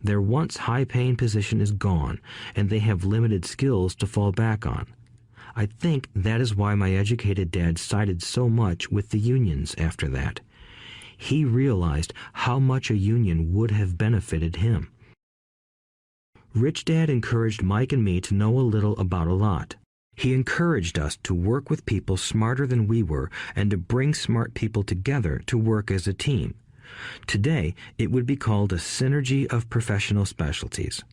Their once high-paying position is gone, and they have limited skills to fall back on. I think that is why my educated dad sided so much with the unions after that. He realized how much a union would have benefited him. Rich Dad encouraged Mike and me to know a little about a lot. He encouraged us to work with people smarter than we were and to bring smart people together to work as a team. Today, it would be called a synergy of professional specialties.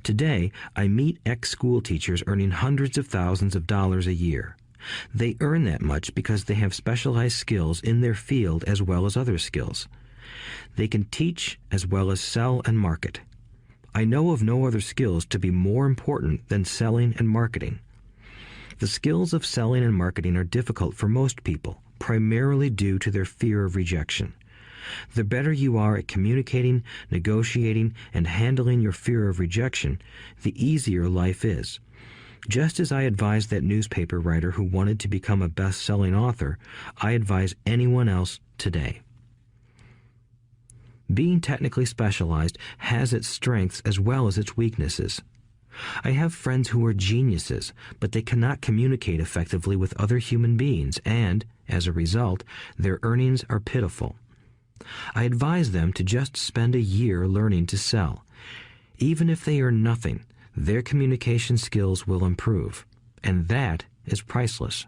Today, I meet ex-school teachers earning hundreds of thousands of dollars a year. They earn that much because they have specialized skills in their field as well as other skills. They can teach as well as sell and market. I know of no other skills to be more important than selling and marketing. The skills of selling and marketing are difficult for most people, primarily due to their fear of rejection. The better you are at communicating, negotiating, and handling your fear of rejection, the easier life is. Just as I advise that newspaper writer who wanted to become a best-selling author, I advise anyone else today. Being technically specialized has its strengths as well as its weaknesses. I have friends who are geniuses, but they cannot communicate effectively with other human beings, and, as a result, their earnings are pitiful. I advise them to just spend a year learning to sell. Even if they earn nothing, their communication skills will improve, and that is priceless.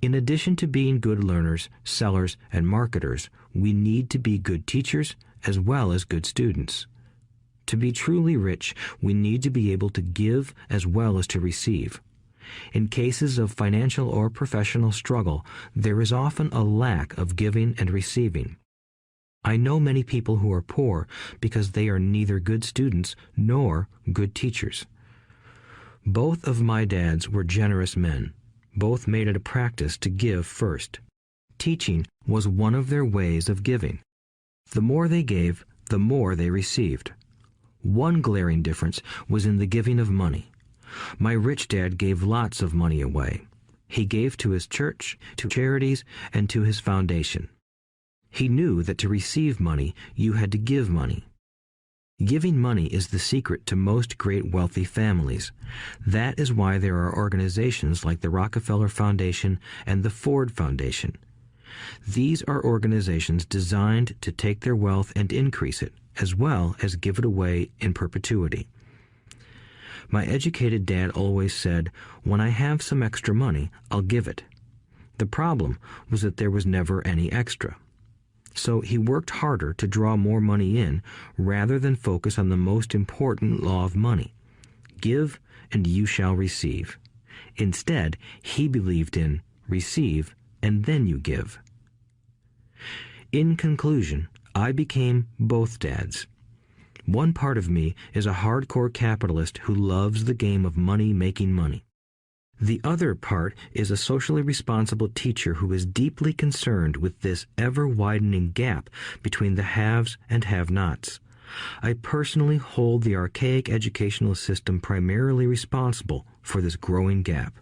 In addition to being good learners, sellers, and marketers, we need to be good teachers as well as good students. To be truly rich, we need to be able to give as well as to receive. In cases of financial or professional struggle, there is often a lack of giving and receiving. I know many people who are poor because they are neither good students nor good teachers. Both of my dads were generous men. Both made it a practice to give first. Teaching was one of their ways of giving. The more they gave, the more they received. One glaring difference was in the giving of money. My rich dad gave lots of money away. He gave to his church, to charities, and to his foundation. He knew that to receive money, you had to give money. Giving money is the secret to most great wealthy families. That is why there are organizations like the Rockefeller Foundation and the Ford Foundation. These are organizations designed to take their wealth and increase it, as well as give it away in perpetuity. My educated dad always said, "When I have some extra money, I'll give it." The problem was that there was never any extra. So he worked harder to draw more money in rather than focus on the most important law of money: give and you shall receive. Instead, he believed in receive and then you give. In conclusion, I became both dads. One part of me is a hardcore capitalist who loves the game of money making money. The other part is a socially responsible teacher who is deeply concerned with this ever-widening gap between the haves and have-nots. I personally hold the archaic educational system primarily responsible for this growing gap.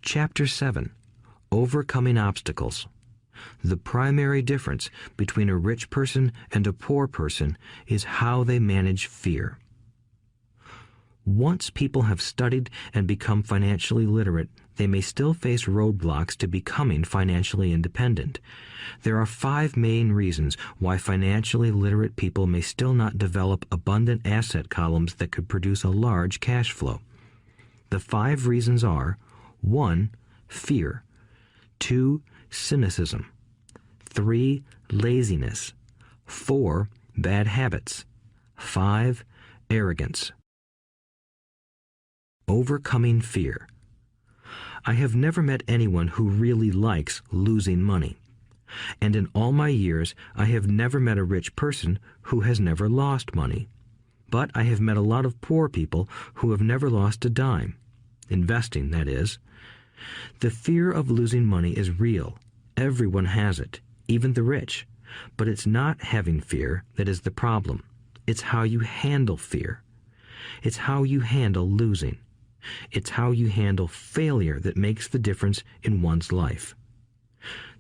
Chapter 7. Overcoming Obstacles. The primary difference between a rich person and a poor person is how they manage fear. Once people have studied and become financially literate, they may still face roadblocks to becoming financially independent. There are 5 main reasons why financially literate people may still not develop abundant asset columns that could produce a large cash flow. The 5 reasons are: 1. Fear. 2. Cynicism. 3. Laziness. 4. Bad habits. 5. Arrogance. Overcoming fear. I have never met anyone who really likes losing money. And in all my years, I have never met a rich person who has never lost money. But I have met a lot of poor people who have never lost a dime. Investing, that is. The fear of losing money is real. Everyone has it, even the rich. But it's not having fear that is the problem. It's how you handle fear. It's how you handle losing. It's how you handle failure that makes the difference in one's life.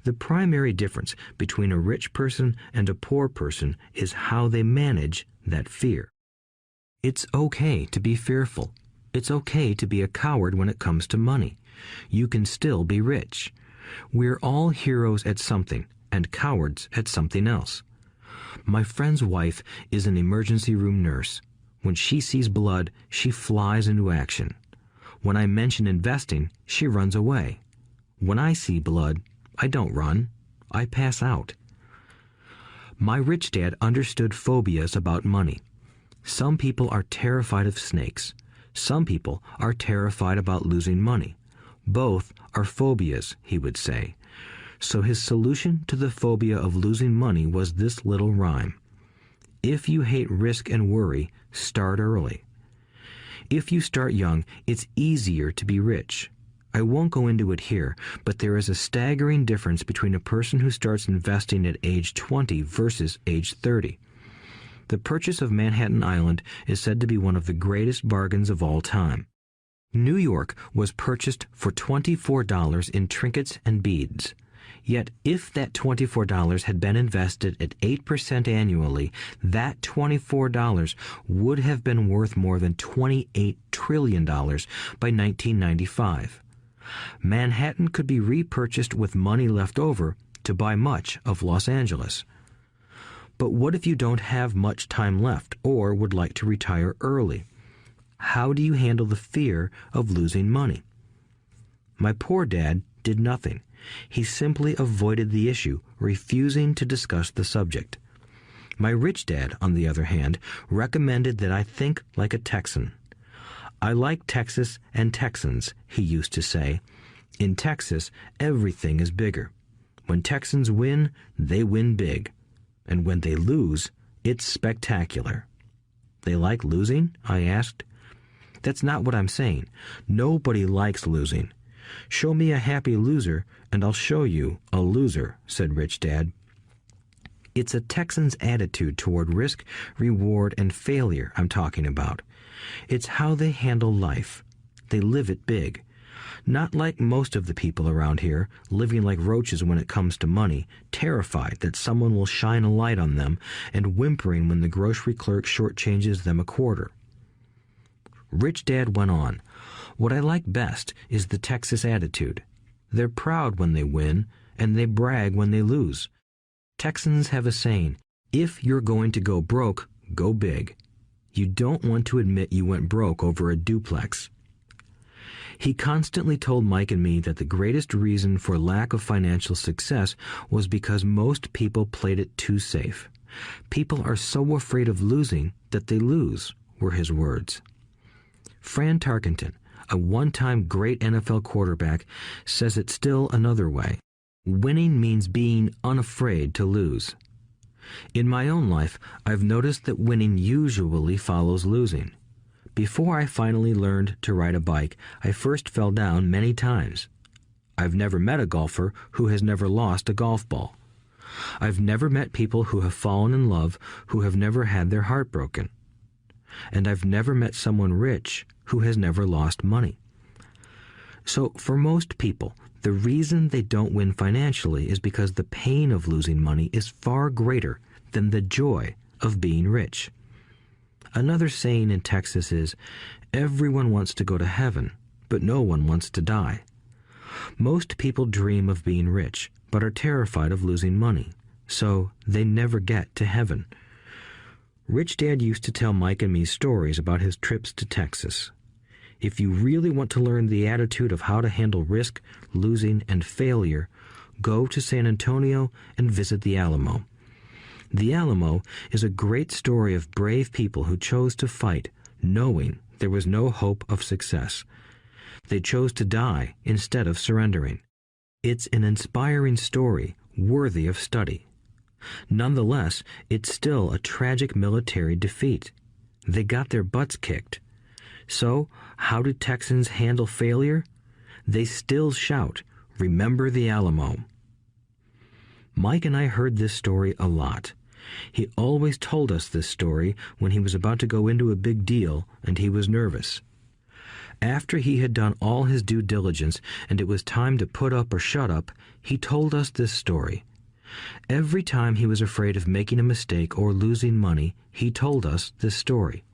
The primary difference between a rich person and a poor person is how they manage that fear. It's okay to be fearful. It's okay to be a coward when it comes to money. You can still be rich. We're all heroes at something and cowards at something else. My friend's wife is an emergency room nurse. When she sees blood, she flies into action. When I mention investing, she runs away. When I see blood, I don't run. I pass out. My rich dad understood phobias about money. Some people are terrified of snakes. Some people are terrified about losing money. Both are phobias, he would say. So his solution to the phobia of losing money was this little rhyme. If you hate risk and worry, start early. If you start young, it's easier to be rich. I won't go into it here, but there is a staggering difference between a person who starts investing at age 20 versus age 30. The purchase of Manhattan Island is said to be one of the greatest bargains of all time. New York was purchased for $24 in trinkets and beads. Yet if that $24 had been invested at 8% annually, that $24 would have been worth more than $28 trillion by 1995. Manhattan could be repurchased with money left over to buy much of Los Angeles. But what if you don't have much time left or would like to retire early? How do you handle the fear of losing money? My poor dad did nothing. He simply avoided the issue, refusing to discuss the subject. My rich dad, on the other hand, recommended that I think like a Texan. I like Texas and Texans, he used to say. In Texas, everything is bigger. When Texans win, they win big. And when they lose, it's spectacular. They like losing? I asked. That's not what I'm saying. Nobody likes losing. Show me a happy loser, and I'll show you a loser, said Rich Dad. It's a Texan's attitude toward risk, reward, and failure I'm talking about. It's how they handle life. They live it big. Not like most of the people around here, living like roaches when it comes to money, terrified that someone will shine a light on them and whimpering when the grocery clerk shortchanges them a quarter. Rich Dad went on, "What I like best is the Texas attitude. They're proud when they win, and they brag when they lose. Texans have a saying, if you're going to go broke, go big. You don't want to admit you went broke over a duplex." He constantly told Mike and me that the greatest reason for lack of financial success was because most people played it too safe. People are so afraid of losing that they lose, were his words. Fran Tarkenton, a one-time great NFL quarterback, says it still another way. Winning means being unafraid to lose. In my own life, I've noticed that winning usually follows losing. Before I finally learned to ride a bike, I first fell down many times. I've never met a golfer who has never lost a golf ball. I've never met people who have fallen in love who have never had their heart broken. And I've never met someone rich who has never lost money. So for most people, the reason they don't win financially is because the pain of losing money is far greater than the joy of being rich. Another saying in Texas is, everyone wants to go to heaven, but no one wants to die. Most people dream of being rich, but are terrified of losing money, so they never get to heaven. Rich Dad used to tell Mike and me stories about his trips to Texas. If you really want to learn the attitude of how to handle risk, losing, and failure, go to San Antonio and visit the Alamo. The Alamo is a great story of brave people who chose to fight, knowing there was no hope of success. They chose to die instead of surrendering. It's an inspiring story, worthy of study. Nonetheless, it's still a tragic military defeat. They got their butts kicked. So, how do Texans handle failure? They still shout, "Remember the Alamo." Mike and I heard this story a lot. He always told us this story when he was about to go into a big deal and he was nervous. After he had done all his due diligence and it was time to put up or shut up, he told us this story. Every time he was afraid of making a mistake or losing money, he told us this story.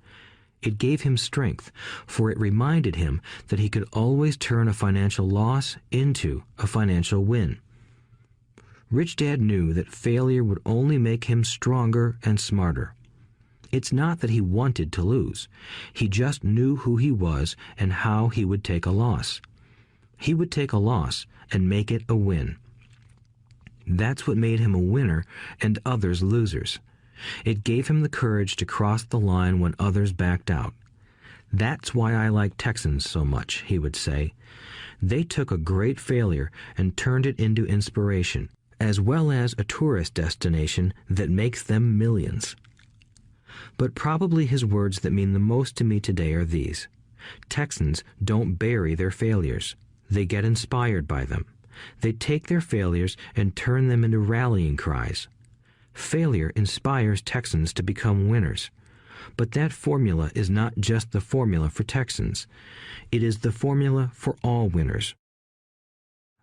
It gave him strength, for it reminded him that he could always turn a financial loss into a financial win. Rich Dad knew that failure would only make him stronger and smarter. It's not that he wanted to lose. He just knew who he was and how he would take a loss. He would take a loss and make it a win. That's what made him a winner and others losers. It gave him the courage to cross the line when others backed out. That's why I like Texans so much, he would say. They took a great failure and turned it into inspiration, as well as a tourist destination that makes them millions. But probably his words that mean the most to me today are these. Texans don't bury their failures. They get inspired by them. They take their failures and turn them into rallying cries. Failure inspires Texans to become winners. But that formula is not just the formula for Texans. It is the formula for all winners.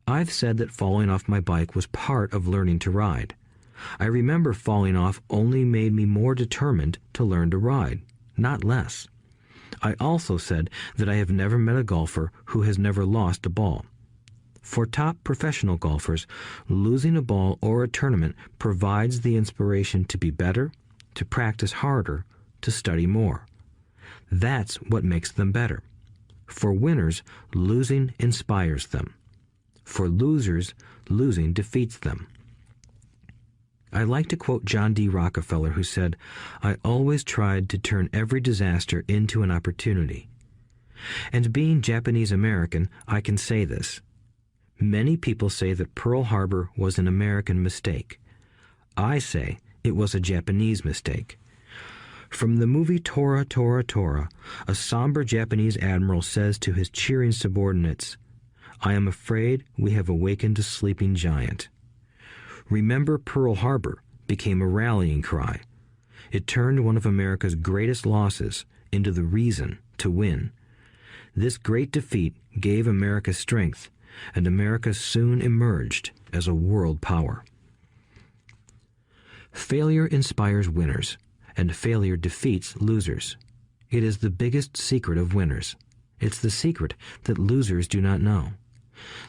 I've said that falling off my bike was part of learning to ride. I remember falling off only made me more determined to learn to ride, not less. I also said that I have never met a golfer who has never lost a ball. For top professional golfers, losing a ball or a tournament provides the inspiration to be better, to practice harder, to study more. That's what makes them better. For winners, losing inspires them. For losers, losing defeats them. I like to quote John D. Rockefeller, who said, "I always tried to turn every disaster into an opportunity." And being Japanese American, I can say this. Many people say that Pearl Harbor was an American mistake. I say it was a Japanese mistake. From the movie Tora, Tora, Tora, a somber Japanese admiral says to his cheering subordinates, "I am afraid we have awakened a sleeping giant." Remember Pearl Harbor became a rallying cry. It turned one of America's greatest losses into the reason to win. This great defeat gave America strength, and America soon emerged as a world power. Failure inspires winners, and failure defeats losers. It is the biggest secret of winners. It's the secret that losers do not know.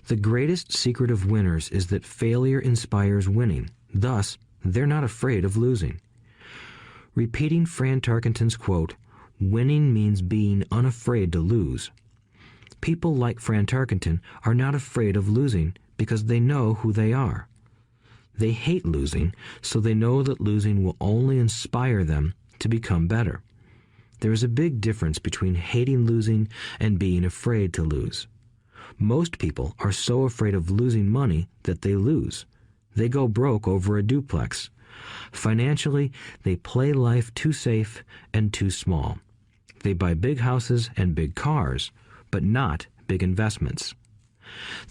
The greatest secret of winners is that failure inspires winning. Thus, they're not afraid of losing. Repeating Fran Tarkenton's quote, "Winning means being unafraid to lose." People like Fran Tarkenton are not afraid of losing because they know who they are. They hate losing, so they know that losing will only inspire them to become better. There is a big difference between hating losing and being afraid to lose. Most people are so afraid of losing money that they lose. They go broke over a duplex. Financially, they play life too safe and too small. They buy big houses and big cars, but not big investments.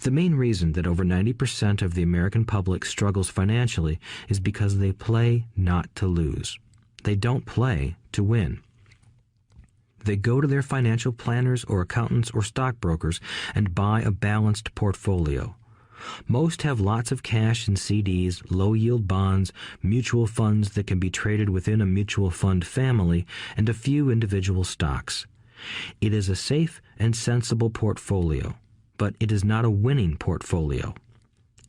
The main reason that over 90% of the American public struggles financially is because they play not to lose. They don't play to win. They go to their financial planners or accountants or stockbrokers and buy a balanced portfolio. Most have lots of cash in CDs, low-yield bonds, mutual funds that can be traded within a mutual fund family, and a few individual stocks. It is a safe and sensible portfolio, but it is not a winning portfolio.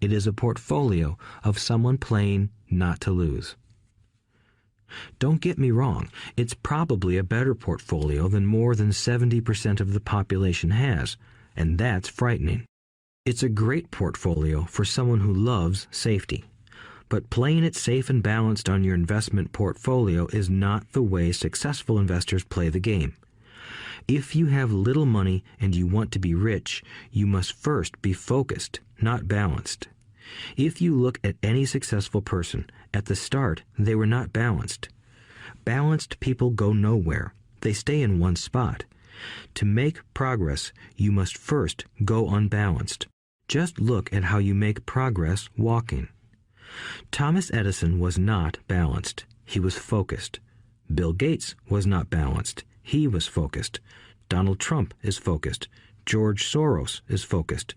It is a portfolio of someone playing not to lose. Don't get me wrong, it's probably a better portfolio than more than 70% of the population has, and that's frightening. It's a great portfolio for someone who loves safety. But playing it safe and balanced on your investment portfolio is not the way successful investors play the game. If you have little money and you want to be rich, you must first be focused, not balanced. If you look at any successful person, at the start they were not balanced. Balanced people go nowhere. They stay in one spot. To make progress, you must first go unbalanced. Just look at how you make progress walking. Thomas Edison was not balanced. He was focused. Bill Gates was not balanced. He was focused. Donald Trump is focused. George Soros is focused.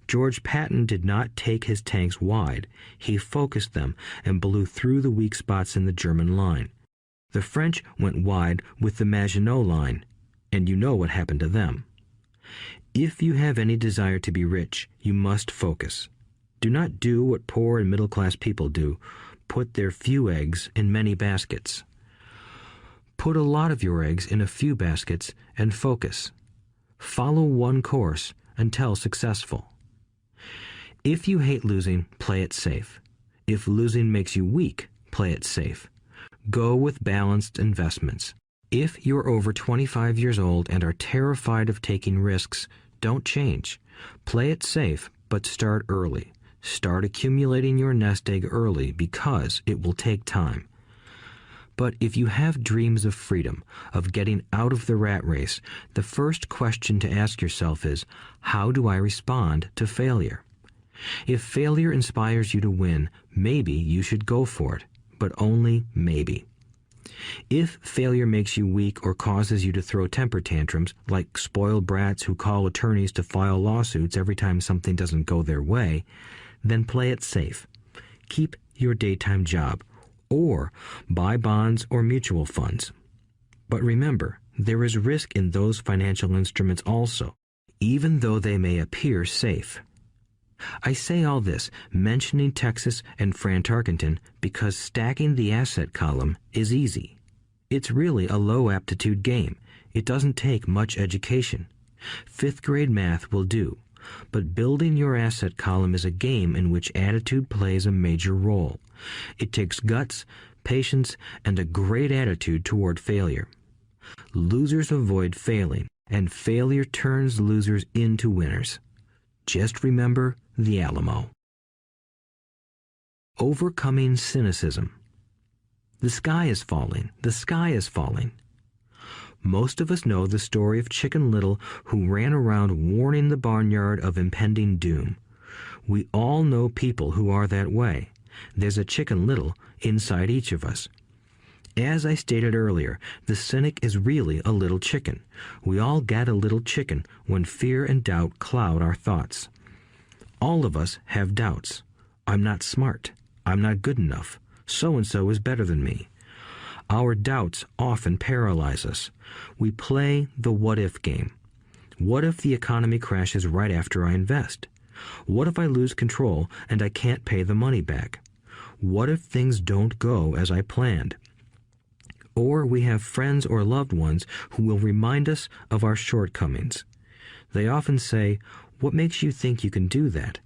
George Patton did not take his tanks wide. He focused them and blew through the weak spots in the German line. The French went wide with the Maginot Line, and you know what happened to them. If you have any desire to be rich, you must focus. Do not do what poor and middle-class people do, put their few eggs in many baskets. Put a lot of your eggs in a few baskets and focus. Follow one course until successful. If you hate losing, play it safe. If losing makes you weak, play it safe. Go with balanced investments. If you're over 25 years old and are terrified of taking risks, don't change. Play it safe, but start early. Start accumulating your nest egg early because it will take time. But if you have dreams of freedom, of getting out of the rat race, the first question to ask yourself is, how do I respond to failure? If failure inspires you to win, maybe you should go for it, but only maybe. If failure makes you weak or causes you to throw temper tantrums, like spoiled brats who call attorneys to file lawsuits every time something doesn't go their way, then play it safe. Keep your daytime job, or buy bonds or mutual funds. But remember, there is risk in those financial instruments also, even though they may appear safe. I say all this, mentioning Texas and Fran Tarkenton, because stacking the asset column is easy. It's really a low-aptitude game. It doesn't take much education. Fifth-grade math will do. But building your asset column is a game in which attitude plays a major role. It takes guts, patience, and a great attitude toward failure. Losers avoid failing, and failure turns losers into winners. Just remember the Alamo. Overcoming cynicism. The sky is falling. The sky is falling. Most of us know the story of Chicken Little, who ran around warning the barnyard of impending doom. We all know people who are that way. There's a Chicken Little inside each of us. As I stated earlier, the cynic is really a little chicken. We all get a little chicken when fear and doubt cloud our thoughts. All of us have doubts. I'm not smart. I'm not good enough. So-and-so is better than me. Our doubts often paralyze us. We play the what-if game. What if the economy crashes right after I invest? What if I lose control and I can't pay the money back? What if things don't go as I planned? Or we have friends or loved ones who will remind us of our shortcomings. They often say, "What makes you think you can do that?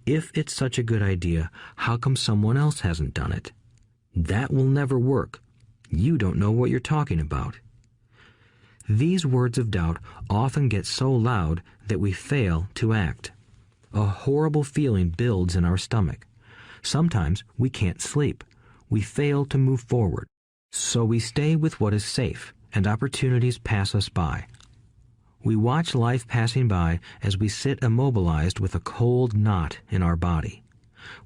If it's such a good idea, how come someone else hasn't done it? That will never work. You don't know what you're talking about." These words of doubt often get so loud that we fail to act. A horrible feeling builds in our stomach. Sometimes we can't sleep. We fail to move forward. So we stay with what is safe, and opportunities pass us by. We watch life passing by as we sit immobilized with a cold knot in our body.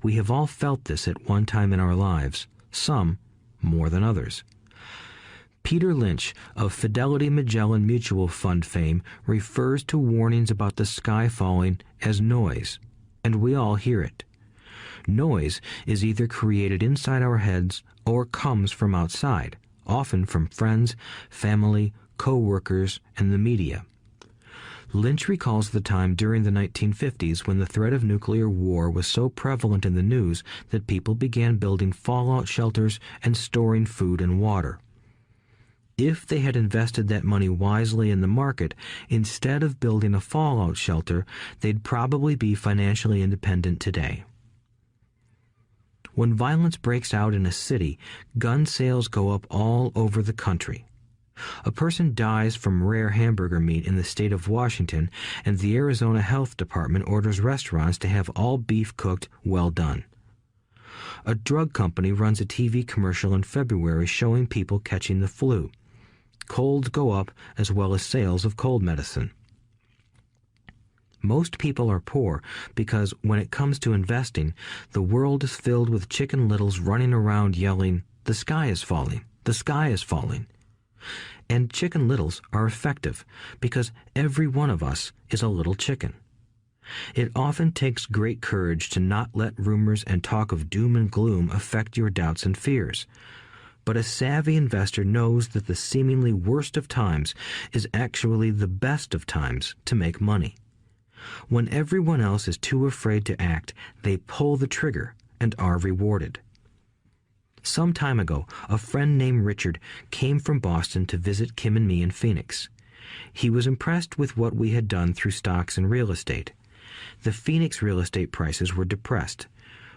We have all felt this at one time in our lives, some more than others. Peter Lynch of Fidelity Magellan Mutual Fund fame refers to warnings about the sky falling as noise, and we all hear it. Noise is either created inside our heads or comes from outside, often from friends, family, co-workers, and the media. Lynch recalls the time during the 1950s when the threat of nuclear war was so prevalent in the news that people began building fallout shelters and storing food and water. If they had invested that money wisely in the market, instead of building a fallout shelter, they'd probably be financially independent today. When violence breaks out in a city, gun sales go up all over the country. A person dies from rare hamburger meat in the state of Washington, and the Arizona Health Department orders restaurants to have all beef cooked well done. A drug company runs a TV commercial in February showing people catching the flu. Colds go up as well as sales of cold medicine. Most people are poor because when it comes to investing, the world is filled with Chicken Littles running around yelling, "The sky is falling, the sky is falling." And Chicken Littles are effective because every one of us is a little chicken. It often takes great courage to not let rumors and talk of doom and gloom affect your doubts and fears. But a savvy investor knows that the seemingly worst of times is actually the best of times to make money. When everyone else is too afraid to act, they pull the trigger and are rewarded. Some time ago, a friend named Richard came from Boston to visit Kim and me in Phoenix. He was impressed with what we had done through stocks and real estate. The Phoenix real estate prices were depressed.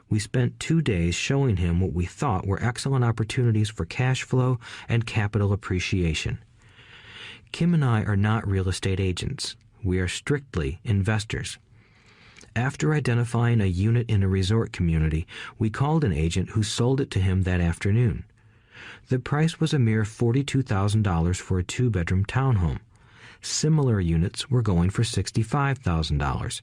We spent 2 days showing him what we thought were excellent opportunities for cash flow and capital appreciation. Kim and I are not real estate agents. We are strictly investors. After identifying a unit in a resort community, we called an agent who sold it to him that afternoon. The price was a mere $42,000 for a 2-bedroom townhome. Similar units were going for $65,000.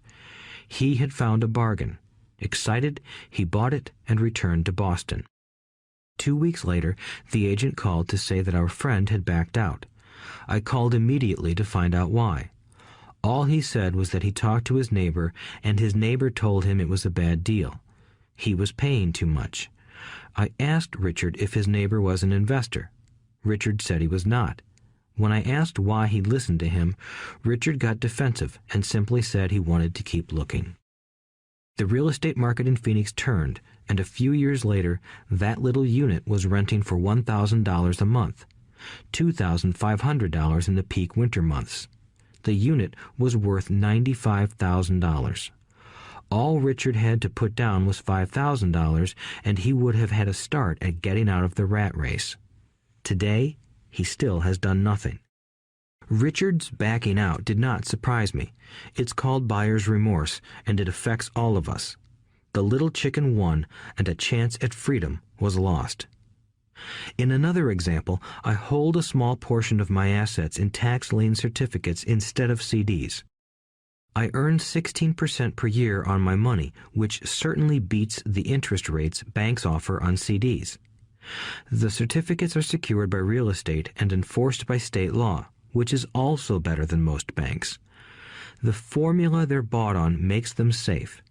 He had found a bargain. Excited, he bought it and returned to Boston. 2 weeks later, the agent called to say that our friend had backed out. I called immediately to find out why. All he said was that he talked to his neighbor, and his neighbor told him it was a bad deal. He was paying too much. I asked Richard if his neighbor was an investor. Richard said he was not. When I asked why he listened to him, Richard got defensive and simply said he wanted to keep looking. The real estate market in Phoenix turned, and a few years later, that little unit was renting for $1,000 a month, $2,500 in the peak winter months. The unit was worth $95,000. All Richard had to put down was $5,000, and he would have had a start at getting out of the rat race. Today, he still has done nothing. Richard's backing out did not surprise me. It's called buyer's remorse, and it affects all of us. The little chicken won, and a chance at freedom was lost. In another example, I hold a small portion of my assets in tax lien certificates instead of CDs. I earn 16% per year on my money, which certainly beats the interest rates banks offer on CDs. The certificates are secured by real estate and enforced by state law, which is also better than most banks. The formula they're bought on makes them safe.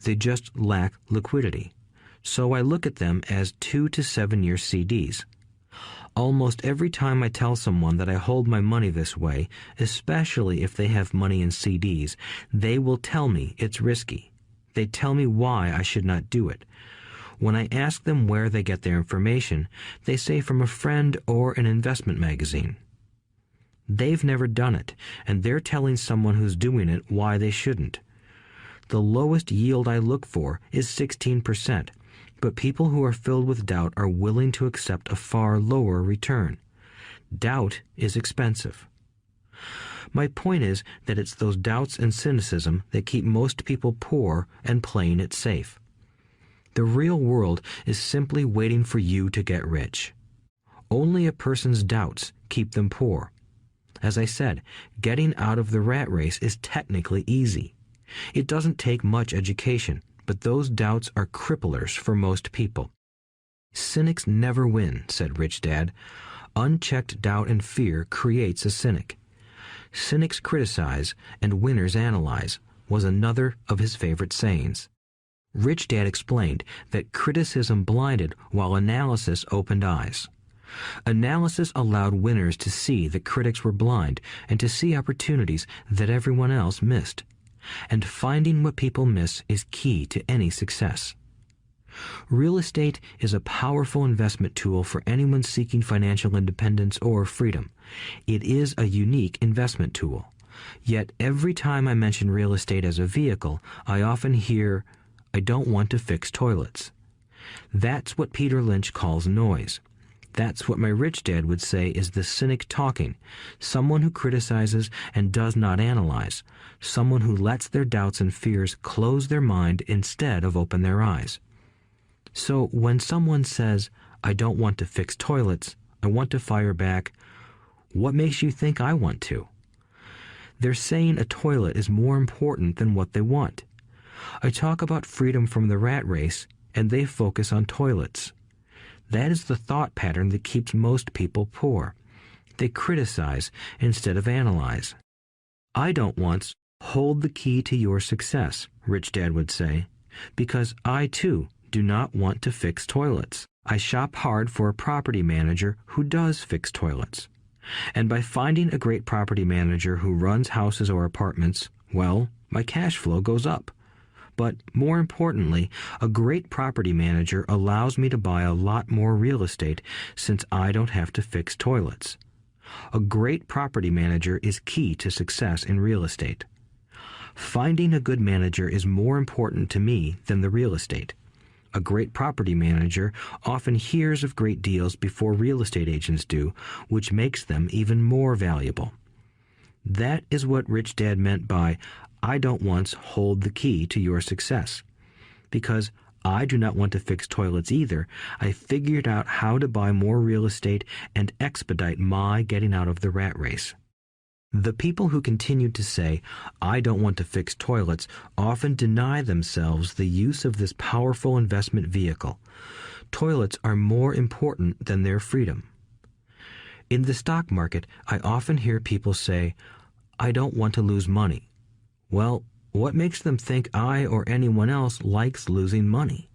They just lack liquidity. So I look at them as 2 to 7 year CDs. Almost every time I tell someone that I hold my money this way, especially if they have money in CDs, they will tell me it's risky. They tell me why I should not do it. When I ask them where they get their information, they say from a friend or an investment magazine. They've never done it, and they're telling someone who's doing it why they shouldn't. The lowest yield I look for is 16%, but people who are filled with doubt are willing to accept a far lower return. Doubt is expensive. My point is that it's those doubts and cynicism that keep most people poor and playing it safe. The real world is simply waiting for you to get rich. Only a person's doubts keep them poor. As I said, getting out of the rat race is technically easy. It doesn't take much education, but those doubts are cripplers for most people. Cynics never win, said Rich Dad. Unchecked doubt and fear creates a cynic. Cynics criticize and winners analyze was another of his favorite sayings. Rich Dad explained that criticism blinded while analysis opened eyes. Analysis allowed winners to see that critics were blind and to see opportunities that everyone else missed. And finding what people miss is key to any success. Real estate is a powerful investment tool for anyone seeking financial independence or freedom. It is a unique investment tool. Yet every time I mention real estate as a vehicle, I often hear, "I don't want to fix toilets." That's what Peter Lynch calls noise. That's what my rich dad would say is the cynic talking, someone who criticizes and does not analyze, someone who lets their doubts and fears close their mind instead of open their eyes. So when someone says, "I don't want to fix toilets, I want to fire back," what makes you think I want to? They're saying a toilet is more important than what they want. I talk about freedom from the rat race, and they focus on toilets. That is the thought pattern that keeps most people poor. They criticize instead of analyze. I don't once hold the key to your success, Rich Dad would say, because I too do not want to fix toilets. I shop hard for a property manager who does fix toilets. And by finding a great property manager who runs houses or apartments, well, my cash flow goes up. But more importantly, a great property manager allows me to buy a lot more real estate since I don't have to fix toilets. A great property manager is key to success in real estate. Finding a good manager is more important to me than the real estate. A great property manager often hears of great deals before real estate agents do, which makes them even more valuable. That is what Rich Dad meant by, I don't once hold the key to your success. Because I do not want to fix toilets either, I figured out how to buy more real estate and expedite my getting out of the rat race. The people who continue to say, I don't want to fix toilets, often deny themselves the use of this powerful investment vehicle. Toilets are more important than their freedom. In the stock market, I often hear people say, I don't want to lose money. Well, what makes them think I or anyone else likes losing money?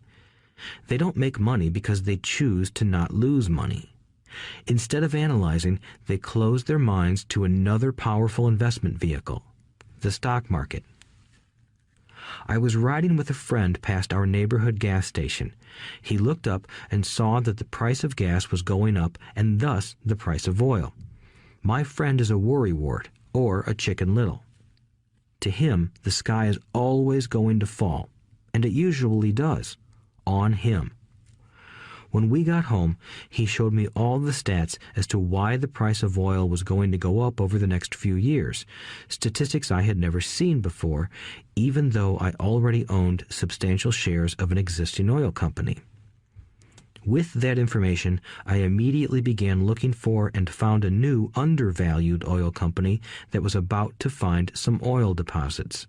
They don't make money because they choose to not lose money. Instead of analyzing, they close their minds to another powerful investment vehicle, the stock market. I was riding with a friend past our neighborhood gas station. He looked up and saw that the price of gas was going up and thus the price of oil. My friend is a worrywart, or a Chicken Little. To him, the sky is always going to fall, and it usually does, on him. When we got home, he showed me all the stats as to why the price of oil was going to go up over the next few years, statistics I had never seen before, even though I already owned substantial shares of an existing oil company. With that information, I immediately began looking for and found a new undervalued oil company that was about to find some oil deposits.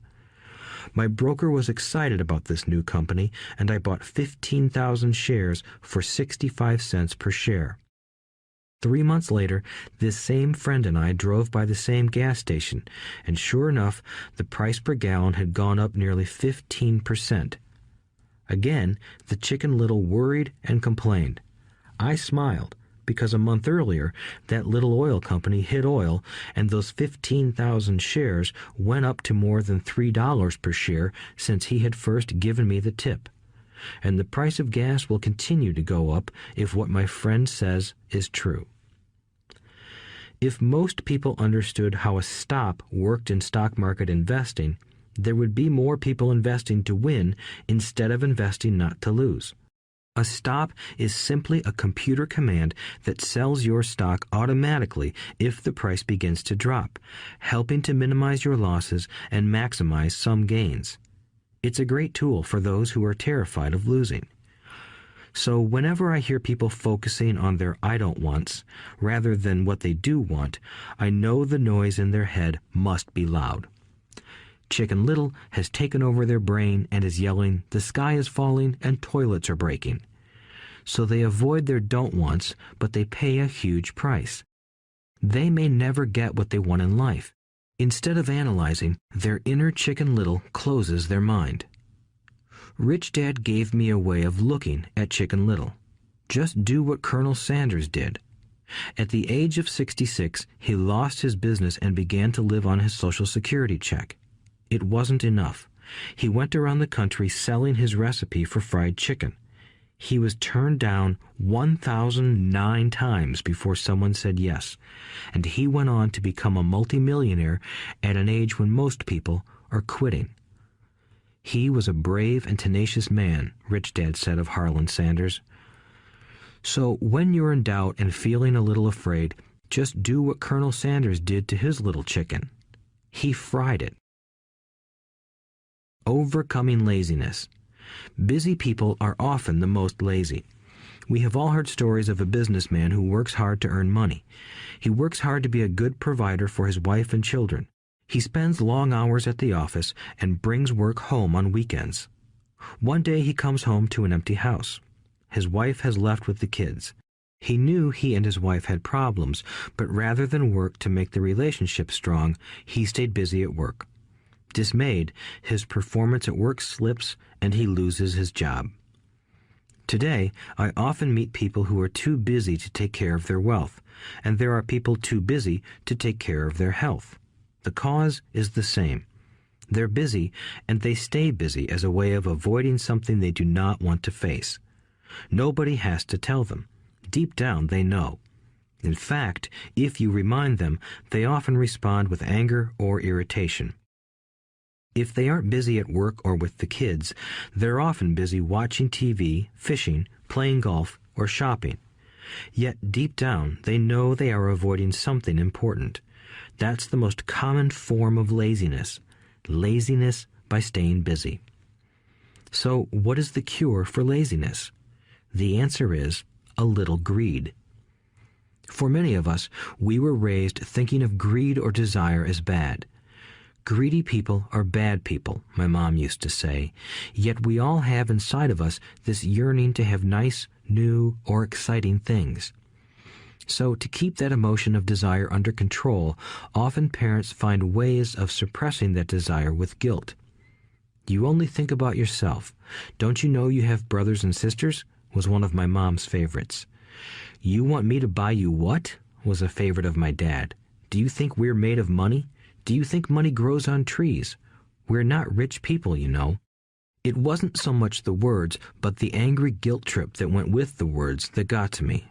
My broker was excited about this new company, and I bought 15,000 shares for 65 cents per share. 3 months later, this same friend and I drove by the same gas station, and sure enough, the price per gallon had gone up nearly 15%. Again, the Chicken Little worried and complained. I smiled, because a month earlier, that little oil company hit oil, and those 15,000 shares went up to more than $3 per share since he had first given me the tip. And the price of gas will continue to go up if what my friend says is true. If most people understood how a stop worked in stock market investing, there would be more people investing to win instead of investing not to lose. A stop is simply a computer command that sells your stock automatically if the price begins to drop, helping to minimize your losses and maximize some gains. It's a great tool for those who are terrified of losing. So whenever I hear people focusing on their I don't wants rather than what they do want, I know the noise in their head must be loud. Chicken Little has taken over their brain and is yelling, the sky is falling and toilets are breaking. So they avoid their don't wants, but they pay a huge price. They may never get what they want in life. Instead of analyzing, their inner Chicken Little closes their mind. Rich Dad gave me a way of looking at Chicken Little. Just do what Colonel Sanders did. At the age of 66, he lost his business and began to live on his Social Security check. It wasn't enough. He went around the country selling his recipe for fried chicken. He was turned down 1,009 times before someone said yes, and he went on to become a multimillionaire at an age when most people are quitting. He was a brave and tenacious man, Rich Dad said of Harlan Sanders. So when you're in doubt and feeling a little afraid, just do what Colonel Sanders did to his little chicken. He fried it. Overcoming laziness. Busy people are often the most lazy. We have all heard stories of a businessman who works hard to earn money. He works hard to be a good provider for his wife and children. He spends long hours at the office and brings work home on weekends. One day he comes home to an empty house. His wife has left with the kids. He knew he and his wife had problems, but rather than work to make the relationship strong, he stayed busy at work. Dismayed, his performance at work slips and he loses his job. Today, I often meet people who are too busy to take care of their wealth, and there are people too busy to take care of their health. The cause is the same. They're busy, and they stay busy as a way of avoiding something they do not want to face. Nobody has to tell them. Deep down, they know. In fact, if you remind them, they often respond with anger or irritation. If they aren't busy at work or with the kids, they're often busy watching TV, fishing, playing golf, or shopping. Yet deep down, they know they are avoiding something important. That's the most common form of laziness. Laziness by staying busy. So, what is the cure for laziness? The answer is a little greed. For many of us, we were raised thinking of greed or desire as bad. Greedy people are bad people, my mom used to say, yet we all have inside of us this yearning to have nice, new, or exciting things. So, to keep that emotion of desire under control, often parents find ways of suppressing that desire with guilt. You only think about yourself. Don't you know you have brothers and sisters? Was one of my mom's favorites. You want me to buy you what? Was a favorite of my dad. Do you think we're made of money? Do you think money grows on trees? We're not rich people, you know. It wasn't so much the words, but the angry guilt trip that went with the words that got to me.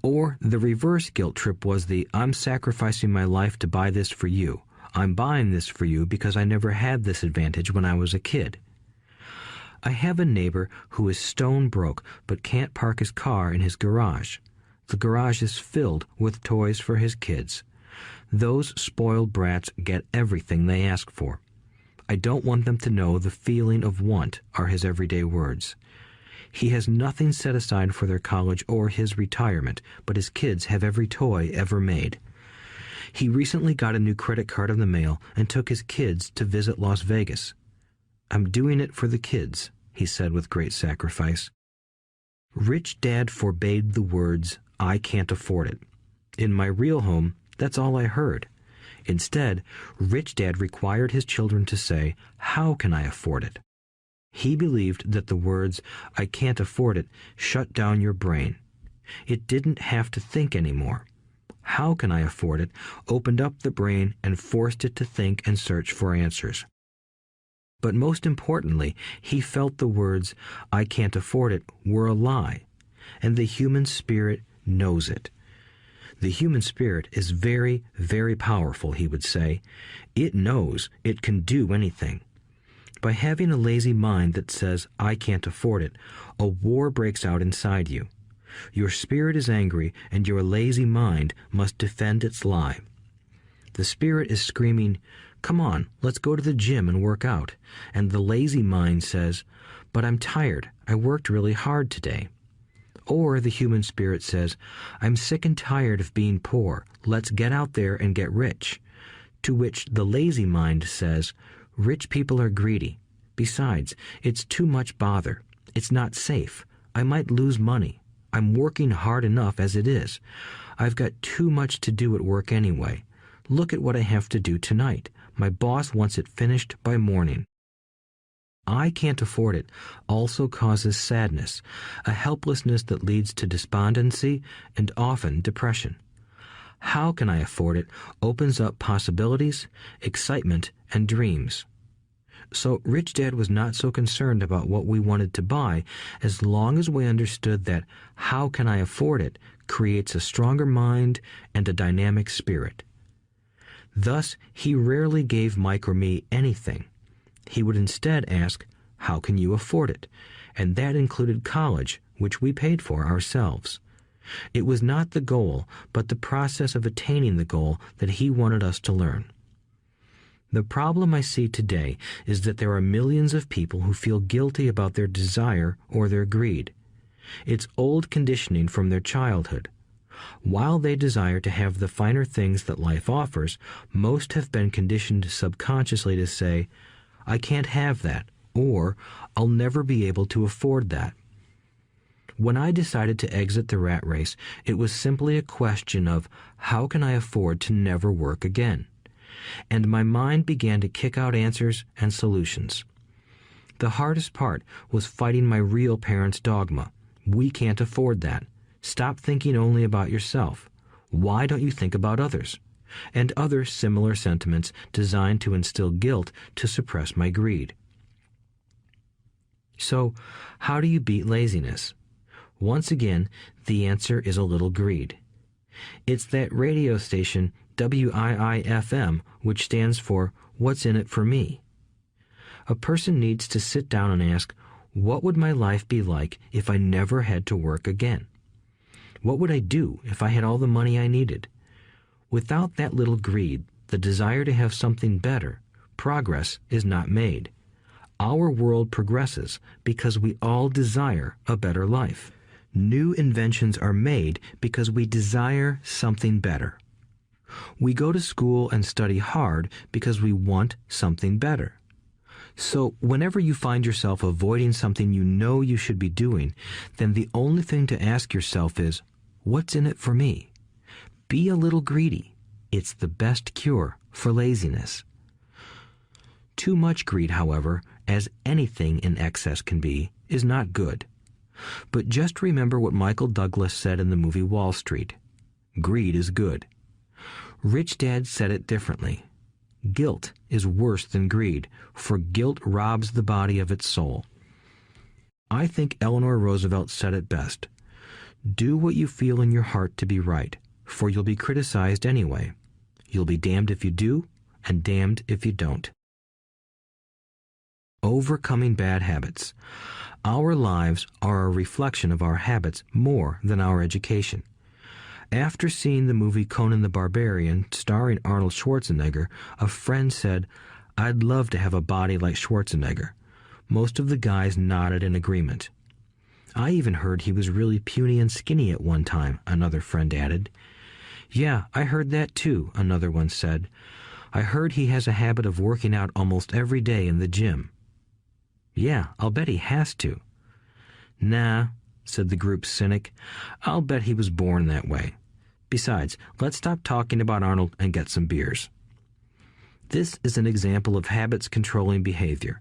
Or the reverse guilt trip was the I'm sacrificing my life to buy this for you. I'm buying this for you because I never had this advantage when I was a kid. I have a neighbor who is stone broke but can't park his car in his garage. The garage is filled with toys for his kids. Those spoiled brats get everything they ask for. I don't want them to know the feeling of want are his everyday words. He has nothing set aside for their college or his retirement, but his kids have every toy ever made. He recently got a new credit card in the mail and took his kids to visit Las Vegas. I'm doing it for the kids, he said with great sacrifice. Rich Dad forbade the words, I can't afford it. In my real home, that's all I heard. Instead, Rich Dad required his children to say, how can I afford it? He believed that the words, I can't afford it, shut down your brain. It didn't have to think anymore. How can I afford it opened up the brain and forced it to think and search for answers. But most importantly, he felt the words, I can't afford it, were a lie, and the human spirit knows it. The human spirit is very, very powerful, he would say. It knows it can do anything. By having a lazy mind that says, I can't afford it, a war breaks out inside you. Your spirit is angry, and your lazy mind must defend its lie. The spirit is screaming, come on, let's go to the gym and work out. And the lazy mind says, but I'm tired, I worked really hard today. Or the human spirit says, I'm sick and tired of being poor, let's get out there and get rich. To which the lazy mind says, rich people are greedy. Besides, it's too much bother. It's not safe. I might lose money. I'm working hard enough as it is. I've got too much to do at work anyway. Look at what I have to do tonight. My boss wants it finished by morning. I can't afford it also causes sadness, a helplessness that leads to despondency and often depression. How can I afford it opens up possibilities, excitement, and dreams. So Rich Dad was not so concerned about what we wanted to buy as long as we understood that how can I afford it creates a stronger mind and a dynamic spirit. Thus, he rarely gave Mike or me anything. He would instead ask, how can you afford it? And that included college, which we paid for ourselves. It was not the goal, but the process of attaining the goal that he wanted us to learn. The problem I see today is that there are millions of people who feel guilty about their desire or their greed. It's old conditioning from their childhood. While they desire to have the finer things that life offers, most have been conditioned subconsciously to say, I can't have that, or I'll never be able to afford that. When I decided to exit the rat race, it was simply a question of how can I afford to never work again? And my mind began to kick out answers and solutions. The hardest part was fighting my real parents' dogma. We can't afford that. Stop thinking only about yourself. Why don't you think about others? And other similar sentiments designed to instill guilt to suppress my greed. So, how do you beat laziness? Once again, the answer is a little greed. It's that radio station WIIFM, which stands for What's in it for me? A person needs to sit down and ask, what would my life be like if I never had to work again? What would I do if I had all the money I needed? Without that little greed, the desire to have something better, progress is not made. Our world progresses because we all desire a better life. New inventions are made because we desire something better. We go to school and study hard because we want something better. So whenever you find yourself avoiding something you know you should be doing, then the only thing to ask yourself is, what's in it for me? Be a little greedy. It's the best cure for laziness. Too much greed, however, as anything in excess can be, is not good. But just remember what Michael Douglas said in the movie Wall Street. Greed is good. Rich Dad said it differently. Guilt is worse than greed, for guilt robs the body of its soul. I think Eleanor Roosevelt said it best. Do what you feel in your heart to be right, for you'll be criticized anyway. You'll be damned if you do, and damned if you don't. Overcoming bad habits. Our lives are a reflection of our habits more than our education. After seeing the movie Conan the Barbarian, starring Arnold Schwarzenegger, a friend said, "I'd love to have a body like Schwarzenegger." Most of the guys nodded in agreement. "I even heard he was really puny and skinny at one time," another friend added. "Yeah, I heard that too," another one said. "I heard he has a habit of working out almost every day in the gym." "Yeah, I'll bet he has to." "Nah," said the group's cynic. "I'll bet he was born that way. Besides, let's stop talking about Arnold and get some beers." This is an example of habits controlling behavior.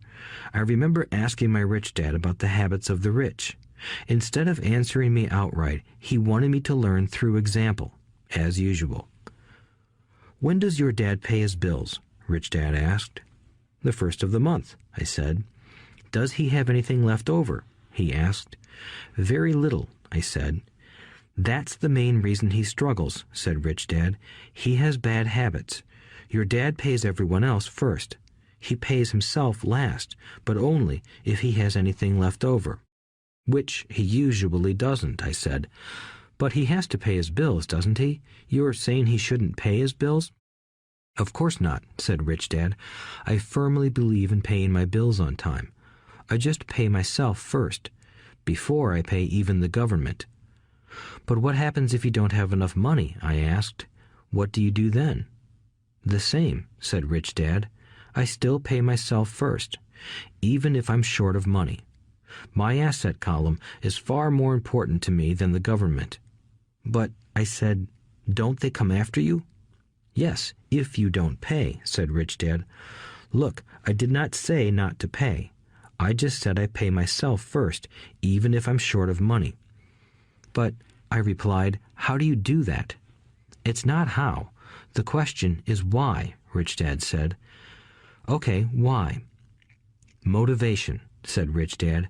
I remember asking my rich dad about the habits of the rich. Instead of answering me outright, he wanted me to learn through example, as usual. "When does your dad pay his bills?" Rich Dad asked. "The first of the month," I said. "Does he have anything left over?" he asked. "Very little," I said. "That's the main reason he struggles," said Rich Dad. "He has bad habits. Your dad pays everyone else first. He pays himself last, but only if he has anything left over." "Which he usually doesn't," I said. "But he has to pay his bills, doesn't he? You're saying he shouldn't pay his bills?" "Of course not," said Rich Dad. "I firmly believe in paying my bills on time. I just pay myself first, before I pay even the government." "But what happens if you don't have enough money?" I asked. "What do you do then?" "The same," said Rich Dad. "I still pay myself first, even if I'm short of money. My asset column is far more important to me than the government." "But," I said, "don't they come after you?" "Yes, if you don't pay," said Rich Dad. "Look, I did not say not to pay. I just said I pay myself first, even if I'm short of money." "But," I replied, "how do you do that?" "It's not how. The question is why," Rich Dad said. "Okay, why?" "Motivation," said Rich Dad.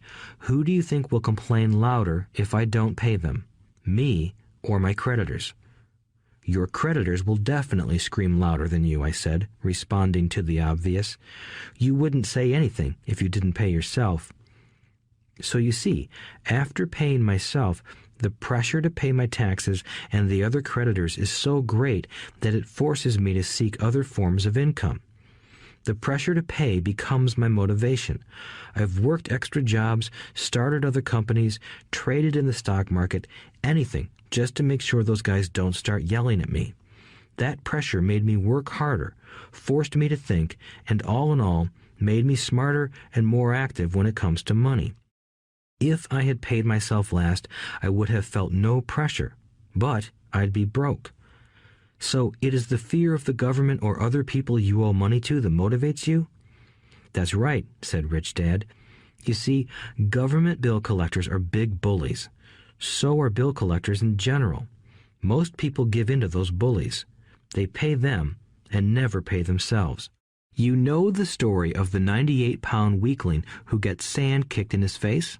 "Who do you think will complain louder if I don't pay them? Me or my creditors?" "Your creditors will definitely scream louder than you," I said, responding to the obvious. "You wouldn't say anything if you didn't pay yourself." So you see, after paying myself, the pressure to pay my taxes and the other creditors is so great that it forces me to seek other forms of income. The pressure to pay becomes my motivation. I've worked extra jobs, started other companies, traded in the stock market, anything, just to make sure those guys don't start yelling at me. That pressure made me work harder, forced me to think, and all in all, made me smarter and more active when it comes to money. If I had paid myself last, I would have felt no pressure, but I'd be broke. So it is the fear of the government or other people you owe money to that motivates you? "That's right," said Rich Dad. You see, government bill collectors are big bullies. So are bill collectors in general. Most people give in to those bullies. They pay them and never pay themselves. You know the story of the 98-pound weakling who gets sand kicked in his face?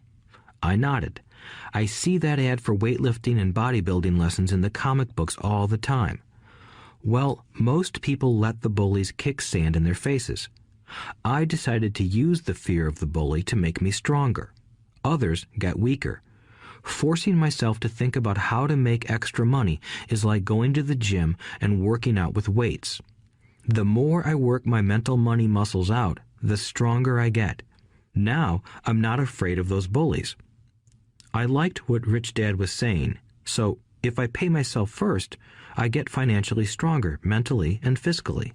I nodded. I see that ad for weightlifting and bodybuilding lessons in the comic books all the time. Well, most people let the bullies kick sand in their faces. I decided to use the fear of the bully to make me stronger. Others got weaker. Forcing myself to think about how to make extra money is like going to the gym and working out with weights. The more I work my mental money muscles out, the stronger I get. Now I'm not afraid of those bullies. I liked what Rich Dad was saying, so if I pay myself first, I get financially stronger mentally and fiscally.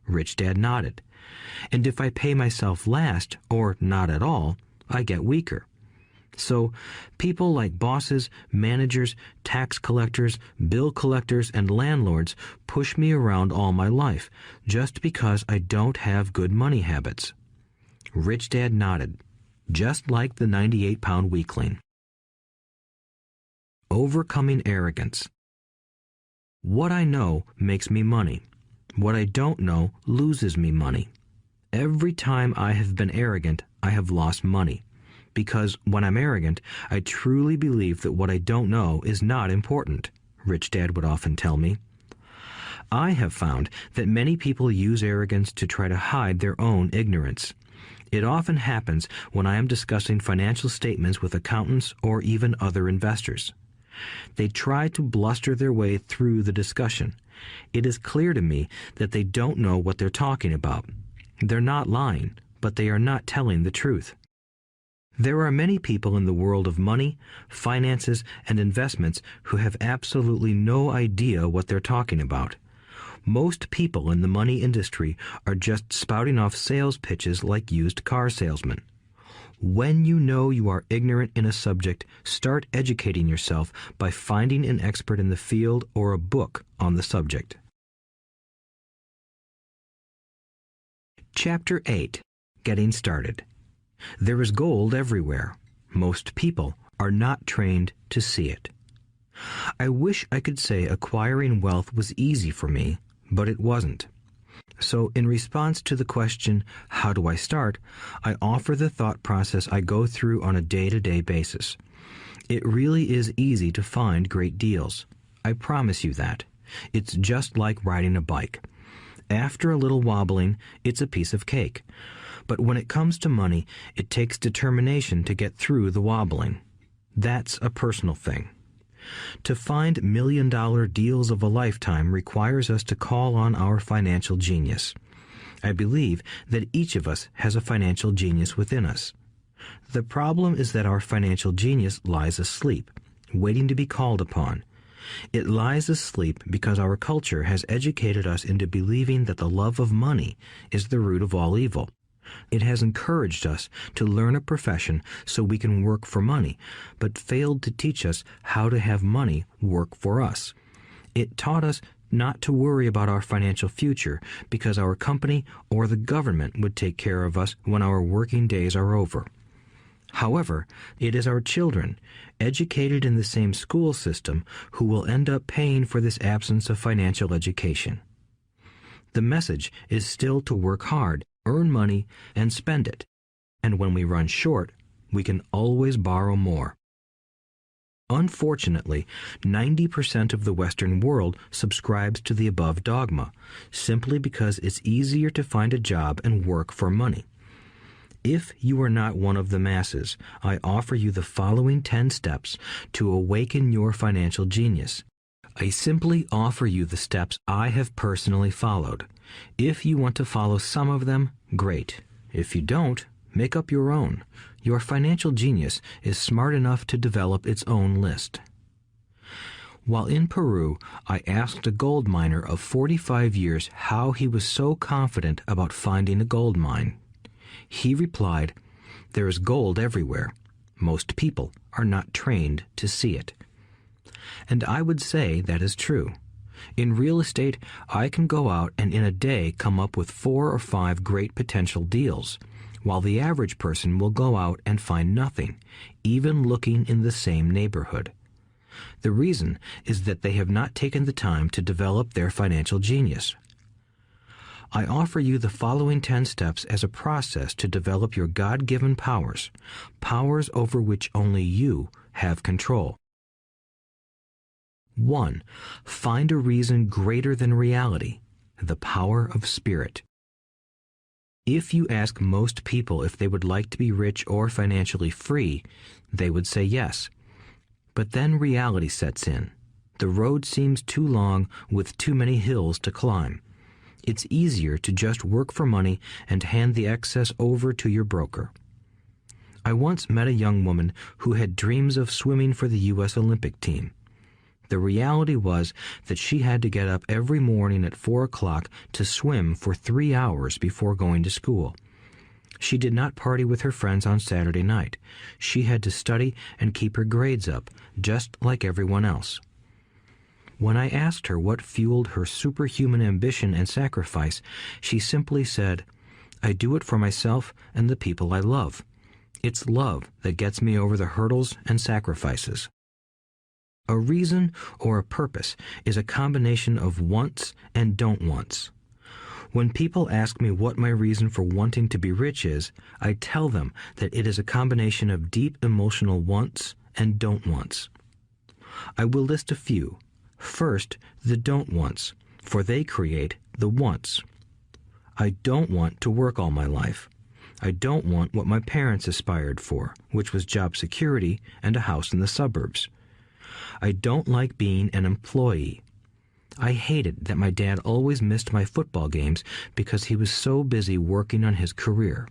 Rich Dad nodded. And if I pay myself last, or not at all, I get weaker. So people like bosses, managers, tax collectors, bill collectors, and landlords push me around all my life just because I don't have good money habits. Rich Dad nodded, just like the 98-pound weakling. Overcoming arrogance. What I know makes me money. What I don't know loses me money. Every time I have been arrogant, I have lost money. Because when I'm arrogant, I truly believe that what I don't know is not important, Rich Dad would often tell me. I have found that many people use arrogance to try to hide their own ignorance. It often happens when I am discussing financial statements with accountants or even other investors. They try to bluster their way through the discussion. It is clear to me that they don't know what they're talking about. They're not lying, but they are not telling the truth. There are many people in the world of money, finances, and investments who have absolutely no idea what they're talking about. Most people in the money industry are just spouting off sales pitches like used car salesmen. When you know you are ignorant in a subject, start educating yourself by finding an expert in the field or a book on the subject. Chapter 8. Getting Started. There is gold everywhere. Most people are not trained to see it. I wish I could say acquiring wealth was easy for me, but it wasn't. So in response to the question, how do I start, I offer the thought process I go through on a day-to-day basis. It really is easy to find great deals. I promise you that. It's just like riding a bike. After a little wobbling, it's a piece of cake. But when it comes to money, it takes determination to get through the wobbling. That's a personal thing. To find million-dollar deals of a lifetime requires us to call on our financial genius. I believe that each of us has a financial genius within us. The problem is that our financial genius lies asleep, waiting to be called upon. It lies asleep because our culture has educated us into believing that the love of money is the root of all evil. It has encouraged us to learn a profession so we can work for money, but failed to teach us how to have money work for us. It taught us not to worry about our financial future because our company or the government would take care of us when our working days are over. However, it is our children, educated in the same school system, who will end up paying for this absence of financial education. The message is still to work hard, earn money, and spend it. And when we run short, we can always borrow more. Unfortunately, 90% of the Western world subscribes to the above dogma, simply because it's easier to find a job and work for money. If you are not one of the masses, I offer you the following 10 steps to awaken your financial genius. I simply offer you the steps I have personally followed. If you want to follow some of them, great. If you don't, make up your own. Your financial genius is smart enough to develop its own list. While in Peru, I asked a gold miner of 45 years how he was so confident about finding a gold mine. He replied, "There is gold everywhere. Most people are not trained to see it." And I would say that is true. In real estate, I can go out and in a day come up with 4 or 5 great potential deals. while the average person will go out and find nothing, even looking in the same neighborhood. The reason is that they have not taken the time to develop their financial genius. I offer you the following 10 steps as a process to develop your God-given powers, powers over which only you have control. 1. Find a reason greater than reality, the power of spirit. If you ask most people if they would like to be rich or financially free, they would say yes. But then reality sets in. The road seems too long with too many hills to climb. It's easier to just work for money and hand the excess over to your broker. I once met a young woman who had dreams of swimming for the U.S. Olympic team. The reality was that she had to get up every morning at 4 o'clock to swim for 3 hours before going to school. She did not party with her friends on Saturday night. She had to study and keep her grades up, just like everyone else. When I asked her what fueled her superhuman ambition and sacrifice, she simply said, "I do it for myself and the people I love. It's love that gets me over the hurdles and sacrifices." A reason or a purpose is a combination of wants and don't wants. When people ask me what my reason for wanting to be rich is, I tell them that it is a combination of deep emotional wants and don't wants. I will list a few. First, the don't wants, for they create the wants. I don't want to work all my life. I don't want what my parents aspired for, which was job security and a house in the suburbs. I don't like being an employee. I hated that my dad always missed my football games because he was so busy working on his career.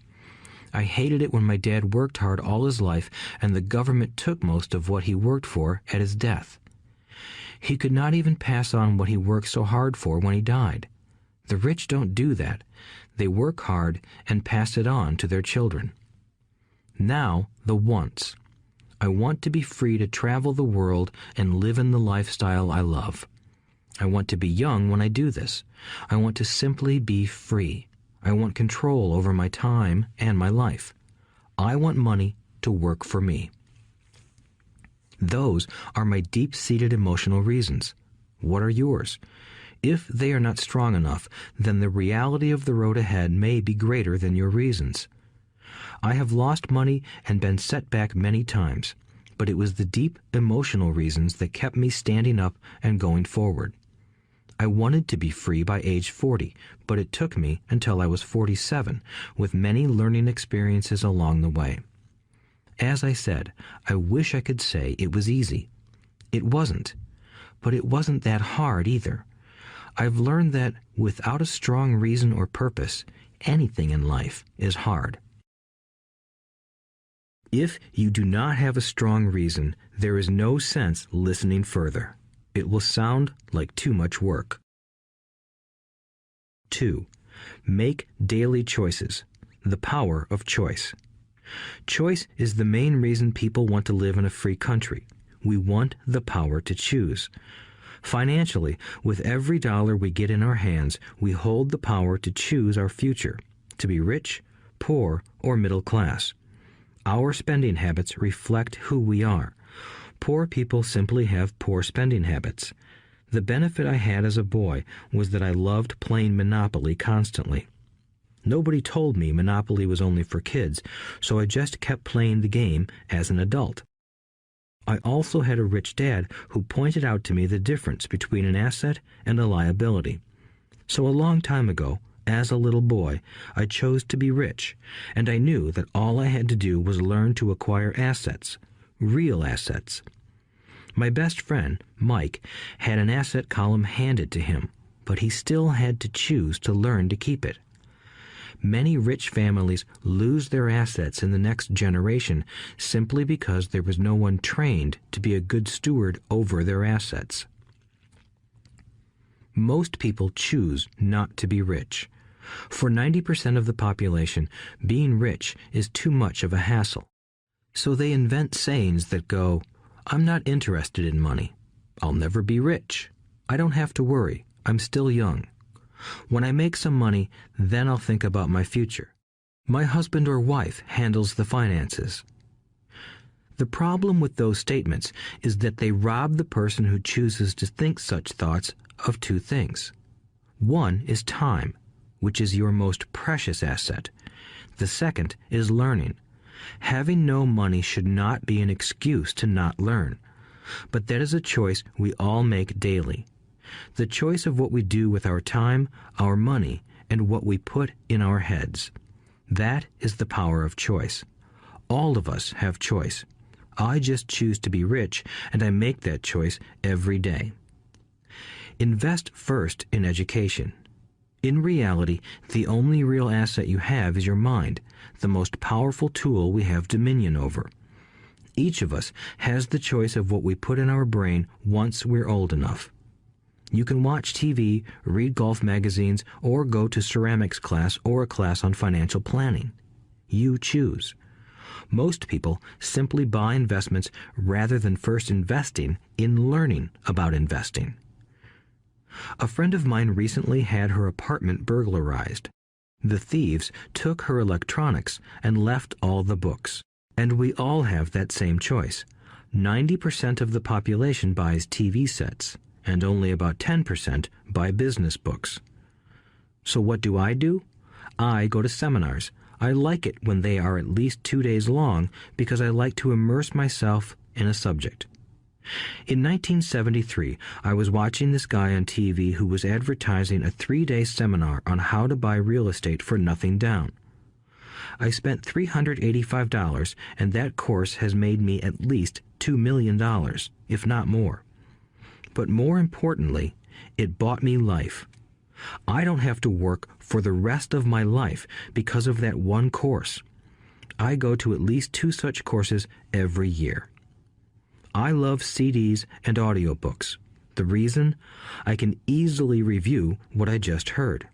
I hated it when my dad worked hard all his life and the government took most of what he worked for at his death. He could not even pass on what he worked so hard for when he died. The rich don't do that. They work hard and pass it on to their children. Now, the wants. I want to be free to travel the world and live in the lifestyle I love. I want to be young when I do this. I want to simply be free. I want control over my time and my life. I want money to work for me. Those are my deep-seated emotional reasons. What are yours? If they are not strong enough, then the reality of the road ahead may be greater than your reasons. I have lost money and been set back many times, but it was the deep emotional reasons that kept me standing up and going forward. I wanted to be free by age 40, but it took me until I was 47, with many learning experiences along the way. As I said, I wish I could say it was easy. It wasn't, but it wasn't that hard either. I've learned that without a strong reason or purpose, anything in life is hard. If you do not have a strong reason, there is no sense listening further. It will sound like too much work. 2. Make daily choices. The power of choice. Choice is the main reason people want to live in a free country. We want the power to choose. Financially, with every dollar we get in our hands, we hold the power to choose our future, to be rich, poor, or middle class. Our spending habits reflect who we are. Poor people simply have poor spending habits. The benefit I had as a boy was that I loved playing Monopoly constantly. Nobody told me Monopoly was only for kids, so I just kept playing the game as an adult. I also had a rich dad who pointed out to me the difference between an asset and a liability. So a long time ago, as a little boy, I chose to be rich, and I knew that all I had to do was learn to acquire assets, real assets. My best friend, Mike, had an asset column handed to him, but he still had to choose to learn to keep it. Many rich families lose their assets in the next generation simply because there was no one trained to be a good steward over their assets. Most people choose not to be rich. For 90% of the population, being rich is too much of a hassle. So they invent sayings that go, "I'm not interested in money. I'll never be rich. I don't have to worry. I'm still young. When I make some money, then I'll think about my future." My husband or wife handles the finances. The problem with those statements is that they rob the person who chooses to think such thoughts of two things. One is time, which is your most precious asset. The second is learning. Having no money should not be an excuse to not learn, but that is a choice we all make daily. The choice of what we do with our time, our money, and what we put in our heads. That is the power of choice. All of us have choice. I just choose to be rich, and I make that choice every day. Invest first in education. In reality, the only real asset you have is your mind, the most powerful tool we have dominion over. Each of us has the choice of what we put in our brain once we're old enough. You can watch TV, read golf magazines, or go to ceramics class or a class on financial planning. You choose. Most people simply buy investments rather than first investing in learning about investing. A friend of mine recently had her apartment burglarized. The thieves took her electronics and left all the books. And we all have that same choice. 90% of the population buys TV sets, and only about 10% buy business books. So what do? I go to seminars. I like it when they are at least 2 days long because I like to immerse myself in a subject. In 1973, I was watching this guy on TV who was advertising a 3-day seminar on how to buy real estate for nothing down. I spent $385, and that course has made me at least $2 million, if not more. But more importantly, it bought me life. I don't have to work for the rest of my life because of that one course. I go to at least 2 such courses every year. I love CDs and audiobooks. The reason? I can easily review what I just heard.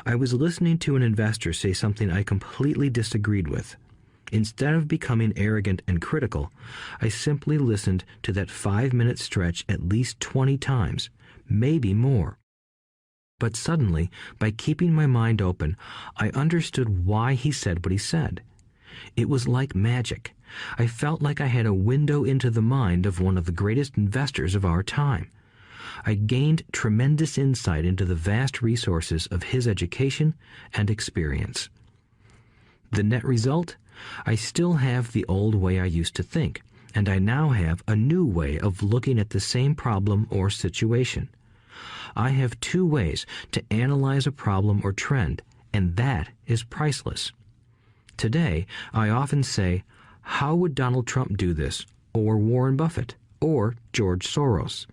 I was listening to an investor say something I completely disagreed with. Instead of becoming arrogant and critical, I simply listened to that 5-minute stretch at least 20 times, maybe more. But suddenly, by keeping my mind open, I understood why he said what he said. It was like magic. I felt like I had a window into the mind of one of the greatest investors of our time. I gained tremendous insight into the vast resources of his education and experience. The net result? I still have the old way I used to think, and I now have a new way of looking at the same problem or situation. I have 2 ways to analyze a problem or trend, and that is priceless. Today, I often say, how would Donald Trump do this, or Warren Buffett, or George Soros?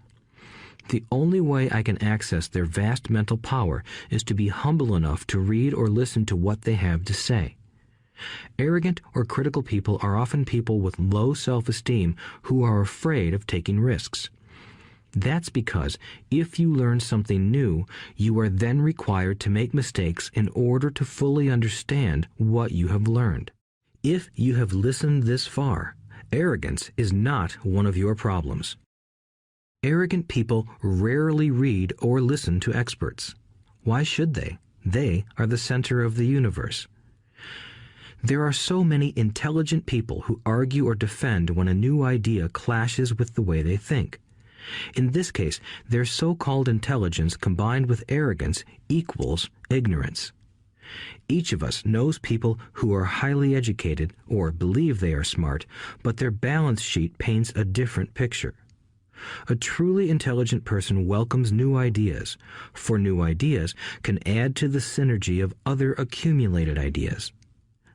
The only way I can access their vast mental power is to be humble enough to read or listen to what they have to say. Arrogant or critical people are often people with low self-esteem who are afraid of taking risks. That's because if you learn something new, you are then required to make mistakes in order to fully understand what you have learned. If you have listened this far, arrogance is not one of your problems. Arrogant people rarely read or listen to experts. Why should they? They are the center of the universe. There are so many intelligent people who argue or defend when a new idea clashes with the way they think. In this case, their so-called intelligence combined with arrogance equals ignorance. Each of us knows people who are highly educated or believe they are smart, but their balance sheet paints a different picture. A truly intelligent person welcomes new ideas, for new ideas can add to the synergy of other accumulated ideas.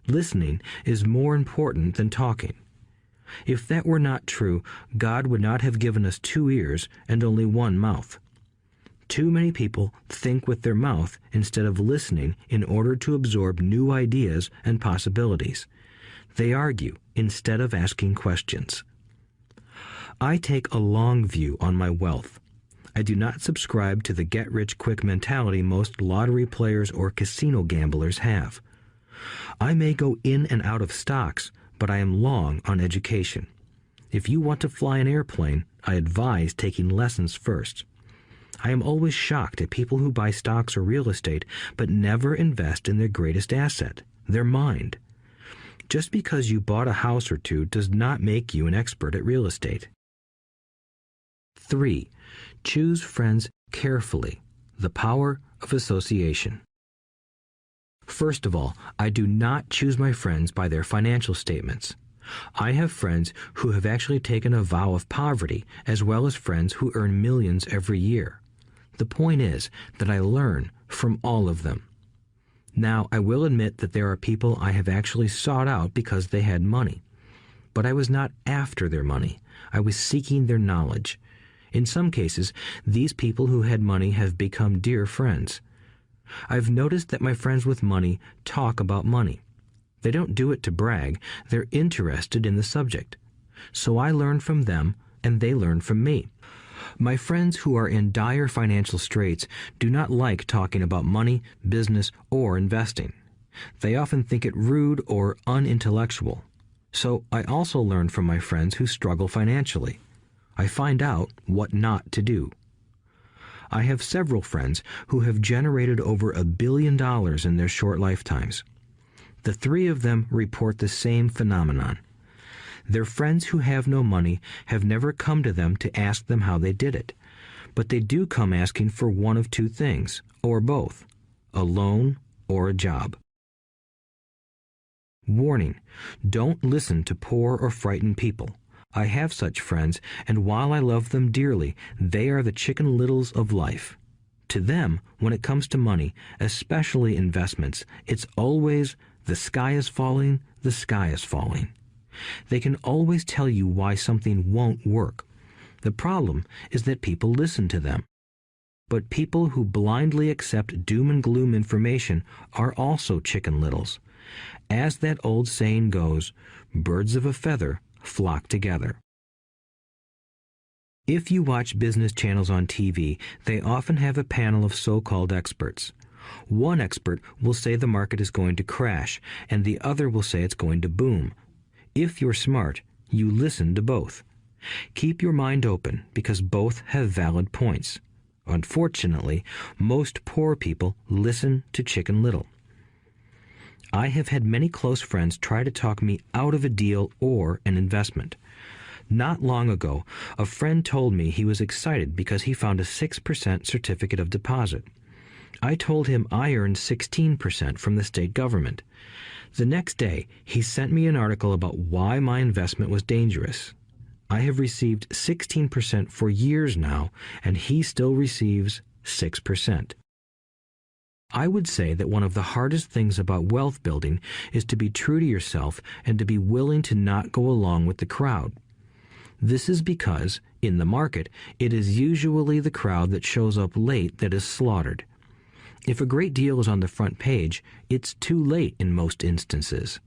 Listening is more important than talking. If that were not true, God would not have given us 2 ears and only 1 mouth. Too many people think with their mouth instead of listening in order to absorb new ideas and possibilities. They argue instead of asking questions. I take a long view on my wealth. I do not subscribe to the get-rich-quick mentality most lottery players or casino gamblers have. I may go in and out of stocks, but I am long on education. If you want to fly an airplane, I advise taking lessons first. I am always shocked at people who buy stocks or real estate but never invest in their greatest asset, their mind. Just because you bought a house or two does not make you an expert at real estate. 3. Choose friends carefully. The power of association. First of all, I do not choose my friends by their financial statements. I have friends who have actually taken a vow of poverty, as well as friends who earn millions every year. The point is that I learn from all of them. Now, I will admit that there are people I have actually sought out because they had money. But I was not after their money. I was seeking their knowledge. In some cases, these people who had money have become dear friends. I've noticed that my friends with money talk about money. They don't do it to brag. They're interested in the subject. So I learn from them, and they learn from me. My friends who are in dire financial straits do not like talking about money, business, or investing. They often think it rude or unintellectual. So I also learn from my friends who struggle financially. I find out what not to do. I have several friends who have generated over $1 billion in their short lifetimes. The 3 of them report the same phenomenon. Their friends who have no money have never come to them to ask them how they did it, but they do come asking for one of 2 things, or both, a loan or a job. Warning: don't listen to poor or frightened people. I have such friends, and while I love them dearly, they are the Chicken Littles of life. To them, when it comes to money, especially investments, it's always the sky is falling, the sky is falling. They can always tell you why something won't work. The problem is that people listen to them. But people who blindly accept doom and gloom information are also Chicken Littles. As that old saying goes, birds of a feather flock together. If you watch business channels on TV, they often have a panel of so-called experts. One expert will say the market is going to crash, and the other will say it's going to boom. If you're smart, you listen to both. Keep your mind open, because both have valid points. Unfortunately, most poor people listen to Chicken Little. I have had many close friends try to talk me out of a deal or an investment. Not long ago, a friend told me he was excited because he found a 6% certificate of deposit. I told him I earned 16% from the state government. The next day, he sent me an article about why my investment was dangerous. I have received 16% for years now, and he still receives 6%. I would say that one of the hardest things about wealth building is to be true to yourself and to be willing to not go along with the crowd. This is because, in the market, it is usually the crowd that shows up late that is slaughtered. If a great deal is on the front page, it's too late in most instances.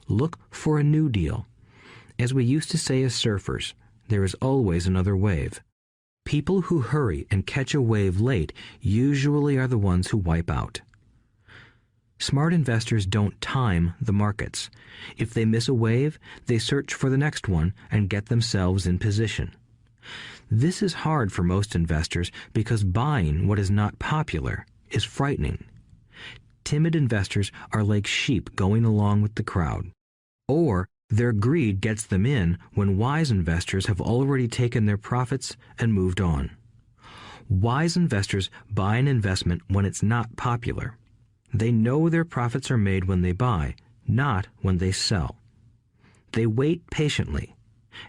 Look for a new deal. As we used to say as surfers, there is always another wave. People who hurry and catch a wave late usually are the ones who wipe out. Smart investors don't time the markets. If they miss a wave, they search for the next one and get themselves in position. This is hard for most investors because buying what is not popular is frightening. Timid investors are like sheep going along with the crowd. Or their greed gets them in when wise investors have already taken their profits and moved on. Wise investors buy an investment when it's not popular. They know their profits are made when they buy, not when they sell. They wait patiently.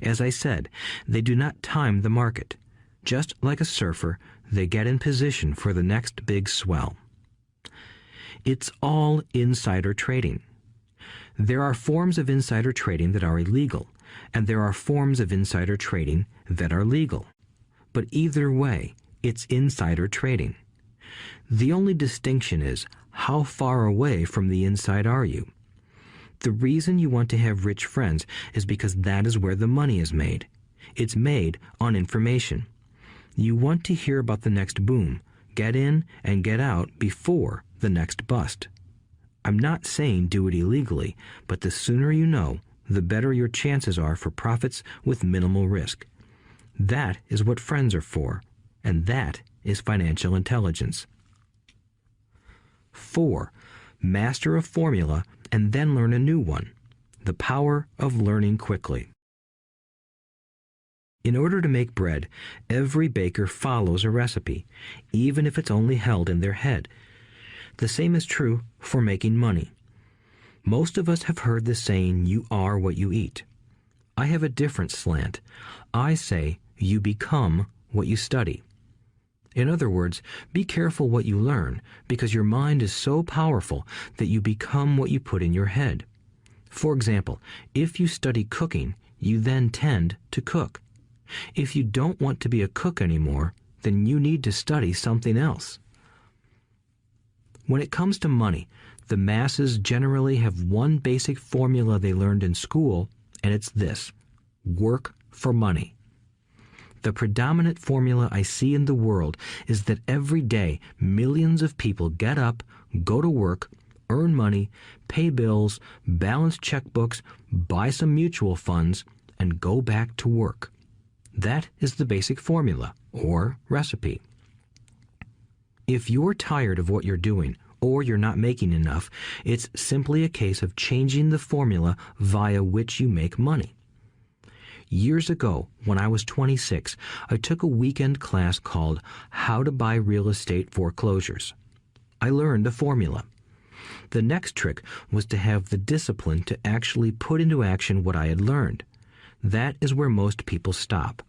As I said, they do not time the market. Just like a surfer, they get in position for the next big swell. It's all insider trading. There are forms of insider trading that are illegal, and there are forms of insider trading that are legal. But either way, it's insider trading. The only distinction is, how far away from the inside are you? The reason you want to have rich friends is because that is where the money is made. It's made on information. You want to hear about the next boom, get in and get out before the next bust. I'm not saying do it illegally, but the sooner you know, the better your chances are for profits with minimal risk. That is what friends are for, and that is financial intelligence. 4. Master a formula and then learn a new one. The power of learning quickly. In order to make bread, every baker follows a recipe, even if it's only held in their head. The same is true for making money. Most of us have heard the saying, "You are what you eat." I have a different slant. I say, you become what you study. In other words, be careful what you learn, because your mind is so powerful that you become what you put in your head. For example, if you study cooking, you then tend to cook. If you don't want to be a cook anymore, then you need to study something else. When it comes to money, the masses generally have one basic formula they learned in school, and it's this: work for money. The predominant formula I see in the world is that every day millions of people get up, go to work, earn money, pay bills, balance checkbooks, buy some mutual funds, and go back to work. That is the basic formula, or recipe. If you're tired of what you're doing, or you're not making enough, it's simply a case of changing the formula via which you make money. Years ago, when I was 26, I took a weekend class called How to Buy Real Estate Foreclosures. I learned a formula. The next trick was to have the discipline to actually put into action what I had learned. That is where most people stop.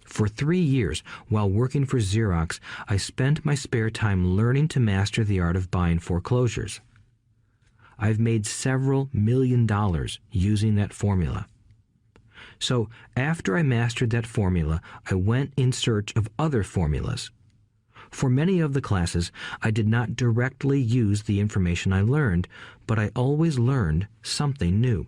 For 3 years, while working for Xerox, I spent my spare time learning to master the art of buying foreclosures. I've made several $million using that formula. So, after I mastered that formula, I went in search of other formulas. For many of the classes, I did not directly use the information I learned, but I always learned something new.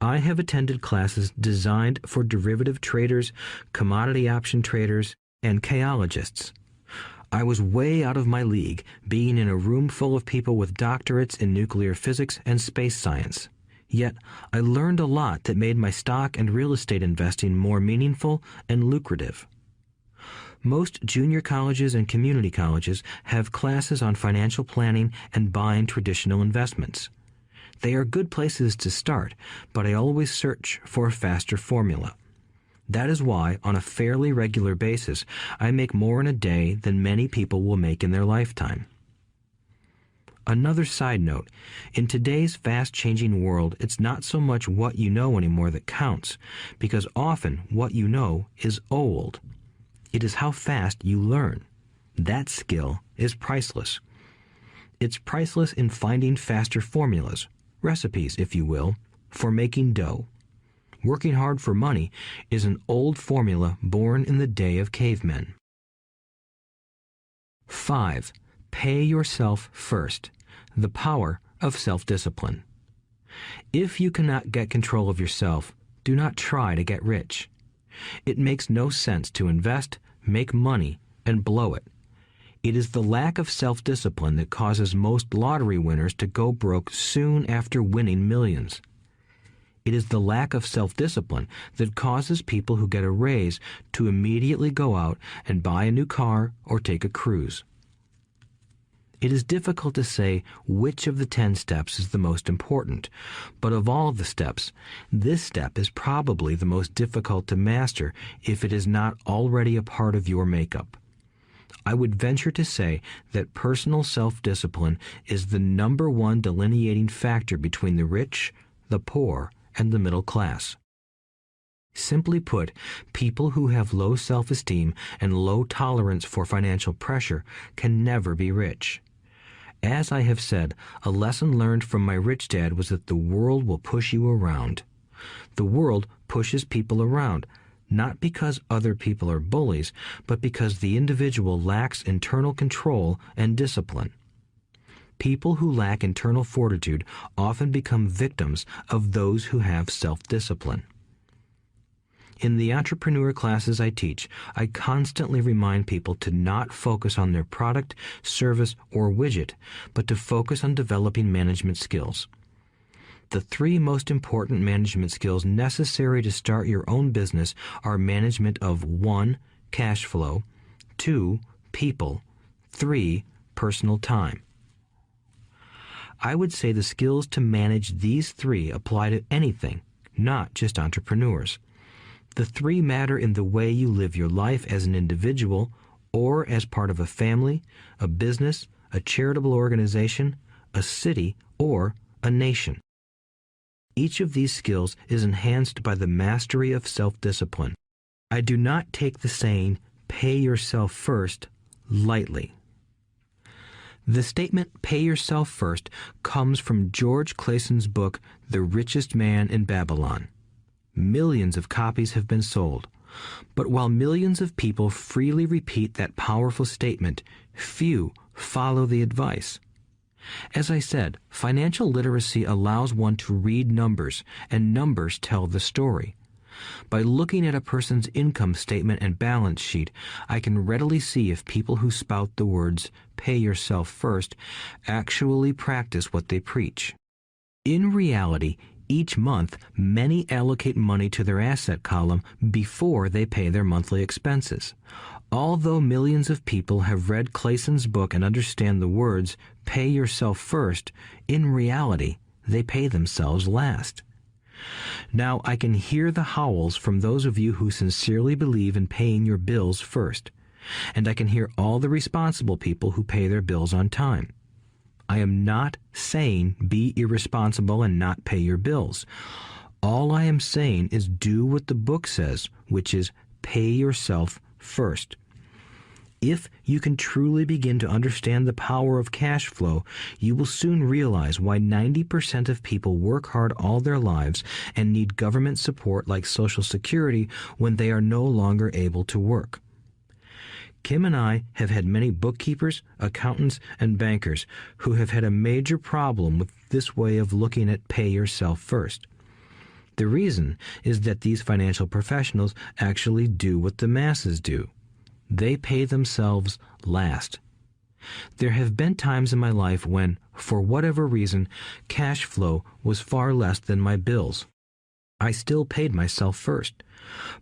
I have attended classes designed for derivative traders, commodity option traders, and chaologists. I was way out of my league, being in a room full of people with doctorates in nuclear physics and space science. Yet, I learned a lot that made my stock and real estate investing more meaningful and lucrative. Most junior colleges and community colleges have classes on financial planning and buying traditional investments. They are good places to start, but I always search for a faster formula. That is why, on a fairly regular basis, I make more in a day than many people will make in their lifetime. Another side note, in today's fast-changing world, it's not so much what you know anymore that counts, because often what you know is old. It is how fast you learn. That skill is priceless. It's priceless in finding faster formulas, recipes, if you will, for making dough. Working hard for money is an old formula born in the day of cavemen. 5. Pay yourself first. The power of self-discipline. If you cannot get control of yourself, do not try to get rich. It makes no sense to invest, make money, and blow it. It is the lack of self-discipline that causes most lottery winners to go broke soon after winning millions. It is the lack of self-discipline that causes people who get a raise to immediately go out and buy a new car or take a cruise. It is difficult to say which of the 10 steps is the most important, but of all the steps, this step is probably the most difficult to master if it is not already a part of your makeup. I would venture to say that personal self-discipline is the number one delineating factor between the rich, the poor, and the middle class. Simply put, people who have low self-esteem and low tolerance for financial pressure can never be rich. As I have said, a lesson learned from my rich dad was that the world will push you around. The world pushes people around, not because other people are bullies, but because the individual lacks internal control and discipline. People who lack internal fortitude often become victims of those who have self-discipline. In the entrepreneur classes I teach, I constantly remind people to not focus on their product, service, or widget, but to focus on developing management skills. The 3 most important management skills necessary to start your own business are management of 1. Cash flow, 2. People. 3. Personal time. I would say the skills to manage these 3 apply to anything, not just entrepreneurs. The 3 matter in the way you live your life as an individual or as part of a family, a business, a charitable organization, a city, or a nation. Each of these skills is enhanced by the mastery of self-discipline. I do not take the saying, "pay yourself first," lightly. The statement, "pay yourself first," comes from George Clayson's book, The Richest Man in Babylon. Millions of copies have been sold. But while millions of people freely repeat that powerful statement, few follow the advice. As I said, financial literacy allows one to read numbers, and numbers tell the story. By looking at a person's income statement and balance sheet, I can readily see if people who spout the words, "pay yourself first," actually practice what they preach. In reality, each month, many allocate money to their asset column before they pay their monthly expenses. Although millions of people have read Clayson's book and understand the words, "pay yourself first," in reality, they pay themselves last. Now, I can hear the howls from those of you who sincerely believe in paying your bills first, and I can hear all the responsible people who pay their bills on time. I am not saying be irresponsible and not pay your bills. All I am saying is do what the book says, which is pay yourself first. If you can truly begin to understand the power of cash flow, you will soon realize why 90% of people work hard all their lives and need government support like Social Security when they are no longer able to work. Kim and I have had many bookkeepers, accountants, and bankers who have had a major problem with this way of looking at pay yourself first. The reason is that these financial professionals actually do what the masses do. They pay themselves last. There have been times in my life when, for whatever reason, cash flow was far less than my bills. I still paid myself first.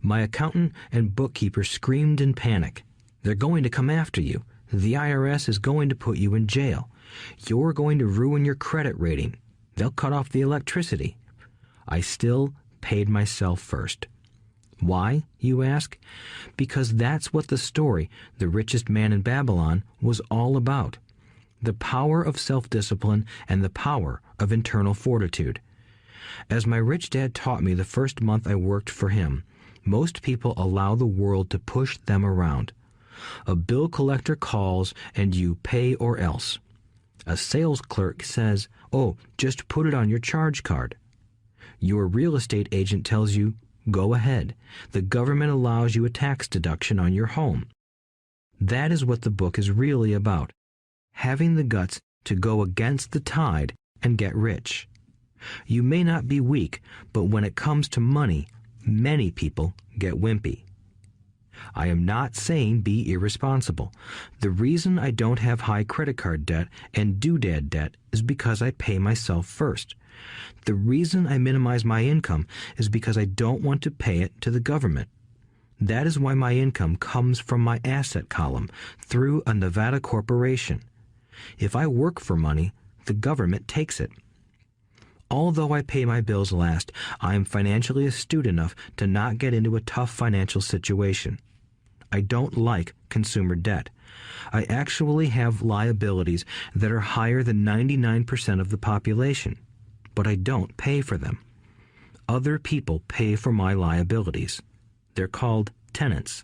My accountant and bookkeeper screamed in panic. "They're going to come after you. The IRS is going to put you in jail. You're going to ruin your credit rating. They'll cut off the electricity." I still paid myself first. Why, you ask? Because that's what the story, The Richest Man in Babylon, was all about. The power of self-discipline and the power of internal fortitude. As my rich dad taught me the first month I worked for him, most people allow the world to push them around. A bill collector calls and you pay or else. A sales clerk says, "Oh, just put it on your charge card." Your real estate agent tells you, "Go ahead. The government allows you a tax deduction on your home." That is what the book is really about. Having the guts to go against the tide and get rich. You may not be weak, but when it comes to money, many people get wimpy. I am not saying be irresponsible. The reason I don't have high credit card debt and doodad debt is because I pay myself first. The reason I minimize my income is because I don't want to pay it to the government. That is why my income comes from my asset column through a Nevada corporation. If I work for money, the government takes it. Although I pay my bills last, I am financially astute enough to not get into a tough financial situation. I don't like consumer debt. I actually have liabilities that are higher than 99% of the population, but I don't pay for them. Other people pay for my liabilities. They're called tenants.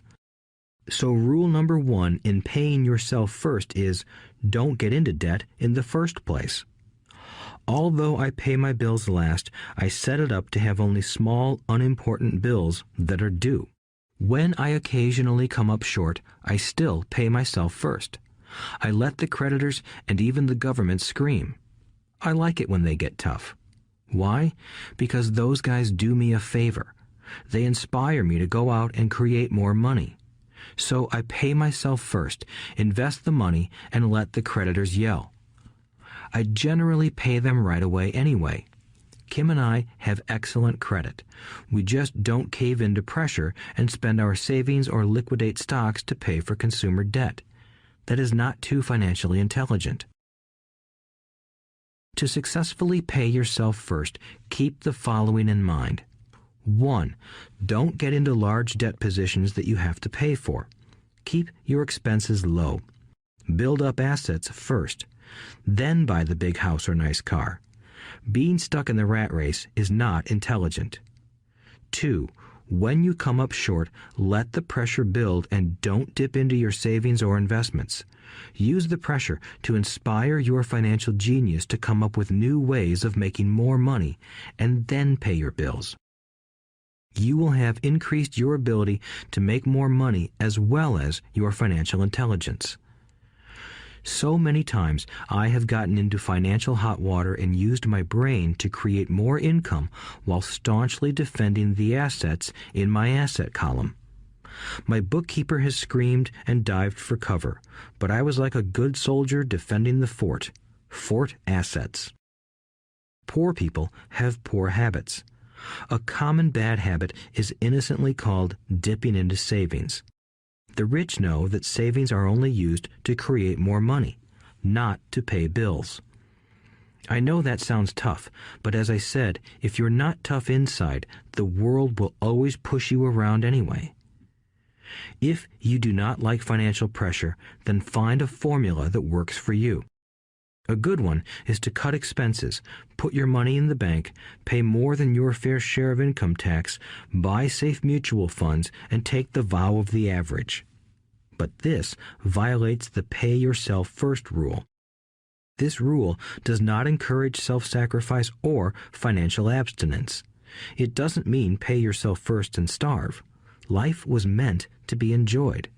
So rule number 1 in paying yourself first is don't get into debt in the first place. Although I pay my bills last, I set it up to have only small, unimportant bills that are due. When I occasionally come up short, I still pay myself first. I let the creditors and even the government scream. I like it when they get tough. Why? Because those guys do me a favor. They inspire me to go out and create more money. So I pay myself first, invest the money, and let the creditors yell. I generally pay them right away anyway. Kim and I have excellent credit. We just don't cave into pressure and spend our savings or liquidate stocks to pay for consumer debt. That is not too financially intelligent. To successfully pay yourself first, keep the following in mind. 1. Don't get into large debt positions that you have to pay for. Keep your expenses low. Build up assets first. Then buy the big house or nice car. Being stuck in the rat race is not intelligent. 2. When you come up short, let the pressure build and don't dip into your savings or investments. Use the pressure to inspire your financial genius to come up with new ways of making more money and then pay your bills. You will have increased your ability to make more money as well as your financial intelligence. So many times I have gotten into financial hot water and used my brain to create more income while staunchly defending the assets in my asset column. My bookkeeper has screamed and dived for cover, but I was like a good soldier defending the fort. Fort assets. Poor people have poor habits. A common bad habit is innocently called dipping into savings. The rich know that savings are only used to create more money, not to pay bills. I know that sounds tough, but as I said, if you're not tough inside, the world will always push you around anyway. If you do not like financial pressure, then find a formula that works for you. A good one is to cut expenses, put your money in the bank, pay more than your fair share of income tax, buy safe mutual funds, and take the vow of the average. But this violates the pay yourself first rule. This rule does not encourage self-sacrifice or financial abstinence. It doesn't mean pay yourself first and starve. Life was meant to be enjoyed.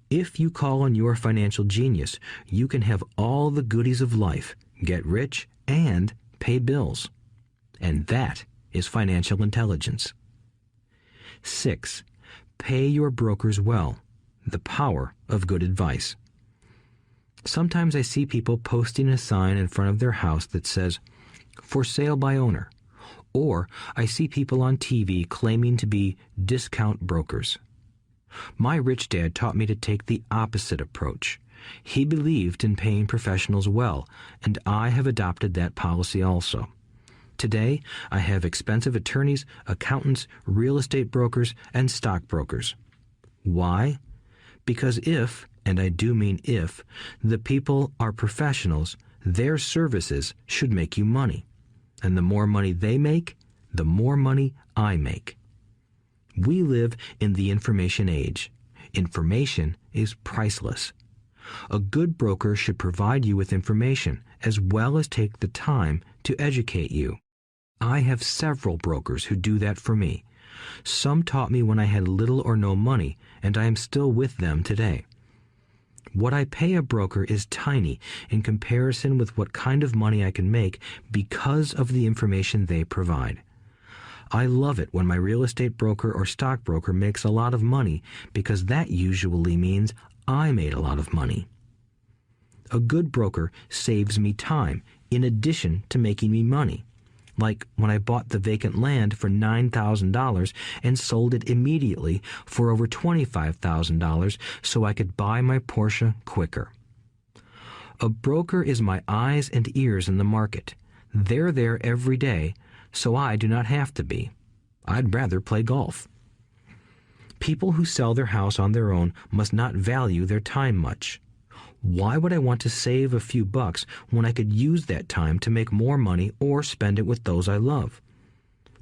If you call on your financial genius, you can have all the goodies of life, get rich, and pay bills. And that is financial intelligence. 6. Pay your brokers well. The power of good advice. Sometimes I see people posting a sign in front of their house that says, "For sale by owner." Or I see people on TV claiming to be discount brokers. My rich dad taught me to take the opposite approach. He believed in paying professionals well, and I have adopted that policy also. Today, I have expensive attorneys, accountants, real estate brokers, and stockbrokers. Why? Because if, and I do mean if, the people are professionals, their services should make you money. And the more money they make, the more money I make. We live in the information age. Information is priceless. A good broker should provide you with information as well as take the time to educate you. I have several brokers who do that for me. Some taught me when I had little or no money, and I am still with them today. What I pay a broker is tiny in comparison with what kind of money I can make because of the information they provide. I love it when my real estate broker or stockbroker makes a lot of money because that usually means I made a lot of money. A good broker saves me time in addition to making me money. Like when I bought the vacant land for $9,000 and sold it immediately for over $25,000 so I could buy my Porsche quicker. A broker is my eyes and ears in the market. They're there every day, so I do not have to be. I'd rather play golf. People who sell their house on their own must not value their time much. Why would I want to save a few bucks when I could use that time to make more money or spend it with those I love?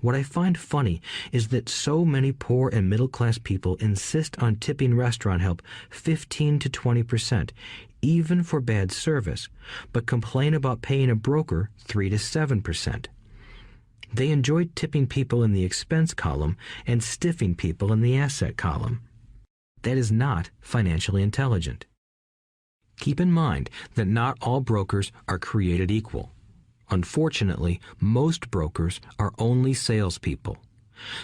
What I find funny is that so many poor and middle-class people insist on tipping restaurant help 15 to 20%, even for bad service, but complain about paying a broker 3 to 7%. They enjoy tipping people in the expense column and stiffing people in the asset column. That is not financially intelligent. Keep in mind that not all brokers are created equal. Unfortunately, most brokers are only salespeople.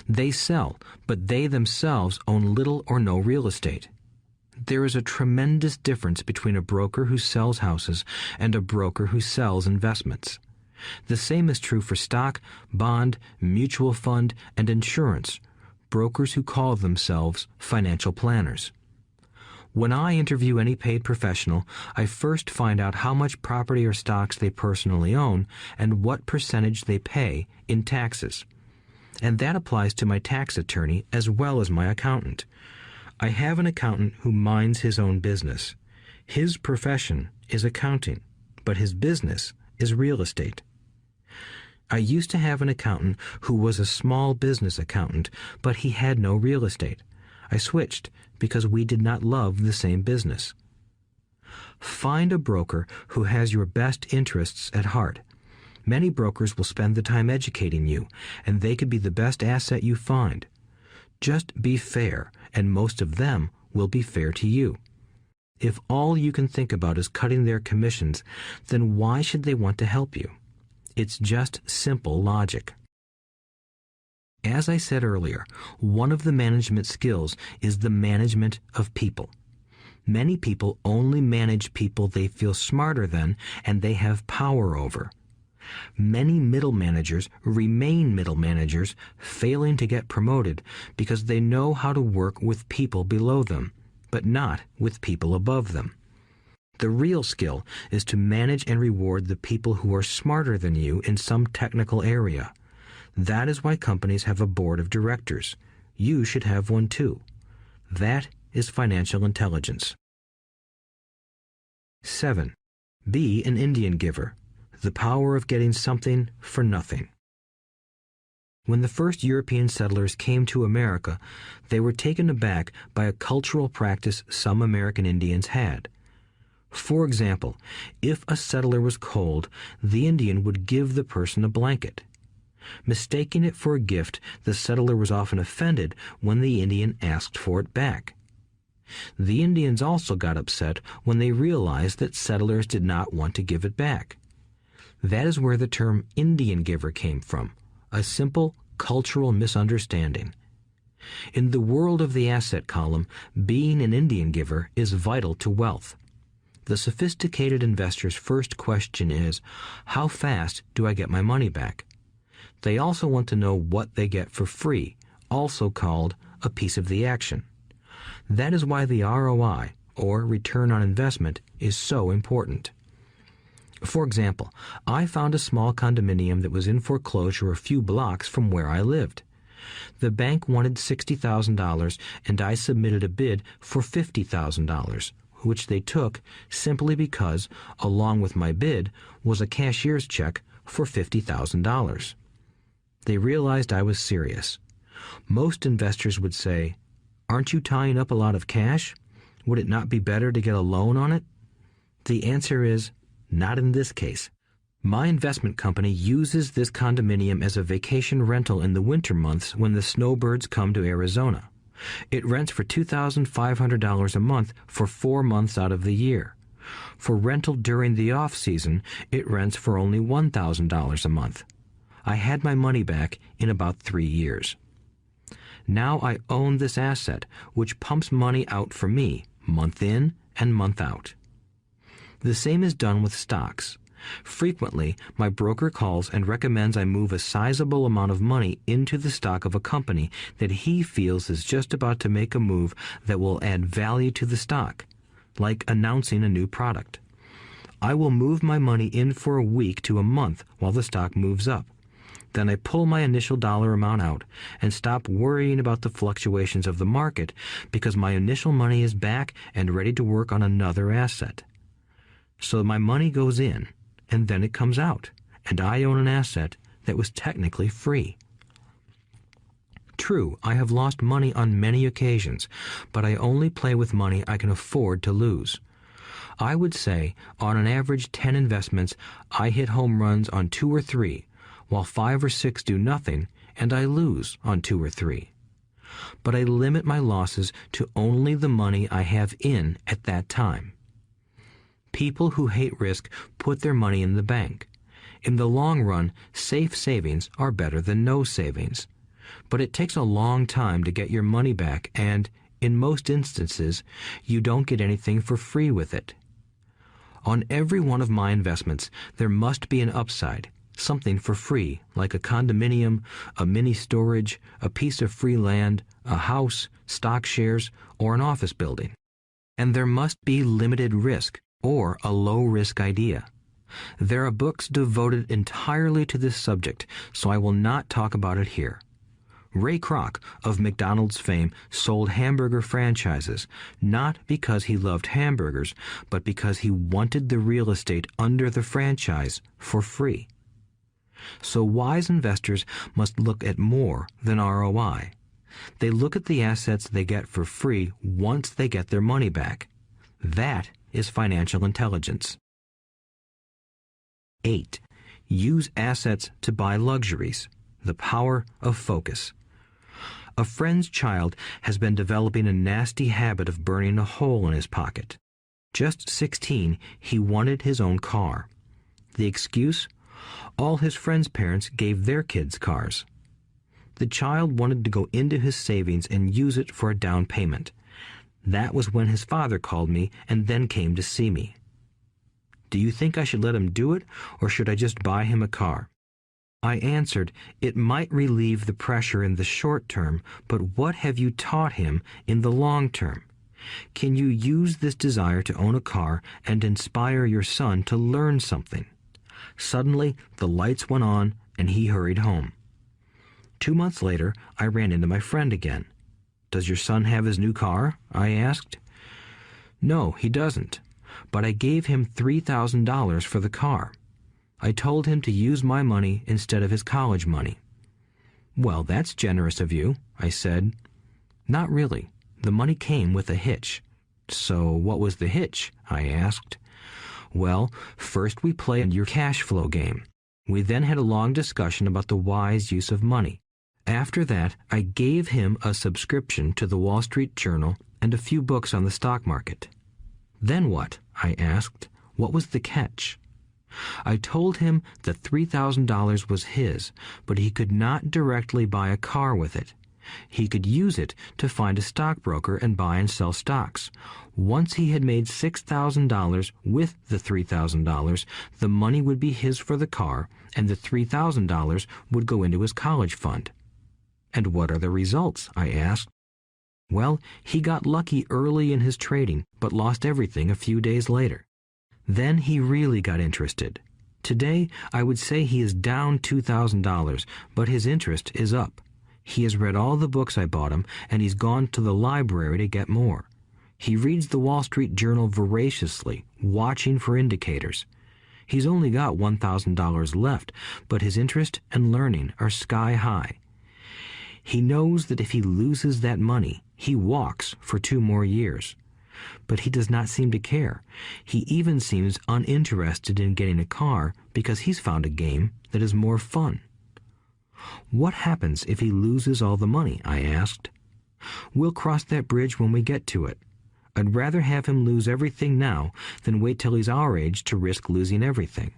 They sell, but they themselves own little or no real estate. There is a tremendous difference between a broker who sells houses and a broker who sells investments. The same is true for stock, bond, mutual fund, and insurance, brokers who call themselves financial planners. When I interview any paid professional, I first find out how much property or stocks they personally own and what percentage they pay in taxes. And that applies to my tax attorney as well as my accountant. I have an accountant who minds his own business. His profession is accounting, but his business is real estate. I used to have an accountant who was a small business accountant, but he had no real estate. I switched because we did not love the same business. Find a broker who has your best interests at heart. Many brokers will spend the time educating you, and they could be the best asset you find. Just be fair, and most of them will be fair to you. If all you can think about is cutting their commissions, then why should they want to help you? It's just simple logic. As I said earlier, one of the management skills is the management of people. Many people only manage people they feel smarter than and they have power over. Many middle managers remain middle managers, failing to get promoted because they know how to work with people below them, but not with people above them. The real skill is to manage and reward the people who are smarter than you in some technical area. That is why companies have a board of directors. You should have one too. That is financial intelligence. 7. Be an Indian giver. The power of getting something for nothing. When the first European settlers came to America, they were taken aback by a cultural practice some American Indians had. For example, if a settler was cold, the Indian would give the person a blanket. Mistaking it for a gift, the settler was often offended when the Indian asked for it back. The Indians also got upset when they realized that settlers did not want to give it back. That is where the term Indian giver came from, a simple cultural misunderstanding. In the world of the asset column, being an Indian giver is vital to wealth. The sophisticated investor's first question is, how fast do I get my money back? They also want to know what they get for free, also called a piece of the action. That is why the ROI, or return on investment, is so important. For example, I found a small condominium that was in foreclosure a few blocks from where I lived. The bank wanted $60,000 and I submitted a bid for $50,000, which they took simply because, along with my bid, was a cashier's check for $50,000. They realized I was serious. Most investors would say, "Aren't you tying up a lot of cash? Would it not be better to get a loan on it?" The answer is, not in this case. My investment company uses this condominium as a vacation rental in the winter months when the snowbirds come to Arizona. It rents for $2,500 a month for 4 months out of the year. For rental during the off-season, it rents for only $1,000 a month. I had my money back in about 3 years. Now I own this asset, which pumps money out for me, month in and month out. The same is done with stocks. Frequently, my broker calls and recommends I move a sizable amount of money into the stock of a company that he feels is just about to make a move that will add value to the stock, like announcing a new product. I will move my money in for a week to a month while the stock moves up. Then I pull my initial dollar amount out and stop worrying about the fluctuations of the market because my initial money is back and ready to work on another asset. So my money goes in, and then it comes out, and I own an asset that was technically free. True, I have lost money on many occasions, but I only play with money I can afford to lose. I would say, on an average 10 investments, I hit home runs on 2 or 3, while 5 or 6 do nothing, and I lose on 2 or 3. But I limit my losses to only the money I have in at that time. People who hate risk put their money in the bank. In the long run, safe savings are better than no savings. But it takes a long time to get your money back, and, in most instances, you don't get anything for free with it. On every one of my investments, there must be an upside, something for free, like a condominium, a mini storage, a piece of free land, a house, stock shares, or an office building. And there must be limited risk or a low-risk idea. There are books devoted entirely to this subject, so I will not talk about it here. Ray Kroc of McDonald's fame sold hamburger franchises, not because he loved hamburgers, but because he wanted the real estate under the franchise for free. So wise investors must look at more than ROI. They look at the assets they get for free once they get their money back. That is financial intelligence. 8. Use assets to buy luxuries. The power of focus. A friend's child has been developing a nasty habit of burning a hole in his pocket. Just 16, he wanted his own car. The excuse? All his friends' parents gave their kids cars. The child wanted to go into his savings and use it for a down payment. That was when his father called me and then came to see me. Do you think I should let him do it, or should I just buy him a car? I answered, it might relieve the pressure in the short term, but what have you taught him in the long term? Can you use this desire to own a car and inspire your son to learn something? Suddenly, the lights went on and he hurried home. 2 months later, I ran into my friend again. Does your son have his new car? I asked. No, he doesn't. But I gave him $3,000 for the car. I told him to use my money instead of his college money. Well, that's generous of you, I said. Not really. The money came with a hitch. So what was the hitch? I asked. Well, first we played your cash flow game. We then had a long discussion about the wise use of money. After that, I gave him a subscription to the Wall Street Journal and a few books on the stock market. Then what? I asked. What was the catch? I told him that $3,000 was his, but he could not directly buy a car with it. He could use it to find a stockbroker and buy and sell stocks. Once he had made $6,000 with the $3,000, the money would be his for the car, and the $3,000 would go into his college fund. And what are the results? I asked. Well, he got lucky early in his trading, but lost everything a few days later. Then he really got interested. Today, I would say he is down $2,000, but his interest is up. He has read all the books I bought him, and he's gone to the library to get more. He reads the Wall Street Journal voraciously, watching for indicators. He's only got $1,000 left, but his interest and learning are sky high. He knows that if he loses that money, he walks for 2 more years. But he does not seem to care. He even seems uninterested in getting a car because he's found a game that is more fun. What happens if he loses all the money? I asked. We'll cross that bridge when we get to it. I'd rather have him lose everything now than wait till he's our age to risk losing everything.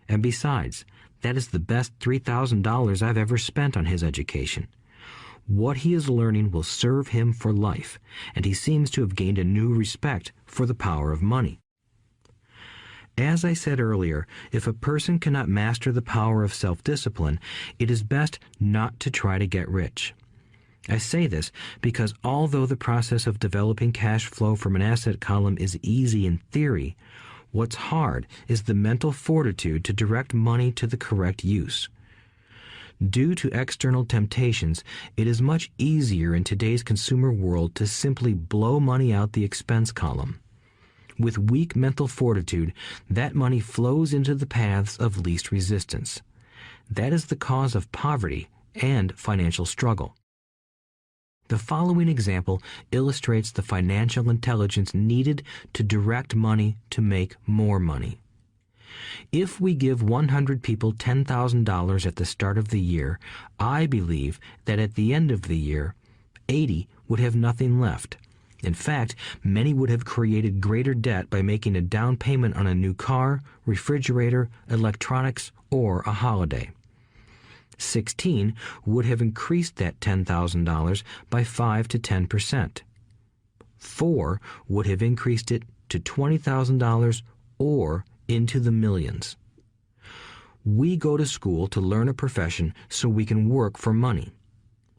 And besides, that is the best $3,000 I've ever spent on his education. What he is learning will serve him for life, and he seems to have gained a new respect for the power of money. As I said earlier, if a person cannot master the power of self-discipline, it is best not to try to get rich. I say this because although the process of developing cash flow from an asset column is easy in theory, what's hard is the mental fortitude to direct money to the correct use. Due to external temptations, it is much easier in today's consumer world to simply blow money out the expense column. With weak mental fortitude, that money flows into the paths of least resistance. That is the cause of poverty and financial struggle. The following example illustrates the financial intelligence needed to direct money to make more money. If we give 100 people $10,000 at the start of the year, I believe that at the end of the year, 80 would have nothing left. In fact, many would have created greater debt by making a down payment on a new car, refrigerator, electronics, or a holiday. 16 would have increased that $10,000 by 5 to 10%. 4 would have increased it to $20,000 or into the millions. We go to school to learn a profession so we can work for money.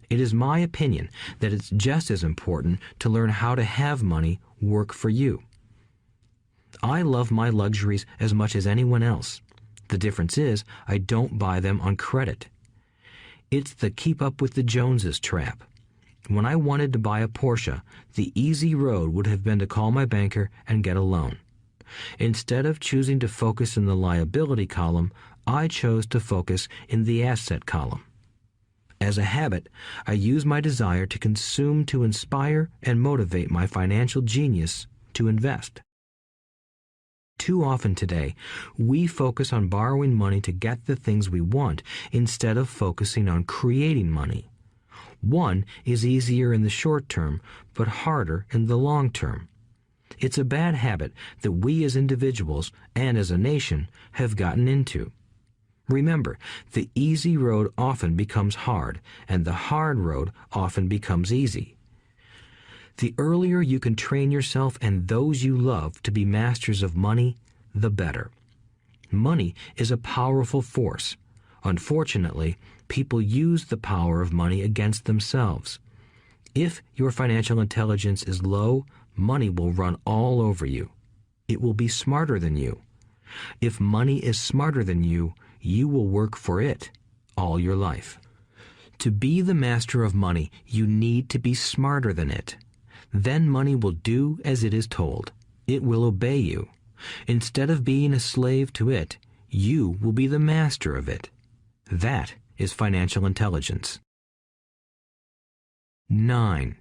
It is my opinion that it's just as important to learn how to have money work for you. I love my luxuries as much as anyone else. The difference is I don't buy them on credit. It's the keep up with the Joneses trap. When I wanted to buy a Porsche, the easy road would have been to call my banker and get a loan. Instead of choosing to focus in the liability column, I chose to focus in the asset column. As a habit, I use my desire to consume to inspire and motivate my financial genius to invest. Too often today, we focus on borrowing money to get the things we want instead of focusing on creating money. One is easier in the short term, but harder in the long term. It's a bad habit that we as individuals and as a nation have gotten into. Remember, the easy road often becomes hard, and the hard road often becomes easy. The earlier you can train yourself and those you love to be masters of money, the better. Money is a powerful force. Unfortunately, people use the power of money against themselves. If your financial intelligence is low, money will run all over you. It will be smarter than you. If money is smarter than you, you will work for it all your life. To be the master of money, you need to be smarter than it. Then money will do as it is told. It will obey you. Instead of being a slave to it, you will be the master of it. That is financial intelligence. 9.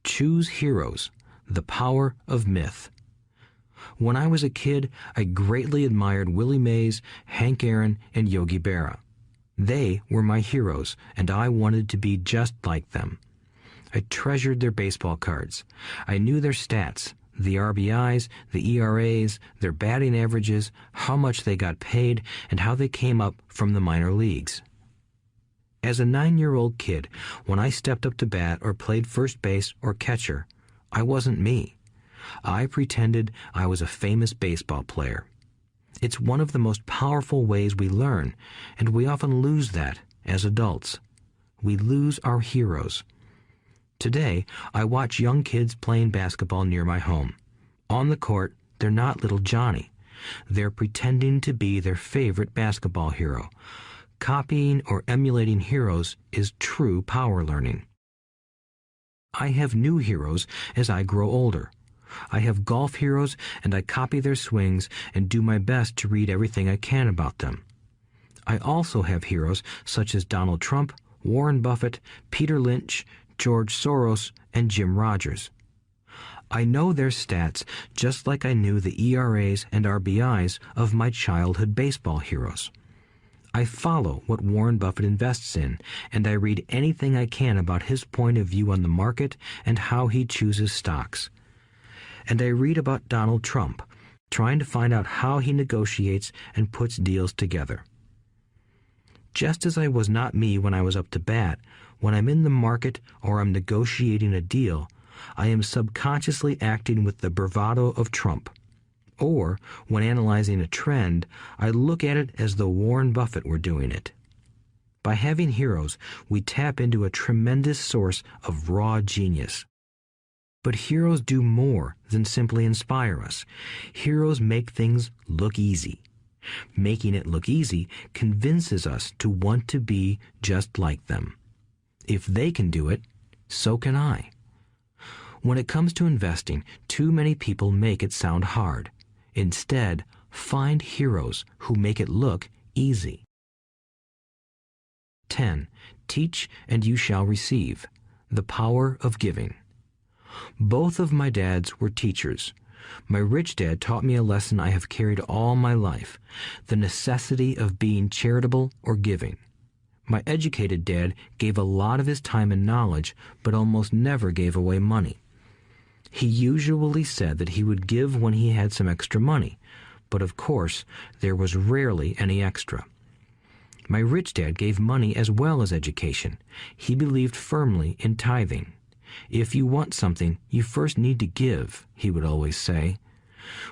Choose heroes. The power of myth. When I was a kid, I greatly admired Willie Mays, Hank Aaron, and Yogi Berra. They were my heroes, and I wanted to be just like them. I treasured their baseball cards. I knew their stats, the RBIs, the ERAs, their batting averages, how much they got paid, and how they came up from the minor leagues. As a 9-year-old kid, when I stepped up to bat or played first base or catcher, I wasn't me. I pretended I was a famous baseball player. It's one of the most powerful ways we learn, and we often lose that as adults. We lose our heroes. Today, I watch young kids playing basketball near my home. On the court, they're not little Johnny. They're pretending to be their favorite basketball hero. Copying or emulating heroes is true power learning. I have new heroes as I grow older. I have golf heroes, and I copy their swings and do my best to read everything I can about them. I also have heroes such as Donald Trump, Warren Buffett, Peter Lynch, George Soros, and Jim Rogers. I know their stats just like I knew the ERAs and RBIs of my childhood baseball heroes. I follow what Warren Buffett invests in, and I read anything I can about his point of view on the market and how he chooses stocks. And I read about Donald Trump, trying to find out how he negotiates and puts deals together. Just as I was not me when I was up to bat, when I'm in the market or I'm negotiating a deal, I am subconsciously acting with the bravado of Trump. Or, when analyzing a trend, I look at it as though Warren Buffett were doing it. By having heroes, we tap into a tremendous source of raw genius. But heroes do more than simply inspire us. Heroes make things look easy. Making it look easy convinces us to want to be just like them. If they can do it, so can I. When it comes to investing, too many people make it sound hard. Instead, find heroes who make it look easy. 10. Teach and you shall receive. The power of giving. Both of my dads were teachers. My rich dad taught me a lesson I have carried all my life, the necessity of being charitable or giving. My educated dad gave a lot of his time and knowledge, but almost never gave away money. He usually said that he would give when he had some extra money, but of course, there was rarely any extra. My rich dad gave money as well as education. He believed firmly in tithing. If you want something, you first need to give, he would always say.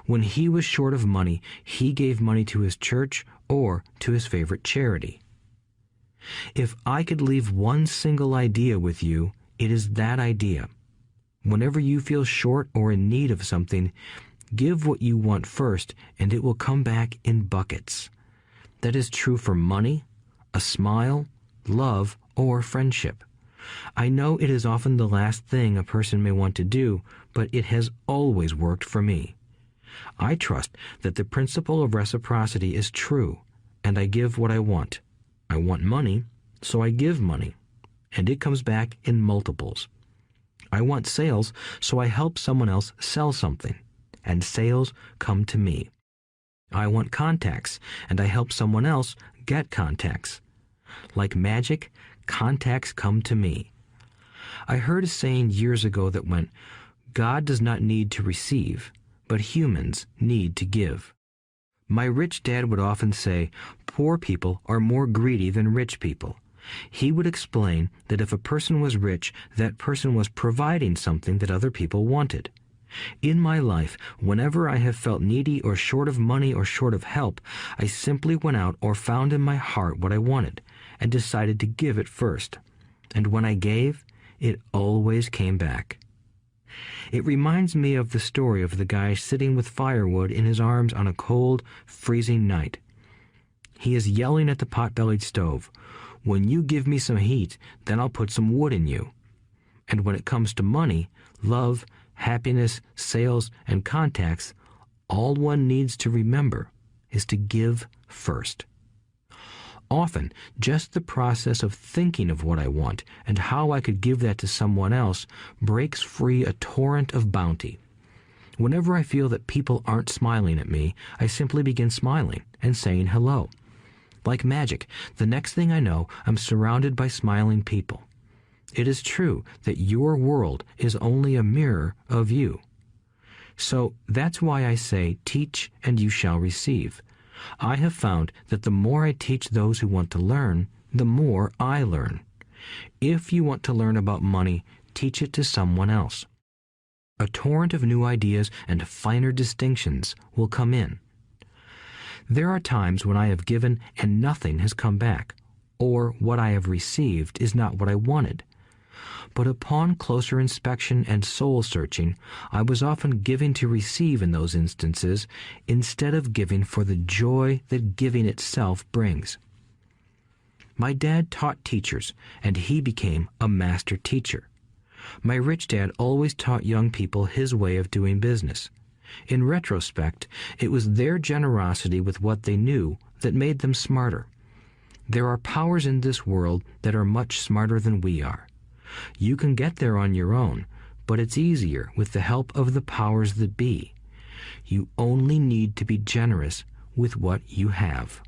When he was short of money, he gave money to his church or to his favorite charity. If I could leave one single idea with you, it is that idea. Whenever you feel short or in need of something, give what you want first, and it will come back in buckets. That is true for money, a smile, love, or friendship. I know it is often the last thing a person may want to do, but it has always worked for me. I trust that the principle of reciprocity is true, and I give what I want. I want money, so I give money, and it comes back in multiples. I want sales, so I help someone else sell something, and sales come to me. I want contacts, and I help someone else get contacts. Like magic, contacts come to me. I heard a saying years ago that went, "God does not need to receive, but humans need to give." My rich dad would often say, poor people are more greedy than rich people. He would explain that if a person was rich, that person was providing something that other people wanted. In my life, whenever I have felt needy or short of money or short of help, I simply went out or found in my heart what I wanted and decided to give it first. And when I gave, it always came back. It reminds me of the story of the guy sitting with firewood in his arms on a cold, freezing night. He is yelling at the pot-bellied stove, "When you give me some heat, then I'll put some wood in you." And when it comes to money, love, happiness, sales, and contacts, all one needs to remember is to give first. Often, just the process of thinking of what I want and how I could give that to someone else breaks free a torrent of bounty. Whenever I feel that people aren't smiling at me, I simply begin smiling and saying hello. Like magic, the next thing I know, I'm surrounded by smiling people. It is true that your world is only a mirror of you. So that's why I say, teach and you shall receive. I have found that the more I teach those who want to learn, the more I learn. If you want to learn about money, teach it to someone else. A torrent of new ideas and finer distinctions will come in. There are times when I have given and nothing has come back, or what I have received is not what I wanted. But upon closer inspection and soul-searching, I was often giving to receive in those instances, instead of giving for the joy that giving itself brings. My dad taught teachers, and he became a master teacher. My rich dad always taught young people his way of doing business. In retrospect, it was their generosity with what they knew that made them smarter. There are powers in this world that are much smarter than we are. You can get there on your own, but it's easier with the help of the powers that be. You only need to be generous with what you have.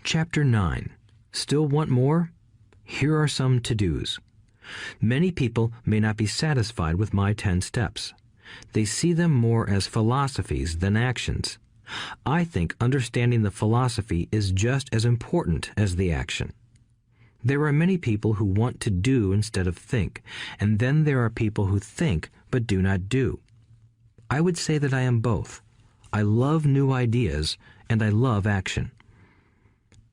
Chapter 9. Still want more? Here are some to-dos. Many people may not be satisfied with my 10 steps. They see them more as philosophies than actions. I think understanding the philosophy is just as important as the action. There are many people who want to do instead of think, and then there are people who think but do not do. I would say that I am both. I love new ideas, and I love action.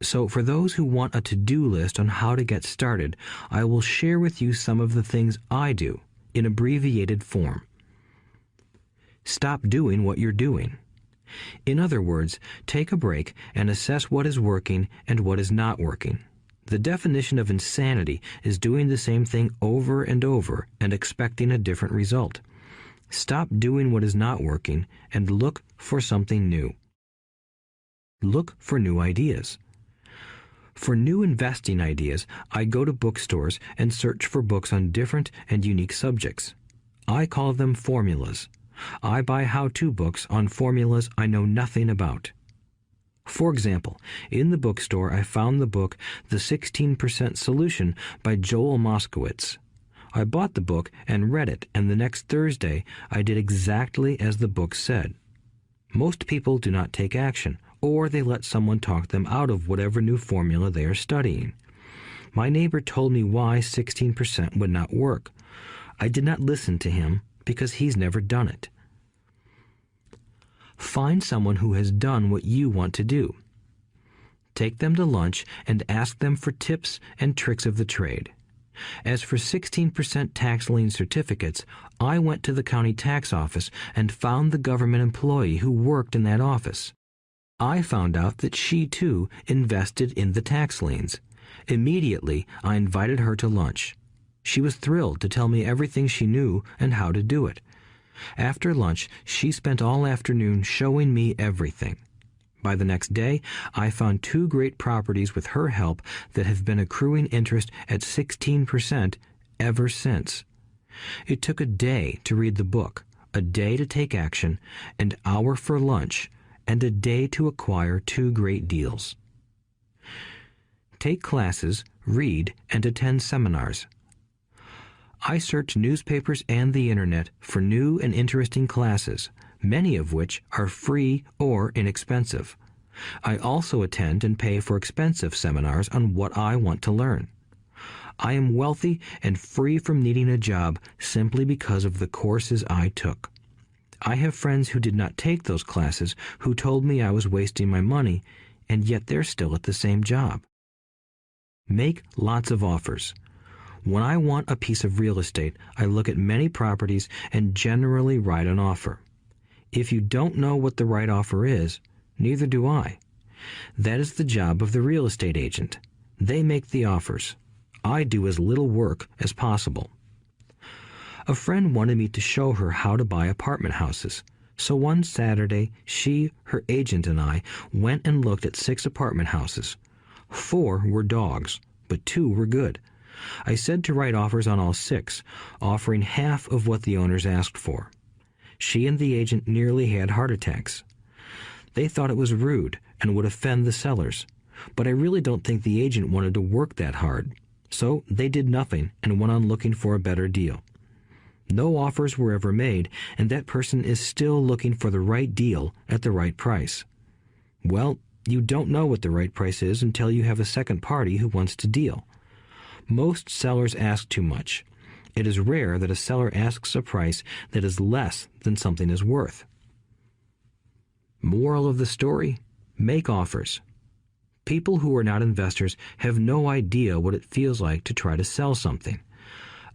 So for those who want a to-do list on how to get started, I will share with you some of the things I do in abbreviated form. Stop doing what you're doing. In other words, take a break and assess what is working and what is not working. The definition of insanity is doing the same thing over and over and expecting a different result. Stop doing what is not working and look for something new. Look for new ideas. For new investing ideas, I go to bookstores and search for books on different and unique subjects. I call them formulas. I buy how-to books on formulas I know nothing about. For example, in the bookstore I found the book The 16% Solution by Joel Moskowitz. I bought the book and read it, and the next Thursday I did exactly as the book said. Most people do not take action, or they let someone talk them out of whatever new formula they are studying. My neighbor told me why 16% would not work. I did not listen to him because he's never done it. Find someone who has done what you want to do. Take them to lunch and ask them for tips and tricks of the trade. As for 16% tax lien certificates, I went to the county tax office and found the government employee who worked in that office. I found out that she, too, invested in the tax liens. Immediately, I invited her to lunch. She was thrilled to tell me everything she knew and how to do it. After lunch, she spent all afternoon showing me everything. By the next day, I found 2 great properties with her help that have been accruing interest at 16% ever since. It took a day to read the book, a day to take action, an hour for lunch, and a day to acquire 2 great deals. Take classes, read, and attend seminars. I search newspapers and the internet for new and interesting classes, many of which are free or inexpensive. I also attend and pay for expensive seminars on what I want to learn. I am wealthy and free from needing a job simply because of the courses I took. I have friends who did not take those classes who told me I was wasting my money, and yet they're still at the same job. Make lots of offers. When I want a piece of real estate, I look at many properties and generally write an offer. If you don't know what the right offer is, neither do I. That is the job of the real estate agent. They make the offers. I do as little work as possible. A friend wanted me to show her how to buy apartment houses. So one Saturday, she, her agent, and I went and looked at 6 apartment houses. 4 were dogs, but 2 were good. I said to write offers on all 6, offering half of what the owners asked for. She and the agent nearly had heart attacks. They thought it was rude and would offend the sellers, but I really don't think the agent wanted to work that hard. So they did nothing and went on looking for a better deal. No offers were ever made, and that person is still looking for the right deal at the right price. Well, you don't know what the right price is until you have a second party who wants to deal. Most sellers ask too much. It is rare that a seller asks a price that is less than something is worth. Moral of the story: make offers. People who are not investors have no idea what it feels like to try to sell something.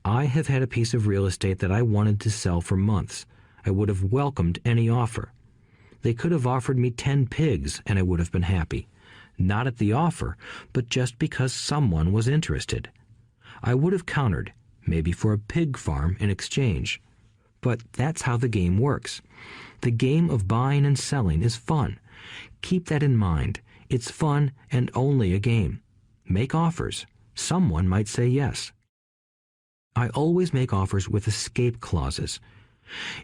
I have had a piece of real estate that I wanted to sell for months. I would have welcomed any offer. They could have offered me 10 pigs and I would have been happy. Not at the offer, but just because someone was interested. I would have countered, maybe for a pig farm in exchange. But that's how the game works. The game of buying and selling is fun. Keep that in mind. It's fun and only a game. Make offers. Someone might say yes. I always make offers with escape clauses.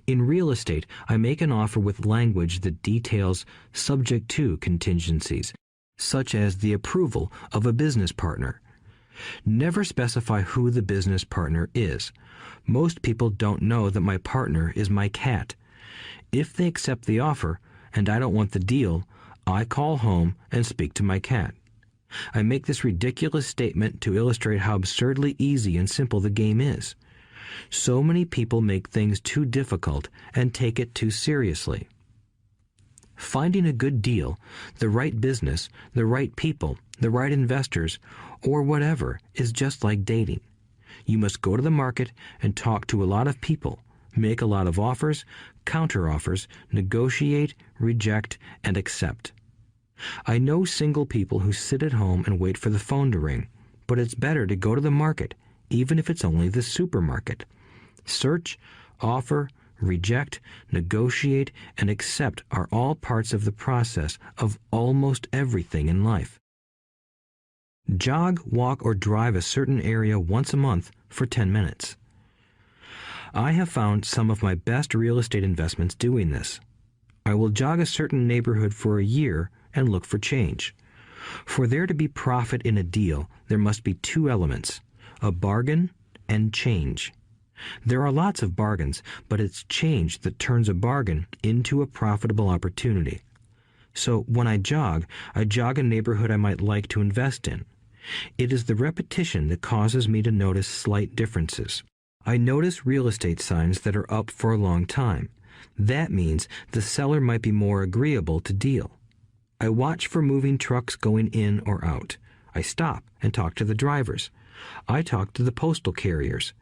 In real estate, I make an offer with language that details subject to contingencies, such as the approval of a business partner. Never specify who the business partner is. Most people don't know that my partner is my cat. If they accept the offer, and I don't want the deal, I call home and speak to my cat. I make this ridiculous statement to illustrate how absurdly easy and simple the game is. So many people make things too difficult and take it too seriously. Finding a good deal, the right business, the right people, the right investors, or whatever is just like dating. You must go to the market and talk to a lot of people, make a lot of offers, counter-offers, negotiate, reject, and accept. I know single people who sit at home and wait for the phone to ring, but it's better to go to the market, even if it's only the supermarket. Search, offer, reject, negotiate, and accept are all parts of the process of almost everything in life. Jog, walk, or drive a certain area once a month for 10 minutes. I have found some of my best real estate investments doing this. I will jog a certain neighborhood for a year and look for change. For there to be profit in a deal, there must be 2 elements, a bargain and change. There are lots of bargains, but it's change that turns a bargain into a profitable opportunity. So when I jog a neighborhood I might like to invest in. It is the repetition that causes me to notice slight differences. I notice real estate signs that are up for a long time. That means the seller might be more agreeable to deal. I watch for moving trucks going in or out. I stop and talk to the drivers. I talk to the postal carriers.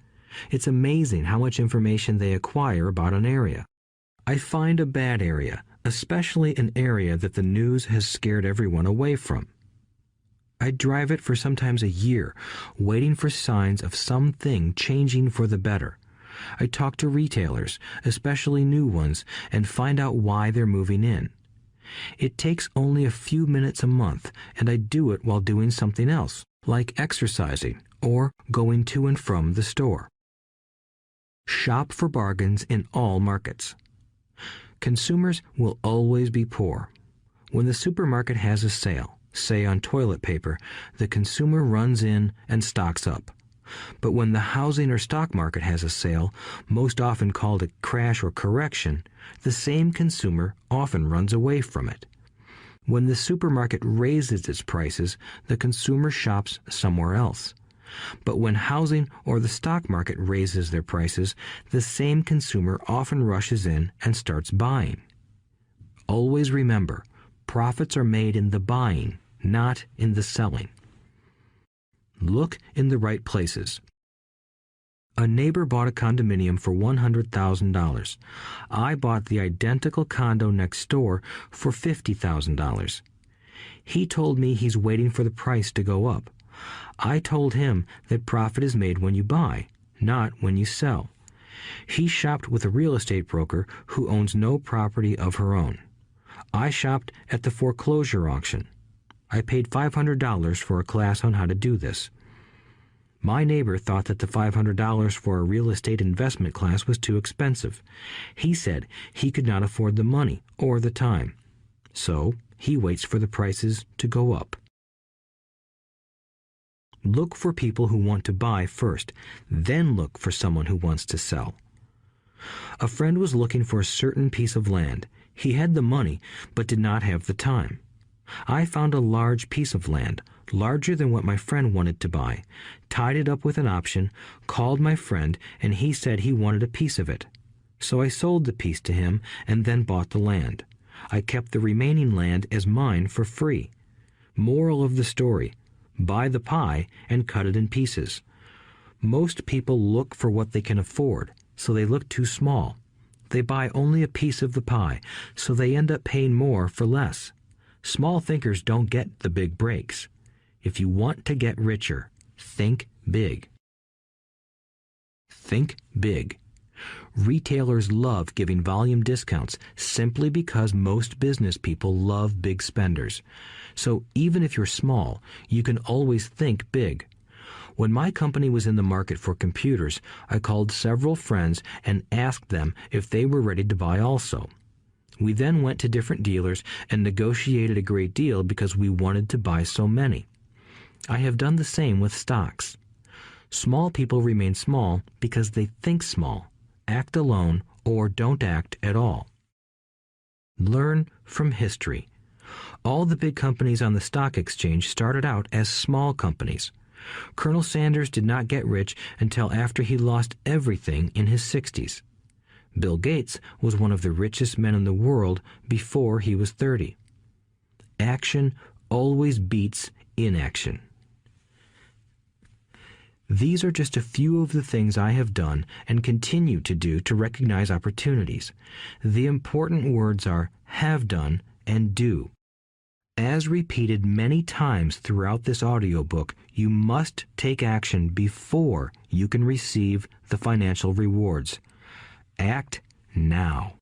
It's amazing how much information they acquire about an area. I find a bad area, especially an area that the news has scared everyone away from. I drive it for sometimes a year, waiting for signs of something changing for the better. I talk to retailers, especially new ones, and find out why they're moving in. It takes only a few minutes a month, and I do it while doing something else, like exercising or going to and from the store. Shop for bargains in all markets. Consumers will always be poor. When the supermarket has a sale, say on toilet paper, the consumer runs in and stocks up. But when the housing or stock market has a sale, most often called a crash or correction, the same consumer often runs away from it. When the supermarket raises its prices, the consumer shops somewhere else. But when housing or the stock market raises their prices, the same consumer often rushes in and starts buying. Always remember, profits are made in the buying, not in the selling. Look in the right places. A neighbor bought a condominium for $100,000. I bought the identical condo next door for $50,000. He told me he's waiting for the price to go up. I told him that profit is made when you buy, not when you sell. He shopped with a real estate broker who owns no property of her own. I shopped at the foreclosure auction. I paid $500 for a class on how to do this. My neighbor thought that the $500 for a real estate investment class was too expensive. He said he could not afford the money or the time. So he waits for the prices to go up. Look for people who want to buy first, then look for someone who wants to sell. A friend was looking for a certain piece of land. He had the money, but did not have the time. I found a large piece of land, larger than what my friend wanted to buy, tied it up with an option, called my friend, and he said he wanted a piece of it. So I sold the piece to him and then bought the land. I kept the remaining land as mine for free. Moral of the story: buy the pie and cut it in pieces. Most people look for what they can afford, so they look too small. They buy only a piece of the pie, so they end up paying more for less. Small thinkers don't get the big breaks. If you want to get richer, think big. Think big. Retailers love giving volume discounts simply because most business people love big spenders. So even if you're small, you can always think big. When my company was in the market for computers, I called several friends and asked them if they were ready to buy also. We then went to different dealers and negotiated a great deal because we wanted to buy so many. I have done the same with stocks. Small people remain small because they think small, act alone, or don't act at all. Learn from history. All the big companies on the stock exchange started out as small companies. Colonel Sanders did not get rich until after he lost everything in his 60s. Bill Gates was one of the richest men in the world before he was 30. Action always beats inaction. These are just a few of the things I have done and continue to do to recognize opportunities. The important words are have done and do. As repeated many times throughout this audiobook, you must take action before you can receive the financial rewards. Act now.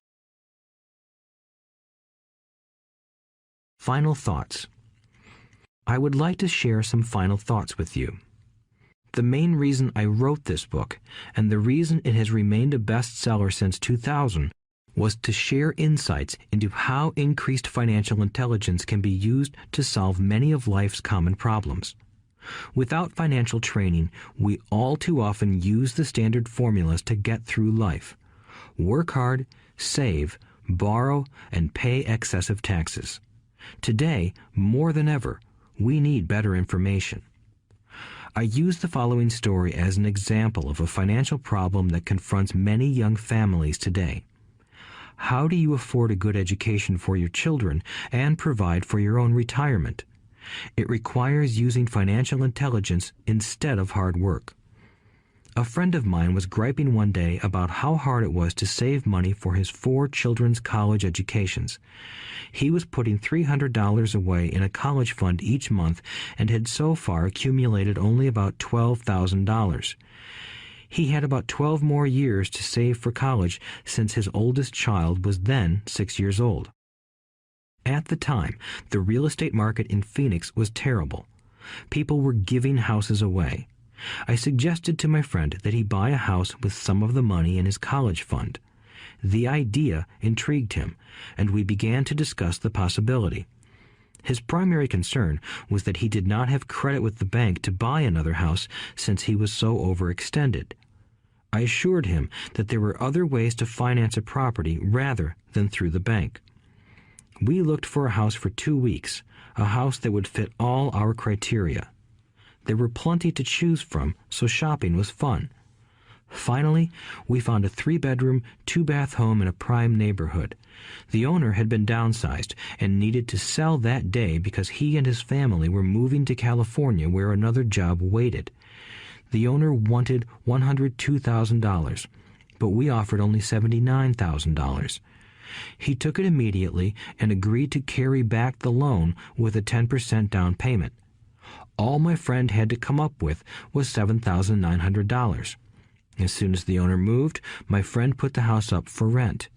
Final thoughts. I would like to share some final thoughts with you. The main reason I wrote this book, and the reason it has remained a bestseller since 2000, was to share insights into how increased financial intelligence can be used to solve many of life's common problems. Without financial training, we all too often use the standard formulas to get through life. Work hard, save, borrow, and pay excessive taxes. Today, more than ever, we need better information. I use the following story as an example of a financial problem that confronts many young families today. How do you afford a good education for your children and provide for your own retirement? It requires using financial intelligence instead of hard work. A friend of mine was griping one day about how hard it was to save money for his 4 children's college educations. He was putting $300 away in a college fund each month and had so far accumulated only about $12,000. He had about 12 more years to save for college since his oldest child was then 6 years old. At the time, the real estate market in Phoenix was terrible. People were giving houses away. I suggested to my friend that he buy a house with some of the money in his college fund. The idea intrigued him, and we began to discuss the possibility. His primary concern was that he did not have credit with the bank to buy another house since he was so overextended. I assured him that there were other ways to finance a property rather than through the bank. We looked for a house for 2 weeks, a house that would fit all our criteria. There were plenty to choose from, so shopping was fun. Finally, we found a 3-bedroom, 2-bath home in a prime neighborhood. The owner had been downsized and needed to sell that day because he and his family were moving to California where another job waited. The owner wanted $102,000, but we offered only $79,000. He took it immediately and agreed to carry back the loan with a 10% down payment. All my friend had to come up with was $7,900. As soon as the owner moved, my friend put the house up for rent.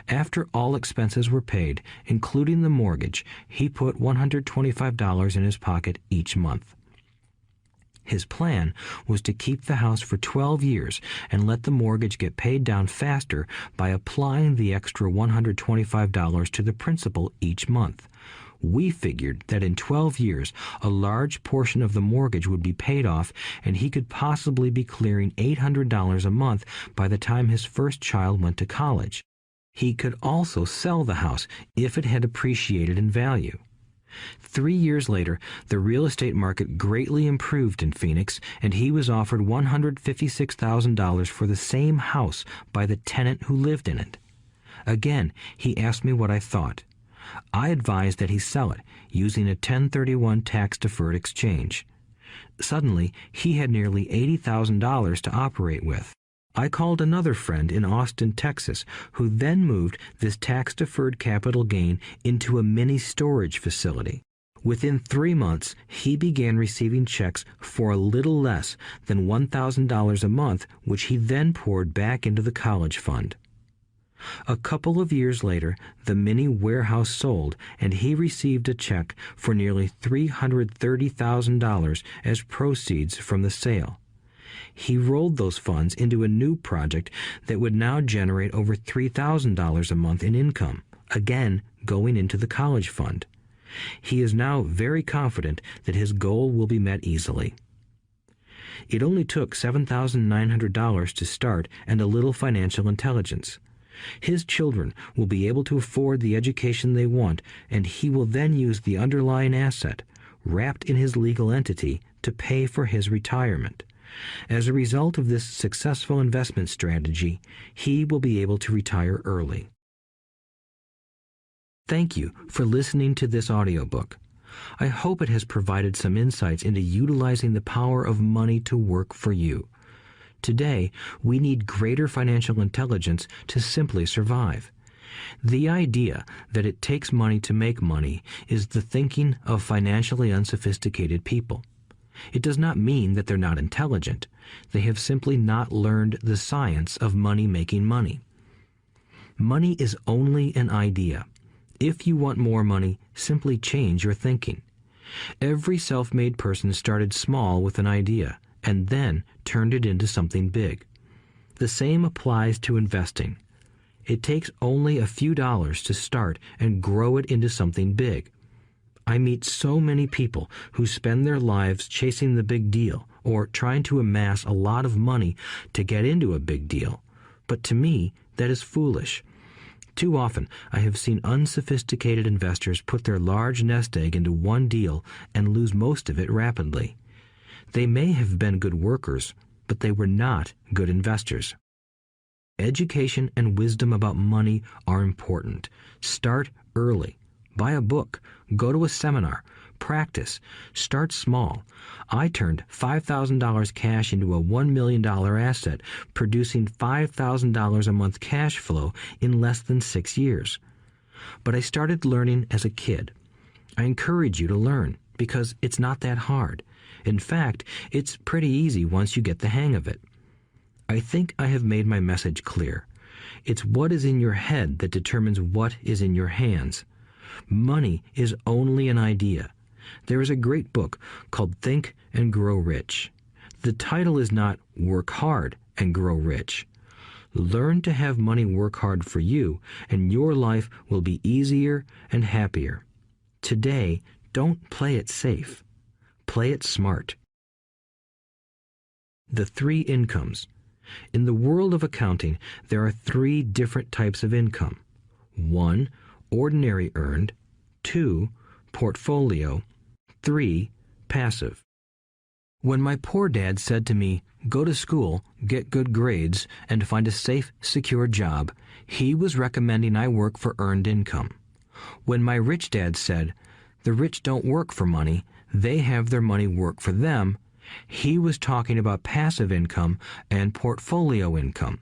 After all expenses were paid, including the mortgage, he put $125 in his pocket each month. His plan was to keep the house for 12 years and let the mortgage get paid down faster by applying the extra $125 to the principal each month. We figured that in 12 years, a large portion of the mortgage would be paid off and he could possibly be clearing $800 a month by the time his first child went to college. He could also sell the house if it had appreciated in value. 3 years later, the real estate market greatly improved in Phoenix, and he was offered $156,000 for the same house by the tenant who lived in it. Again, he asked me what I thought. I advised that he sell it, using a 1031 tax-deferred exchange. Suddenly, he had nearly $80,000 to operate with. I called another friend in Austin, Texas, who then moved this tax-deferred capital gain into a mini storage facility. Within 3 months, he began receiving checks for a little less than $1,000 a month, which he then poured back into the college fund. A couple of years later, the mini warehouse sold, and he received a check for nearly $330,000 as proceeds from the sale. He rolled those funds into a new project that would now generate over $3,000 a month in income, again going into the college fund. He is now very confident that his goal will be met easily. It only took $7,900 to start and a little financial intelligence. His children will be able to afford the education they want, and he will then use the underlying asset, wrapped in his legal entity, to pay for his retirement. As a result of this successful investment strategy, he will be able to retire early. Thank you for listening to this audiobook. I hope it has provided some insights into utilizing the power of money to work for you. Today, we need greater financial intelligence to simply survive. The idea that it takes money to make money is the thinking of financially unsophisticated people. It does not mean that they're not intelligent. They have simply not learned the science of money making money. Money is only an idea. If you want more money, simply change your thinking. Every self-made person started small with an idea and then turned it into something big. The same applies to investing. It takes only a few dollars to start and grow it into something big. I meet so many people who spend their lives chasing the big deal or trying to amass a lot of money to get into a big deal. But to me, that is foolish. Too often, I have seen unsophisticated investors put their large nest egg into one deal and lose most of it rapidly. They may have been good workers, but they were not good investors. Education and wisdom about money are important. Start early. Buy a book. Go to a seminar. Practice. Start small. I turned $5,000 cash into a $1 million asset, producing $5,000 a month cash flow in less than 6 years. But I started learning as a kid. I encourage you to learn because it's not that hard. In fact, it's pretty easy once you get the hang of it. I think I have made my message clear. It's what is in your head that determines what is in your hands. Money is only an idea. There is a great book called Think and Grow Rich. The title is not Work Hard and Grow Rich. Learn to have money work hard for you, and your life will be easier and happier. Today, don't play it safe. Play it smart. The 3 incomes. In the world of accounting, there are 3 different types of income. 1. Ordinary earned. 2. Portfolio. 3. Passive. When my poor dad said to me, "Go to school, get good grades, and find a safe, secure job," he was recommending I work for earned income. When my rich dad said, "The rich don't work for money, they have their money work for them," he was talking about passive income and portfolio income.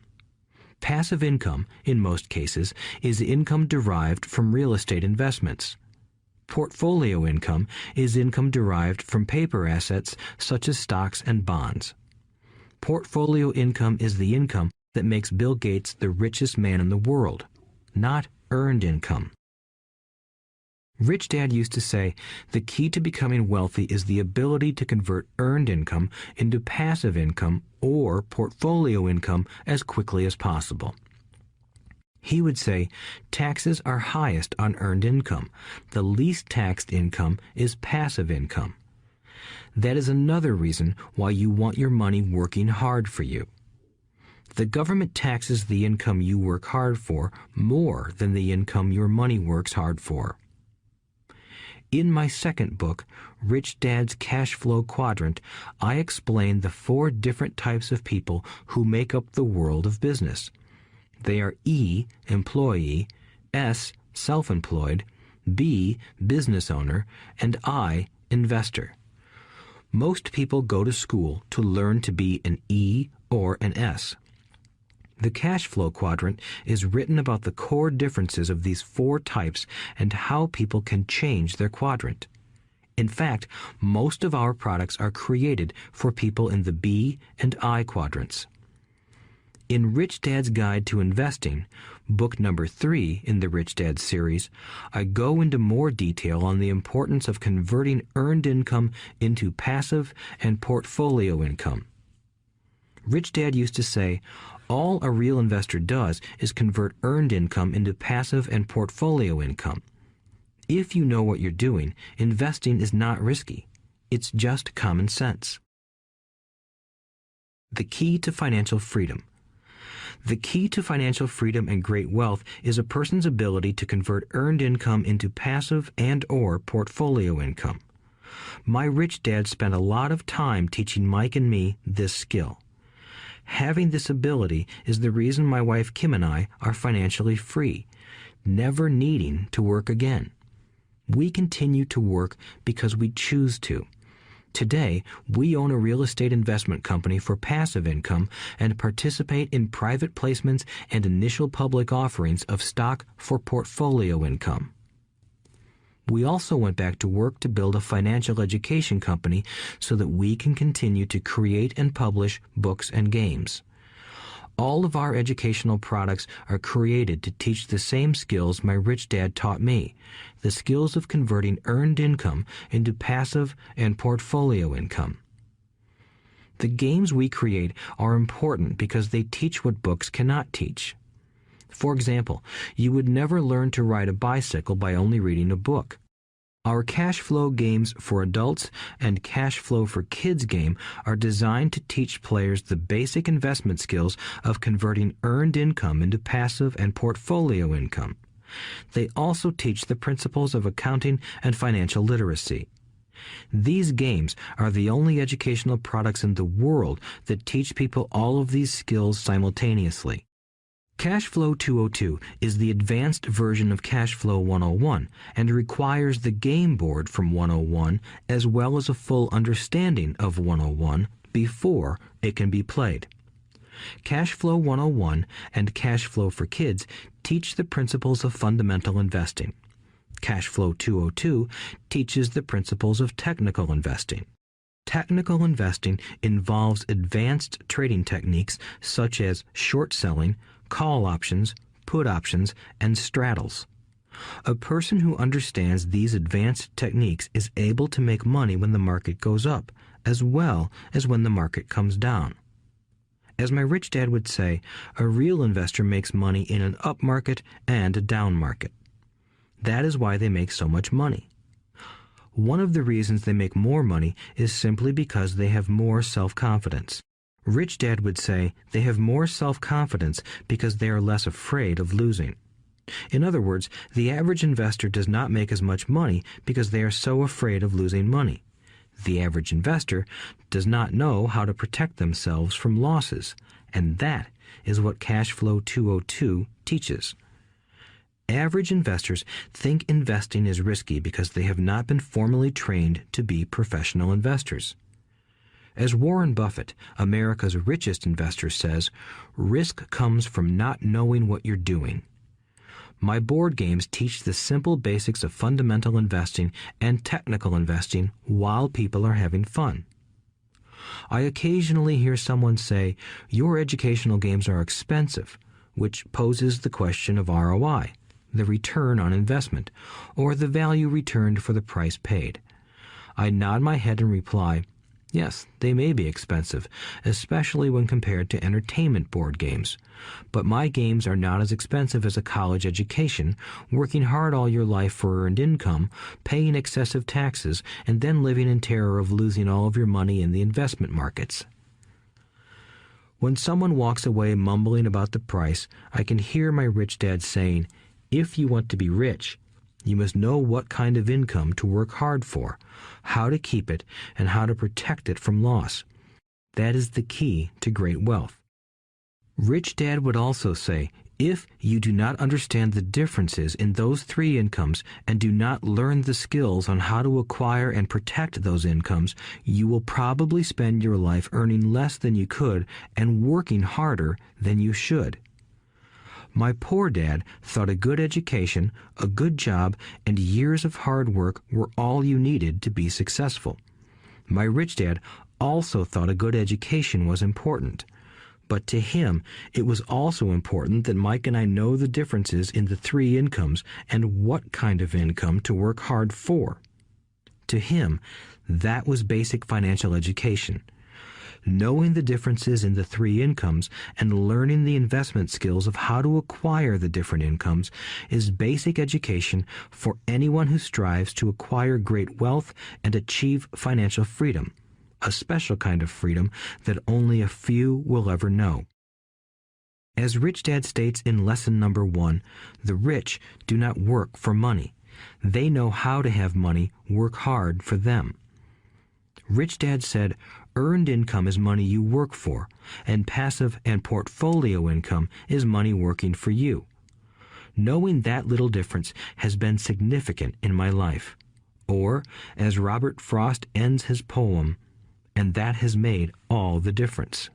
Passive income, in most cases, is income derived from real estate investments. Portfolio income is income derived from paper assets such as stocks and bonds. Portfolio income is the income that makes Bill Gates the richest man in the world, not earned income. Rich Dad used to say, the key to becoming wealthy is the ability to convert earned income into passive income or portfolio income as quickly as possible. He would say, taxes are highest on earned income. The least taxed income is passive income. That is another reason why you want your money working hard for you. The government taxes the income you work hard for more than the income your money works hard for. In my second book, Rich Dad's Cash Flow Quadrant, I explain the 4 different types of people who make up the world of business. They are E, employee, S, self-employed, B, business owner, and I, investor. Most people go to school to learn to be an E or an S. The cash flow quadrant is written about the core differences of these 4 types and how people can change their quadrant. In fact, most of our products are created for people in the B and I quadrants. In Rich Dad's Guide to Investing, book number 3 in the Rich Dad series, I go into more detail on the importance of converting earned income into passive and portfolio income. Rich Dad used to say, all a real investor does is convert earned income into passive and portfolio income. If you know what you're doing, investing is not risky. It's just common sense. The key to financial freedom. The key to financial freedom and great wealth is a person's ability to convert earned income into passive and/or portfolio income. My rich dad spent a lot of time teaching Mike and me this skill. Having this ability is the reason my wife Kim and I are financially free, never needing to work again. We continue to work because we choose to. Today, we own a real estate investment company for passive income and participate in private placements and initial public offerings of stock for portfolio income. We also went back to work to build a financial education company so that we can continue to create and publish books and games. All of our educational products are created to teach the same skills my rich dad taught me, the skills of converting earned income into passive and portfolio income. The games we create are important because they teach what books cannot teach. For example, you would never learn to ride a bicycle by only reading a book. Our cash flow games for adults and cash flow for kids game are designed to teach players the basic investment skills of converting earned income into passive and portfolio income. They also teach the principles of accounting and financial literacy. These games are the only educational products in the world that teach people all of these skills simultaneously. Cash Flow 202 is the advanced version of Cash Flow 101 and requires the game board from 101 as well as a full understanding of 101 before it can be played. Cash Flow 101 and Cash Flow for Kids teach the principles of fundamental investing. Cash Flow 202 teaches the principles of technical investing. Technical investing involves advanced trading techniques such as short selling, call options, put options, and straddles. A person who understands these advanced techniques is able to make money when the market goes up, as well as when the market comes down. As my rich dad would say, a real investor makes money in an up market and a down market. That is why they make so much money. One of the reasons they make more money is simply because they have more self-confidence. Rich Dad would say they have more self-confidence because they are less afraid of losing. In other words, the average investor does not make as much money because they are so afraid of losing money. The average investor does not know how to protect themselves from losses, and that is what Cash Flow 202 teaches. Average investors think investing is risky because they have not been formally trained to be professional investors. As Warren Buffett, America's richest investor, says, risk comes from not knowing what you're doing. My board games teach the simple basics of fundamental investing and technical investing while people are having fun. I occasionally hear someone say, your educational games are expensive, which poses the question of ROI, the return on investment, or the value returned for the price paid. I nod my head and reply, yes, they may be expensive, especially when compared to entertainment board games. But my games are not as expensive as a college education, working hard all your life for earned income, paying excessive taxes, and then living in terror of losing all of your money in the investment markets. When someone walks away mumbling about the price, I can hear my rich dad saying, if you want to be rich, you must know what kind of income to work hard for, how to keep it, and how to protect it from loss. That is the key to great wealth. Rich Dad would also say, if you do not understand the differences in those three incomes and do not learn the skills on how to acquire and protect those incomes, you will probably spend your life earning less than you could and working harder than you should. My poor dad thought a good education, a good job, and years of hard work were all you needed to be successful. My rich dad also thought a good education was important. But to him, it was also important that Mike and I know the differences in the three incomes and what kind of income to work hard for. To him, that was basic financial education. Knowing the differences in the three incomes and learning the investment skills of how to acquire the different incomes is basic education for anyone who strives to acquire great wealth and achieve financial freedom, a special kind of freedom that only a few will ever know. As Rich Dad states in lesson number 1, the rich do not work for money. They know how to have money work hard for them. Rich Dad said, earned income is money you work for, and passive and portfolio income is money working for you. Knowing that little difference has been significant in my life. Or, as Robert Frost ends his poem, and that has made all the difference.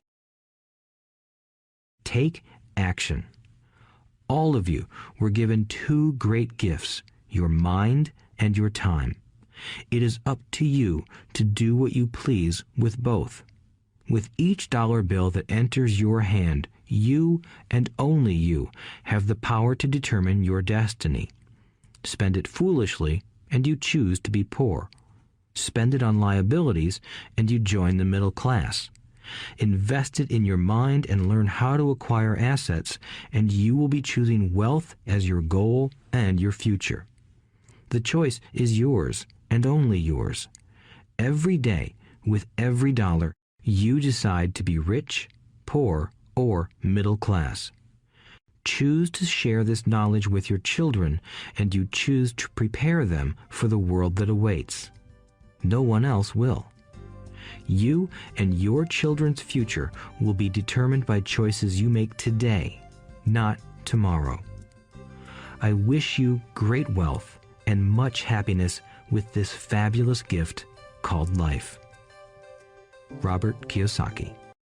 Take action. All of you were given two great gifts, your mind and your time. It is up to you to do what you please with both. With each dollar bill that enters your hand, you and only you have the power to determine your destiny. Spend it foolishly, and you choose to be poor. Spend it on liabilities, and you join the middle class. Invest it in your mind and learn how to acquire assets, and you will be choosing wealth as your goal and your future. The choice is yours, and only yours. Every day, with every dollar, you decide to be rich, poor, or middle class. Choose to share this knowledge with your children, and you choose to prepare them for the world that awaits. No one else will. You and your children's future will be determined by choices you make today, not tomorrow. I wish you great wealth and much happiness with this fabulous gift called life. Robert Kiyosaki.